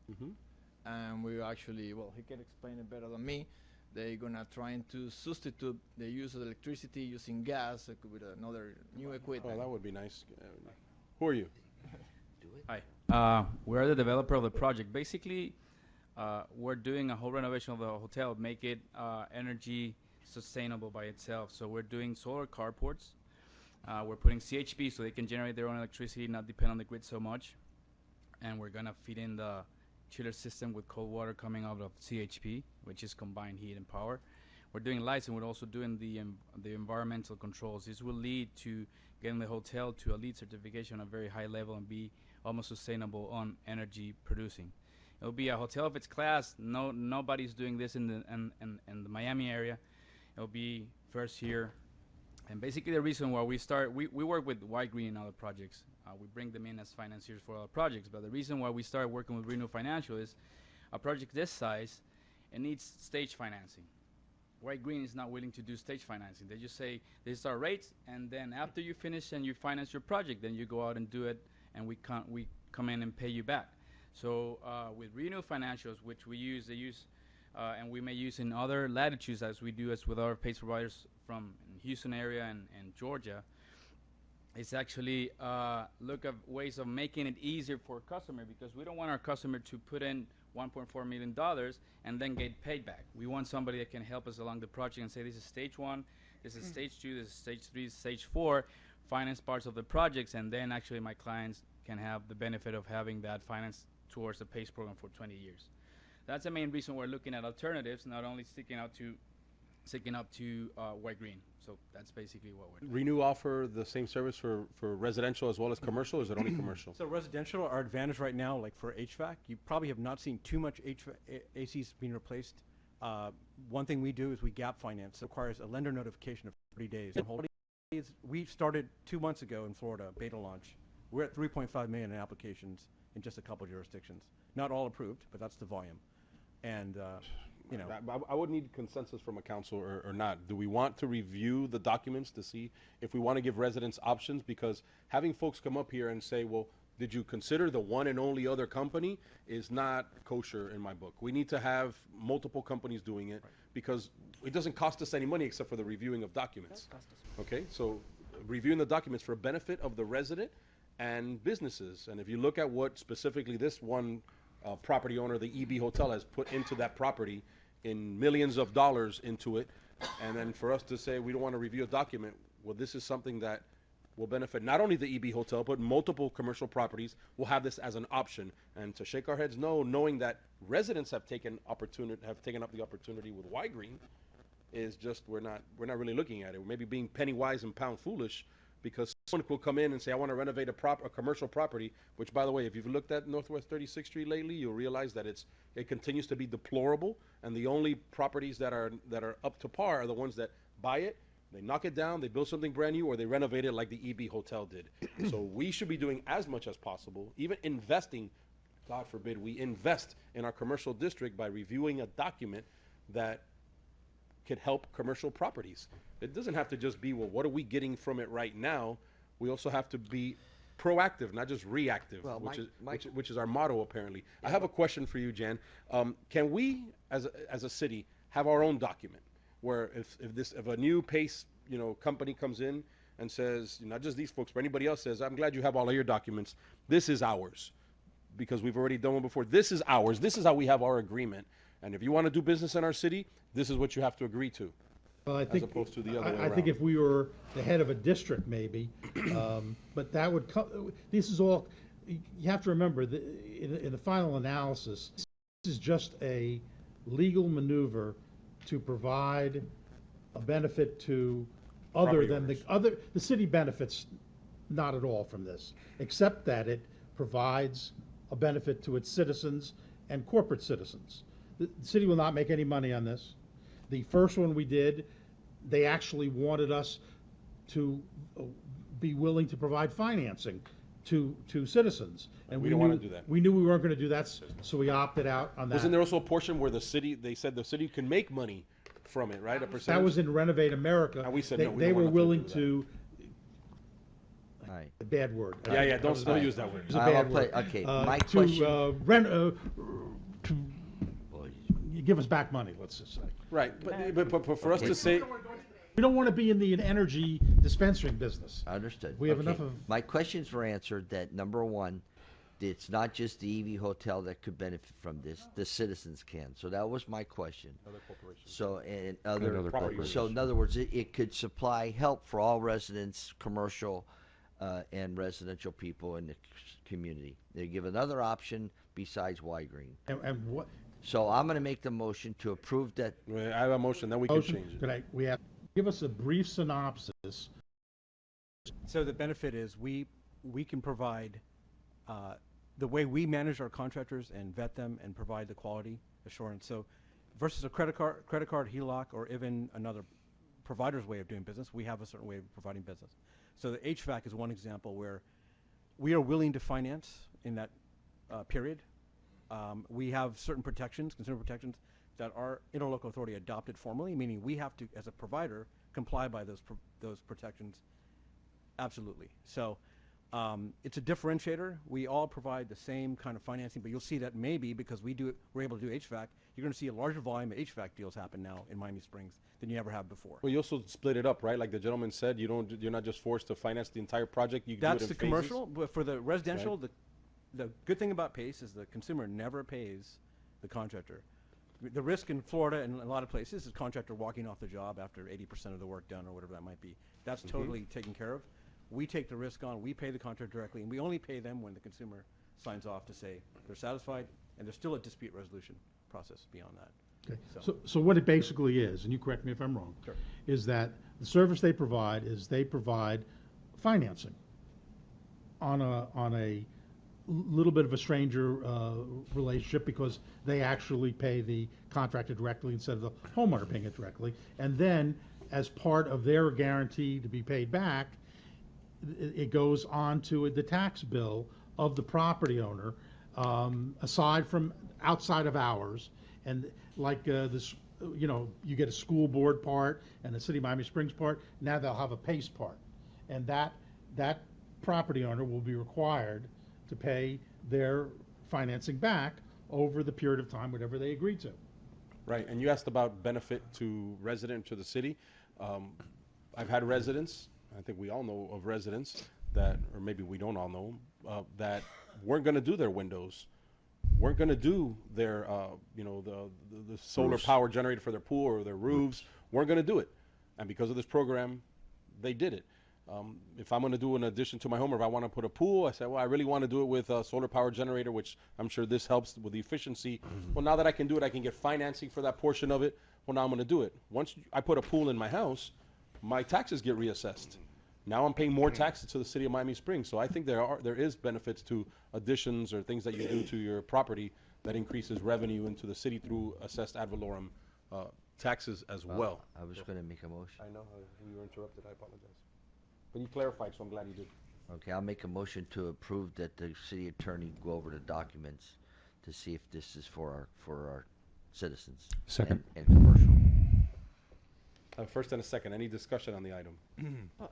N: and we actually, well, he can explain it better than me. They're gonna trying to substitute the use of electricity using gas with another new equipment.
U: Oh, that would be nice. Who are you?
V: Hi. We're the developer of the project. Basically, we're doing a whole renovation of the hotel, make it energy sustainable by itself. So we're doing solar carports. We're putting CHP so they can generate their own electricity, not depend on the grid so much. And we're gonna feed in the chiller system with cold water coming out of CHP, which is combined heat and power. We're doing lights, and we're also doing the environmental controls. This will lead to getting the hotel to a LEED certification on a very high level and be almost sustainable on energy producing. It'll be a hotel of its class. Nobody's doing this in the Miami area. It'll be first here. And basically the reason why we work with Y Green and other projects. We bring them in as financiers for other projects. But the reason why we started working with Renew Financial is a project this size, it needs stage financing. White Green is not willing to do stage financing. They just say, this is our rates, and then after you finish and you finance your project, then you go out and do it, and we come in and pay you back. So with Renew Financials, which they use, and we may use in other latitudes as we do as with our PACE providers from Houston area and Georgia, it's actually look at ways of making it easier for a customer, because we don't want our customer to put in $1.4 million and then get paid back. We want somebody that can help us along the project and say, this is stage 1, this is stage 2, this is stage 3, this is stage 4, finance parts of the projects, and then actually my clients can have the benefit of having that finance towards the PACE program for 20 years. That's the main reason we're looking at alternatives, not only sticking up to White Green. So that's basically what we're doing.
U: Renew offer the same service for residential as well as commercial, or is it only commercial?
K: So residential, our advantage right now, like for HVAC, you probably have not seen too much ACs being replaced. One thing we do is we gap finance. It requires a lender notification of 30 days. We started 2 months ago in Florida, beta launch. We're at 3.5 million in applications in just a couple jurisdictions. Not all approved, but that's the volume. And you know,
U: I would need consensus from a council or not. Do we want to review the documents to see if we want to give residents options? Because having folks come up here and say, well, did you consider the one and only other company, is not kosher in my book. We need to have multiple companies doing it, because it doesn't cost us any money except for the reviewing of documents. Okay, so reviewing the documents for benefit of the resident and businesses. And if you look at what specifically this one property owner, the EB Hotel, has put into that property in millions of dollars into it, and then for us to say we don't want to review a document, well, this is something that will benefit not only the EB Hotel, but multiple commercial properties will have this as an option. And to shake our heads no, knowing that residents have taken up the opportunity with White Green, is just we're not really looking at it. We're maybe being penny wise and pound foolish, because someone will come in and say, I want to renovate a commercial property, which, by the way, if you've looked at Northwest 36th Street lately, you'll realize that it continues to be deplorable, and the only properties that are up to par are the ones that buy it, they knock it down, they build something brand new, or they renovate it like the EB Hotel did. So we should be doing as much as possible, even investing, God forbid, we invest in our commercial district by reviewing a document that could help commercial properties. It doesn't have to just be, well, what are we getting from it right now? We also have to be proactive, not just reactive,
B: Well,
U: which is our motto, apparently. I have a question for you, Jan. Can we, as a city, have our own document where if a new PACE company comes in and says, not just these folks, but anybody else says, I'm glad you have all of your documents. This is ours, because we've already done one before. This is ours. This is how we have our agreement. And if you want to do business in our city, this is what you have to agree to.
M: Well, I think,
U: as opposed to the other way
M: I think
U: around.
M: if we were the head of a district, maybe, but that would come. This is all. You have to remember that in the final analysis, this is just a legal maneuver to provide a benefit to other than the city benefits not at all from this, except that it provides a benefit to its citizens and corporate citizens. The city will not make any money on this. The first one we did, they actually wanted us to be willing to provide financing to citizens. And
U: we don't want to do that.
M: We knew we weren't going to do that, so we opted out on that.
U: Wasn't there also a portion where they said the city can make money from it, right? A percentage?
M: That was in Renovate America.
U: And we said
M: they,
U: no, we
M: they
U: don't
M: were
U: want
M: willing
U: do
M: to.
B: Right.
M: A bad word.
U: Yeah, don't use that word.
M: It's a bad word.
B: Okay, my question.
M: To give us back money, let's just say.
U: Right, but for us to say.
M: We don't want to be in the energy dispensing business.
B: Understood.
M: We have enough of.
B: My questions were answered. That number one, it's not just the EV Hotel that could benefit from this. The citizens can. So that was my question.
U: Other corporations.
B: So and
U: other
B: other.
U: corporations.
B: So in other words, it could supply help for all residents, commercial, and residential people in the community. They give another option besides White Green.
M: And what?
B: So I'm going to make the motion to approve that.
U: I have a motion. Then we can change it.
M: We have. Give us a brief synopsis.
K: So the benefit is we can provide the way we manage our contractors and vet them and provide the quality assurance. So versus a credit card, HELOC, or even another provider's way of doing business, we have a certain way of providing business. So the HVAC is one example where we are willing to finance in that period. We have certain protections, consumer protections, that our interlocal authority adopted formally, meaning we have to, as a provider, comply by those protections. Absolutely. So it's a differentiator. We all provide the same kind of financing, but you'll see that maybe because we're able to do HVAC, you're going to see a larger volume of HVAC deals happen now in Miami Springs than you ever have before.
U: Well, you also split it up, right? Like the gentleman said, you're not just forced to finance the entire project. You can
K: That's
U: do it in
K: the
U: phases.
K: commercial, but for the residential,
U: Right.
K: the good thing about PACE is the consumer never pays the contractor. The risk in Florida and a lot of places is the contractor walking off the job after 80% of the work done or whatever that might be. That's
U: Mhm.
K: totally taken care of. We take the risk on, we pay the contractor directly, and we only pay them when the consumer signs off to say they're satisfied, and there's still a dispute resolution process beyond that.
M: Okay. So what it basically is, and you correct me if I'm wrong,
K: Sure.
M: is that the service they provide is they provide financing on a little bit of a stranger relationship because they actually pay the contractor directly instead of the homeowner paying it directly. And then as part of their guarantee to be paid back, it goes on to the tax bill of the property owner, aside from outside of hours. And like this, you get a school board part and a City of Miami Springs part. Now they'll have a PACE part, and that property owner will be required to pay their financing back over the period of time, whatever they agree to.
U: Right, and you asked about benefit to resident to the city. I've had residents, I think we all know of residents that, or maybe we don't all know, that weren't going to do their windows, weren't going to do their, the solar
J: Roofs.
U: power generated for their pool or their roofs, weren't going to do it. And because of this program, they did it. If I'm going to do an addition to my home, or if I want to put a pool, I say, well, I really want to do it with a solar power generator, which I'm sure this helps with the efficiency. Well, now that I can do it, I can get financing for that portion of it. Well, now I'm going to do it. Once I put a pool in my house, my taxes get reassessed. Now I'm paying more taxes to the City of Miami Springs. So I think there is benefits to additions or things that you do to your property that increases revenue into the city through assessed ad valorem taxes as well.
B: I was going to make a motion.
U: I know, we were interrupted, I apologize. But you clarified, so I'm glad you did.
B: Okay, I'll make a motion to approve that the city attorney go over the documents to see if this is for our citizens.
Q: Second.
B: And commercial.
U: First and a second, any discussion on the item?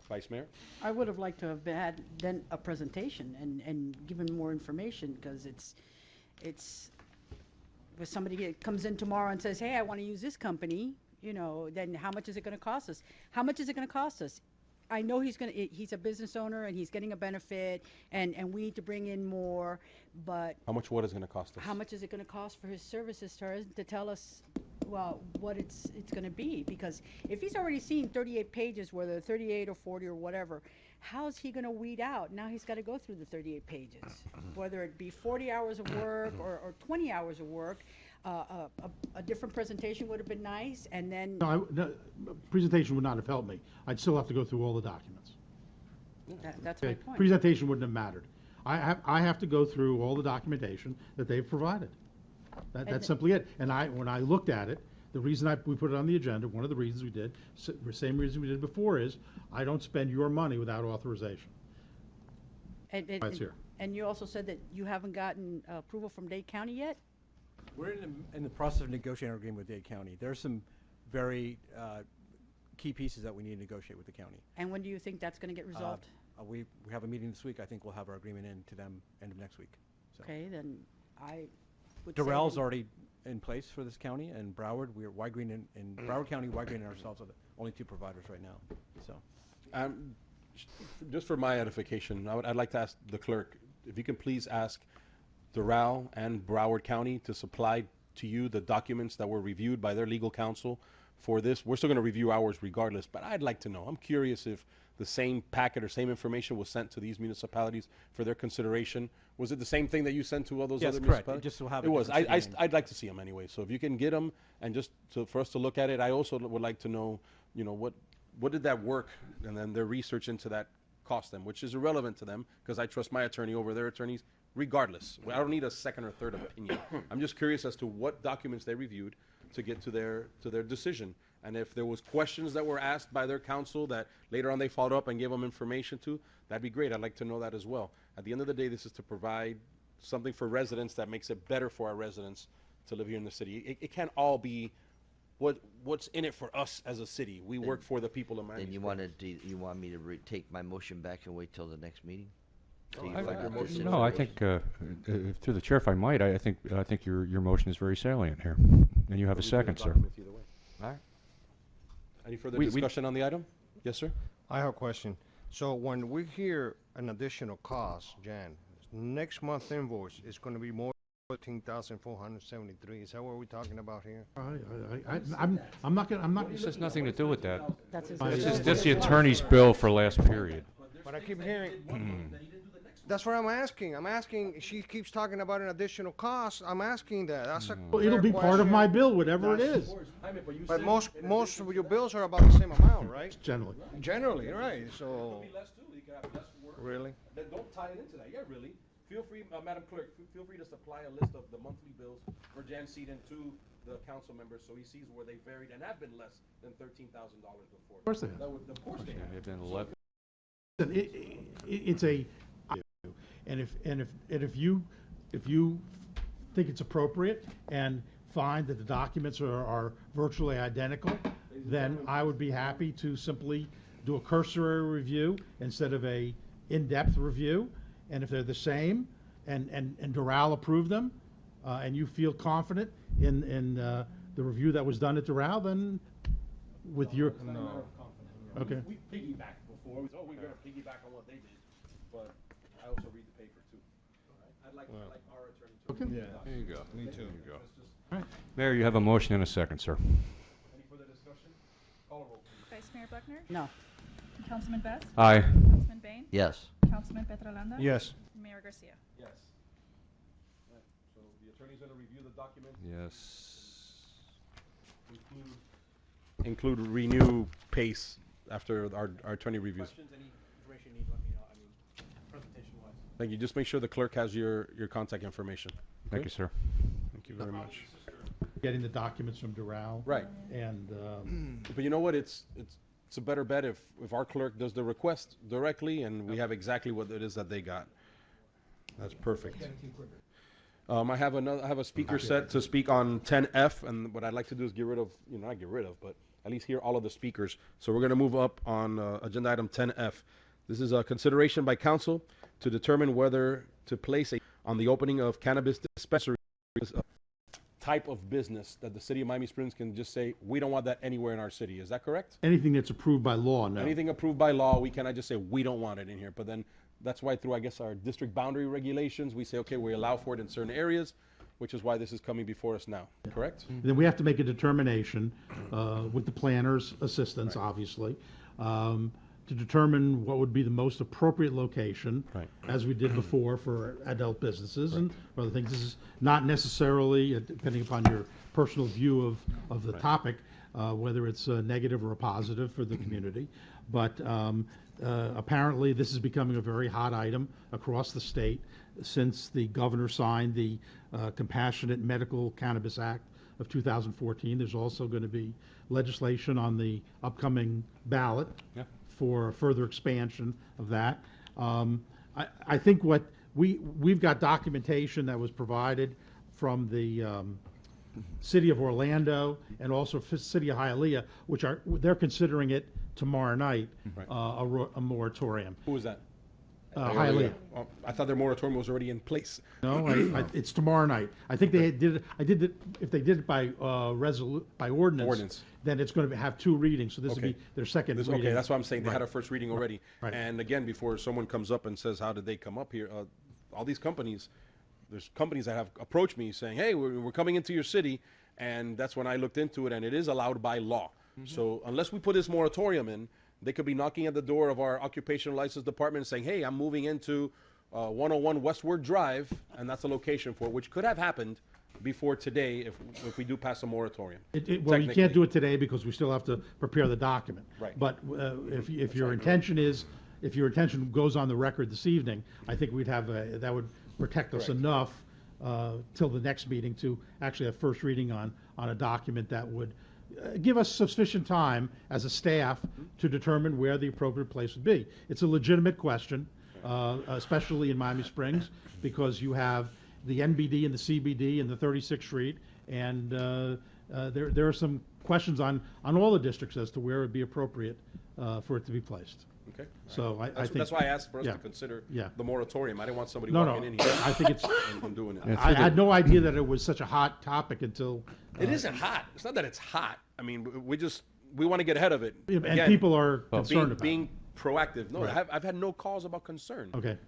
U: Vice Mayor?
S: I would have liked to have had then a presentation and given more information, because it's if somebody comes in tomorrow and says, hey, I want to use this company, then how much is it going to cost us? How much is it going to cost us? I know he's a business owner and he's getting a benefit, and we need to bring in more, but
U: How much what is going to cost us?
S: how much is it going to cost for his services to tell us, well, what it's going to be? Because if he's already seen 38 pages, whether 38 or 40 or whatever, how's he going to weed out? Now he's got to go through the 38 pages, whether it be 40 hours of work or 20 hours of work. A different presentation would have been nice, and then
M: No, presentation would not have helped me. I'd still have to go through all the documents.
S: that's my
M: Okay,
S: point.
M: presentation wouldn't have mattered. I have to go through all the documentation that they've provided.
S: And
M: That's simply it. And when I looked at it, the reason we put it on the agenda, one of the reasons we did, the same reason we did before, is I don't spend your money without authorization. It's here.
S: And you also said that you haven't gotten approval from Dade County yet?
K: We're in the process of negotiating our agreement with Dade County. There's some very key pieces that we need to negotiate with the county.
S: And when do you think that's going to get resolved?
K: We have a meeting this week. I think we'll have our agreement in to them end of next week. So.
S: Okay, then I would say
K: Durrell's
S: then-
K: already in place for this county, and Broward, we're Y-Green in Broward County, Y-Green and ourselves are the only two providers right now. So,
U: Just for my edification, I'd like to ask the clerk, if you can please ask Doral and Broward County to supply to you the documents that were reviewed by their legal counsel for this. We're still going to review ours regardless, but I'd like to know. I'm curious if the same packet or same information was sent to these municipalities for their consideration. Was it the same thing that you sent to all those
K: Yes,
U: other
K: correct. It
U: municipalities?
K: just will have
U: It
K: a
U: was.
K: different city name.
U: I'd like to see them anyway. So if you can get them and just for us to look at it, I also would like to know, what did that work, and then their research into that cost them, which is irrelevant to them because I trust my attorney over their attorneys regardless. I don't need a second or third opinion. I'm just curious as to what documents they reviewed to get to their decision. And if there was questions that were asked by their counsel that later on they followed up and gave them information to, that'd be great. I'd like to know that as well. At the end of the day, this is to provide something for residents that makes it better for our residents to live here in the city. It can't all be what's in it for us as a city. We work for the people of Miami
B: Then you want me to take my motion back and wait till the next meeting? Till you find your motion?
Q: No, I think through the chair, if I might, I think your motion is very salient here, and you have a second, sir.
U: All right. Any further discussion on the item? Yes, sir.
T: I have a question. So when we hear an additional cost, Jan, next month invoice is going to be more than 14,473. Is that what we're talking about here?
M: I'm not gonna.
Q: This has nothing to do with that.
S: That's his
Q: That's the attorney's bill for last period.
T: But I keep hearing. That's what I'm asking. She keeps talking about an additional cost. I'm asking that. That's a
M: Well, it'll be part of my bill, whatever it is.
T: But most of your bills are about the same amount, right?
M: Generally.
T: Generally, right. So. Really?
U: Then don't tie it into that. Yeah, really. Feel free, Madam Clerk, feel free to supply a list of the monthly bills for Jan Seaton to the council members so he sees where they varied and have been less than $13,000 before.
M: Of course they have.
U: Of course they have.
Q: They've been 11.
M: It's a, and if you think it's appropriate and find that the documents are virtually identical, then I would be happy to simply do a cursory review instead of a in-depth review. And if they're the same, and Doral approved them, and you feel confident in the review that was done at Doral, then with your okay.
U: We piggybacked before. We thought we were going to piggyback on what they did, but I also read the paper too. I'd like our attorney to.
M: Okay.
Q: There you go.
T: Me too.
Q: There you go.
M: All right.
Q: Mayor, you have a motion and a second, sir.
U: Any further discussion? Call a roll, please.
E: Vice Mayor Buckner?
S: No.
E: Councilman Best?
Q: Aye.
E: Councilman Bain?
B: Yes.
E: Councilman Petrolanda?
T: Yes.
E: Mayor Garcia?
U: Yes. Right. So the attorney's going to review the document.
Q: Yes.
U: Include renew pace after our attorney reviews.
K: Questions, any information you need, let me know. I mean, presentation-wise.
U: Thank you. Just make sure the clerk has your contact information.
Q: Thank you, sir.
U: Thank you very much.
M: Getting the documents from Doral.
U: Right.
M: And
U: But you know what? It's a better bet if our clerk does the request directly and we have exactly what it is that they got. That's perfect. I have a speaker set to speak on 10F, and what I'd like to do is get rid of, not get rid of, but at least hear all of the speakers. So we're going to move up on agenda item 10F. This is a consideration by council to determine whether to place on the opening of cannabis dispensaries type of business that the city of Miami Springs can just say, we don't want that anywhere in our city. Is that correct?
M: anything that's approved by law, no.
U: Anything approved by law, we cannot just say, we don't want it in here. But then that's why through, I guess, our district boundary regulations, we say, okay, we allow for it in certain areas, which is why this is coming before us now, correct?
M: Then we have to make a determination with the planner's assistance, obviously, to determine what would be the most appropriate location, as we did before for adult businesses and other things. This is not necessarily, depending upon your personal view of the topic, whether it's a negative or a positive for the community. But apparently this is becoming a very hot item across the state since the governor signed the Compassionate Medical Cannabis Act of 2014. There's also going to be legislation on the upcoming ballot for further expansion of that. I think what we've got documentation that was provided from the City of Orlando and also City of Hialeah, which they're considering it tomorrow night a moratorium.
U: Who was that?
M: Hialeah.
U: I thought their moratorium was already in place.
M: No, it's tomorrow night. I think they did it. If they did it by ordinance, then it's going to have two readings. So this will be their second reading.
U: Okay, that's what I'm saying. They had a first reading already. And again, before someone comes up and says, how did they come up here? All these companies, there's companies that have approached me saying, hey, we're coming into your city. And that's when I looked into it, and it is allowed by law. So unless we put this moratorium in, they could be knocking at the door of our occupational license department and saying, hey, I'm moving into 101 Westward Drive, and that's a location for it, which could have happened before today if we do pass a moratorium.
M: Well, you can't do it today because we still have to prepare the document.
U: Right.
M: But if your intention goes on the record this evening, I think we'd have that would protect us enough till the next meeting to actually have first reading on a document that would give us sufficient time as a staff to determine where the appropriate place would be. It's a legitimate question, especially in Miami Springs, because you have the NBD and the CBD and the 36th Street And there are some questions on all the districts as to where it would be appropriate for it to be placed.
U: Okay.
M: So I think
U: that's why I asked for us
M: yeah,
U: to consider
M: yeah.
U: the moratorium. I didn't want somebody
M: No,
U: walking
M: no,
U: in here.
M: I think it's.
U: and doing it.
M: I had no idea that it was such a hot topic until.
U: It isn't hot. It's not that it's hot. I mean, we want to get ahead of it.
M: And
U: Again,
M: people are concerned about
U: being proactive. No,
M: Right.
U: I've had no calls about concern.
M: Okay.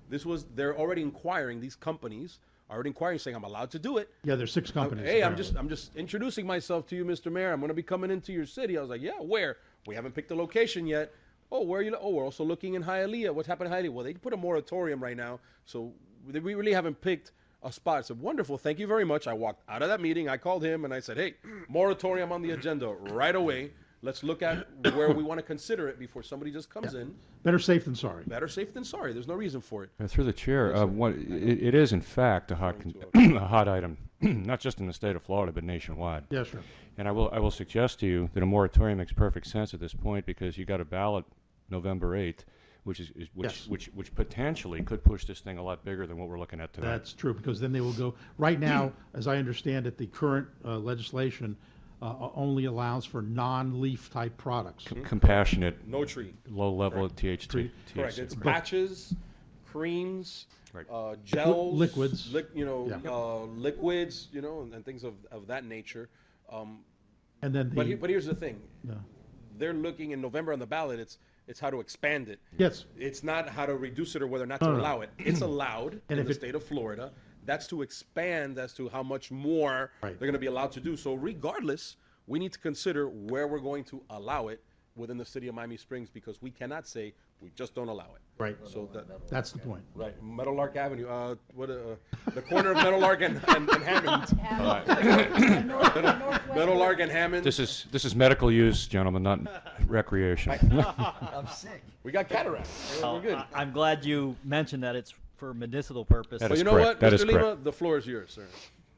U: They're already inquiring. These companies are already inquiring, saying I'm allowed to do it.
M: Yeah, there's 6 companies.
U: Hey,
M: apparently.
U: I'm just introducing myself to you, Mr. Mayor. I'm going to be coming into your city. I was like, yeah, where? We haven't picked the location yet. Oh, where are you? Oh, we're also looking in Hialeah. What's happening in Hialeah? Well, they put a moratorium right now, so we really haven't picked a spot. I said, wonderful, thank you very much. I walked out of that meeting. I called him and I said, hey, moratorium on the agenda right away. Let's look at where we want to consider it before somebody just comes in.
M: Better safe than sorry.
U: Better safe than sorry. There's no reason for it.
Q: Through the chair, it is in fact a hot a hot item, not just in the state of Florida but nationwide.
M: Yeah, sure.
Q: And I will suggest to you that a moratorium makes perfect sense at this point because you got a ballot November 8th, which potentially could push this thing a lot bigger than what we're looking at today.
M: That's true, because then they will go, right now, as I understand it, the current legislation only allows for non-leaf type products.
Q: Compassionate,
U: no tree,
Q: low level of THC.
U: Correct. It's patches, creams, gels,
M: liquids,
U: liquids, and things of that nature.
M: And then
U: but here's the thing.
M: Yeah.
U: They're looking in November on the ballot. It's how to expand it.
M: Yes.
U: It's not how to reduce it or whether or not
M: No,
U: to
M: no.
U: allow it. It's allowed
M: And
U: in
M: if
U: the
M: it-
U: state of Florida. That's to expand as to how much more they're going to be allowed to do. So regardless, we need to consider where we're going to allow it within the city of Miami Springs because we cannot say we just don't allow it.
M: Right.
U: So
M: That's the point.
U: Right. Meadowlark Avenue. The corner of Meadowlark and Hammond. Meadowlark and Hammond.
Q: This is medical use, gentlemen, not recreation.
B: I'm sick.
U: We got cataracts. We're good.
H: I'm glad you mentioned that it's for medicinal purposes.
Q: That
U: Well,
Q: is
U: you know
Q: correct.
U: what,
Q: That is
U: Mr. Lima,
Q: correct.
U: the floor is yours, sir.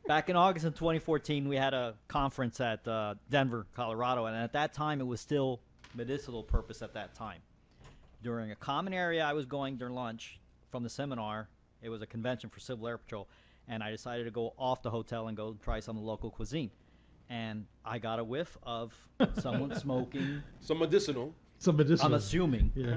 H: Back in August of 2014, we had a conference at Denver, Colorado, and at that time it was still medicinal purpose at that time. During a common area I was going during lunch from the seminar, it was a convention for Civil Air Patrol, and I decided to go off the hotel and go try some local cuisine. And I got a whiff of someone smoking.
U: Some medicinal.
M: Some medicinal.
H: I'm assuming.
M: Yeah.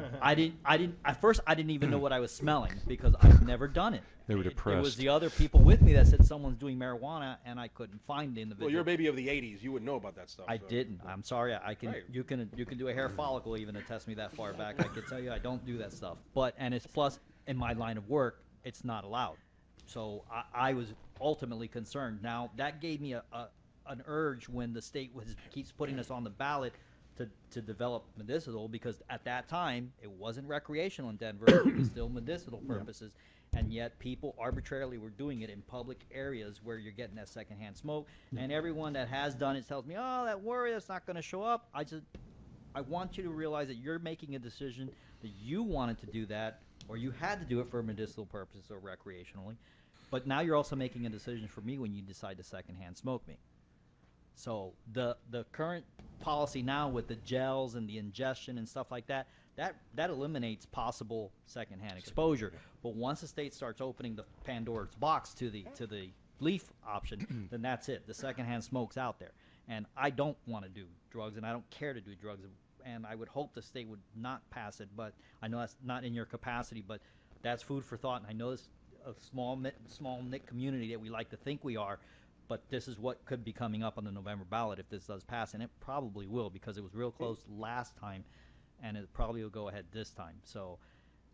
H: At first I didn't even know what I was smelling because I've never done it.
Q: They were
H: It was
Q: depressed.
H: the other people with me that said someone's doing marijuana, and I couldn't find the individual.
U: Well, you're a baby of the 80s. You would know about that stuff.
H: I
U: so.
H: didn't. I'm sorry. I can.
U: Right.
H: You can do a hair follicle even to test me that far back. I can tell you I don't do that stuff. And it's plus in my line of work, it's not allowed. So I was ultimately concerned. Now that gave me an urge when the state keeps putting us on the ballot to develop medicinal because at that time it wasn't recreational in Denver. It was still medicinal purposes. And yet people arbitrarily were doing it in public areas where you're getting that secondhand smoke. And everyone that has done it tells me, oh, that worry, that's not going to show up. I want you to realize that you're making a decision that you wanted to do that or you had to do it for medicinal purposes or recreationally. But now you're also making a decision for me when you decide to secondhand smoke me. So the current policy now with the gels and the ingestion and stuff like that eliminates possible secondhand exposure. But once the state starts opening the Pandora's box to the leaf option, then that's it. The secondhand smoke's out there. And I don't want to do drugs, and I don't care to do drugs. And I would hope the state would not pass it, but I know that's not in your capacity, but that's food for thought. And I know it's a small-knit community that we like to think we are, but this is what could be coming up on the November ballot if this does pass, and it probably will because it was real close last time, and it probably will go ahead this time. So,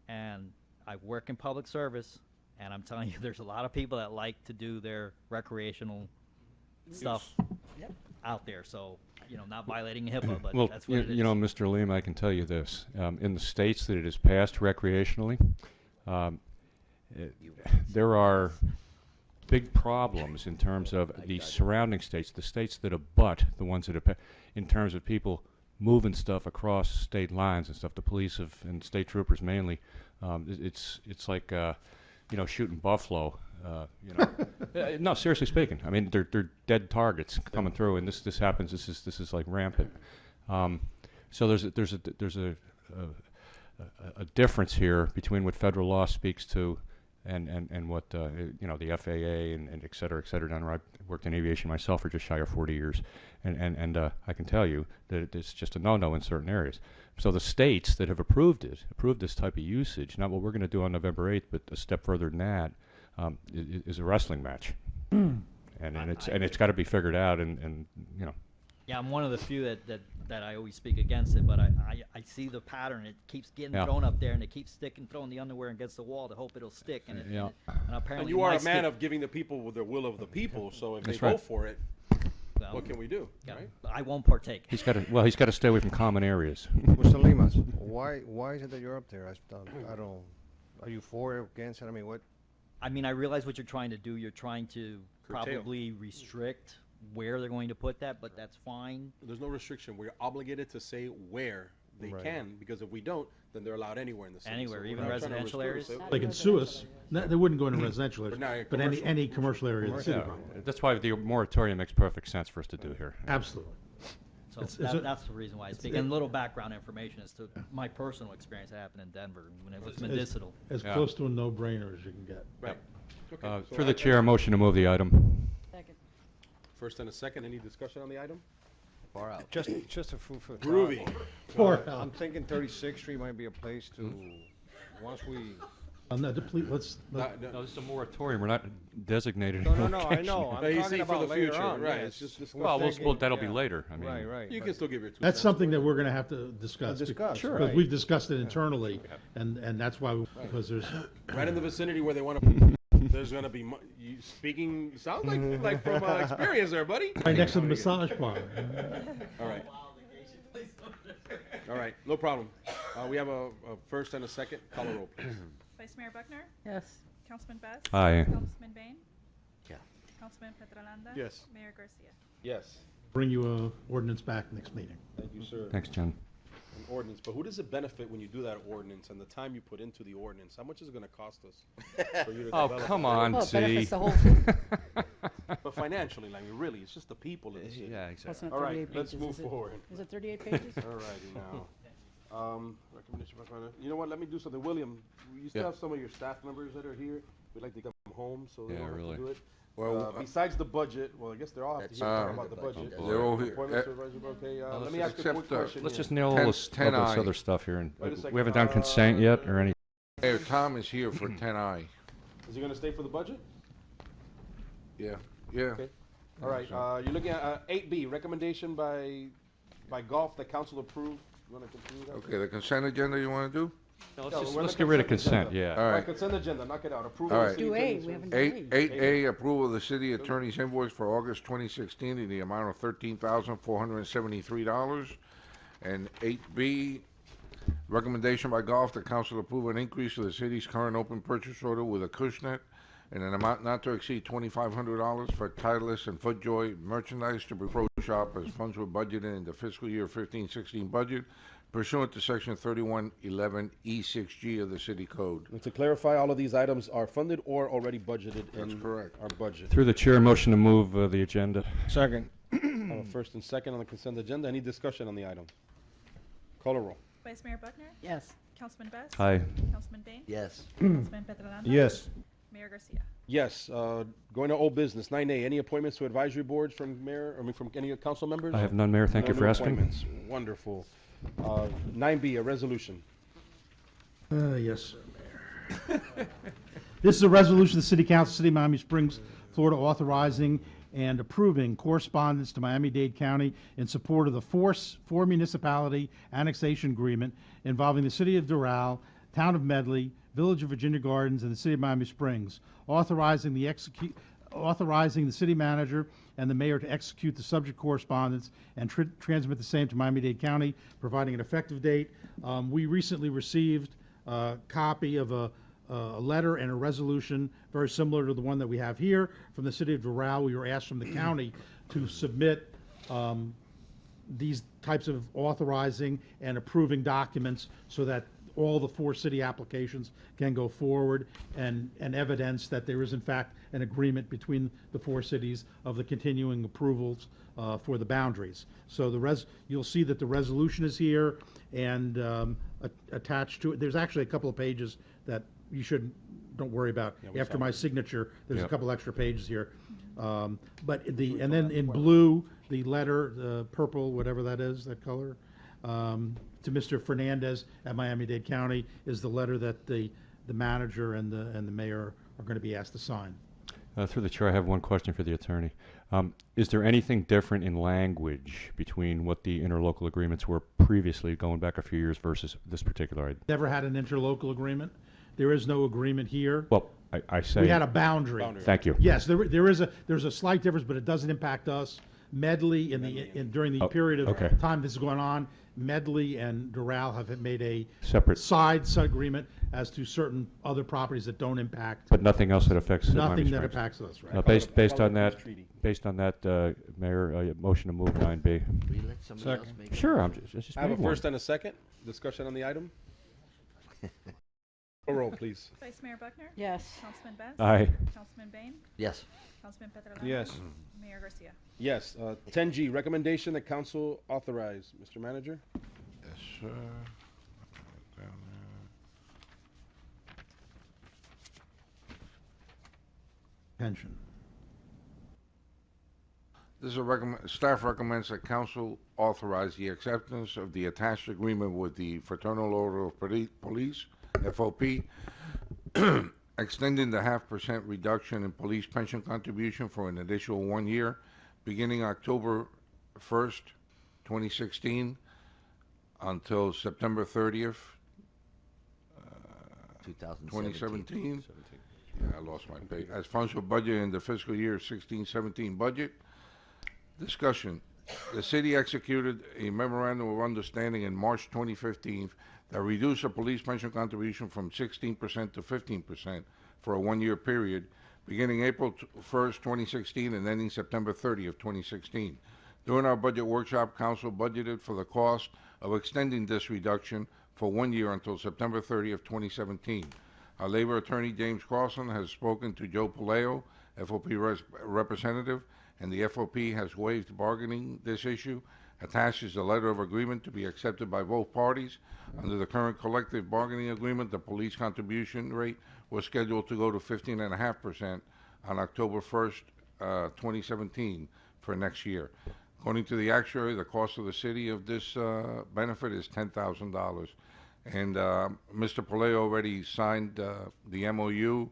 H: and I work in public service, and I'm telling you, there's a lot of people that like to do their recreational stuff out there. So, not violating HIPAA, but
Q: Well,
H: that's what it is.
Q: Mr. Lima, I can tell you this. In the states that it is passed recreationally, there are big problems in terms of the surrounding states, the states that abut the ones that are, in terms of people moving stuff across state lines and stuff. The police and state troopers mainly. It's like shooting buffalo. No, seriously speaking. I mean, they're dead targets coming through, and this happens. This is like rampant. So there's a difference here between what federal law speaks to and what you know, the FAA and et cetera down there. I worked in aviation myself for just shy of 40 years, and I can tell you that it's just a no-no in certain areas. So the states that have approved this type of usage, not what we're going to do on November 8th, but a step further than that, is a wrestling match, and it's got to be figured out, and you know.
H: Yeah, I'm one of the few that I always speak against it, but I see the pattern. It keeps getting thrown up there, and it keeps throwing the underwear against the wall to hope it'll stick. And, and apparently
U: And you are a man
H: stick.
U: of giving the people with their will of the people, so if
Q: That's
U: they
Q: right.
U: vote for it,
H: Well,
U: what can we do,
H: yeah,
U: right?
H: I won't partake.
Q: He's got to stay away from common areas.
T: Mr. Limas, why is it that you're up there? I don't. Are you for it, against it? I mean, what?
H: I mean, I realize what you're trying to do. You're trying to
U: Curtail.
H: probably restrict where they're going to put that, but that's fine.
U: There's no restriction. We're obligated to say where they
T: Right.
U: can, because if we don't, then they're allowed anywhere in the city.
H: Anywhere,
U: So
H: even
U: we're not trying to
H: residential
U: restrict
H: areas?
U: it.
M: They can sue us. No, they wouldn't go into residential areas,
U: But now
M: but
U: commercial.
M: any commercial area of the city.
Q: Yeah,
M: probably.
Q: that's why the moratorium makes perfect sense for us to do here.
M: Absolutely.
H: So
M: It's
H: that's the reason why I speak.
M: it-
H: And a little background information as to my personal experience that happened in Denver when it was medicinal.
M: As
Q: Yeah.
M: close to a no-brainer as you can get.
U: Right. Okay, so
Q: Through the chair, a motion to move the item.
S: Second.
U: First and a second, any discussion on the item?
T: Far out. Just a food for
U: Groovy.
M: Far
T: I'm
M: out.
T: thinking 36th Street might be a place to, once we.
M: No, let's.
U: No,
Q: No, this is a moratorium. We're not designated.
T: No,
Q: a
T: no, no, I
Q: location.
T: know. I'm
U: No, you
T: talking
U: see, for
T: about
U: the
T: later
U: future,
T: on,
U: right,
T: yes.
U: it's just
T: We're
Q: Well,
T: thinking-
Q: that'll be
T: yeah.
Q: later. I mean,
T: Right.
U: You can still give your 2
M: That's
U: cents.
M: something that we're going to have to discuss.
T: Discuss,
M: Because
T: right.
M: we've discussed it internally, and that's why, because there's.
U: Right in the vicinity where they want to. There's gonna be. You speaking sounds like from experience there, buddy.
M: Right next to the massage parlor.
U: All right. All right, no problem. We have a first and a second. Call a roll, please.
E: Vice Mayor Buckner?
S: Yes.
E: Councilman Best?
Q: Aye.
E: Councilman Bain?
B: Yeah.
E: Councilman Petrolanda?
U: Yes.
E: Mayor Garcia?
U: Yes.
M: Bring you a ordinance back next meeting.
U: Thank you, sir.
Q: Thanks, John.
U: An ordinance, but who does it benefit when you do that ordinance and the time you put into the ordinance? How much is it going to cost us for you to
Q: Oh,
U: develop
Q: come
U: it?
Q: on,
S: Well, it
Q: see.
S: benefits the whole city.
U: But financially, I mean, really, it's just the people in the city.
Q: Yeah,
S: Well,
Q: exactly.
S: it's not
U: All right,
S: 38
U: let's
S: pages,
U: move
S: is it?
U: forward.
S: Is it 38 pages?
U: All righty now. Recommendation by finance. You know what? Let me do something. William, you still
Q: Yeah.
U: have some of your staff members that are here. We'd like to come home, so they
Q: Yeah,
U: don't have
Q: really.
U: to do it.
J: Well,
U: Besides the budget, well, I guess they're all have to
B: That's
U: hear talk
J: uh,
U: about the budget.
J: they're all here.
U: Appointments to advisory board, okay, let
Q: let's
U: me
Q: just
U: ask a quick
J: accept,
U: question.
Q: Let's
U: here.
Q: just nail all
J: 10
Q: this,
J: 10
Q: all this
J: I.
Q: other stuff here, and
U: Wait a second,
Q: we haven't done consent yet or any.
J: Mayor Tom is here for 10I.
U: Is he gonna stay for the budget?
J: Yeah, yeah.
U: Okay. All right, you're looking at 8B, recommendation by golf that council approved. You wanna continue that?
J: Okay, the consent agenda you want to do?
Q: No,
U: Yeah,
Q: let's
U: we're
Q: just
U: the
Q: get rid of
U: consent
Q: consent.
U: agenda.
Q: Yeah.
J: All
U: All right,
J: right.
U: consent agenda, knock it out. Approval
J: All
U: of
J: right.
U: city
S: Do A,
U: attorney's
S: we haven't
U: report.
S: done
J: 8A, approval of the city attorney's invoice for August 2016 in the amount of $13,473. And 8B, recommendation by golf that council approve an increase of the city's current open purchase order with Acushnet in an amount not to exceed $2,500 for Titleist and FootJoy merchandise to be pro shop as funds were budgeted in the fiscal year 15-16 budget pursuant to section 3111 E6G of the city code.
U: And to clarify, all of these items are funded or already budgeted
J: That's
U: in
J: correct.
U: our budget.
Q: Through the chair, motion to move the agenda.
T: Second.
U: First and second on the consent agenda. Any discussion on the item? Call a roll.
E: Vice Mayor Buckner?
S: Yes.
E: Councilman Best?
Q: Aye.
E: Councilman Bain?
B: Yes.
E: Councilman Petrolanda?
U: Yes.
E: Mayor Garcia?
U: Yes, going to old business. 9A, any appointments to advisory boards from from any council members?
Q: I have none, Mayor. Thank you for
U: new
Q: asking.
U: appointments. Wonderful. 9B, a resolution.
M: Yes, sir, Mayor. This is a resolution of the City Council, City of Miami Springs, Florida, authorizing and approving correspondence to Miami-Dade County in support of the four municipality annexation agreement involving the City of Doral, Town of Medley, Village of Virginia Gardens, and the City of Miami Springs, authorizing the city manager and the mayor to execute the subject correspondence and transmit the same to Miami-Dade County, providing an effective date. We recently received a copy of a letter and a resolution very similar to the one that we have here from the City of Doral. We were asked from the county to submit these types of authorizing and approving documents so that all the four city applications can go forward and evidence that there is in fact an agreement between the four cities of the continuing approvals for the boundaries. So you'll see that the resolution is here, and attached to it, there's actually a couple of pages that you should don't worry about,
U: we
M: after
U: saw
M: my
U: that.
M: signature, there's a
Q: Yep.
M: couple extra pages here. But and then in blue, the letter, the purple, whatever that is, that color, to Mr. Fernandez at Miami-Dade County is the letter that the manager and the mayor are going to be asked to sign.
Q: Through the chair, I have one question for the attorney. Is there anything different in language between what the interlocal agreements were previously, going back a few years, versus this particular item?
M: Never had an interlocal agreement. There is no agreement here.
Q: Well, I say...
M: We had a boundary.
Q: Thank you.
M: Yes, there's a slight difference, but it doesn't impact us. Medley, during the period of
Q: okay.
M: time this is going on, Medley and Doral have made a
Q: Separate.
M: side agreement as to certain other properties that don't impact.
Q: But nothing else that affects
M: Nothing
Q: Miami
M: that
Q: Springs.
M: impacts us, right?
Q: Based on
U: Follow
Q: that,
U: the treaty.
Q: Mayor, motion to move 9B.
B: Will you let somebody else make it?
Q: Sure, just
U: I have a
Q: made one.
U: first and a second. Discussion on the item. A roll, please.
E: Vice Mayor Buckner?
S: Yes.
E: Councilman Best?
Q: Aye.
E: Councilman Bain?
B: Yes.
E: Councilman Petrolano?
U: Yes.
E: Mayor Garcia?
U: Yes. 10G, recommendation that council authorize. Mr. Manager?
J: Yes, sir. Down
M: Pension.
J: This is staff recommends that council authorize the acceptance of the attached agreement with the Fraternal Order of Police, FOP, extending the 0.5% reduction in police pension contribution for an additional 1 year, beginning October 1st, 2016, until September 30th, 2017. Yeah, I lost my page. As funds were budgeted in the fiscal year 16-17 budget. Discussion. The city executed a memorandum of understanding in March 2015 that reduced the police pension contribution from 16% to 15% for a 1 year period, beginning April 1st, 2016 and ending September 30th, 2016. During our budget workshop, council budgeted for the cost of extending this reduction for 1 year until September 30th, 2017. Our labor attorney, James Carlson, has spoken to Joe Paleo, FOP representative, and the FOP has waived bargaining this issue. Attached is a letter of agreement to be accepted by both parties. Under the current collective bargaining agreement, the police contribution rate was scheduled to go to 15.5% on October 1st, 2017 for next year. According to the actuary, the cost of the city of this benefit is $10,000. And Mr. Paleo already signed the MOU,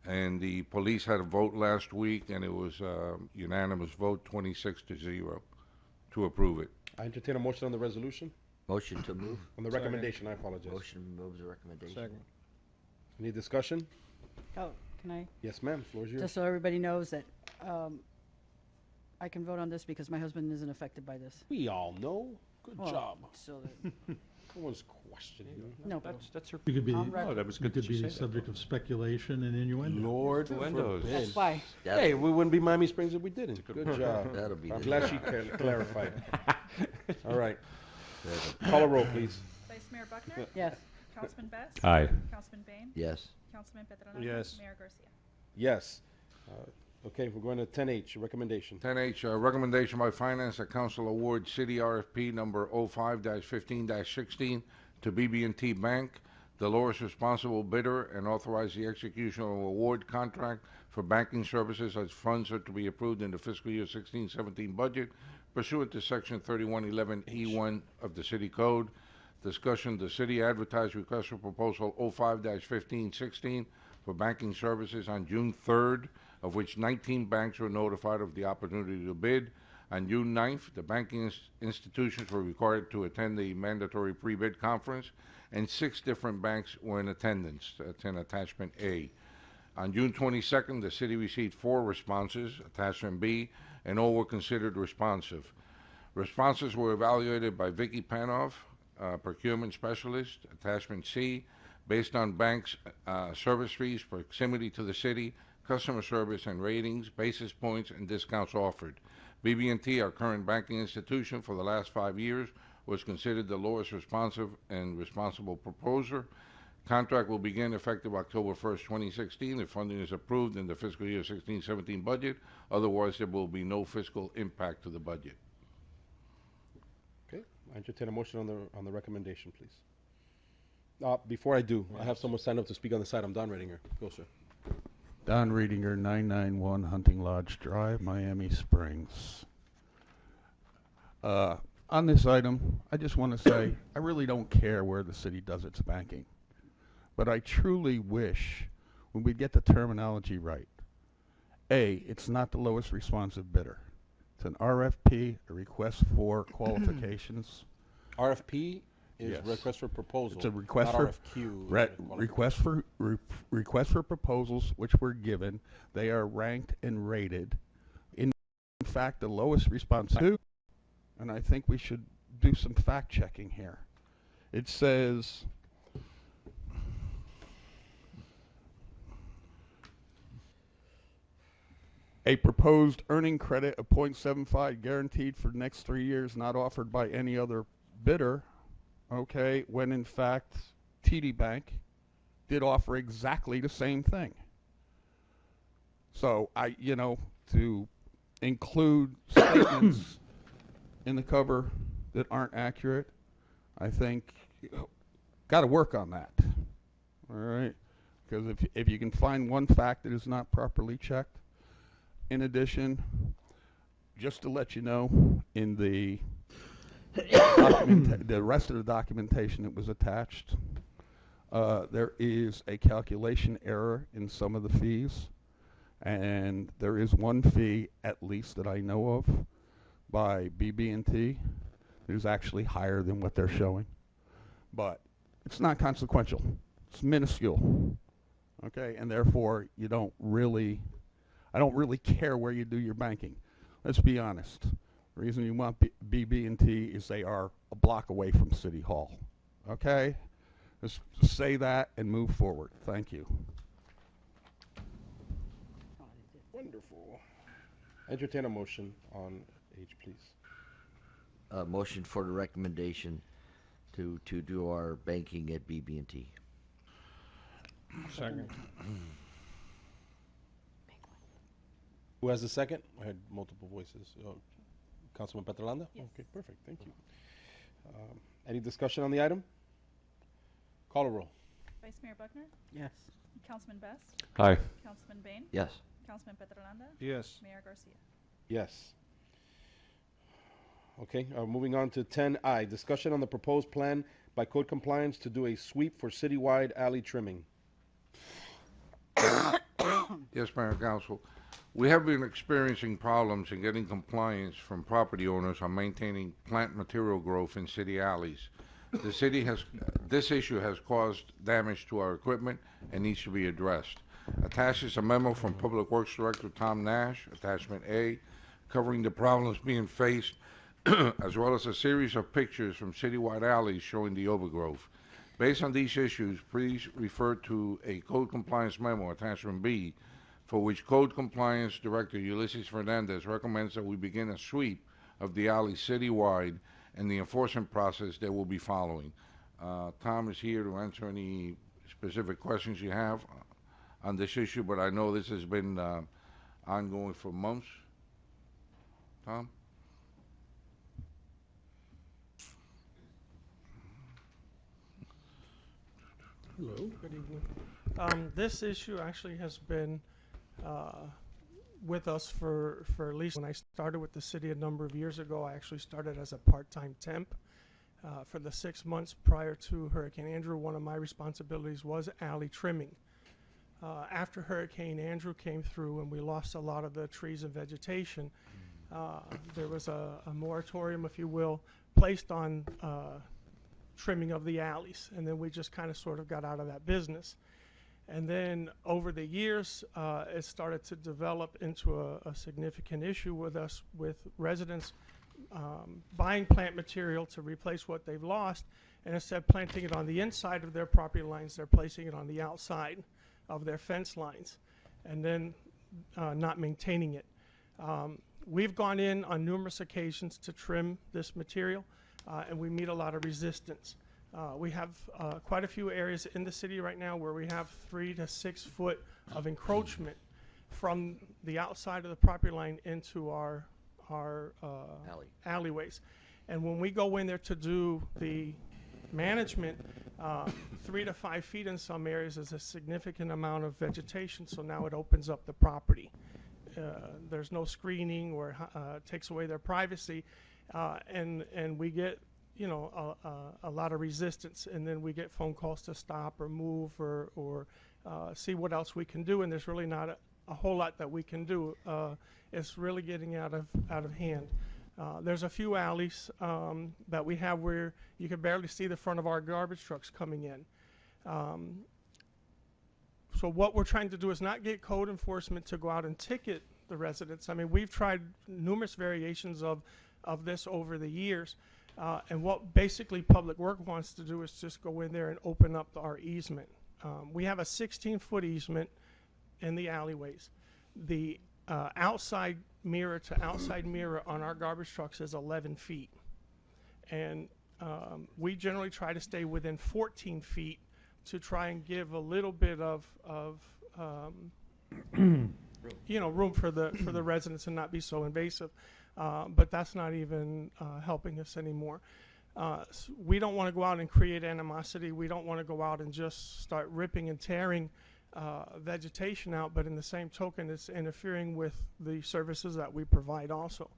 J: and the police had a vote last week, and it was unanimous vote, 26-0, to approve it.
U: I entertain a motion on the resolution.
B: Motion to move.
U: On the recommendation, I apologize.
B: Motion moves the recommendation.
U: Second. Any discussion?
S: Oh, can I?
U: Yes, ma'am. Floor is yours.
S: Just so everybody knows that I can vote on this because my husband isn't affected by this.
U: We all know. Good
S: Well,
U: job.
S: So that,
U: No one's questioning you.
S: no, but
Q: That's her.
M: You could be,
S: On record.
Q: Oh, that was
M: you
Q: good
M: could
Q: that
M: be
Q: you
M: the
Q: said
M: subject of speculation and innuendo.
U: Lord
Q: Windows.
U: forbid.
S: that's why.
U: Hey, we wouldn't be Miami Springs if we didn't. Good job.
B: That'll be
U: I'm
B: the-
U: glad she clarified. All right. Call a roll, please.
E: Vice Mayor Buckner?
S: Yes.
E: Councilman Best?
Q: Aye.
E: Councilman Bain?
B: Yes.
E: Councilman Petrolano?
U: Yes.
E: Mayor Garcia?
U: Yes. Okay, we're going to 10H, recommendation.
J: 10H, recommendation by Finance that Council award City RFP number 05-15-16 to BB&T Bank, the lowest responsible bidder, and authorize the execution of an award contract for banking services as funds are to be approved in the fiscal year 16-17 budget pursuant to Section 3111E1 of the City Code. Discussion, the city advertised request for proposal 05-15-16 for banking services on June 3rd, of which 19 banks were notified of the opportunity to bid. On June 9th, the banking institutions were required to attend the mandatory pre-bid conference, and 6 different banks were in attendance. That's in attachment A. On June 22nd, the city received 4 responses, attachment B, and all were considered responsive. Responses were evaluated by Vicky Panoff, procurement specialist, attachment C, based on banks' service fees, proximity to the city, customer service and ratings, basis points, and discounts offered. BB&T, our current banking institution for the last 5 years, was considered the lowest responsive and responsible proposer. Contract will begin effective October 1st, 2016 if funding is approved in the fiscal year 16-17 budget. Otherwise, there will be no fiscal impact to the budget.
U: Okay, I entertain a motion on the recommendation, please. Before I do, I have someone sign up to speak on the side. I'm Don Redinger. Go, sir.
L: Don Reedinger, 991 Hunting Lodge Drive, Miami Springs. On this item, I just want to say I really don't care where the city does its banking, but I truly wish when we get the terminology right. A, it's not the lowest responsive bidder. It's an RFP, a request for qualifications.
U: RFP is
L: Yes.
U: request for proposal.
L: It's a request
U: not
L: for
U: RFQ.
L: request for proposals, which were given. They are ranked and rated. In fact, the lowest response to, and I think we should do some fact checking here. It says a proposed earning credit of 0.75 guaranteed for the next 3 years, not offered by any other bidder. Okay, when in fact TD Bank did offer exactly the same thing. So to include statements in the cover that aren't accurate, I think got to work on that. All right, because if you can find one fact that is not properly checked. In addition, just to let you know, in the the rest of the documentation that was attached, there is a calculation error in some of the fees, and there is one fee, at least that I know of, by BB&T that is actually higher than what they're showing. But it's not consequential. It's minuscule. Okay, and therefore I don't really care where you do your banking. Let's be honest. The reason you want BB&T is they are a block away from City Hall. Okay? Let's say that and move forward. Thank you.
U: Wonderful. Entertain a motion on H, please.
B: Motion for the recommendation to do our banking at BB&T.
T: Second.
U: Who has the second? I had multiple voices. Councilman Petrolanda?
E: Yes.
U: Okay, perfect. Thank you. Any discussion on the item? Call a roll.
E: Vice Mayor Buckner?
S: Yes.
E: Councilman Best?
Q: Aye.
E: Councilman Bain?
B: Yes.
E: Councilman Petrolanda?
T: Yes.
E: Mayor Garcia?
U: Yes. Okay, moving on to 10I, discussion on the proposed plan by code compliance to do a sweep for citywide alley trimming.
J: Yes, Mayor and Council. We have been experiencing problems in getting compliance from property owners on maintaining plant material growth in city alleys. This issue has caused damage to our equipment and needs to be addressed. Attached is a memo from Public Works Director Tom Nash, attachment A, covering the problems being faced, as well as a series of pictures from citywide alleys showing the overgrowth. Based on these issues, please refer to a code compliance memo, attachment B, for which Code Compliance Director Ulysses Fernandez recommends that we begin a sweep of the alley citywide and the enforcement process that we'll be following. Tom is here to answer any specific questions you have on this issue, but I know this has been ongoing for months. Tom?
D: Hello, good evening. This issue actually has been with us for at least when I started with the city a number of years ago. I actually started as a part-time temp. For the 6 months prior to Hurricane Andrew, one of my responsibilities was alley trimming. After Hurricane Andrew came through and we lost a lot of the trees and vegetation, there was a moratorium, if you will, placed on trimming of the alleys, and then we just kind of sort of got out of that business. And then over the years, it started to develop into a significant issue with us, with residents buying plant material to replace what they've lost, and instead of planting it on the inside of their property lines, they're placing it on the outside of their fence lines, and then not maintaining it. We've gone in on numerous occasions to trim this material, and we meet a lot of resistance. We have quite a few areas in the city right now where we have 3 to 6 foot of encroachment from the outside of the property line into our alleyways. And when we go in there to do the management, 3 to 5 feet in some areas is a significant amount of vegetation, so now it opens up the property. There's no screening or takes away their privacy, and we get a lot of resistance, and then we get phone calls to stop or move or see what else we can do, and there's really not a whole lot that we can do. It's really getting out of hand. There's a few alleys that we have where you can barely see the front of our garbage trucks coming in. So what we're trying to do is not get code enforcement to go out and ticket the residents. I mean, we've tried numerous variations of this over the years, and what basically Public Work wants to do is just go in there and open up our easement. We have a 16-foot easement in the alleyways. The outside mirror to outside mirror on our garbage trucks is 11 feet. And we generally try to stay within 14 feet to try and give a little bit of room for the residents and not be so invasive. But that's not even helping us anymore. So we don't want to go out and create animosity. We don't want to go out and just start ripping and tearing vegetation out, but in the same token, it's interfering with the services that we provide also.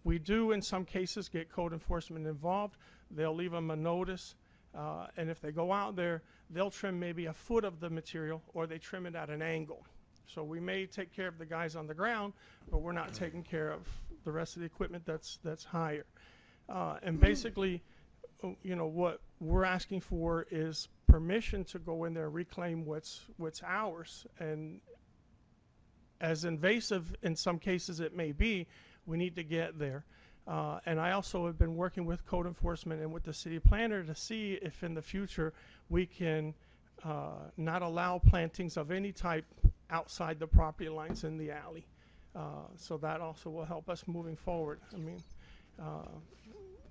D: We do, in some cases, get code enforcement involved. They'll leave them a notice, and if they go out there, they'll trim maybe a foot of the material, or they trim it at an angle. So we may take care of the guys on the ground, but we're not taking care of the rest of the equipment that's higher. And basically, what we're asking for is permission to go in there and reclaim what's ours. And as invasive in some cases it may be, we need to get there. And I also have been working with code enforcement and with the city planner to see if in the future we can not allow plantings of any type outside the property lines in the alley. So that also will help us moving forward. I mean,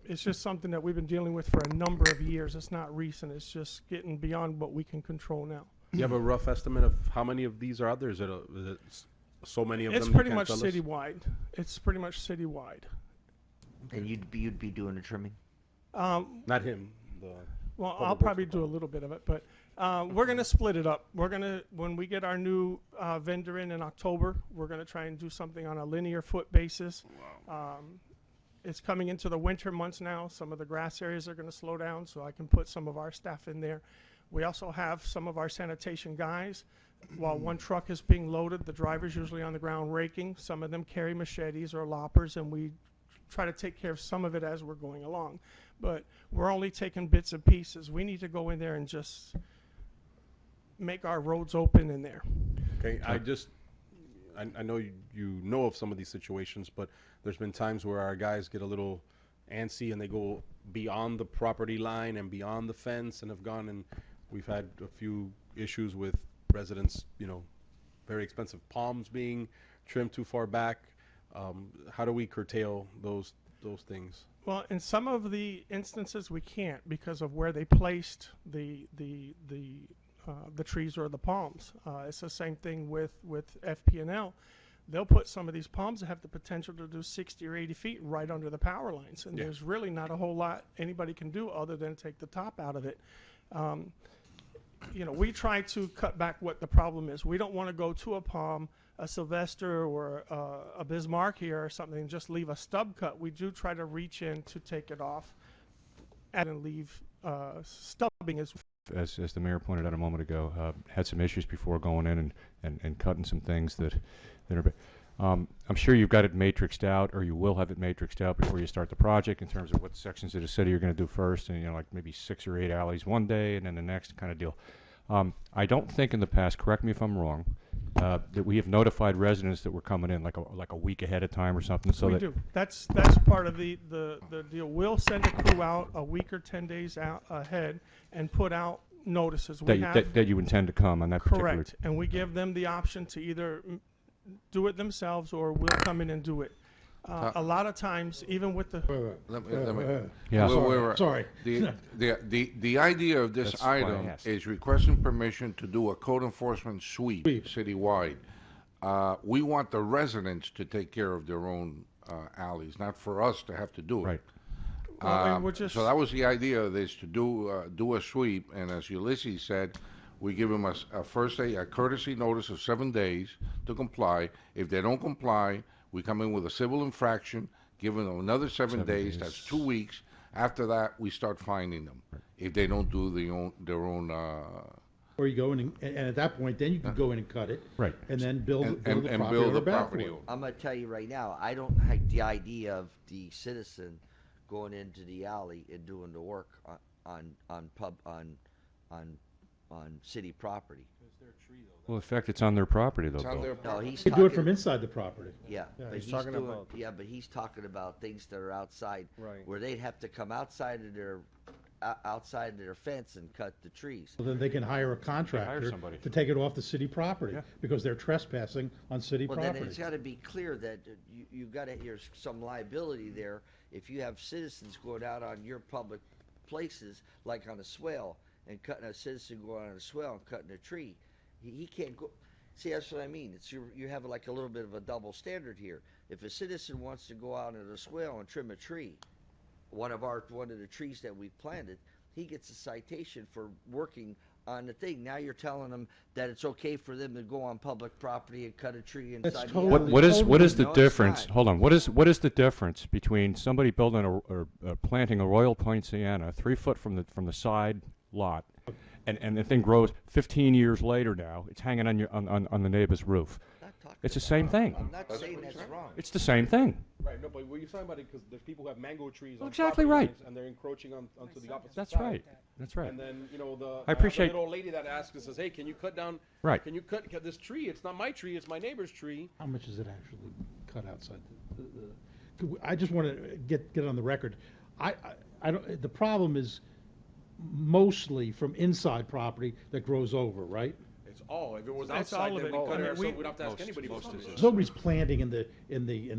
D: it's just something that we've been dealing with for a number of years. It's not recent. It's just getting beyond what we can control now.
U: You have a rough estimate of how many of these are out there? Is it so many of them?
D: It's pretty much citywide. It's pretty much citywide.
B: And you'd be doing the trimming?
U: Not him.
D: Well, I'll probably do a little bit of it, but we're going to split it up. When we get our new vendor in October, we're going to try and do something on a linear foot basis. Wow. It's coming into the winter months now. Some of the grass areas are going to slow down, so I can put some of our staff in there. We also have some of our sanitation guys. While one truck is being loaded, the driver's usually on the ground raking. Some of them carry machetes or loppers, and we try to take care of some of it as we're going along. But we're only taking bits and pieces. We need to go in there and just make our roads open in there.
U: Okay, I know you know of some of these situations, but there's been times where our guys get a little antsy and they go beyond the property line and beyond the fence and have gone, and we've had a few issues with residents, very expensive palms being trimmed too far back. How do we curtail those things?
D: Well, in some of the instances we can't because of where they placed the trees or the palms. It's the same thing with FP&L. They'll put some of these palms that have the potential to do 60 or 80 feet right under the power lines, and there's really not a whole lot anybody can do other than take the top out of it. We try to cut back what the problem is. We don't want to go to a palm, a Sylvester or a Bismarck here or something and just leave a stub cut. We do try to reach in to take it off and leave stubbing
Q: as the mayor pointed out a moment ago, had some issues before going in and cutting some things that are. I'm sure you've got it matrixed out, or you will have it matrixed out before you start the project in terms of what sections of the city you're going to do first, and like maybe 6 or 8 alleys one day, and then the next kind of deal. I don't think in the past, correct me if I'm wrong, that we have notified residents that we're coming in like a week ahead of time or something. So
D: we do. That's part of the deal. We'll send a crew out a week or 10 days out ahead and put out notices.
Q: That you intend to come on that particular.
D: Correct, and we give them the option to either do it themselves or we'll come in and do it. A lot of times, even with the
J: sorry. The idea of this item is requesting permission to do a code enforcement sweep citywide. We want the residents to take care of their own alleys, not for us to have to do it.
Q: Right.
D: Well, we're just-
J: So that was the idea of this, to do a sweep, and as Ulysses said, we give them a first day, a courtesy notice of 7 days to comply. If they don't comply, we come in with a civil infraction, give them another 7 days, that's 2 weeks. After that, we start finding them if they don't do their own.
M: Or you go in and at that point, then you can go in and cut it.
J: Right.
M: And then build
J: And
M: the property
J: build
M: owner
J: the
M: back
J: property
M: for it.
J: owner.
B: I'm gonna tell you right now, I don't like the idea of the citizen going into the alley and doing the work on city property.
Q: Well, in fact, it's on their property, though,
J: It's on
Q: Bill.
J: their
B: No, he's
M: You can do it
B: talking-
M: from inside the property.
B: Yeah,
M: Yeah,
B: but
M: he's
B: he's
T: talking
B: doing,
T: about-
B: but he's talking about things that are outside,
T: Right.
B: where they'd have to come outside of their fence and cut the trees.
M: Well, then they can hire a contractor
Q: somebody.
M: to take it off the city property because they're trespassing on city
B: Well,
M: property.
B: then it's got to be clear that you've got to, there's some liability there if you have citizens going out on your public places, like on a swale, and cutting a citizen going on a swale and cutting a tree. He can't go. See, that's what I mean. It's you have like a little bit of a double standard here. If a citizen wants to go out in a swale and trim a tree, one of the trees that we planted, he gets a citation for working on the thing. Now you're telling them that it's okay for them to go on public property and cut a tree inside.
M: totally-
Q: What is the
B: No, it's
Q: difference?
B: not.
Q: Hold on. What is the difference between somebody building or planting a Royal Poinciana 3 foot from the side lot, and the thing grows 15 years later now? It's hanging on on the neighbor's roof. It's the same thing.
B: I'm not saying that's wrong.
Q: It's the same thing.
U: Right, no, but what you're talking about it because there's people who have mango trees on
Q: Exactly
U: property
Q: right.
U: lines, and they're encroaching onto the opposite
Q: That's
U: side.
Q: right. That's right.
U: And then,
Q: I appreciate-
U: the little lady that asks and says, hey, can you cut down,
Q: Right.
U: can you cut this tree? It's not my tree, it's my neighbor's tree.
M: How much is it actually cut outside? I just want to get on the record. I don't. The problem is mostly from inside property that grows over, right?
U: It's all, if it was
D: It's
U: outside,
D: all of
U: then
D: it.
U: we cut
D: I
U: it
D: mean,
U: ourselves, we'd have to ask
Q: most-
U: anybody.
Q: most
U: for
Q: is
U: permission.
M: Nobody's planting in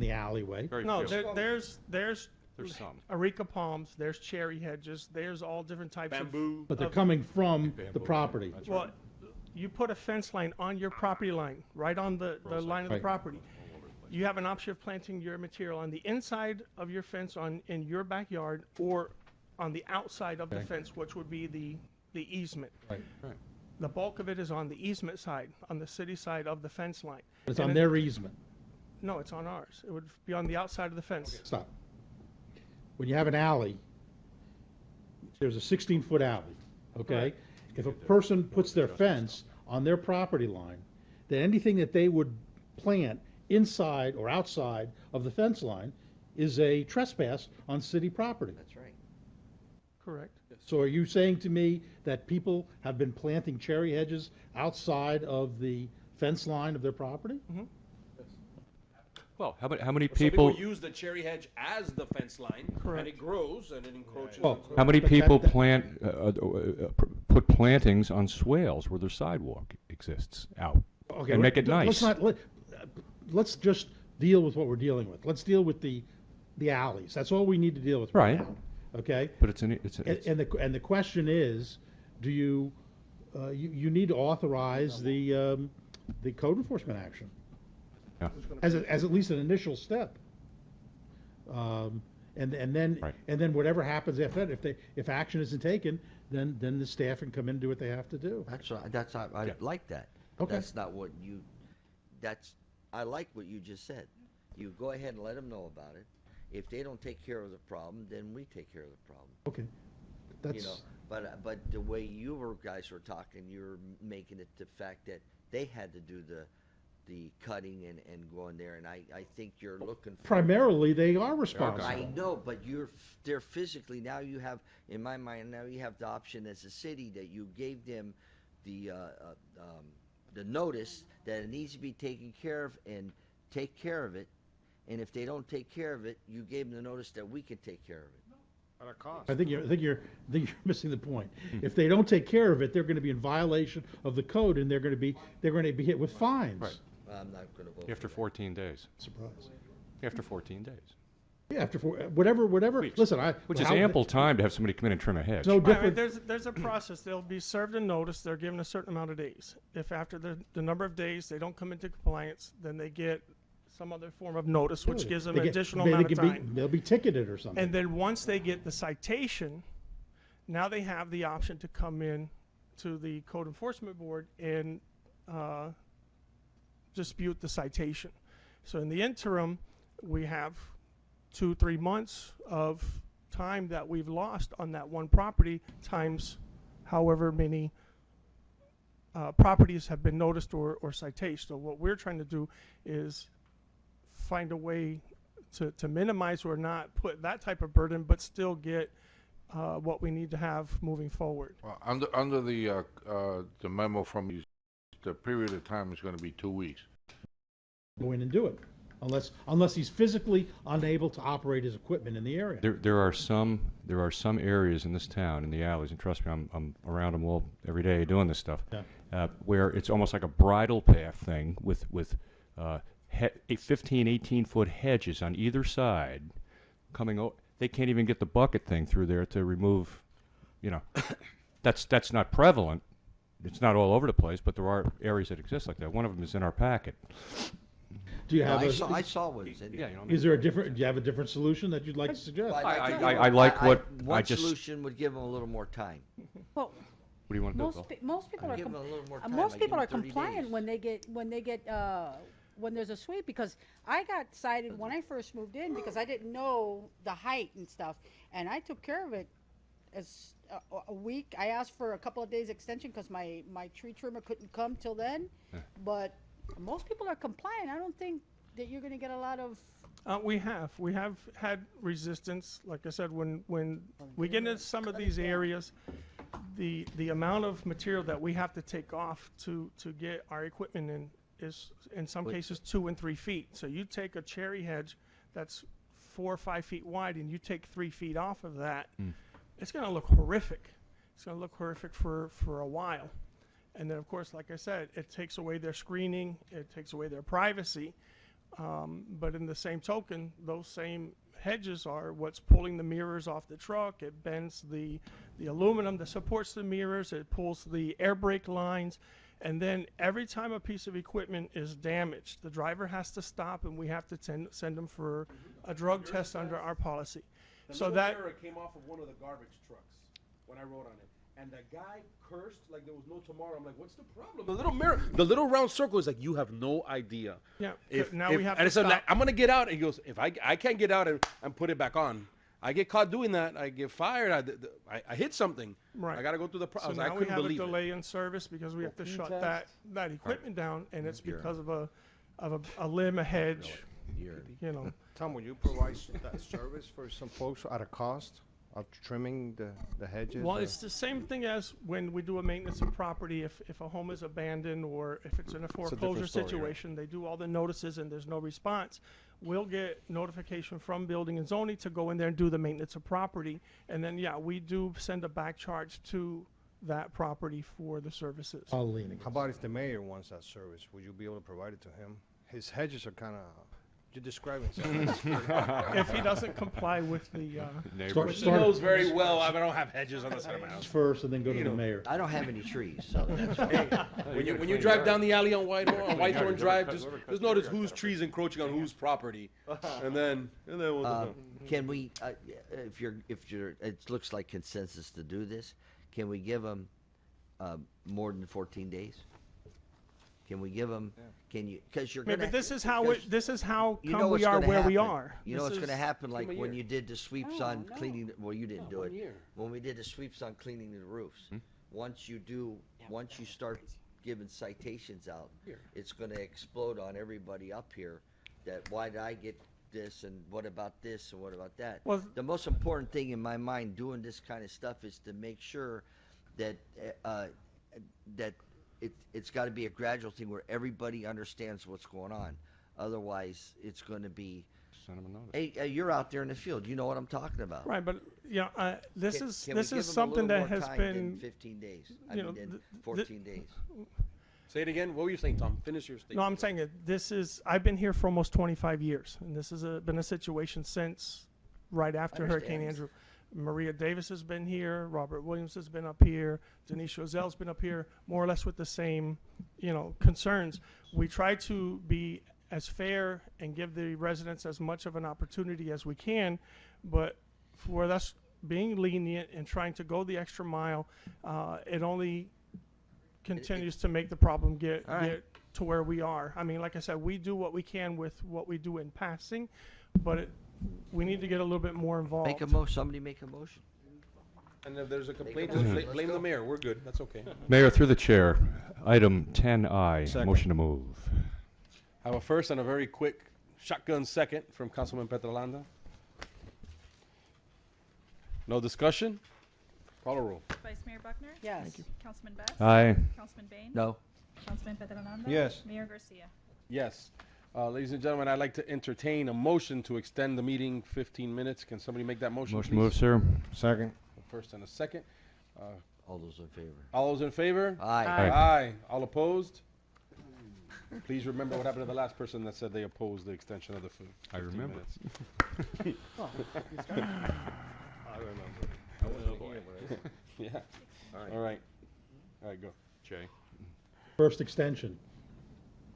M: the alleyway.
Q: Very
D: No,
Q: few.
D: there's
Q: There's some.
D: areca palms, there's cherry hedges, there's all different types
U: Bamboo.
M: But they're
D: of-
M: coming from the
Q: Bamboo.
M: property.
Q: That's
D: Well, you put a fence line on your property line, right on the line of the
M: Right.
D: property. You have an option of planting your material on the inside of your fence in your backyard or on the outside of the
M: Okay.
D: fence, which would be the easement.
M: Right.
Q: Right.
D: The bulk of it is on the easement side, on the city side of the fence line.
M: It's
D: And
M: on
D: it-
M: their easement.
D: No, it's on ours. It would be on the outside of the fence.
M: Stop. When you have an alley, there's a 16-foot alley, okay?
D: Right.
M: If a person puts their fence on their property line, then anything that they would plant inside or outside of the fence line is a trespass on city property.
B: That's right.
D: Correct.
M: So are you saying to me that people have been planting cherry hedges outside of the fence line of their property?
Q: Well, how many
U: Some
Q: people?
U: use the cherry hedge as the fence line, and
D: Correct.
U: it grows and it encroaches.
M: Well,
Q: How many
M: But
Q: people
M: that-
Q: put plantings on swales where their sidewalk exists out
M: Okay,
Q: and make it nice?
M: Let's just deal with what we're dealing with. Let's deal with the alleys. That's all we need to deal with right
Q: Right.
M: now. Okay?
Q: But it's
M: And the question is, do you need to authorize the code enforcement action
Q: Yeah.
M: as at least an initial step. And then whatever happens after that, if action isn't taken, then the staff can come in and do what they have to do.
B: I like that.
M: Okay.
B: That's not what you. I like what you just said. You go ahead and let them know about it. If they don't take care of the problem, then we take care of the problem.
M: Okay. That's
B: You know, but the way you guys were talking, you're making it the fact that they had to do the cutting and going there, and I think you're looking for.
M: primarily they are responsible.
B: I know, but they're physically, now you have, in my mind, now you have the option as a city that you gave them the notice that it needs to be taken care of and take care of it. And if they don't take care of it, you gave them the notice that we can take care of it.
T: At a cost.
M: I think you're missing the point. If they don't take care of it, they're going to be in violation of the code, and they're going to be hit with fines.
Q: Right.
B: I'm not going to vote.
Q: After 14 days.
M: Surprise.
Q: After 14 days.
M: Yeah, after whatever. Listen,
Q: Which is ample time to have somebody come in and trim a hedge.
M: No
D: Right,
M: different.
D: there's a process. They'll be served a notice. They're given a certain amount of days. If after the number of days they don't come into compliance, then they get some other form of notice, which gives them
M: They
D: an
M: get-
D: additional
M: they
D: amount
M: could
D: of
M: be-
D: time.
M: They'll be ticketed or something.
D: And then once they get the citation, now they have the option to come in to the code enforcement board and dispute the citation. So in the interim, we have 2-3 months of time that we've lost on that one property times however many properties have been noticed or citation. So what we're trying to do is find a way to minimize or not put that type of burden, but still get what we need to have moving forward.
J: Well, under the memo from you, the period of time is going to be 2 weeks.
M: Go in and do it, unless he's physically unable to operate his equipment in the area.
Q: There are some areas in this town, in the alleys, and trust me, I'm around them all every day doing this stuff, where it's almost like a bridle path thing with 15, 18-foot hedges on either side coming. They can't even get the bucket thing through there to remove. That's not prevalent. It's not all over the place, but there are areas that exist like that. One of them is in our packet.
M: Do you have
B: I saw one.
Q: Yeah,
M: Is there a different? Do you have a different solution that you'd like to suggest?
Q: I like what
B: one
Q: I just.
B: solution would give them a little more time.
S: Well,
Q: What do you want to do, Bill?
S: most people are
B: Give them a little more time.
S: most
B: I'd
S: people
B: give
S: are
B: them 30
S: compliant
B: days.
S: when there's a sweep, because I got cited when I first moved in because I didn't know the height and stuff, and I took care of it as a week. I asked for a couple of days extension because my tree trimmer couldn't come till then, but most people are compliant. I don't think that you're going to get a lot of.
D: We have had resistance. Like I said, when we get into some of these areas, the amount of material that we have to take off to get our equipment in is in some cases 2 and 3 feet. So you take a cherry hedge that's 4 or 5 feet wide, and you take 3 feet off of that, it's going to look horrific. It's going to look horrific for a while. And then, of course, like I said, it takes away their screening, it takes away their privacy. But in the same token, those same hedges are what's pulling the mirrors off the truck. It bends the aluminum that supports the mirrors. It pulls the air brake lines. And then every time a piece of equipment is damaged, the driver has to stop, and we have to send them for a drug test under our policy. So that
U: mirror came off of one of the garbage trucks when I rode on it, and the guy cursed like there was no tomorrow. I'm like, what's the problem? The little mirror, the little round circle is like, you have no idea.
D: Yeah.
U: If,
D: now
U: if,
D: we have
U: and
D: to
U: so
D: stop.
U: I'm gonna get out, and he goes, if I can't get out and put it back on, I get caught doing that. I get fired. I hit something.
D: Right.
U: I gotta go through the process.
D: So
U: I
D: now we
U: couldn't
D: have a
U: believe it.
D: delay in service because we have to shut that equipment down, and it's
U: Sure.
D: because of a limb, a hedge. You know.
T: Tom, will you provide that service for some folks at a cost of trimming the hedges?
D: Well, it's the same thing as when we do a maintenance of property. If a home is abandoned or if it's in a
U: different
D: foreclosure
U: story, right?
D: situation, they do all the notices and there's no response. We'll get notification from Building and Zoning to go in there and do the maintenance of property. And then, yeah, we do send a back charge to that property for the services.
T: How about if the mayor wants that service? Would you be able to provide it to him? His hedges are kind of. You're describing something.
D: If he doesn't comply with the
U: He knows very well I don't have hedges on the side of my house.
M: First, and then go to the mayor.
B: I don't have any trees, so that's
U: When you drive down the alley on Whitehorn Drive, just notice whose trees encroaching on whose property, and then we'll
B: can we, if you're, it looks like consensus to do this, can we give them more than 14 days? Can we give them? Can you? Because you're
D: Maybe
B: gonna.
D: this is how this is how
B: You
D: come
B: know
D: we
B: what's
D: are
B: gonna
D: where we
B: happen.
D: are.
B: You know
D: This
B: what's going to
D: is-
B: happen, like
U: Give 'em a
B: when
U: year.
B: you did the sweeps on cleaning. Well, you didn't do
U: 1
B: it.
U: year.
B: When we did the sweeps on cleaning the roofs, once you start giving citations out, it's going to explode on everybody up here. That why did I get this, and what about this, and what about that?
D: Well,
B: the most important thing in my mind doing this kind of stuff is to make sure that that it's got to be a gradual thing where everybody understands what's going on. Otherwise, it's going to be.
Q: Send them a notice.
B: Hey, you're out there in the field. You know what I'm talking about.
D: Right, but this
B: Can-
D: is
B: can we
D: this
B: give
D: is
B: them a
D: something
B: little
D: that
B: more
D: has
B: time
D: been
B: than 15 days. I
D: you
B: mean,
D: know,
B: than
D: th-
B: 14 days.
U: Say it again. What were you saying, Tom? Finish your statement.
D: No, I'm saying it. I've been here for almost 25 years, and this has been a situation since right after Hurricane Andrew. Maria Davis has been here. Robert Williams has been up here. Denise Rozelle's been up here, more or less with the same, concerns. We try to be as fair and give the residents as much of an opportunity as we can, but for us being lenient and trying to go the extra mile, it only continues to make the problem get to where we are. I mean, like I said, we do what we can with what we do in passing, but we need to get a little bit more involved.
B: Somebody make a motion.
U: And if there's a complaint, just blame the mayor. We're good. That's okay.
Q: Mayor, through the chair, item 10I,
U: Second.
Q: motion to move.
U: I have a first and a very quick shotgun second from Councilman Petrolanda. No discussion? Call a roll.
E: Vice Mayor Buckner?
S: Yes. Thank you.
E: Councilman Best?
Q: Aye.
E: Councilman Bain?
B: No.
E: Councilman Petrolanda?
U: Yes.
E: Mayor Garcia?
U: Yes. Ladies and gentlemen, I'd like to entertain a motion to extend the meeting 15 minutes. Can somebody make that motion,
Q: Motion
U: please?
Q: moved, sir. Second.
U: A first and a second.
B: All those in favor?
U: All those in favor?
B: Aye.
U: Aye.
Q: Aye.
U: All opposed? Please remember what happened to the last person that said they opposed the extension of the 15
Q: I remember.
U: minutes.
T: I remember. I wasn't here, but I-
U: Yeah.
T: All right.
U: All right, go.
Q: Jay.
M: First extension.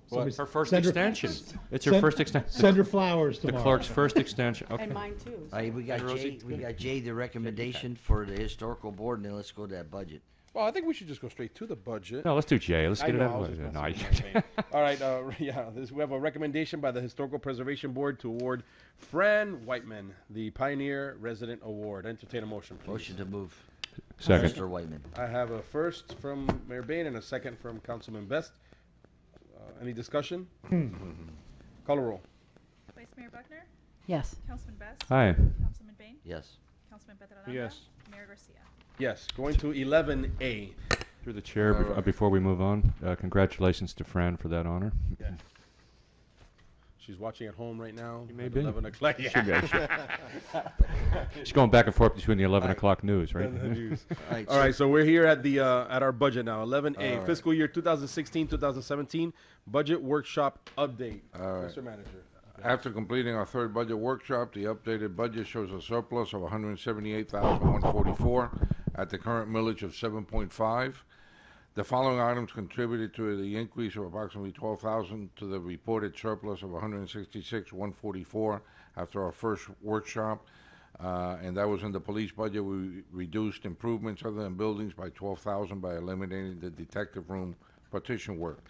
U: What?
Q: Her first
M: Send her-
Q: extension. It's her first extension.
M: Send her flowers
Q: The
M: tomorrow.
Q: clerk's first extension. Okay.
S: And mine too.
B: All right, we got
Q: Hey, Rosie.
B: Jay, the recommendation for the historical board, and then let's go to that budget.
U: Well, I think we should just go straight to the budget.
Q: No, let's do Jay. Let's
U: I
Q: get it
U: know,
Q: out
U: I was
Q: of the way.
U: just
Q: No,
U: messing
Q: I-
U: with my vein. All right, we have a recommendation by the Historical Preservation Board to award Fran Whiteman the Pioneer Resident Award. Entertain a motion, please.
B: Motion to move.
Q: Second.
B: Mr. Whiteman.
U: I have a first from Mayor Bain and a second from Councilman Best. Any discussion? Call a roll.
E: Vice Mayor Buckner?
S: Yes.
E: Councilman Best?
Q: Aye.
E: Councilman Bain?
B: Yes.
E: Councilman Petrolanda?
U: Yes.
E: Mayor Garcia?
U: Yes, going to 11A.
Q: Through the chair, before we move on, congratulations to Fran for that honor.
U: Yeah. She's watching at home right now.
Q: She may
U: at
Q: be.
U: 11 o'clock.
Q: She may. She's going back and forth between the 11 o'clock news, right?
U: The news.
B: All
U: All right, so we're here at the at our budget now. 11A,
B: All right.
U: fiscal year 2016-2017 budget workshop update.
J: All right.
U: Mr. Manager.
J: After completing our third budget workshop, the updated budget shows a surplus of $178,144 at the current millage of 7.5. The following items contributed to the increase of approximately $12,000 to the reported surplus of $166,144 after our first workshop, and that was in the police budget. We reduced improvements other than buildings by $12,000 by eliminating the detective room partition work.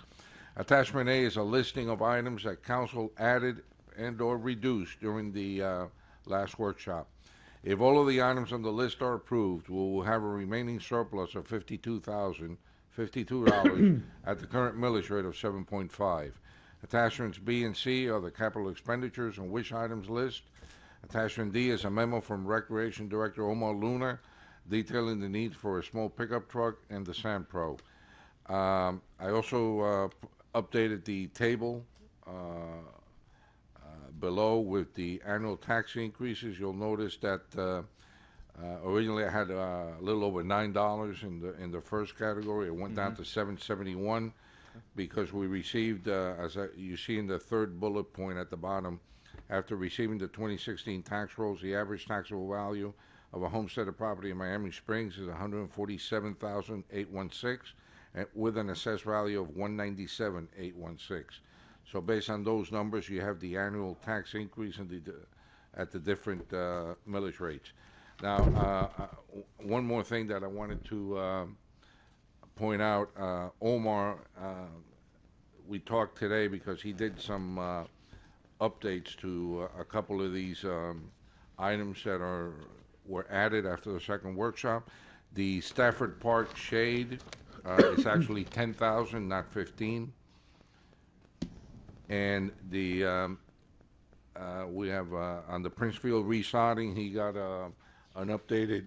J: Attachment A is a listing of items that council added and/or reduced during the last workshop. If all of the items on the list are approved, we will have a remaining surplus of $52 at the current millage rate of 7.5. Attachments B and C are the capital expenditures on which items list. Attachment D is a memo from Recreation Director Omar Luna detailing the need for a small pickup truck and the Sand Pro. I also updated the table below with the annual tax increases. You'll notice that originally I had a little over $9 in the first category. It went down to $7.71 because we received, you see in the third bullet point at the bottom, after receiving the 2016 tax rolls, the average taxable value of a homesteaded property in Miami Springs is $147,816, with an assessed value of $197,816. So based on those numbers, you have the annual tax increase at the different millage rates. Now, one more thing that I wanted to point out, Omar, we talked today because he did some updates to a couple of these items that were added after the second workshop. The Stafford Park shade is actually 10,000, not 15. And the we have on the Princefield resodding, he got an updated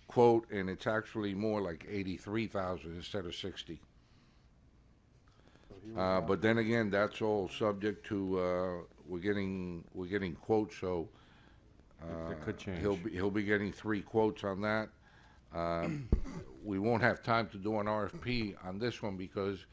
J: quote, and it's actually more like 83,000 instead of 60. But then again, that's all subject to we're getting quotes, so
Q: It could change.
J: He'll be getting 3 quotes on that. We won't have time to do an RFP on this one because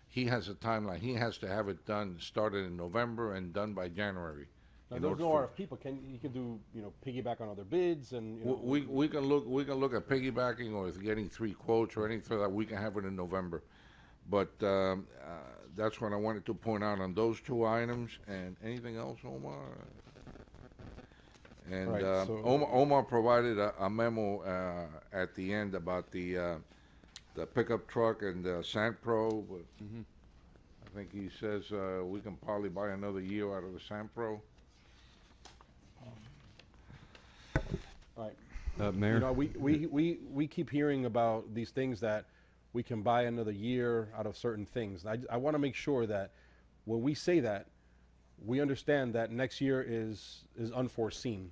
J: he has a timeline. He has to have it started in November and done by January.
U: Now, there's no RFP, but you can do piggyback on other bids and
J: We can look at piggybacking or getting 3 quotes or anything so that we can have it in November. But that's what I wanted to point out on those two items. And anything else, Omar? And
U: Right, so-
J: Omar provided a memo at the end about the pickup truck and the Sandpro. But I think he says we can probably buy another year out of the Sandpro.
U: Right.
Q: Mayor?
U: You know, we keep hearing about these things that we can buy another year out of certain things. I want to make sure that when we say that, we understand that next year is unforeseen.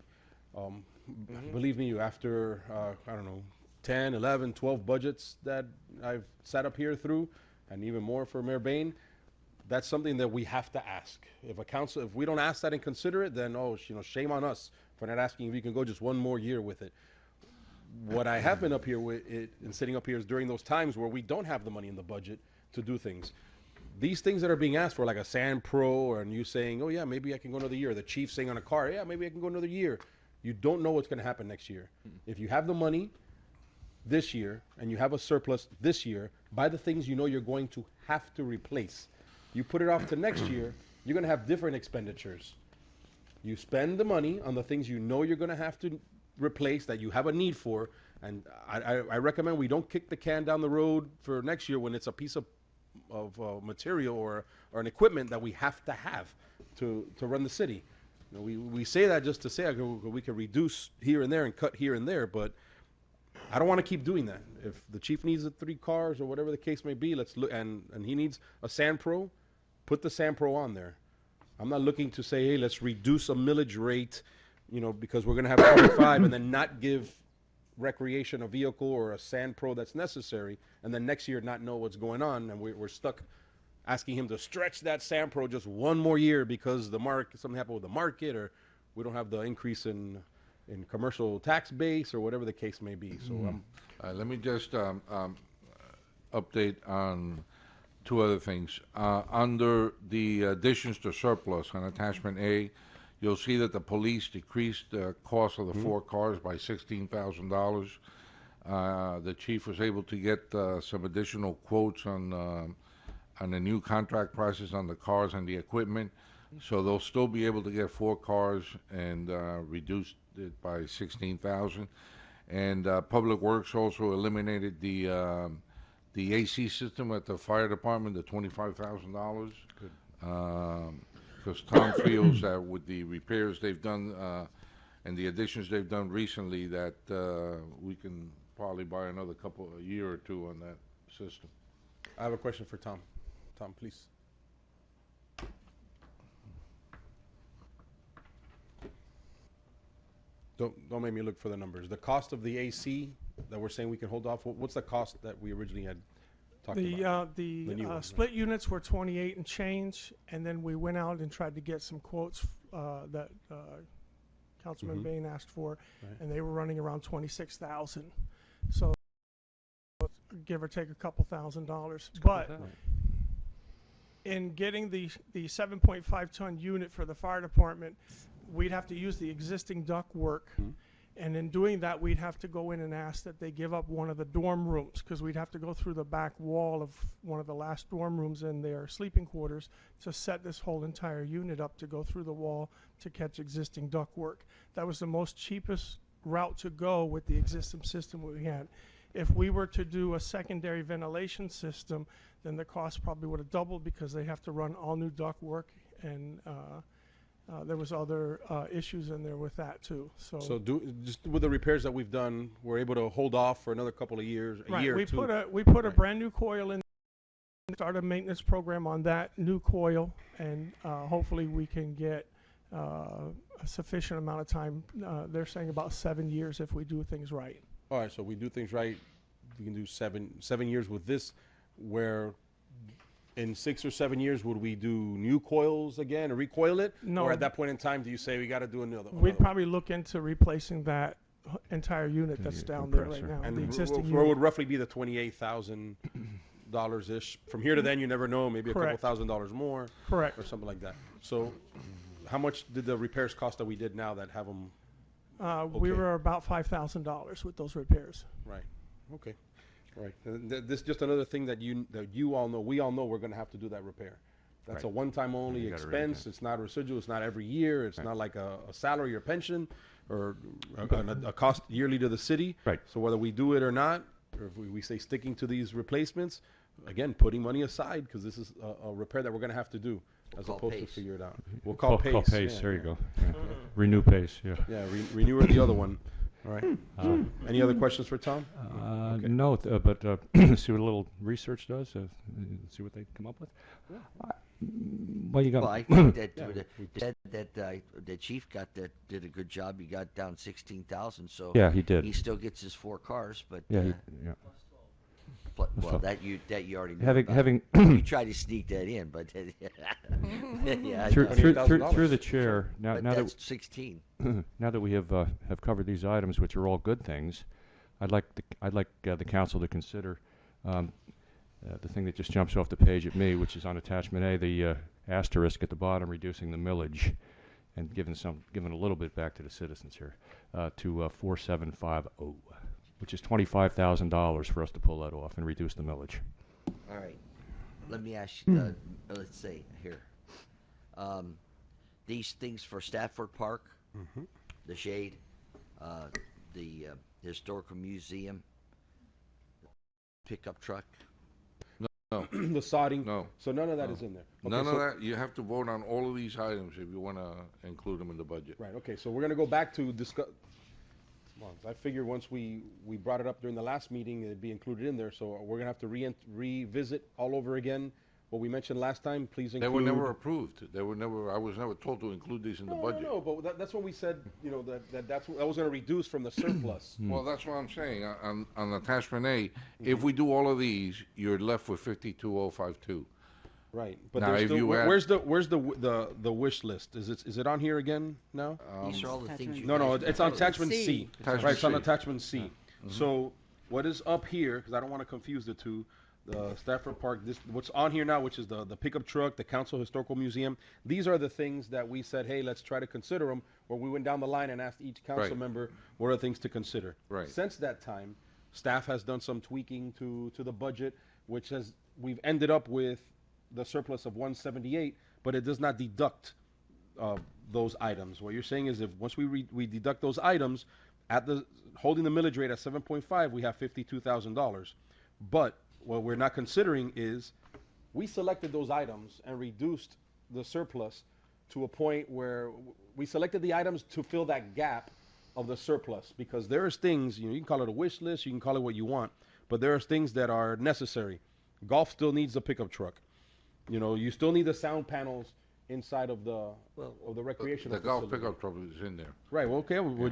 U: Believe me, after, I don't know, 10, 11, 12 budgets that I've sat up here through, and even more for Mayor Bain, that's something that we have to ask. If we don't ask that and consider it, then, shame on us for not asking if we can go just one more year with it. What I have been up here with it and sitting up here is during those times where we don't have the money in the budget to do things. These things that are being asked for, like a Sandpro, or you saying, oh yeah, maybe I can go another year. The chief saying on a car, yeah, maybe I can go another year. You don't know what's going to happen next year. If you have the money this year and you have a surplus this year, buy the things you know you're going to have to replace. You put it off to next year, you're going to have different expenditures. You spend the money on the things you know you're going to have to replace, that you have a need for, and I recommend we don't kick the can down the road for next year when it's a piece of material or an equipment that we have to run the city. You know, we say that just to say we can reduce here and there and cut here and there, but I don't want to keep doing that. If the chief needs 3 cars or whatever the case may be, let's look, and he needs a Sandpro, put the Sandpro on there. I'm not looking to say, hey, let's reduce a millage rate, because we're going to have 25 and then not give recreation a vehicle or a Sandpro that's necessary, and then next year not know what's going on, and we're stuck asking him to stretch that Sandpro just one more year because something happened with the market, or we don't have the increase in commercial tax base, or whatever the case may be. So
J: let me just update on 2 other things. Under the additions to surplus on attachment A, you'll see that the police decreased the cost of the 4 cars by $16,000. The chief was able to get some additional quotes on the new contract prices on the cars and the equipment. So they'll still be able to get 4 cars and reduced it by $16,000. And Public Works also eliminated the AC system at the fire department, the $25,000. Because Tom feels that with the repairs they've done and the additions they've done recently, that we can probably buy another a year or 2 on that system.
U: I have a question for Tom. Tom, please. Don't make me look for the numbers. The cost of the AC that we're saying we can hold off, what's the cost that we originally had talked about?
D: The
U: new one,
D: split units were 28 and change, and then we went out and tried to get some quotes that Councilman Bain asked for, and they were running around 26,000. So give or take a couple $1,000s. But in getting the 7.5 ton unit for the fire department, we'd have to use the existing duct work. And in doing that, we'd have to go in and ask that they give up one of the dorm rooms, because we'd have to go through the back wall of one of the last dorm rooms in their sleeping quarters to set this whole entire unit up to go through the wall to catch existing duct work. That was the most cheapest route to go with the existing system we had. If we were to do a secondary ventilation system, then the cost probably would have doubled, because they have to run all new duct work, and there was other issues in there with that too. So
U: just with the repairs that we've done, we're able to hold off for another couple of years, a year or 2.
D: We put a brand new coil in, start a maintenance program on that new coil, and hopefully we can get a sufficient amount of time. They're saying about 7 years if we do things right.
U: All right, so we do things right, we can do 7 years with this, where in 6 or 7 years, would we do new coils again or recoil it?
D: No.
U: Or at that point in time, do you say we got to do another?
D: We'd probably look into replacing that entire unit that's down there right now.
U: And
D: the existing
U: where
D: unit
U: would roughly be the $28,000 ish? From here to then, you never know. Maybe
D: Correct.
U: a couple $1,000s more.
D: Correct.
U: Or something like that. So, how much did the repairs cost that we did now that have them?
D: We were about $5,000 with those repairs.
U: Right. Okay. Right. This is just another thing that you all know, we all know we're going to have to do that repair. That's
Q: Right.
U: a one-time only
Q: You gotta
U: expense. It's not residual. It's not every year. It's not like a salary or pension or a cost yearly to the city.
Q: Right.
U: So whether we do it or not, or if we say sticking to these replacements, again, putting money aside because this is a repair that we're going to have to do as
B: call
U: opposed
B: PACE.
U: to figure it out. We'll call PACE.
Q: Call PACE.
U: Yeah,
Q: There you
U: yeah.
Q: go. Yeah. Renew PACE. Yeah.
U: Yeah, renew or the other one. All right. Any other questions for Tom? Okay.
Q: No, but see what a little research does. See what they come up with. Well, you got.
B: Well, I think that
U: Yeah,
B: the chief did a good job. He got down 16,000. So
Q: Yeah, he did.
B: He still gets his 4 cars, but
Q: Yeah.
B: well,
Q: So-
B: that you already knew
Q: Having-
B: about.
Q: having-
B: You tried to sneak that in, but yeah, I
Q: through,
B: know.
Q: through the chair. Now,
B: But
Q: now
B: that's
Q: that
B: 16.
Q: now that we have covered these items, which are all good things, I'd like the council to consider the thing that just jumps off the page at me, which is on attachment A, the asterisk at the bottom, reducing the millage, and giving a little bit back to the citizens here, to 4750, which is $25,000 for us to pull that off and reduce the millage.
B: All right. Let me ask you, let's say here. These things for Stafford Park, the shade, the historical museum, pickup truck.
U: No. The sodding.
J: No.
U: So none of that is in there. Okay,
J: None
U: so-
J: of that. You have to vote on all of these items if you want to include them in the budget.
U: Right, okay, so we're gonna go back to discuss, well, I figured once we brought it up during the last meeting, it'd be included in there, so we're gonna have to revisit all over again what we mentioned last time, please include.
J: They were never approved. They were never. I was never told to include these in the budget.
U: No, but that's what we said, you know, that was gonna reduce from the surplus.
J: Well, that's what I'm saying. On attachment A, if we do all of these, you're left with 52,052.
U: Right, but
J: Now,
U: there's
J: if
U: still,
J: you add-
U: where's the wish list? Is it on here again now?
B: These are all the things you
U: No,
B: guys
U: it's on
B: proposed.
U: attachment C.
J: Attachment
U: Right, it's on
J: C.
U: attachment C. So what is up here, because I don't want to confuse the two, the Stafford Park, what's on here now, which is the pickup truck, the Council Historical Museum, these are the things that we said, hey, let's try to consider them, where we went down the line and asked each council
J: Right.
U: member, what are things to consider?
J: Right.
U: Since that time, staff has done some tweaking to the budget, we've ended up with the surplus of 178, but it does not deduct those items. What you're saying is if once we deduct those items, holding the millage rate at 7.5, we have $52,000. But what we're not considering is we selected those items and reduced the surplus to a point where we selected the items to fill that gap of the surplus, because there's things, you can call it a wish list, you can call it what you want, but there's things that are necessary. Golf still needs a pickup truck. You still need the sound panels inside of the recreational
J: The golf
U: facility.
J: pickup truck is in there.
U: Right. Well, okay. We're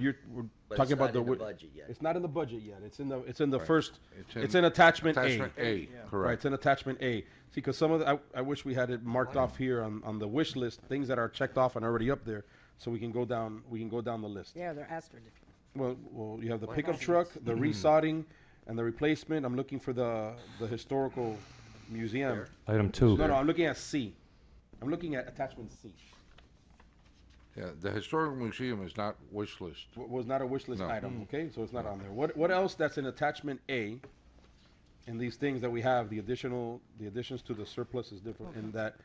B: But
U: talking
B: it's
U: about
B: not in the budget yet.
U: It's not in the budget yet. It's in the
J: Right.
U: first.
J: It's
U: It's
J: in
U: in attachment
J: attachment
U: A.
J: A, correct.
U: Right. It's in attachment A. See, because some of I wish we had it marked off here on the wish list, things that are checked off and already up there, so we can go down the list.
S: Yeah, they're asterisks.
U: Well, you have the
B: Why
U: pickup
B: not?
U: truck, the resodding, and the replacement. I'm looking for the historical museum.
Q: Item 2.
U: No, I'm looking at C. I'm looking at attachment C.
J: Yeah, the historical museum is not wish list.
U: Was not a wish list
J: No.
U: item, okay? So it's not on there. What else that's in attachment A, in these things that we have, the additions to the surplus is different in that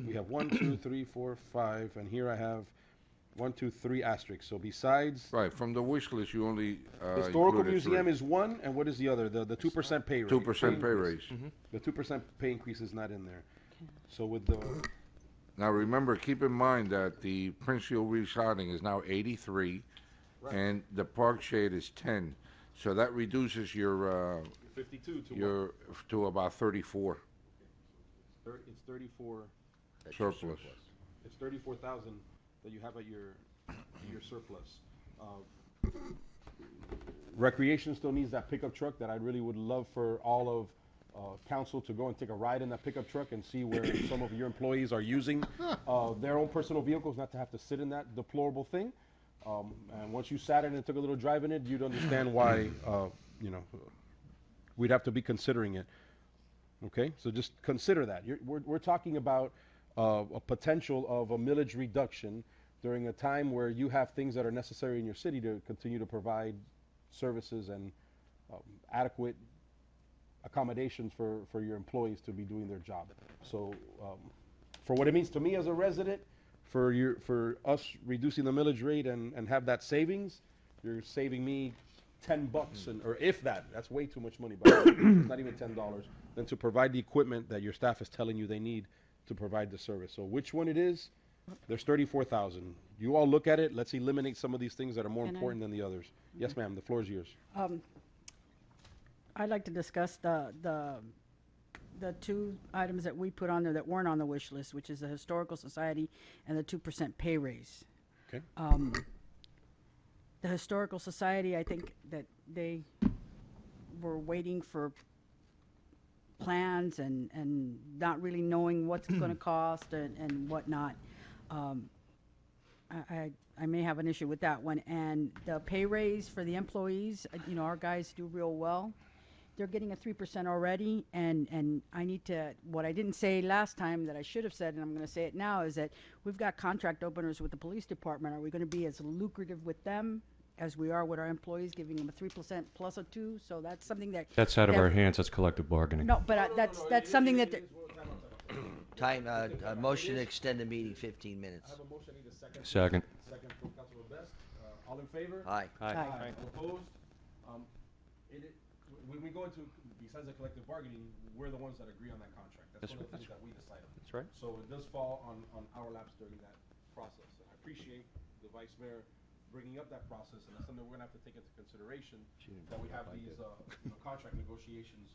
U: we have 1, 2, 3, 4, 5, and here I have 1, 2, 3 asterisks. So besides
J: Right, from the wish list, you only
U: historical
J: included
U: museum
J: 3.
U: is one, and what is the other? The 2% pay raise.
J: 2% pay raise.
U: The 2% pay increase is not in there. So with the
J: Now remember, keep in mind that the Princefield resodding is now 83,
U: Right.
J: and the park shade is 10. So that reduces your
U: 52 to
J: to about 34
U: it's 34
J: surplus.
U: It's 34,000 that you have at your surplus. Recreation still needs that pickup truck that I really would love for all of council to go and take a ride in that pickup truck and see where some of your employees are using their own personal vehicles, not to have to sit in that deplorable thing. And once you sat in and took a little drive in it, you'd understand why we'd have to be considering it. Okay, so just consider that. We're talking about a potential of a millage reduction during a time where you have things that are necessary in your city to continue to provide services and adequate accommodations for your employees to be doing their job. So for what it means to me as a resident, for us reducing the millage rate and have that savings, you're saving me $10 or if that's way too much money, but it's not even $10, then to provide the equipment that your staff is telling you they need to provide the service. So which one it is, there's 34,000. You all look at it, let's eliminate some of these things that are more
S: Can I?
U: important than the others. Yes, ma'am, the floor is yours.
S: I'd like to discuss the two items that we put on there that weren't on the wish list, which is the Historical Society and the 2% pay raise.
U: Okay.
S: The Historical Society, I think that they were waiting for plans and not really knowing what's going to cost and whatnot. I may have an issue with that one. And the pay raise for the employees, our guys do real well. They're getting a 3% already, and I need to, what I didn't say last time that I should have said, and I'm going to say it now, is that we've got contract openers with the police department. Are we going to be as lucrative with them as we are with our employees, giving them a 3% plus a 2? So that's something that...
Q: That's out of our hands. That's collective bargaining.
S: No, but that's something that...
B: Time, motion to extend the meeting 15 minutes.
U: I have a motion, I need a second.
Q: Second.
U: Second from Councilor Best. All in favor?
B: Aye.
Q: Aye.
U: All opposed? When we go into, besides the collective bargaining, we're the ones that agree on that contract. That's one of the things that we decide on.
Q: That's right.
U: So it does fall on our laps during that process. And I appreciate the Vice Mayor bringing up that process, and that's something we're gonna have to take into consideration, that we have these contract negotiations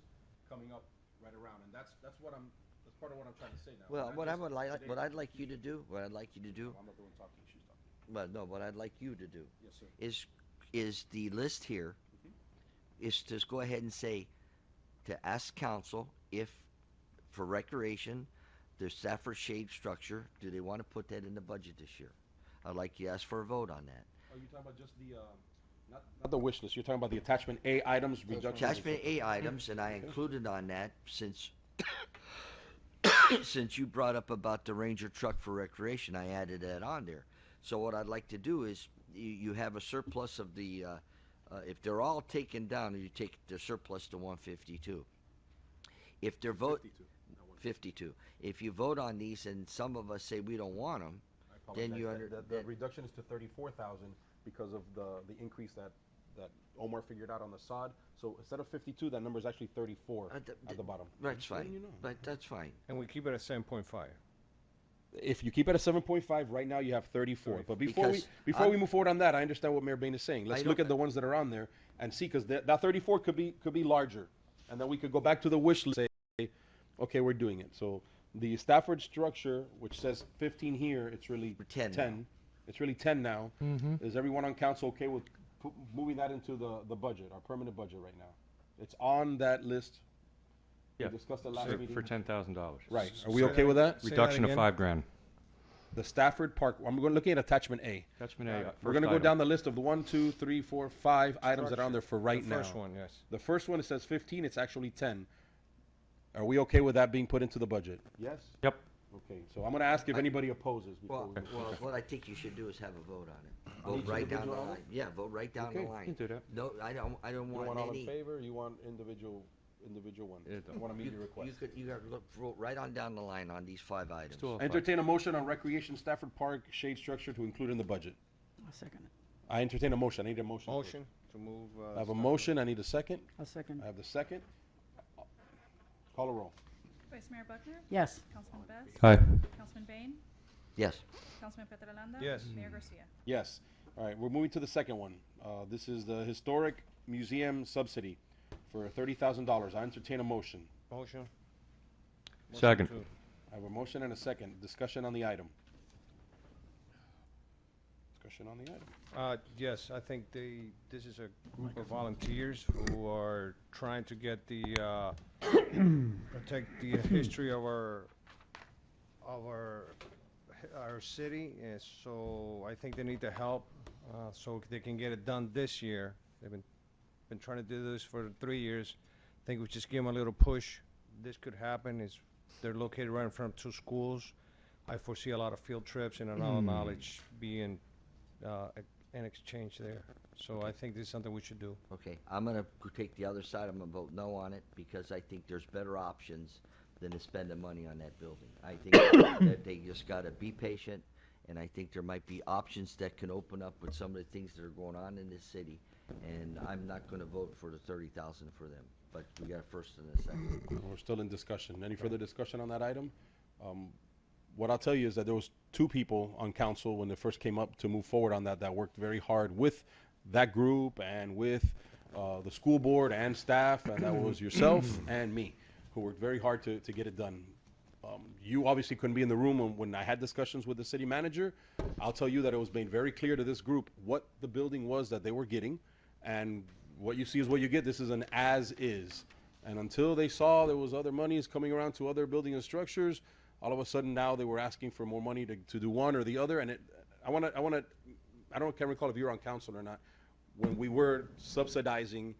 U: coming up right around. And that's part of what I'm trying to say now.
B: Well, what I'd like you to do,
U: I'm not the one talking, she's talking.
B: well, no, what I'd like you to do
U: Yes, sir.
B: is the list here, is to just go ahead and say, to ask council if, for recreation, the Stafford shade structure, do they want to put that in the budget this year? I'd like you to ask for a vote on that.
U: Are you talking about just the, not the wish list, you're talking about the attachment A items, reduction?
B: Attachment A items, and I included on that since since you brought up about the Ranger truck for recreation, I added that on there. So what I'd like to do is you have a surplus of the if they're all taken down, you take the surplus to 152. If they're 52. If you vote on these and some of us say we don't want them, then you
U: the reduction is to 34,000 because of the increase that Omar figured out on the sod. So instead of 52, that number is actually 34 at the bottom.
B: That's fine. But that's fine.
T: And we keep it at 7.5.
U: If you keep it at 7.5, right now you have 34. But before
B: Because
U: we move forward on that, I understand what Mayor Bain is saying. Let's look at the ones that are on there and see, because that 34 could be larger, and then we could go back to the wish list and say, okay, we're doing it. So the Stafford structure, which says 15 here, it's really 10. It's really 10 now. Is everyone on council okay with moving that into the budget, our permanent budget right now? It's on that list.
Q: Yeah.
U: We discussed it last meeting.
Q: For $10,000.
U: Right. Are we okay with that?
Q: Reduction of $5,000.
U: The Stafford Park. I'm looking at attachment A.
Q: Attachment A.
U: We're going to go down the list of the 1, 2, 3, 4, 5 items that are on there for right now.
T: The first one, yes.
U: The first one, it says 15. It's actually 10. Are we okay with that being put into the budget? Yes.
Q: Yep.
U: Okay. So I'm going to ask if anybody opposes.
B: Well, what I think you should do is have a vote on it.
U: On
B: Vote
U: each
B: right down the
U: individual
B: line. Yeah, vote right down the
U: Okay.
B: line.
U: You can do that.
B: No, I don't
U: You
B: want
U: want all
B: any.
U: in favor? You want individual ones? I want to meet your request.
B: You got to vote right on down the line on these 5 items.
U: Entertain a motion on Recreation Stafford Park shade structure to include in the budget.
S: I'll second it.
U: I entertain a motion. I need a motion.
T: Motion to move.
U: I have a motion. I need a second.
S: I'll second.
U: I have the second. Call a roll.
E: Vice Mayor Buckner?
S: Yes.
E: Councilman Best?
Q: Aye.
E: Councilman Bain?
B: Yes.
E: Councilman Petrolanda?
U: Yes.
E: Mayor Garcia?
U: Yes. All right, we're moving to the second one. This is the Historic Museum subsidy for $30,000. I entertain a motion.
T: Motion.
Q: Second.
U: I have a motion and a second. Discussion on the item. Discussion on the item.
T: Yes, I think this is a group of volunteers who are trying to get protect the history of our city, and so I think they need the help so they can get it done this year. They've been trying to do this for 3 years. I think we just give them a little push. This could happen. They're located right in front of 2 schools. I foresee a lot of field trips and a lot of knowledge being in exchange there. So I think this is something we should do.
B: Okay, I'm gonna take the other side. I'm gonna vote no on it because I think there's better options than to spend the money on that building. I think that they just gotta be patient, and I think there might be options that can open up with some of the things that are going on in this city. And I'm not gonna vote for the 30,000 for them, but we got a first and a second.
U: We're still in discussion. Any further discussion on that item? What I'll tell you is that there was 2 people on council when they first came up to move forward on that worked very hard with that group and with the school board and staff, and that was yourself and me, who worked very hard to get it done. You obviously couldn't be in the room when I had discussions with the city manager. I'll tell you that it was made very clear to this group what the building was that they were getting, and what you see is what you get. This is an as-is. And until they saw there was other monies coming around to other building and structures, all of a sudden now they were asking for more money to do one or the other. And can't recall if you were on council or not, when we were subsidizing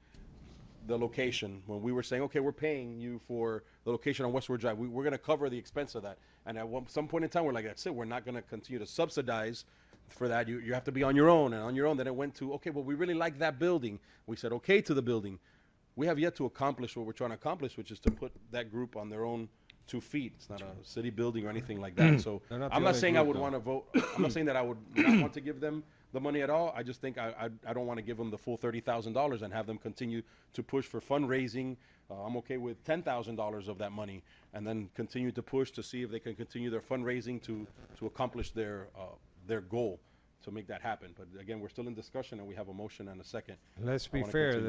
U: the location, when we were saying, okay, we're paying you for the location on Westward Drive, we're going to cover the expense of that. And at some point in time, we're like, that's it, we're not going to continue to subsidize for that. You have to be on your own, and on your own. Then it went to, okay, well, we really like that building. We said okay to the building. We have yet to accomplish what we're trying to accomplish, which is to put that group on their own 2 feet. It's not a city building or anything like that. So I'm not saying I would want to vote. I'm not saying that I would not want to give them the money at all. I just think I don't want to give them the full $30,000 and have them continue to push for fundraising. I'm okay with $10,000 of that money, and then continue to push to see if they can continue their fundraising to accomplish their goal, to make that happen. But again, we're still in discussion, and we have a motion and a second.
T: Let's be fair,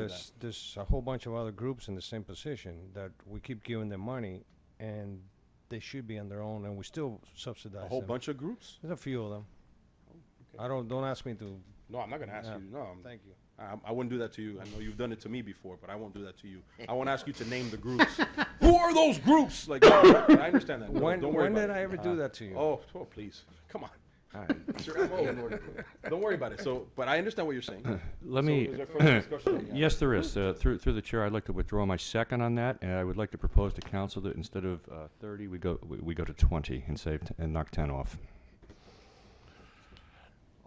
T: there's a whole bunch of other groups in the same position that we keep giving them money, and they should be on their own, and we still subsidize
U: A whole
T: them.
U: bunch of groups?
T: There's a few of them.
U: Okay.
T: Don't ask me to.
U: No, I'm not going to ask you. No,
T: thank you.
U: I wouldn't do that to you. I know you've done it to me before, but I won't do that to you. I won't ask you to name the groups. Who are those groups? Like, I understand that.
T: When
U: don't worry
T: did
U: about
T: I
U: it.
T: ever do that to you?
U: Oh, please. Come on. All right. Don't worry about it. So, but I understand what you're saying.
Q: Let
U: So
Q: me.
U: is there further discussion on the item?
Q: Yes, there is. Through the chair, I'd like to withdraw my second on that, and I would like to propose to council that instead of 30, we go to 20 and save and knock 10 off.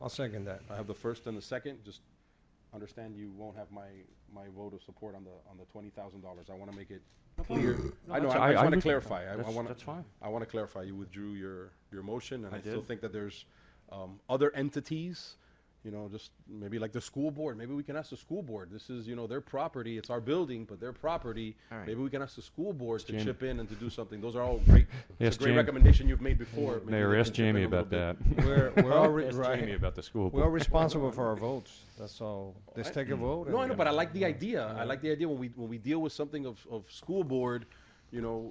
T: I'll second that.
U: I have the first and the second. Just understand you won't have my vote of support on the $20,000. I want to make it clear. I know. I just want to clarify.
Q: That's fine.
U: I want to clarify. You withdrew your motion, and I still
Q: did.
U: think that there's other entities, just maybe like the school board. Maybe we can ask the school board. This is, their property. It's our building, but their property.
B: All right.
U: Maybe we can ask the school board to
Q: Jamie.
U: chip in and to do something. Those are all great.
Q: Yes,
U: It's a great
Q: Jamie.
U: recommendation you've made before. Maybe
Q: Mayor,
U: they
Q: ask
U: can chip in
Q: Jamie
U: a little
Q: about that.
U: bit.
T: We're all
Q: Ask
T: right.
Q: Jamie about the school
T: We're all
Q: board.
T: responsible for our votes. That's all. Let's take a vote.
U: No, I
T: and-
U: know, but I like the idea. I like the idea when we deal with something of school board, or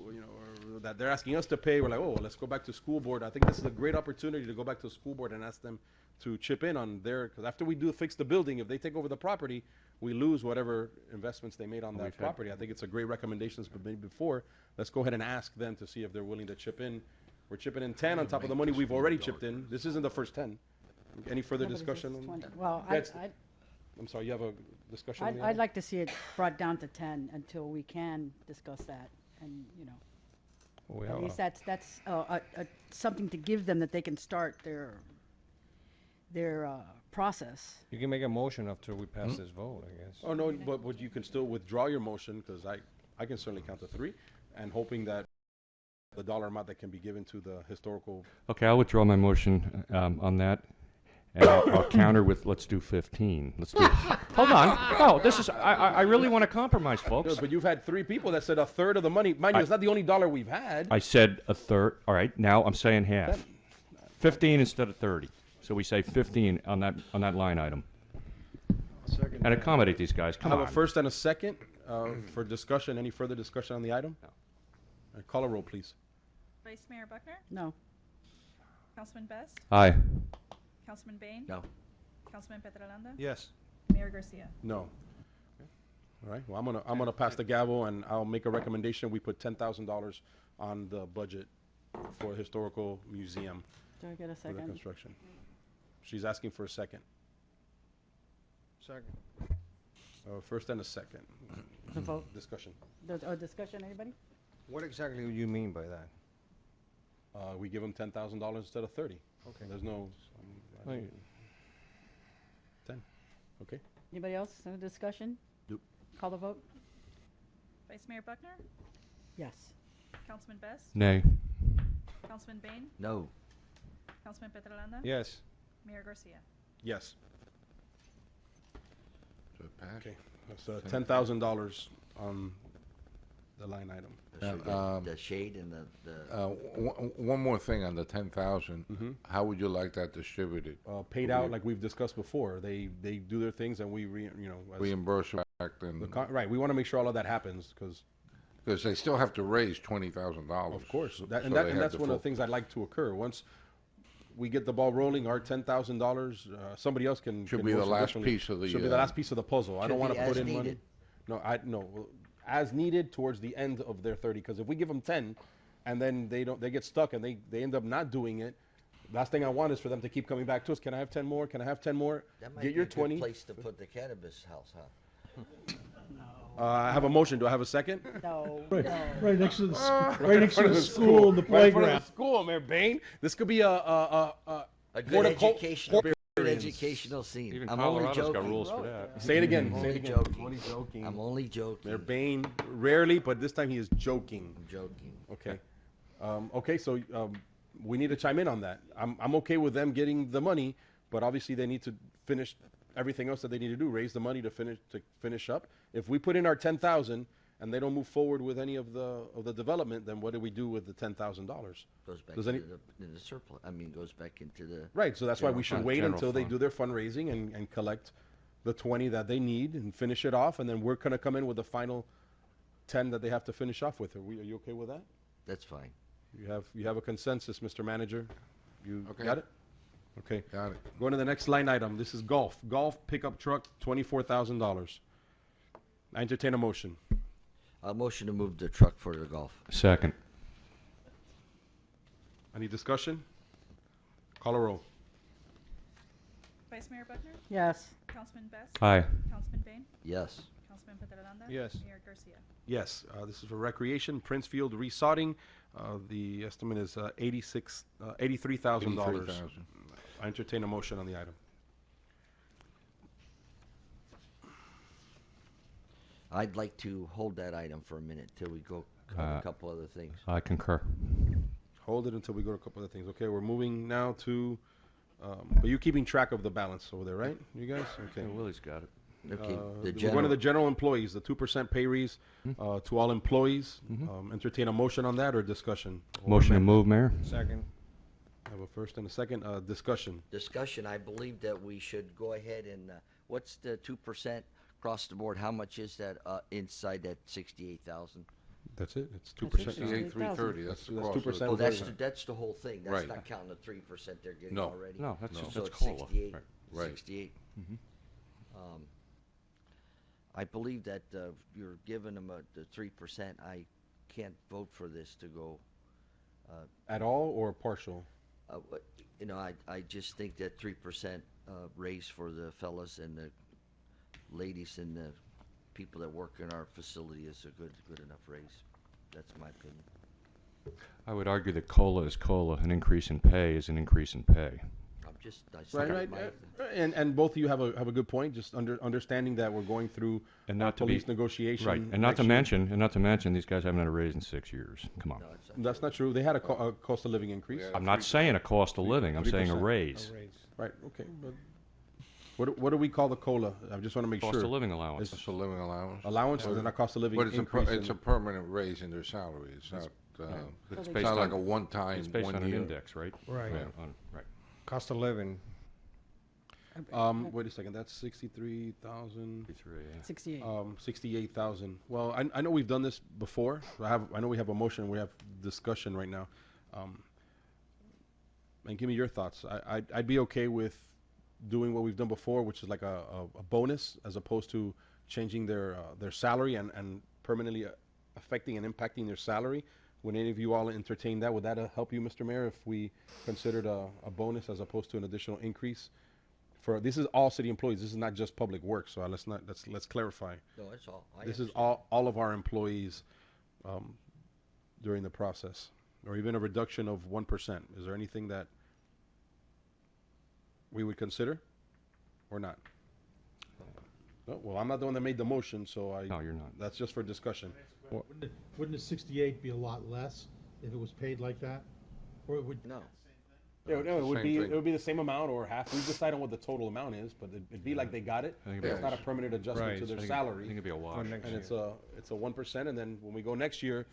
U: that they're asking us to pay. We're like, oh, let's go back to school board. I think this is a great opportunity to go back to the school board and ask them to chip in on because after we do fix the building, if they take over the property, we lose whatever investments they made on that property. I think it's a great recommendation that's been made before. Let's go ahead and ask them to see if they're willing to chip in. We're chipping in 10 on top of the money we've already chipped in. This isn't the first 10. Any further
S: No, but it's
U: discussion?
S: 20. Well,
U: That's- I'm sorry, you have a discussion? on the
S: I'd
U: item?
S: like to see it brought down to 10 until we can discuss that, and,
T: We
S: at
T: have
S: least
T: a-
S: that's something to give them that they can start their process.
T: You can make a motion after we pass this vote, I guess.
U: Oh, no, but you can still withdraw your motion, because I can certainly count to 3, and hoping that the dollar amount that can be given to the historical.
Q: Okay, I'll withdraw my motion on that, and I'll counter with let's do 15. Let's do. Hold on. No, this is. I really want to compromise, folks.
U: No, but you've had 3 people that said a third of the money. Mind you, it's not the only dollar we've had.
Q: I said a third. All right, now I'm saying half. 15 instead of 30. So we say 15 on that line item. And accommodate these guys. Come
U: I
Q: on.
U: have a first and a second for discussion. Any further discussion on the item? No. Call a roll, please.
E: Vice Mayor Buckner?
S: No.
E: Councilman Best?
Q: Aye.
E: Councilman Bain?
B: No.
E: Councilman Petrolanda?
T: Yes.
E: Mayor Garcia?
U: No. All right. Well, I'm gonna pass the gavel, and I'll make a recommendation. We put $10,000 on the budget for historical museum
S: Do I get a
U: for the
S: second?
U: construction. She's asking for a second.
T: Second.
U: First and a second.
S: The vote.
U: Discussion.
S: Discussion, anybody?
T: What exactly do you mean by that?
U: We give them $10,000 instead of 30.
T: Okay.
U: There's no.
T: Right.
U: Okay.
S: Anybody else have a discussion?
U: Nope.
S: Call the vote?
E: Vice Mayor Buckner?
S: Yes.
E: Councilman Best?
Q: Nay.
E: Councilman Bain?
B: No.
E: Councilman Petrolanda?
T: Yes.
E: Mayor Garcia?
U: Yes.
J: So it passed.
U: Okay. That's $10,000 on the line item.
B: The shade and the
J: One more thing on the 10,000. How would you like that distributed?
U: Paid out like we've discussed before. They do their things and we as
J: Reimburse back then.
U: right. We want to make sure all of that happens because
J: they still have to raise $20,000.
U: Of course,
J: So
U: and
J: they have
U: that's
J: the
U: one of
J: full-
U: the things I'd like to occur. Once we get the ball rolling, our $10,000, somebody else can
J: Should
U: can
J: be the
U: most
J: last
U: additionally-
J: piece of the,
U: should be the last piece of the puzzle. I
B: Should
U: don't want
B: be
U: to put
B: as
U: in money.
B: needed.
U: No, as needed towards the end of their 30. Because if we give them 10, and then they get stuck and they end up not doing it. Last thing I want is for them to keep coming back to us. Can I have 10 more? Can I have 10 more?
B: That might
U: Get
B: be
U: your
B: a good
U: 20.
B: place to put the cannabis house, huh?
U: I have a motion. Do I have a second?
S: No.
M: Right next to the right next to the school and the
U: Right in front
M: playground.
U: of the school, Mayor Bain. This could be a
B: good educational scene.
C: Even
B: I'm only
C: Colorado's got
B: joking.
C: rules for that.
U: Say it again.
B: I'm
U: Say
B: only
U: it again.
B: joking.
U: I'm only joking.
B: I'm only joking.
U: Mayor Bain, rarely, but this time he is joking.
B: I'm joking.
U: Okay. Okay, so we need to chime in on that. I'm okay with them getting the money, but obviously they need to finish everything else that they need to do, raise the money to finish up. If we put in our 10,000 and they don't move forward with any of the development, then what do we do with the $10,000?
B: Goes back
U: Does
B: into
U: any-
B: the surplus. I mean, goes back into the
U: Right, so that's why we
B: general
U: should
B: fund.
U: wait
C: General
U: until they
C: fund.
U: do their fundraising and collect the 20 that they need and finish it off, and then we're gonna come in with the final 10 that they have to finish off with. Are you okay with that?
B: That's fine.
U: You have a consensus, Mr. Manager? You
J: Okay.
U: got it? Okay.
J: Got it.
U: Going to the next line item. This is golf. Golf pickup truck, $24,000. I entertain a motion.
B: A motion to move the truck for the golf.
Q: Second.
U: Any discussion? Call a roll.
E: Vice Mayor Buckner?
S: Yes.
E: Councilman Best?
Q: Aye.
E: Councilman Bain?
B: Yes.
E: Councilman Petrolanda?
T: Yes.
E: Mayor Garcia?
U: Yes, this is for recreation, Princefield resodding. The estimate is $83,000.
J: $83,000.
U: I entertain a motion on the item.
B: I'd like to hold that item for a minute till we go cover a couple other things.
Q: I concur.
U: Hold it until we go to a couple other things. Okay, we're moving now to, but you're keeping track of the balance over there, right? You guys? Okay.
C: Yeah, Willie's got it.
B: Okay.
U: We're going to the general employees, the 2% pay raise to all employees. Entertain a motion on that or discussion? Or
Q: Motion to
U: amendment?
Q: move, Mayor.
T: Second.
U: I have a first and a second. Discussion.
B: Discussion, I believe that we should go ahead and, what's the 2% across the board? How much is that inside that 68,000?
U: That's it. It's
S: That's
U: 2%.
S: it.
J: 68,330. That's the
U: That's
J: cost.
U: 2%.
B: Oh, that's the whole thing. That's
J: Right.
B: not counting the 3% they're getting
J: No.
B: already.
Q: No, that's
J: No.
Q: just
B: So
Q: that's
B: it's
Q: COLA.
B: 68.
Q: Right.
J: Right.
B: 68.
Q: Mhm.
B: I believe that you're giving them the 3%. I can't vote for this to go.
U: At all or partial?
B: You know, I just think that 3% raise for the fellas and the ladies and the people that work in our facility is a good enough raise. That's my opinion.
Q: I would argue that COLA is COLA. An increase in pay is an increase in pay.
B: I just
U: Right. And both of you have a good point. Just understanding that we're going through
Q: And not to
U: police
Q: be
U: negotiation.
Q: right, and not
U: next
Q: to
U: year.
Q: mention, these guys haven't had a raise in 6 years. Come on.
U: That's not true. They had a cost of living increase.
Q: I'm not saying a cost of living. I'm saying a
U: 3%.
Q: raise.
U: Right. Okay. But what do we call the COLA? I just want to make
Q: Cost
U: sure.
Q: of living allowance.
J: Cost of living allowance.
U: Allowance
J: But-
U: and then a cost of living
J: But it's
U: increase.
J: it's a permanent raise in their salary. It's not.
Q: It's
J: It's
Q: based
J: not
Q: on-
J: like a one-time,
Q: It's based
J: 1
Q: on an
J: year.
Q: index, right?
T: Right.
Q: Yeah, right.
T: Cost of living.
U: Wait a second. That's 63,000.
S: 68.
U: 68,000. Well, I know we've done this before. I know we have a motion. We have discussion right now. And give me your thoughts. I'd be okay with doing what we've done before, which is like a bonus as opposed to changing their salary and permanently affecting and impacting their salary. Would any of you all entertain that? Would that help you, Mr. Mayor, if we considered a bonus as opposed to an additional increase? This is all city employees. This is not just public works. So let's clarify.
B: No, it's all.
U: This is all of our employees during the process, or even a reduction of 1%. Is there anything that we would consider, or not? No, well, I'm not the one that made the motion, so I.
Q: No, you're not.
U: That's just for discussion.
M: Wouldn't the 68 be a lot less if it was paid like that? Or it would?
B: No.
U: Yeah, no, it would
J: Same
U: be,
J: thing.
U: it would be the same amount or half. We decide on what the total amount is, but it'd be like they got it.
Q: I think it'd
U: It's
Q: be
U: not a
Q: a-
U: permanent adjustment
T: Right.
U: to
T: I
U: their
Q: think-
U: salary.
Q: I think it'd be a wash.
T: next
U: And
T: year.
U: it's a 1%, and then when we go next year,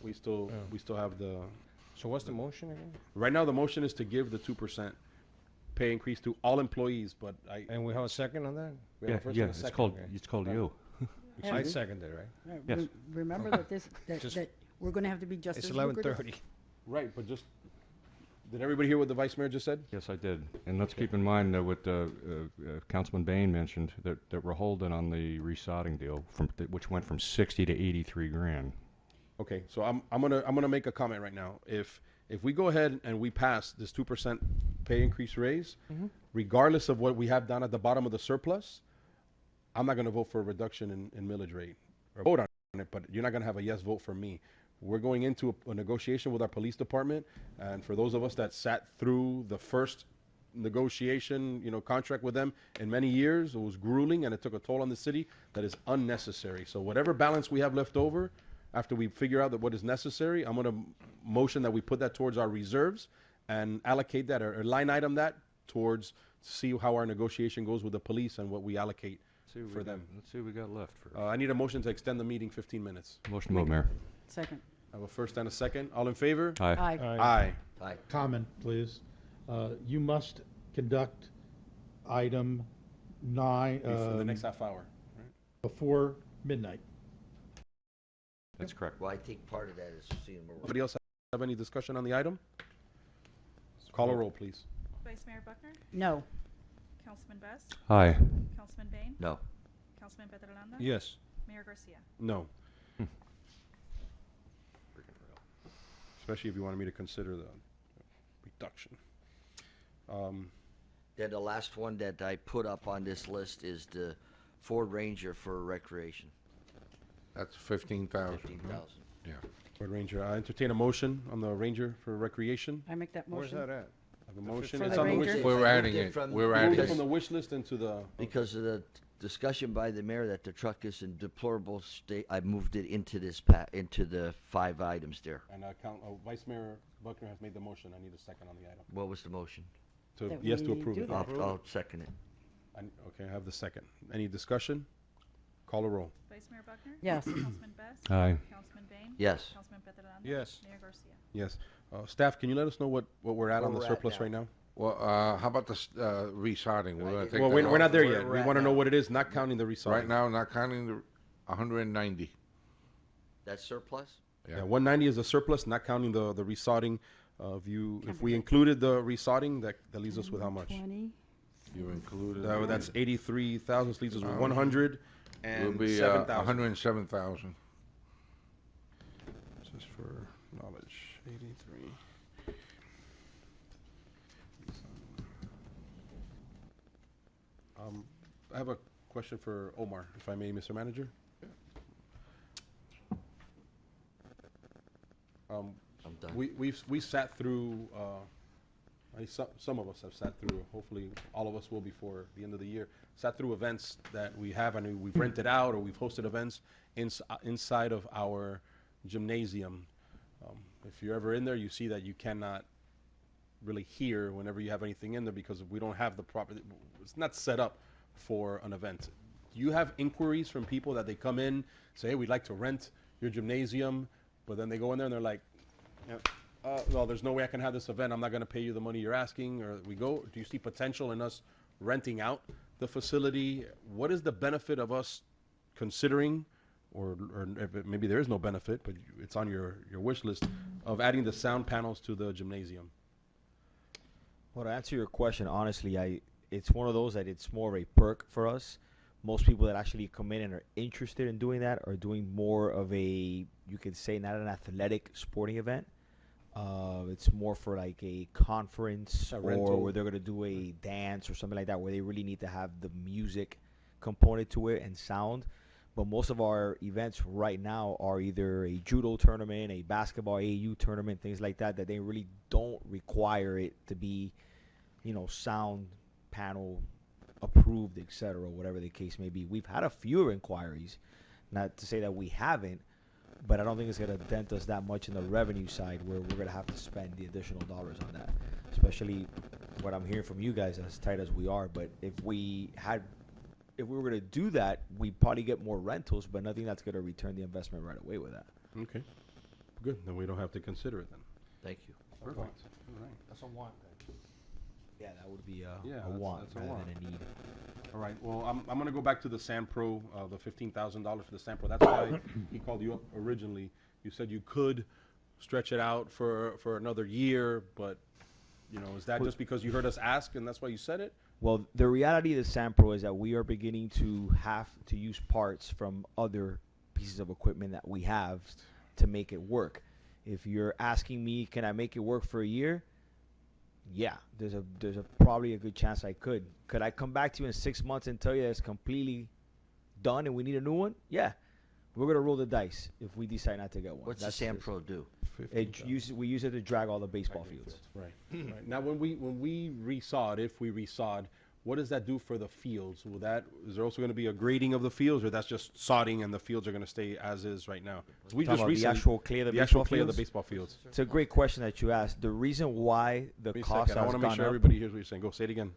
U: we still have the.
T: So what's the motion again?
U: Right now, the motion is to give the 2% pay increase to all employees, but
T: And we have a second on that?
U: we have a first
Q: Yeah,
U: and a
Q: it's
U: second.
Q: called you.
T: I seconded, right?
S: Yeah,
Q: Yes.
S: Remember that
T: Just-
S: that we're gonna have to be just
T: It's
S: as
T: 11:30.
S: lucrative.
U: Right, but just, did everybody hear what the vice mayor just said?
Q: Yes, I did. And let's keep in mind what Councilman Bain mentioned, that we're holding on the resodding deal, which went from 60 to 83 grand.
U: Okay, so I'm gonna make a comment right now. If we go ahead and we pass this 2% pay increase raise, regardless of what we have down at the bottom of the surplus, I'm not gonna vote for a reduction in millage rate or vote on it, but you're not gonna have a yes vote from me. We're going into a negotiation with our police department, and for those of us that sat through the first negotiation, contract with them in many years, it was grueling and it took a toll on the city that is unnecessary. So whatever balance we have left over, after we figure out that what is necessary, I'm going to motion that we put that towards our reserves and allocate that or line item that towards see how our negotiation goes with the police and what we allocate for them.
Q: Let's see what we got left.
U: I need a motion to extend the meeting 15 minutes.
Q: Motion to move, Mayor.
S: Second.
U: I have a first and a second. All in favor?
Q: Aye.
S: Aye.
U: Aye.
B: Aye.
M: Comment, please. You must conduct item 9
U: For the next half hour.
M: before midnight.
Q: That's correct.
B: Well, I think part of that is seeing more.
U: Anybody else have any discussion on the item? Call a roll, please.
E: Vice Mayor Buckner,
S: No.
E: Councilman Best,
Q: Aye.
E: Councilman Bain,
B: No.
E: Councilman Petrolanda,
T: Yes.
E: Mayor Garcia.
U: No. Especially if you wanted me to consider the reduction.
B: Then the last one that I put up on this list is the Ford Ranger for recreation.
J: That's 15,000.
B: 15,000.
J: Yeah.
U: Ford Ranger, I entertain a motion on the Ranger for recreation.
S: I make that
T: Where's
S: motion.
T: that at?
U: I have a motion.
S: For
U: It's
S: the
U: on the wish
S: Ranger?
U: list.
J: We're
B: I
J: adding
B: moved
J: it.
B: from-
J: We're
U: Moved
J: adding
U: it
J: it.
U: from the wish list into the.
B: Because of the discussion by the mayor that the truck is in deplorable state, I moved it into this into the 5 items there.
U: And Vice Mayor Buckner has made the motion. I need a second on the item.
B: What was the motion?
S: That
U: Yes, to
S: we
U: approve
S: do
U: it.
S: that.
B: I'll second it.
U: Okay, I have the second. Any discussion? Call a roll.
E: Vice Mayor Buckner?
S: Yes.
E: Councilman Best?
Q: Aye.
E: Councilman Bain?
B: Yes.
E: Councilman Petrolanda?
T: Yes.
E: Mayor Garcia.
U: Yes. Staff, can you let us know what we're at
B: Where
U: on the
B: we're at
U: surplus
B: now.
U: right now?
J: Well, how about the resodding? We're gonna take
U: Well,
J: that
U: we're
J: off.
U: not there
B: Where
U: yet.
B: we're
U: We
B: at
U: want to know
B: now.
U: what it is, not counting the resodding.
J: Right now, not counting the 190.
B: That's surplus?
U: Yeah, 190 is the surplus, not counting the resodding. If we included the resodding, that leaves us with how much?
S: 20.
J: You included.
U: That's 83,000. Leaves us with
J: Um,
U: 100
J: It will
U: and
J: be
U: 7,000.
J: 107,000.
U: Just for knowledge, 83. I have a question for Omar, if I may, Mr. Manager.
B: I'm done.
U: We sat through. Some of us have sat through. Hopefully, all of us will before the end of the year. Sat through events that we have, and we've rented out or we've hosted events inside of our gymnasium. If you're ever in there, you see that you cannot really hear whenever you have anything in there because we don't have the proper. It's not set up for an event. You have inquiries from people that they come in, say, hey, we'd like to rent your gymnasium, but then they go in there and they're like, well, there's no way I can have this event. I'm not going to pay you the money you're asking. Or we go, do you see potential in us renting out the facility? What is the benefit of us considering, or maybe there is no benefit, but it's on your wish list, of adding the sound panels to the gymnasium?
P: Well, to answer your question, honestly, it's one of those that it's more of a perk for us. Most people that actually come in and are interested in doing that are doing more of a, you could say, not an athletic sporting event. It's more for like a conference or
U: rental.
P: where they're going to do a dance or something like that, where they really need to have the music component to it and sound. But most of our events right now are either a judo tournament, a basketball AAU tournament, things like that, that they really don't require it to be, sound panel approved, etc., whatever the case may be. We've had a few inquiries, not to say that we haven't, but I don't think it's going to dent us that much in the revenue side where we're going to have to spend the additional dollars on that, especially what I'm hearing from you guys, as tight as we are. But if we were going to do that, we'd probably get more rentals, but nothing that's going to return the investment right away with that.
U: Okay. Good. Then we don't have to consider it then.
B: Thank you.
U: Perfect.
L: All right. That's a want then.
P: Yeah, that would be
U: Yeah,
P: a want
U: that's a
P: rather
U: want.
P: than a need.
U: All right. Well, I'm going to go back to the SandPro, the $15,000 for the SandPro. That's why he called you up originally. You said you could stretch it out for another year, but is that just because you heard us ask and that's why you said it?
P: Well, the reality of the SandPro is that we are beginning to have to use parts from other pieces of equipment that we have to make it work. If you're asking me, can I make it work for a year? Yeah, there's probably a good chance I could. Could I come back to you in 6 months and tell you it's completely done and we need a new one? Yeah, we're gonna roll the dice if we decide not to get one.
B: What's the
P: That's
B: SandPro do?
P: We use it to drag all the baseball fields.
U: Right. Right. Now, when we resod, if we resod, what does that do for the fields? Is there also going to be a grading of the fields, or that's just sodding and the fields are going to stay as is right now? We
P: Talking
U: just
P: about
U: recently,
P: the actual clay of the
U: the
P: baseball
U: actual clay of the
P: fields?
U: baseball fields.
P: It's a great question that you asked. The reason why the
U: Wait a
P: cost
U: second. I
P: has
U: want to
P: gone
U: make sure
P: up,
U: everybody hears what you're saying. Go say it again.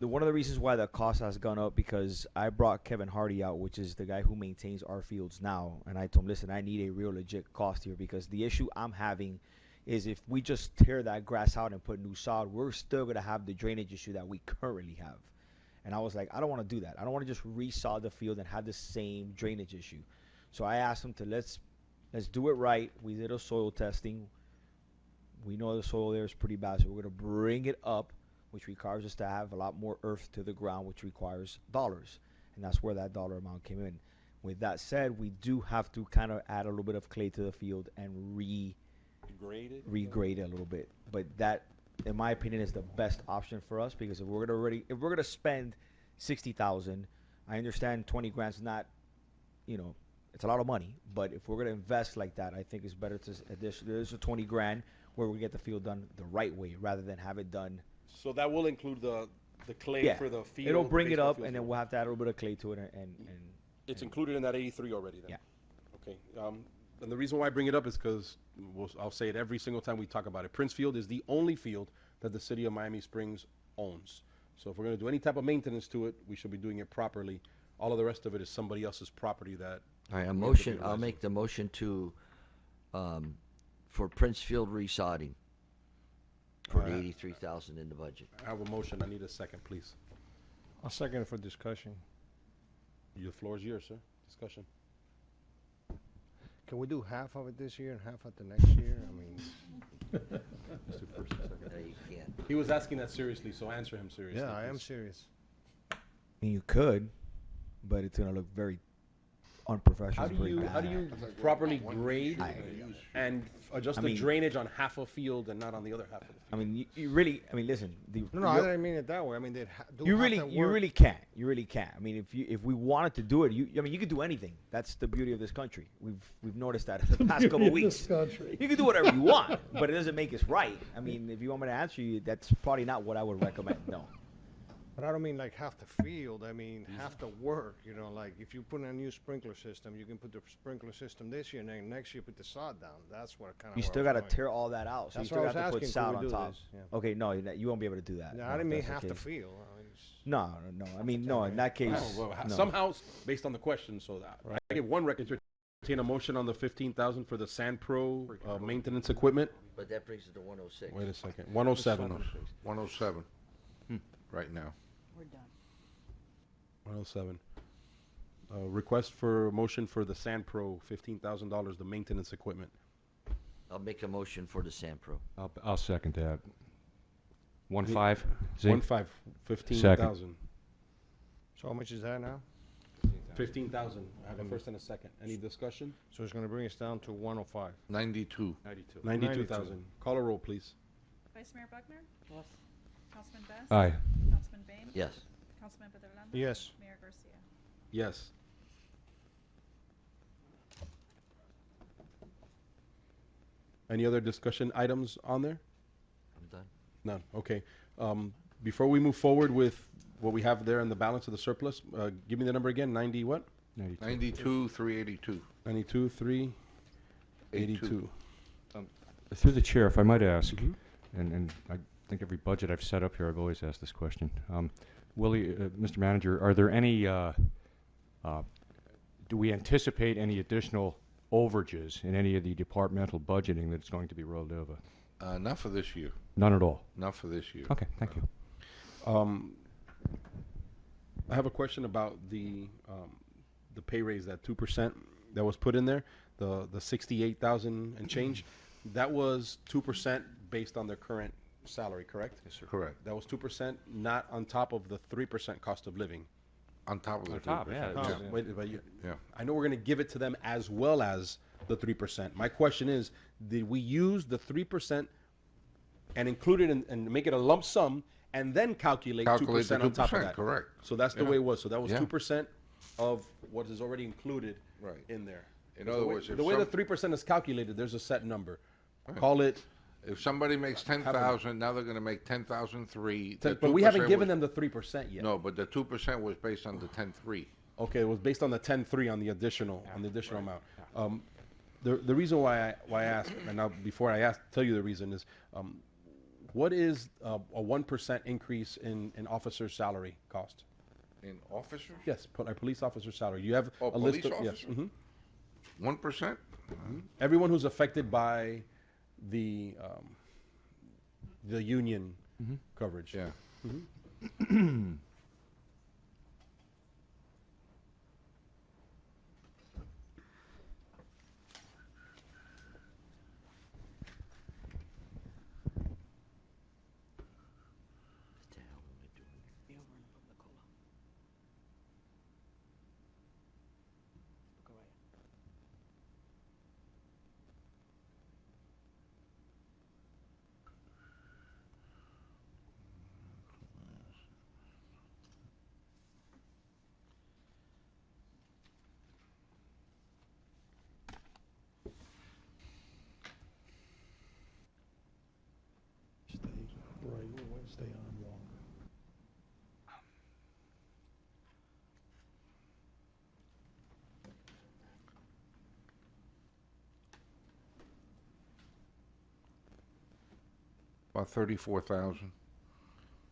P: one of the reasons why the cost has gone up because I brought Kevin Hardy out, which is the guy who maintains our fields now, and I told him, listen, I need a real legit cost here because the issue I'm having is if we just tear that grass out and put new sod, we're still going to have the drainage issue that we currently have. And I was like, I don't want to do that. I don't want to just resod the field and have the same drainage issue. So I asked him to let's do it right. We did a soil testing. We know the soil there is pretty bad, so we're going to bring it up, which requires us to have a lot more earth to the ground, which requires dollars. And that's where that dollar amount came in. With that said, we do have to kind of add a little bit of clay to the field and regrade it a little bit. But that, in my opinion, is the best option for us because if we're gonna spend $60,000, I understand 20 grand's not, it's a lot of money. But if we're gonna invest like that, I think it's better to there's a 20 grand where we get the field done the right way rather than have it done.
U: So that will include the clay
P: Yeah,
U: for the field.
P: it'll bring it
U: baseball
P: up,
U: fields.
P: and then we'll have to add a little bit of clay to it, and
U: It's included in that 83 already then?
P: Yeah.
U: Okay. And the reason why I bring it up is because I'll say it every single time we talk about it. Prince Field is the only field that the city of Miami Springs owns. So if we're going to do any type of maintenance to it, we should be doing it properly. All of the rest of it is somebody else's property that.
B: All right,
U: we
B: I'll make the motion to, for Prince Field resodding for
U: All
B: the
U: right.
B: $83,000 in the budget.
U: I have a motion. I need a second, please.
T: I'll second it for discussion.
U: The floor is yours, sir. Discussion.
T: Can we do half of it this year and half at the next year? I mean,
U: Let's do first and second.
B: No, you can't.
U: He was asking that seriously, so answer him seriously.
T: yeah, I am
U: please.
T: serious.
P: I mean, you could, but it's gonna look very unprofessional.
U: How do you properly grade and adjust the drainage on half a field and not on the other half of the field?
P: I mean, you really. I mean, listen.
T: No, I didn't mean it that way. I mean, they do
P: You
T: have
P: really,
T: to
P: you
T: work.
P: really can't. You really can't. I mean, if we wanted to do it, I mean, you could do anything. That's the beauty of this country. We've noticed that in the past couple of weeks. You can do whatever you want, but it doesn't make us right. I mean, if you want me to answer you, that's probably not what I would recommend. No.
T: But I don't mean like half the field. I mean half the work. Like if you put in a new sprinkler system, you can put the sprinkler system this year, and then next year put the sod down. That's what kind of.
P: You still got to tear all that out, so
T: That's
P: you still
T: what I
P: got to
T: was
P: put
T: asking,
P: sod
T: could
P: on
T: we do
P: top.
T: this? Yeah.
P: Okay, no, you won't be able to do that.
T: No,
P: No,
T: I didn't
P: if
T: mean
P: that's
T: half the
P: case.
T: field.
P: No. I mean, no. In that case,
U: Oh, well,
P: no.
U: somehow, based on the question, so that I give one record to entertain a motion on the 15,000 for the SandPro maintenance equipment.
B: But that brings it to 106.
U: Wait a second, 107.
J: 107 right now.
S: We're done.
U: 107. Request for motion for the SandPro, $15,000, the maintenance equipment.
B: I'll make a motion for the SandPro.
Q: I'll second that. 1.5. Z?
U: 1.5, 15,000.
T: So how much is that now?
U: 15,000. I have a first and a second. Any discussion?
T: So it's going to bring us down to 105.
J: 92.
U: 92,000. Call a roll, please.
E: Vice Mayor Buckner?
S: Yes.
E: Councilman Best?
Q: Aye.
E: Councilman Bain?
B: Yes.
E: Councilman Peterlanda?
T: Yes.
E: Mayor Garcia?
U: Yes. Any other discussion items on there?
B: I'm done.
U: None. Okay. Before we move forward with what we have there in the balance of the surplus. Give me the number again. 90 what?
J: 92,382.
U: 92,382.
Q: Through the chair, if I might ask, and I think every budget I've set up here, I've always asked this question. Willie, Mr. Manager, are there any, do we anticipate any additional overages in any of the departmental budgeting that's going to be rolled over?
J: Not for this year.
Q: None at all?
J: Not for this year.
Q: Okay, thank you.
U: I have a question about the pay raise, that 2% that was put in there, the 68,000 and change. That was 2% based on their current salary, correct?
J: Yes, sir. Correct.
U: That was 2%, not on top of the 3% cost of living.
J: On top of the 3%.
U: Yeah. I know we're going to give it to them as well as the 3%. My question is, did we use the 3% and include it and make it a lump sum and then calculate 2% on top of that?
J: Correct.
U: So that's the way it was. So that was
J: Yeah.
U: 2% of what is already included
J: Right.
U: in there.
J: In other words,
U: the way the 3% is calculated, there's a set number.
J: Right.
U: Call it.
J: If somebody makes 10,000, now they're going to make 10,003.
U: But we haven't given them the 3% yet.
J: No, but the 2% was based on the 10.3.
U: Okay, it was based on the 10.3 on the additional amount. The reason why I asked, and now before I tell you the reason is, what is a 1% increase in officer salary cost?
J: In officers?
U: Yes, our police officer salary. You have
J: Oh,
U: a list
J: police
U: of yes.
J: officers? 1%?
U: Everyone who's affected by the union coverage.
J: Yeah.
M: Right, we want to stay on longer.
J: About 34,000.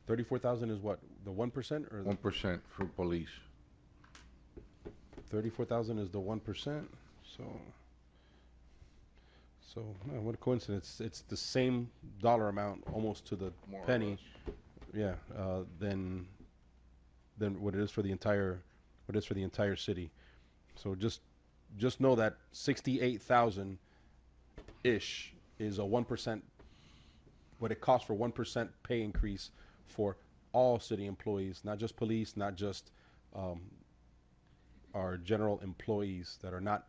U: 34,000 is what? The 1% or the
J: 1% for police.
U: 34,000 is the 1%. So what a coincidence! It's the same dollar amount, almost to the
J: More or
U: penny. Yeah, than what it is for the entire city. So just know that 68,000 ish is a 1%. What it costs for 1% pay increase for all city employees, not just police, not just our general employees that are not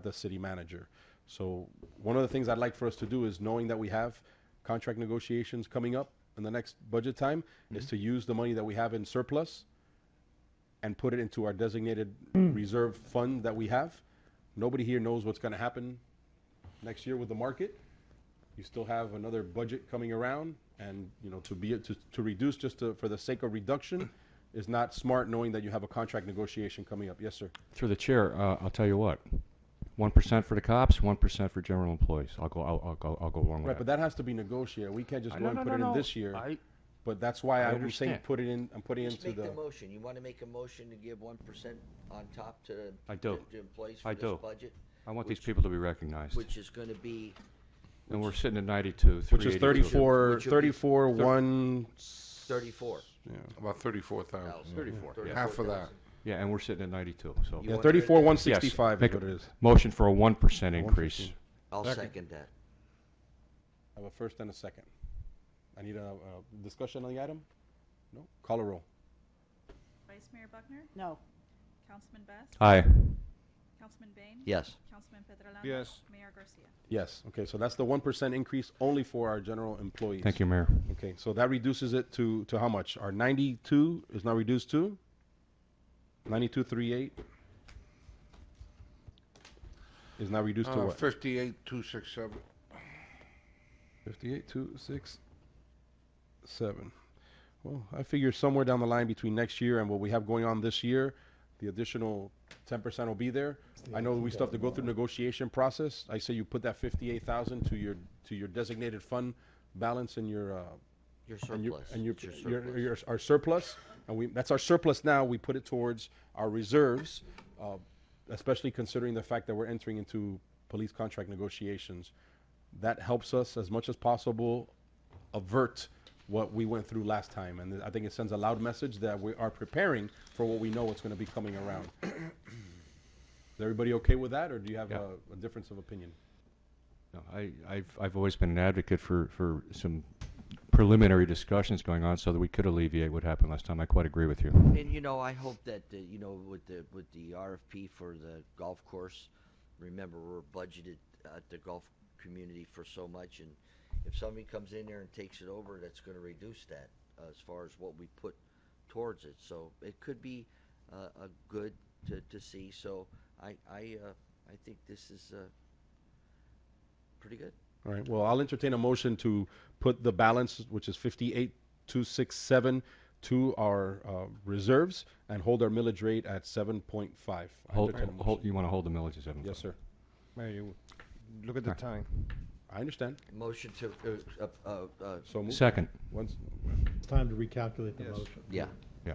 U: the city manager. So one of the things I'd like for us to do is, knowing that we have contract negotiations coming up in the next budget time, is to use the money that we have in surplus and put it into our designated reserve fund that we have. Nobody here knows what's going to happen next year with the market. You still have another budget coming around, and to reduce just for the sake of reduction is not smart, knowing that you have a contract negotiation coming up. Yes, sir.
Q: Through the chair, I'll tell you what. 1% for the cops, 1% for general employees. I'll go along with
U: Right,
Q: that.
U: but that has to be negotiated. We can't just go and put it in this year. But that's
Q: I
U: why I'm saying
Q: understand.
U: put it in. I'm putting
B: Just
U: into
B: make
U: the.
B: the motion. You want to make a motion to give 1% on top to
Q: I do.
B: to employees for
Q: I
B: this
Q: do.
B: budget?
Q: I want these
B: which-
Q: people to be recognized.
B: Which is going to be
Q: And we're sitting at 92,
U: Which is
Q: 382.
U: 34, 1.
B: 34.
U: Yeah.
J: About 34,000.
Q: 34, yeah.
J: Half of that.
Q: Yeah, and we're sitting at 92. So
U: Yeah, 34, 165
Q: Yes,
U: is what it is.
Q: Motion for a 1% increase.
B: I'll second that.
U: I have a first and a second. I need a discussion on the item? No? Call a roll.
E: Vice Mayor Buckner?
S: No.
E: Councilman Best?
Q: Aye.
E: Councilman Bain?
B: Yes.
E: Councilman Petrolano?
T: Yes.
E: Mayor Garcia?
U: Yes. Okay, so that's the 1% increase only for our general employees.
Q: Thank you, Mayor.
U: Okay, so that reduces it to how much? Our 92 is now reduced to 92.38 is now reduced to what?
J: 58,267.
U: 58,267. Well, I figure somewhere down the line between next year and what we have going on this year, the additional 10% will be there. I know we still have to go through negotiation process. I say you put that 58,000 to your designated fund balance in your
B: surplus.
U: and your,
B: It's
U: your our surplus, and that's our surplus now. We put it towards our reserves, especially considering the fact that we're entering into police contract negotiations. That helps us as much as possible avert what we went through last time, and I think it sends a loud message that we are preparing for what we know what's going to be coming around. Is everybody okay with that, or do you have a difference of opinion?
Q: No, I've always been an advocate for some preliminary discussions going on so that we could alleviate what happened last time. I quite agree with you.
B: And you know, I hope that you know, with the RFP for the golf course, remember we're budgeted at the golf community for so much, and if somebody comes in there and takes it over, that's going to reduce that as far as what we put towards it. So it could be a good to see. So I think this is pretty good.
U: All right. Well, I'll entertain a motion to put the balance, which is 58,267, to our reserves and hold our millage rate at 7.5.
Q: You want to hold the millage at 7.5?
U: Yes, sir.
T: Mayor, you look at the time.
U: I understand.
B: Motion to
U: so moved.
Q: Second.
M: It's time to recalculate the motion.
B: Yeah.
Q: Yeah.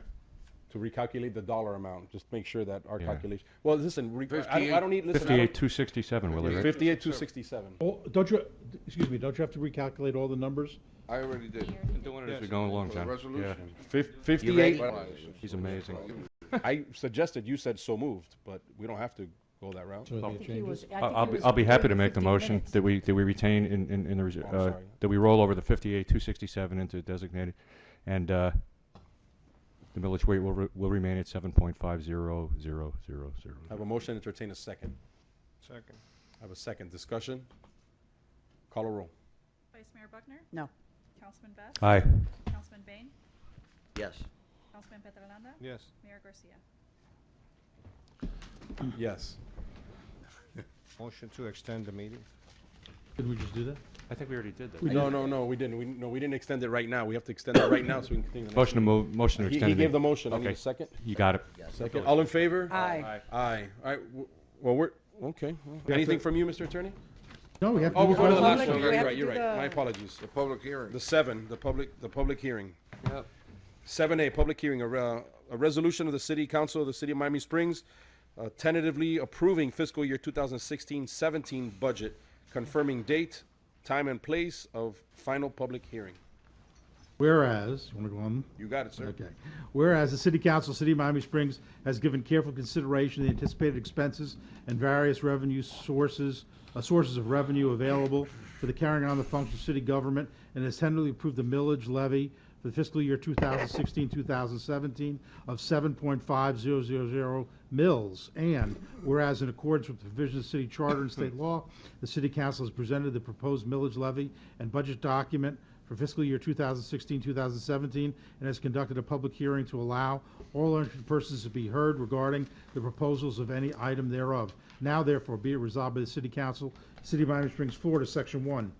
U: To recalculate the dollar amount, just make sure that our
Q: Yeah.
U: calculation. Well, listen, I don't need. Listen,
Q: 58,267, Willie, right?
U: 58,267.
M: Oh, don't you? Excuse me. Don't you have to recalculate all the numbers?
J: I already did.
Q: Doing it as we're going along,
J: For the
Q: John.
J: resolution.
Q: Yeah.
U: 58.
Q: He's amazing.
U: I suggested you said so moved, but we don't have to go that route.
M: So any changes?
Q: I'll be happy to make the motion that we retain in the
U: sorry.
Q: that we roll over the 58,267 into designated, and the millage rate will remain at 7.500000.
U: I have a motion to entertain a second.
T: Second.
U: I have a second discussion. Call a roll.
E: Vice Mayor Buckner?
S: No.
E: Councilman Best?
Q: Aye.
E: Councilman Bain?
B: Yes.
E: Councilman Petrolanda?
T: Yes.
E: Mayor Garcia?
U: Yes.
T: Motion to extend the meeting.
M: Did we just do that?
Q: I think we already did that.
U: No, we didn't. We didn't extend it right now. We have to extend it right now so we can continue the next
Q: Motion to extend.
U: He gave the motion. I need
Q: Okay.
U: a second.
Q: You got it.
U: Second. All in favor?
S: Aye.
U: Aye. All right. Well, we're okay. Anything from you, Mr. Attorney?
M: No, we have to.
U: Oh, we're
M: move
U: going to the
M: on.
U: last one.
S: We have
U: You're
S: to
U: right. You're
S: do
U: right.
S: the-
U: My apologies.
J: The public hearing.
U: The 7, the public hearing.
J: Yep.
U: 7A, public hearing, a resolution of the City Council of the City of Miami Springs tentatively approving fiscal year 2016-17 budget, confirming date, time, and place of final public hearing.
M: Whereas, you want to go on?
U: You got it, sir.
M: Okay. Whereas the City Council, City of Miami Springs, has given careful consideration to the anticipated expenses and various revenue sources of revenue available for the carrying on the functions of city government, and has tentatively approved the millage levy for the fiscal year 2016-2017 of 7.5000 mills. And whereas in accordance with the provisions of city charter and state law, the City Council has presented the proposed millage levy and budget document for fiscal year 2016-2017 and has conducted a public hearing to allow all interested persons to be heard regarding the proposals of any item thereof. Now therefore be it resolved by the City Council, City of Miami Springs, Florida, Section 1,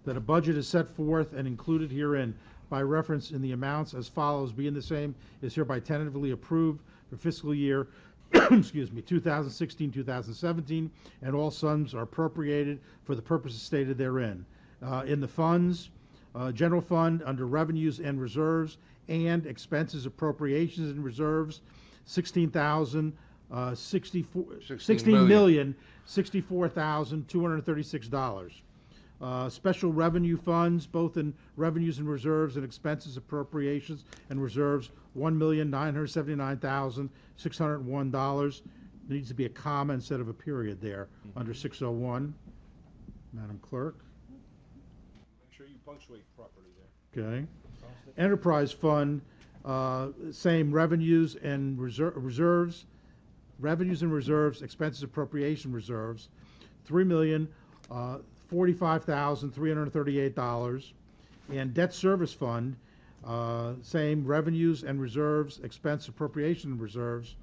M: that a budget is set forth and included herein by reference in the amounts as follows, being the same, is hereby tentatively approved for fiscal year 2016-2017, and all sums are appropriated for the purposes stated therein. In the funds, general fund under revenues and reserves and expenses, appropriations and reserves, $16,064,236. Special revenue funds, both in revenues and reserves and expenses, appropriations and reserves, $1,979,601. Needs to be a comma instead of a period there under 601. Madam Clerk.
U: Make sure you punctuate properly there.
M: Okay. Enterprise fund, same revenues and reserves, expenses, appropriation reserves, $3,045,338, and debt service fund, same revenues and reserves, expense, appropriation reserves,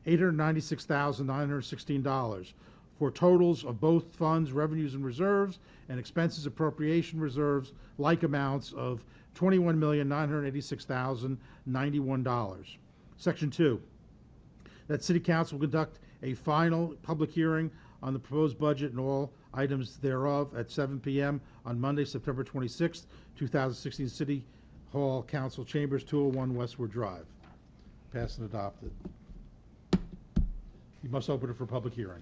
M: $896,916. For totals of both funds, revenues and reserves, and expenses, appropriation reserves, like amounts of $21,986,091. Section 2, that City Council will conduct a final public hearing on the proposed budget and all items thereof at 7 p.m. on Monday, September 26th, 2016, City Hall Council Chambers, 201 Westward Drive. Passed and adopted. You must open it for public hearing.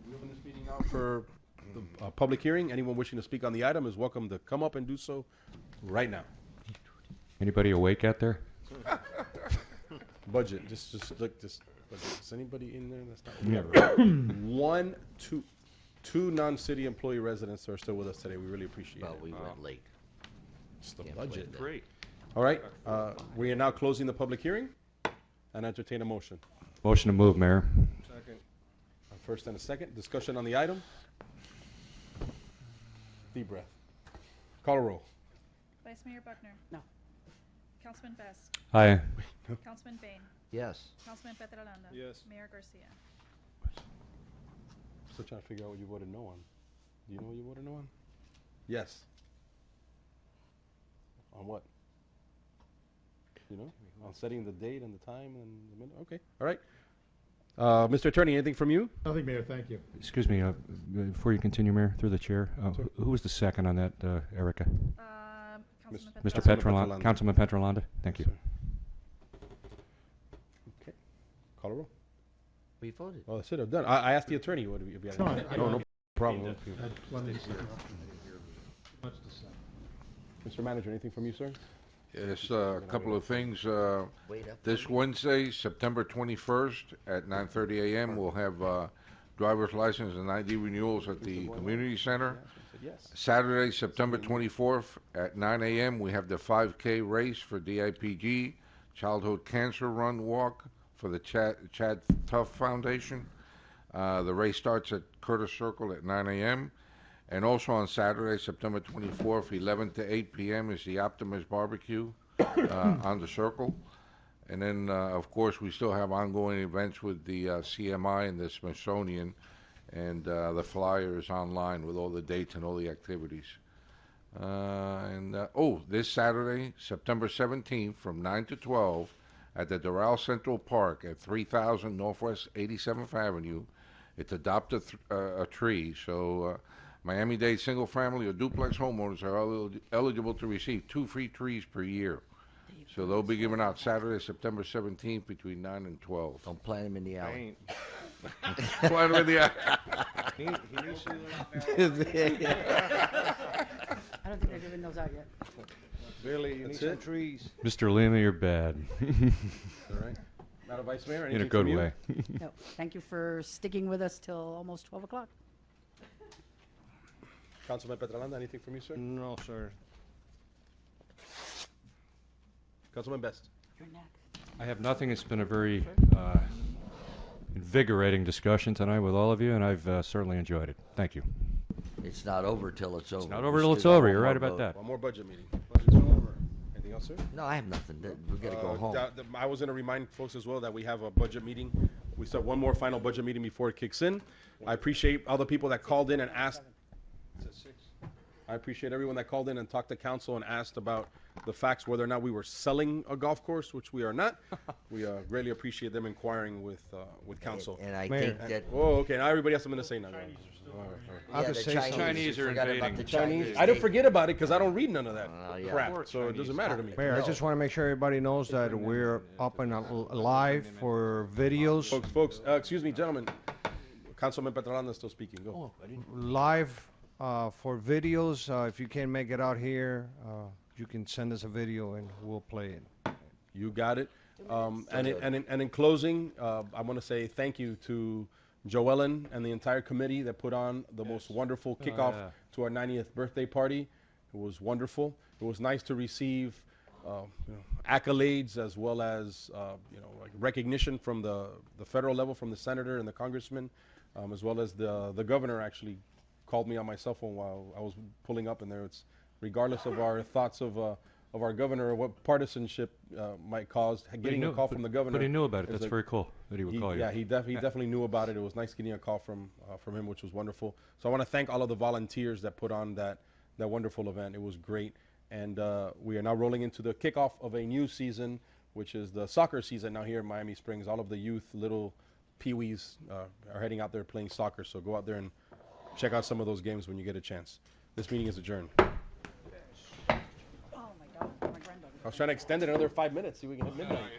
U: We open this meeting out for the public hearing. Anyone wishing to speak on the item is welcome to come up and do so right now.
Q: Anybody awake out there?
U: Budget, just look, budget. Is anybody in there that's not?
Q: Never.
U: Two non-city employee residents are still with us today. We really appreciate
B: Well,
U: it.
B: we went late.
U: It's the
B: Can't
U: budget.
B: blame them.
U: All right, we are now closing the public hearing and entertain a motion.
Q: Motion to move, Mayor.
U: Second. A first and a second. Discussion on the item. Deep breath. Call a roll.
E: Vice Mayor Buckner.
S: No.
E: Councilman Best.
Q: Aye.
E: Councilman Bain.
B: Yes.
E: Councilman Petrolanda.
U: Yes.
E: Mayor Garcia.
U: Still trying to figure out what you voted no on. Do you know what you voted no on? Yes. On what? You know? On setting the date and the time and the minute? Okay, all right. Mr. Attorney, anything from you?
M: Nothing, Mayor, thank you.
Q: Excuse me, before you continue, Mayor, through the chair, who was the second on that, Erica? Mr. Petrolanda. Councilman Petrolanda. Thank you.
U: Okay. Call a roll.
B: We voted.
U: Oh, that's it. I'm done. I asked the attorney what if you had.
M: No,
U: No problem.
M: Much to say.
U: Mr. Manager, anything from you, sir?
J: Yes, a couple of things. This Wednesday, September 21st at 9:30 a.m., we'll have driver's license and ID renewals at the community center. Saturday, September 24th at 9 a.m., we have the 5K race for DIPG, Childhood Cancer Run Walk for the Chad Tuff Foundation. The race starts at Curtis Circle at 9 a.m. And also on Saturday, September 24th, 11 to 8 p.m. is the Optimus Barbecue on the Circle. And then, of course, we still have ongoing events with the CMI and the Smithsonian. And the flyer is online with all the dates and all the activities. This Saturday, September 17th, from 9 to 12, at the Doral Central Park at 3000 Northwest 87th Avenue, it's Adopt a Tree. So Miami-Dade single-family or duplex homeowners are eligible to receive 2 free trees per year. So they'll be given out Saturday, September 17th between 9 and 12.
B: Don't plant them in the alley.
J: Plant them in the alley.
S: I don't think they're giving those out yet.
T: Billy, you
U: That's
T: need some
U: it?
T: trees.
Q: Mr. Lima, you're bad.
U: All right. Madam Vice Mayor,
Q: In
U: anything
Q: a good
U: from you?
Q: way.
S: No, thank you for sticking with us till almost 12 o'clock.
U: Councilman Petrolanda, anything from you, sir?
T: No, sir.
U: Councilman Best.
S: You're next.
Q: I have nothing. It's been a very invigorating discussion tonight with all of you, and I've certainly enjoyed it. Thank you.
B: It's not over till it's over.
Q: not over
B: We
Q: till it's
B: still got
Q: over.
B: one
Q: You're
B: more
Q: right about
B: vote.
Q: that.
U: One more budget meeting. Budget's over. Anything else, sir?
B: No, I have nothing. We gotta go home.
U: I was going to remind folks as well that we have a budget meeting. We still have one more final budget meeting before it kicks in. I appreciate all the people that called in and asked. I appreciate everyone that called in and talked to council and asked about the facts, whether or not we were selling a golf course, which we are not. We greatly appreciate them inquiring with council.
B: And I think that.
U: Oh, okay. Now everybody has something to say now.
B: Yeah, the Chinese
U: are
B: forgot about the Chinese.
U: I didn't forget about it because I don't read none of that
B: yeah.
U: crap, so it doesn't matter to me.
T: Mayor, I just want to make sure everybody knows that we're up and live for videos.
U: Folks, excuse me, gentlemen. Councilman Petrolanda is still speaking. Go.
T: Live for videos. If you can't make it out here, you can send us a video and we'll play it.
U: You got it. And in closing, I want to say thank you to Joellen and the entire committee that put on the most wonderful kickoff to our 90th birthday party. It was wonderful. It was nice to receive accolades as well as like recognition from the federal level, from the senator and the congressman, as well as the governor actually called me on my cell phone while I was pulling up in there. It's regardless of our thoughts of our governor or what partisanship might cause, getting a call from the governor.
Q: But he knew about it.
U: is
Q: That's
U: a-
Q: very cool that he would call you.
U: Yeah, he definitely knew about it. It was nice getting a call from him, which was wonderful. So I want to thank all of the volunteers that put on that wonderful event. It was great. And we are now rolling into the kickoff of a new season, which is the soccer season now here in Miami Springs. All of the youth, little peewees are heading out there playing soccer. So go out there and check out some of those games when you get a chance. This meeting is adjourned.
S: Oh my God, my granddaughter.
U: I was trying to extend it another 5 minutes, see if we can hit midnight.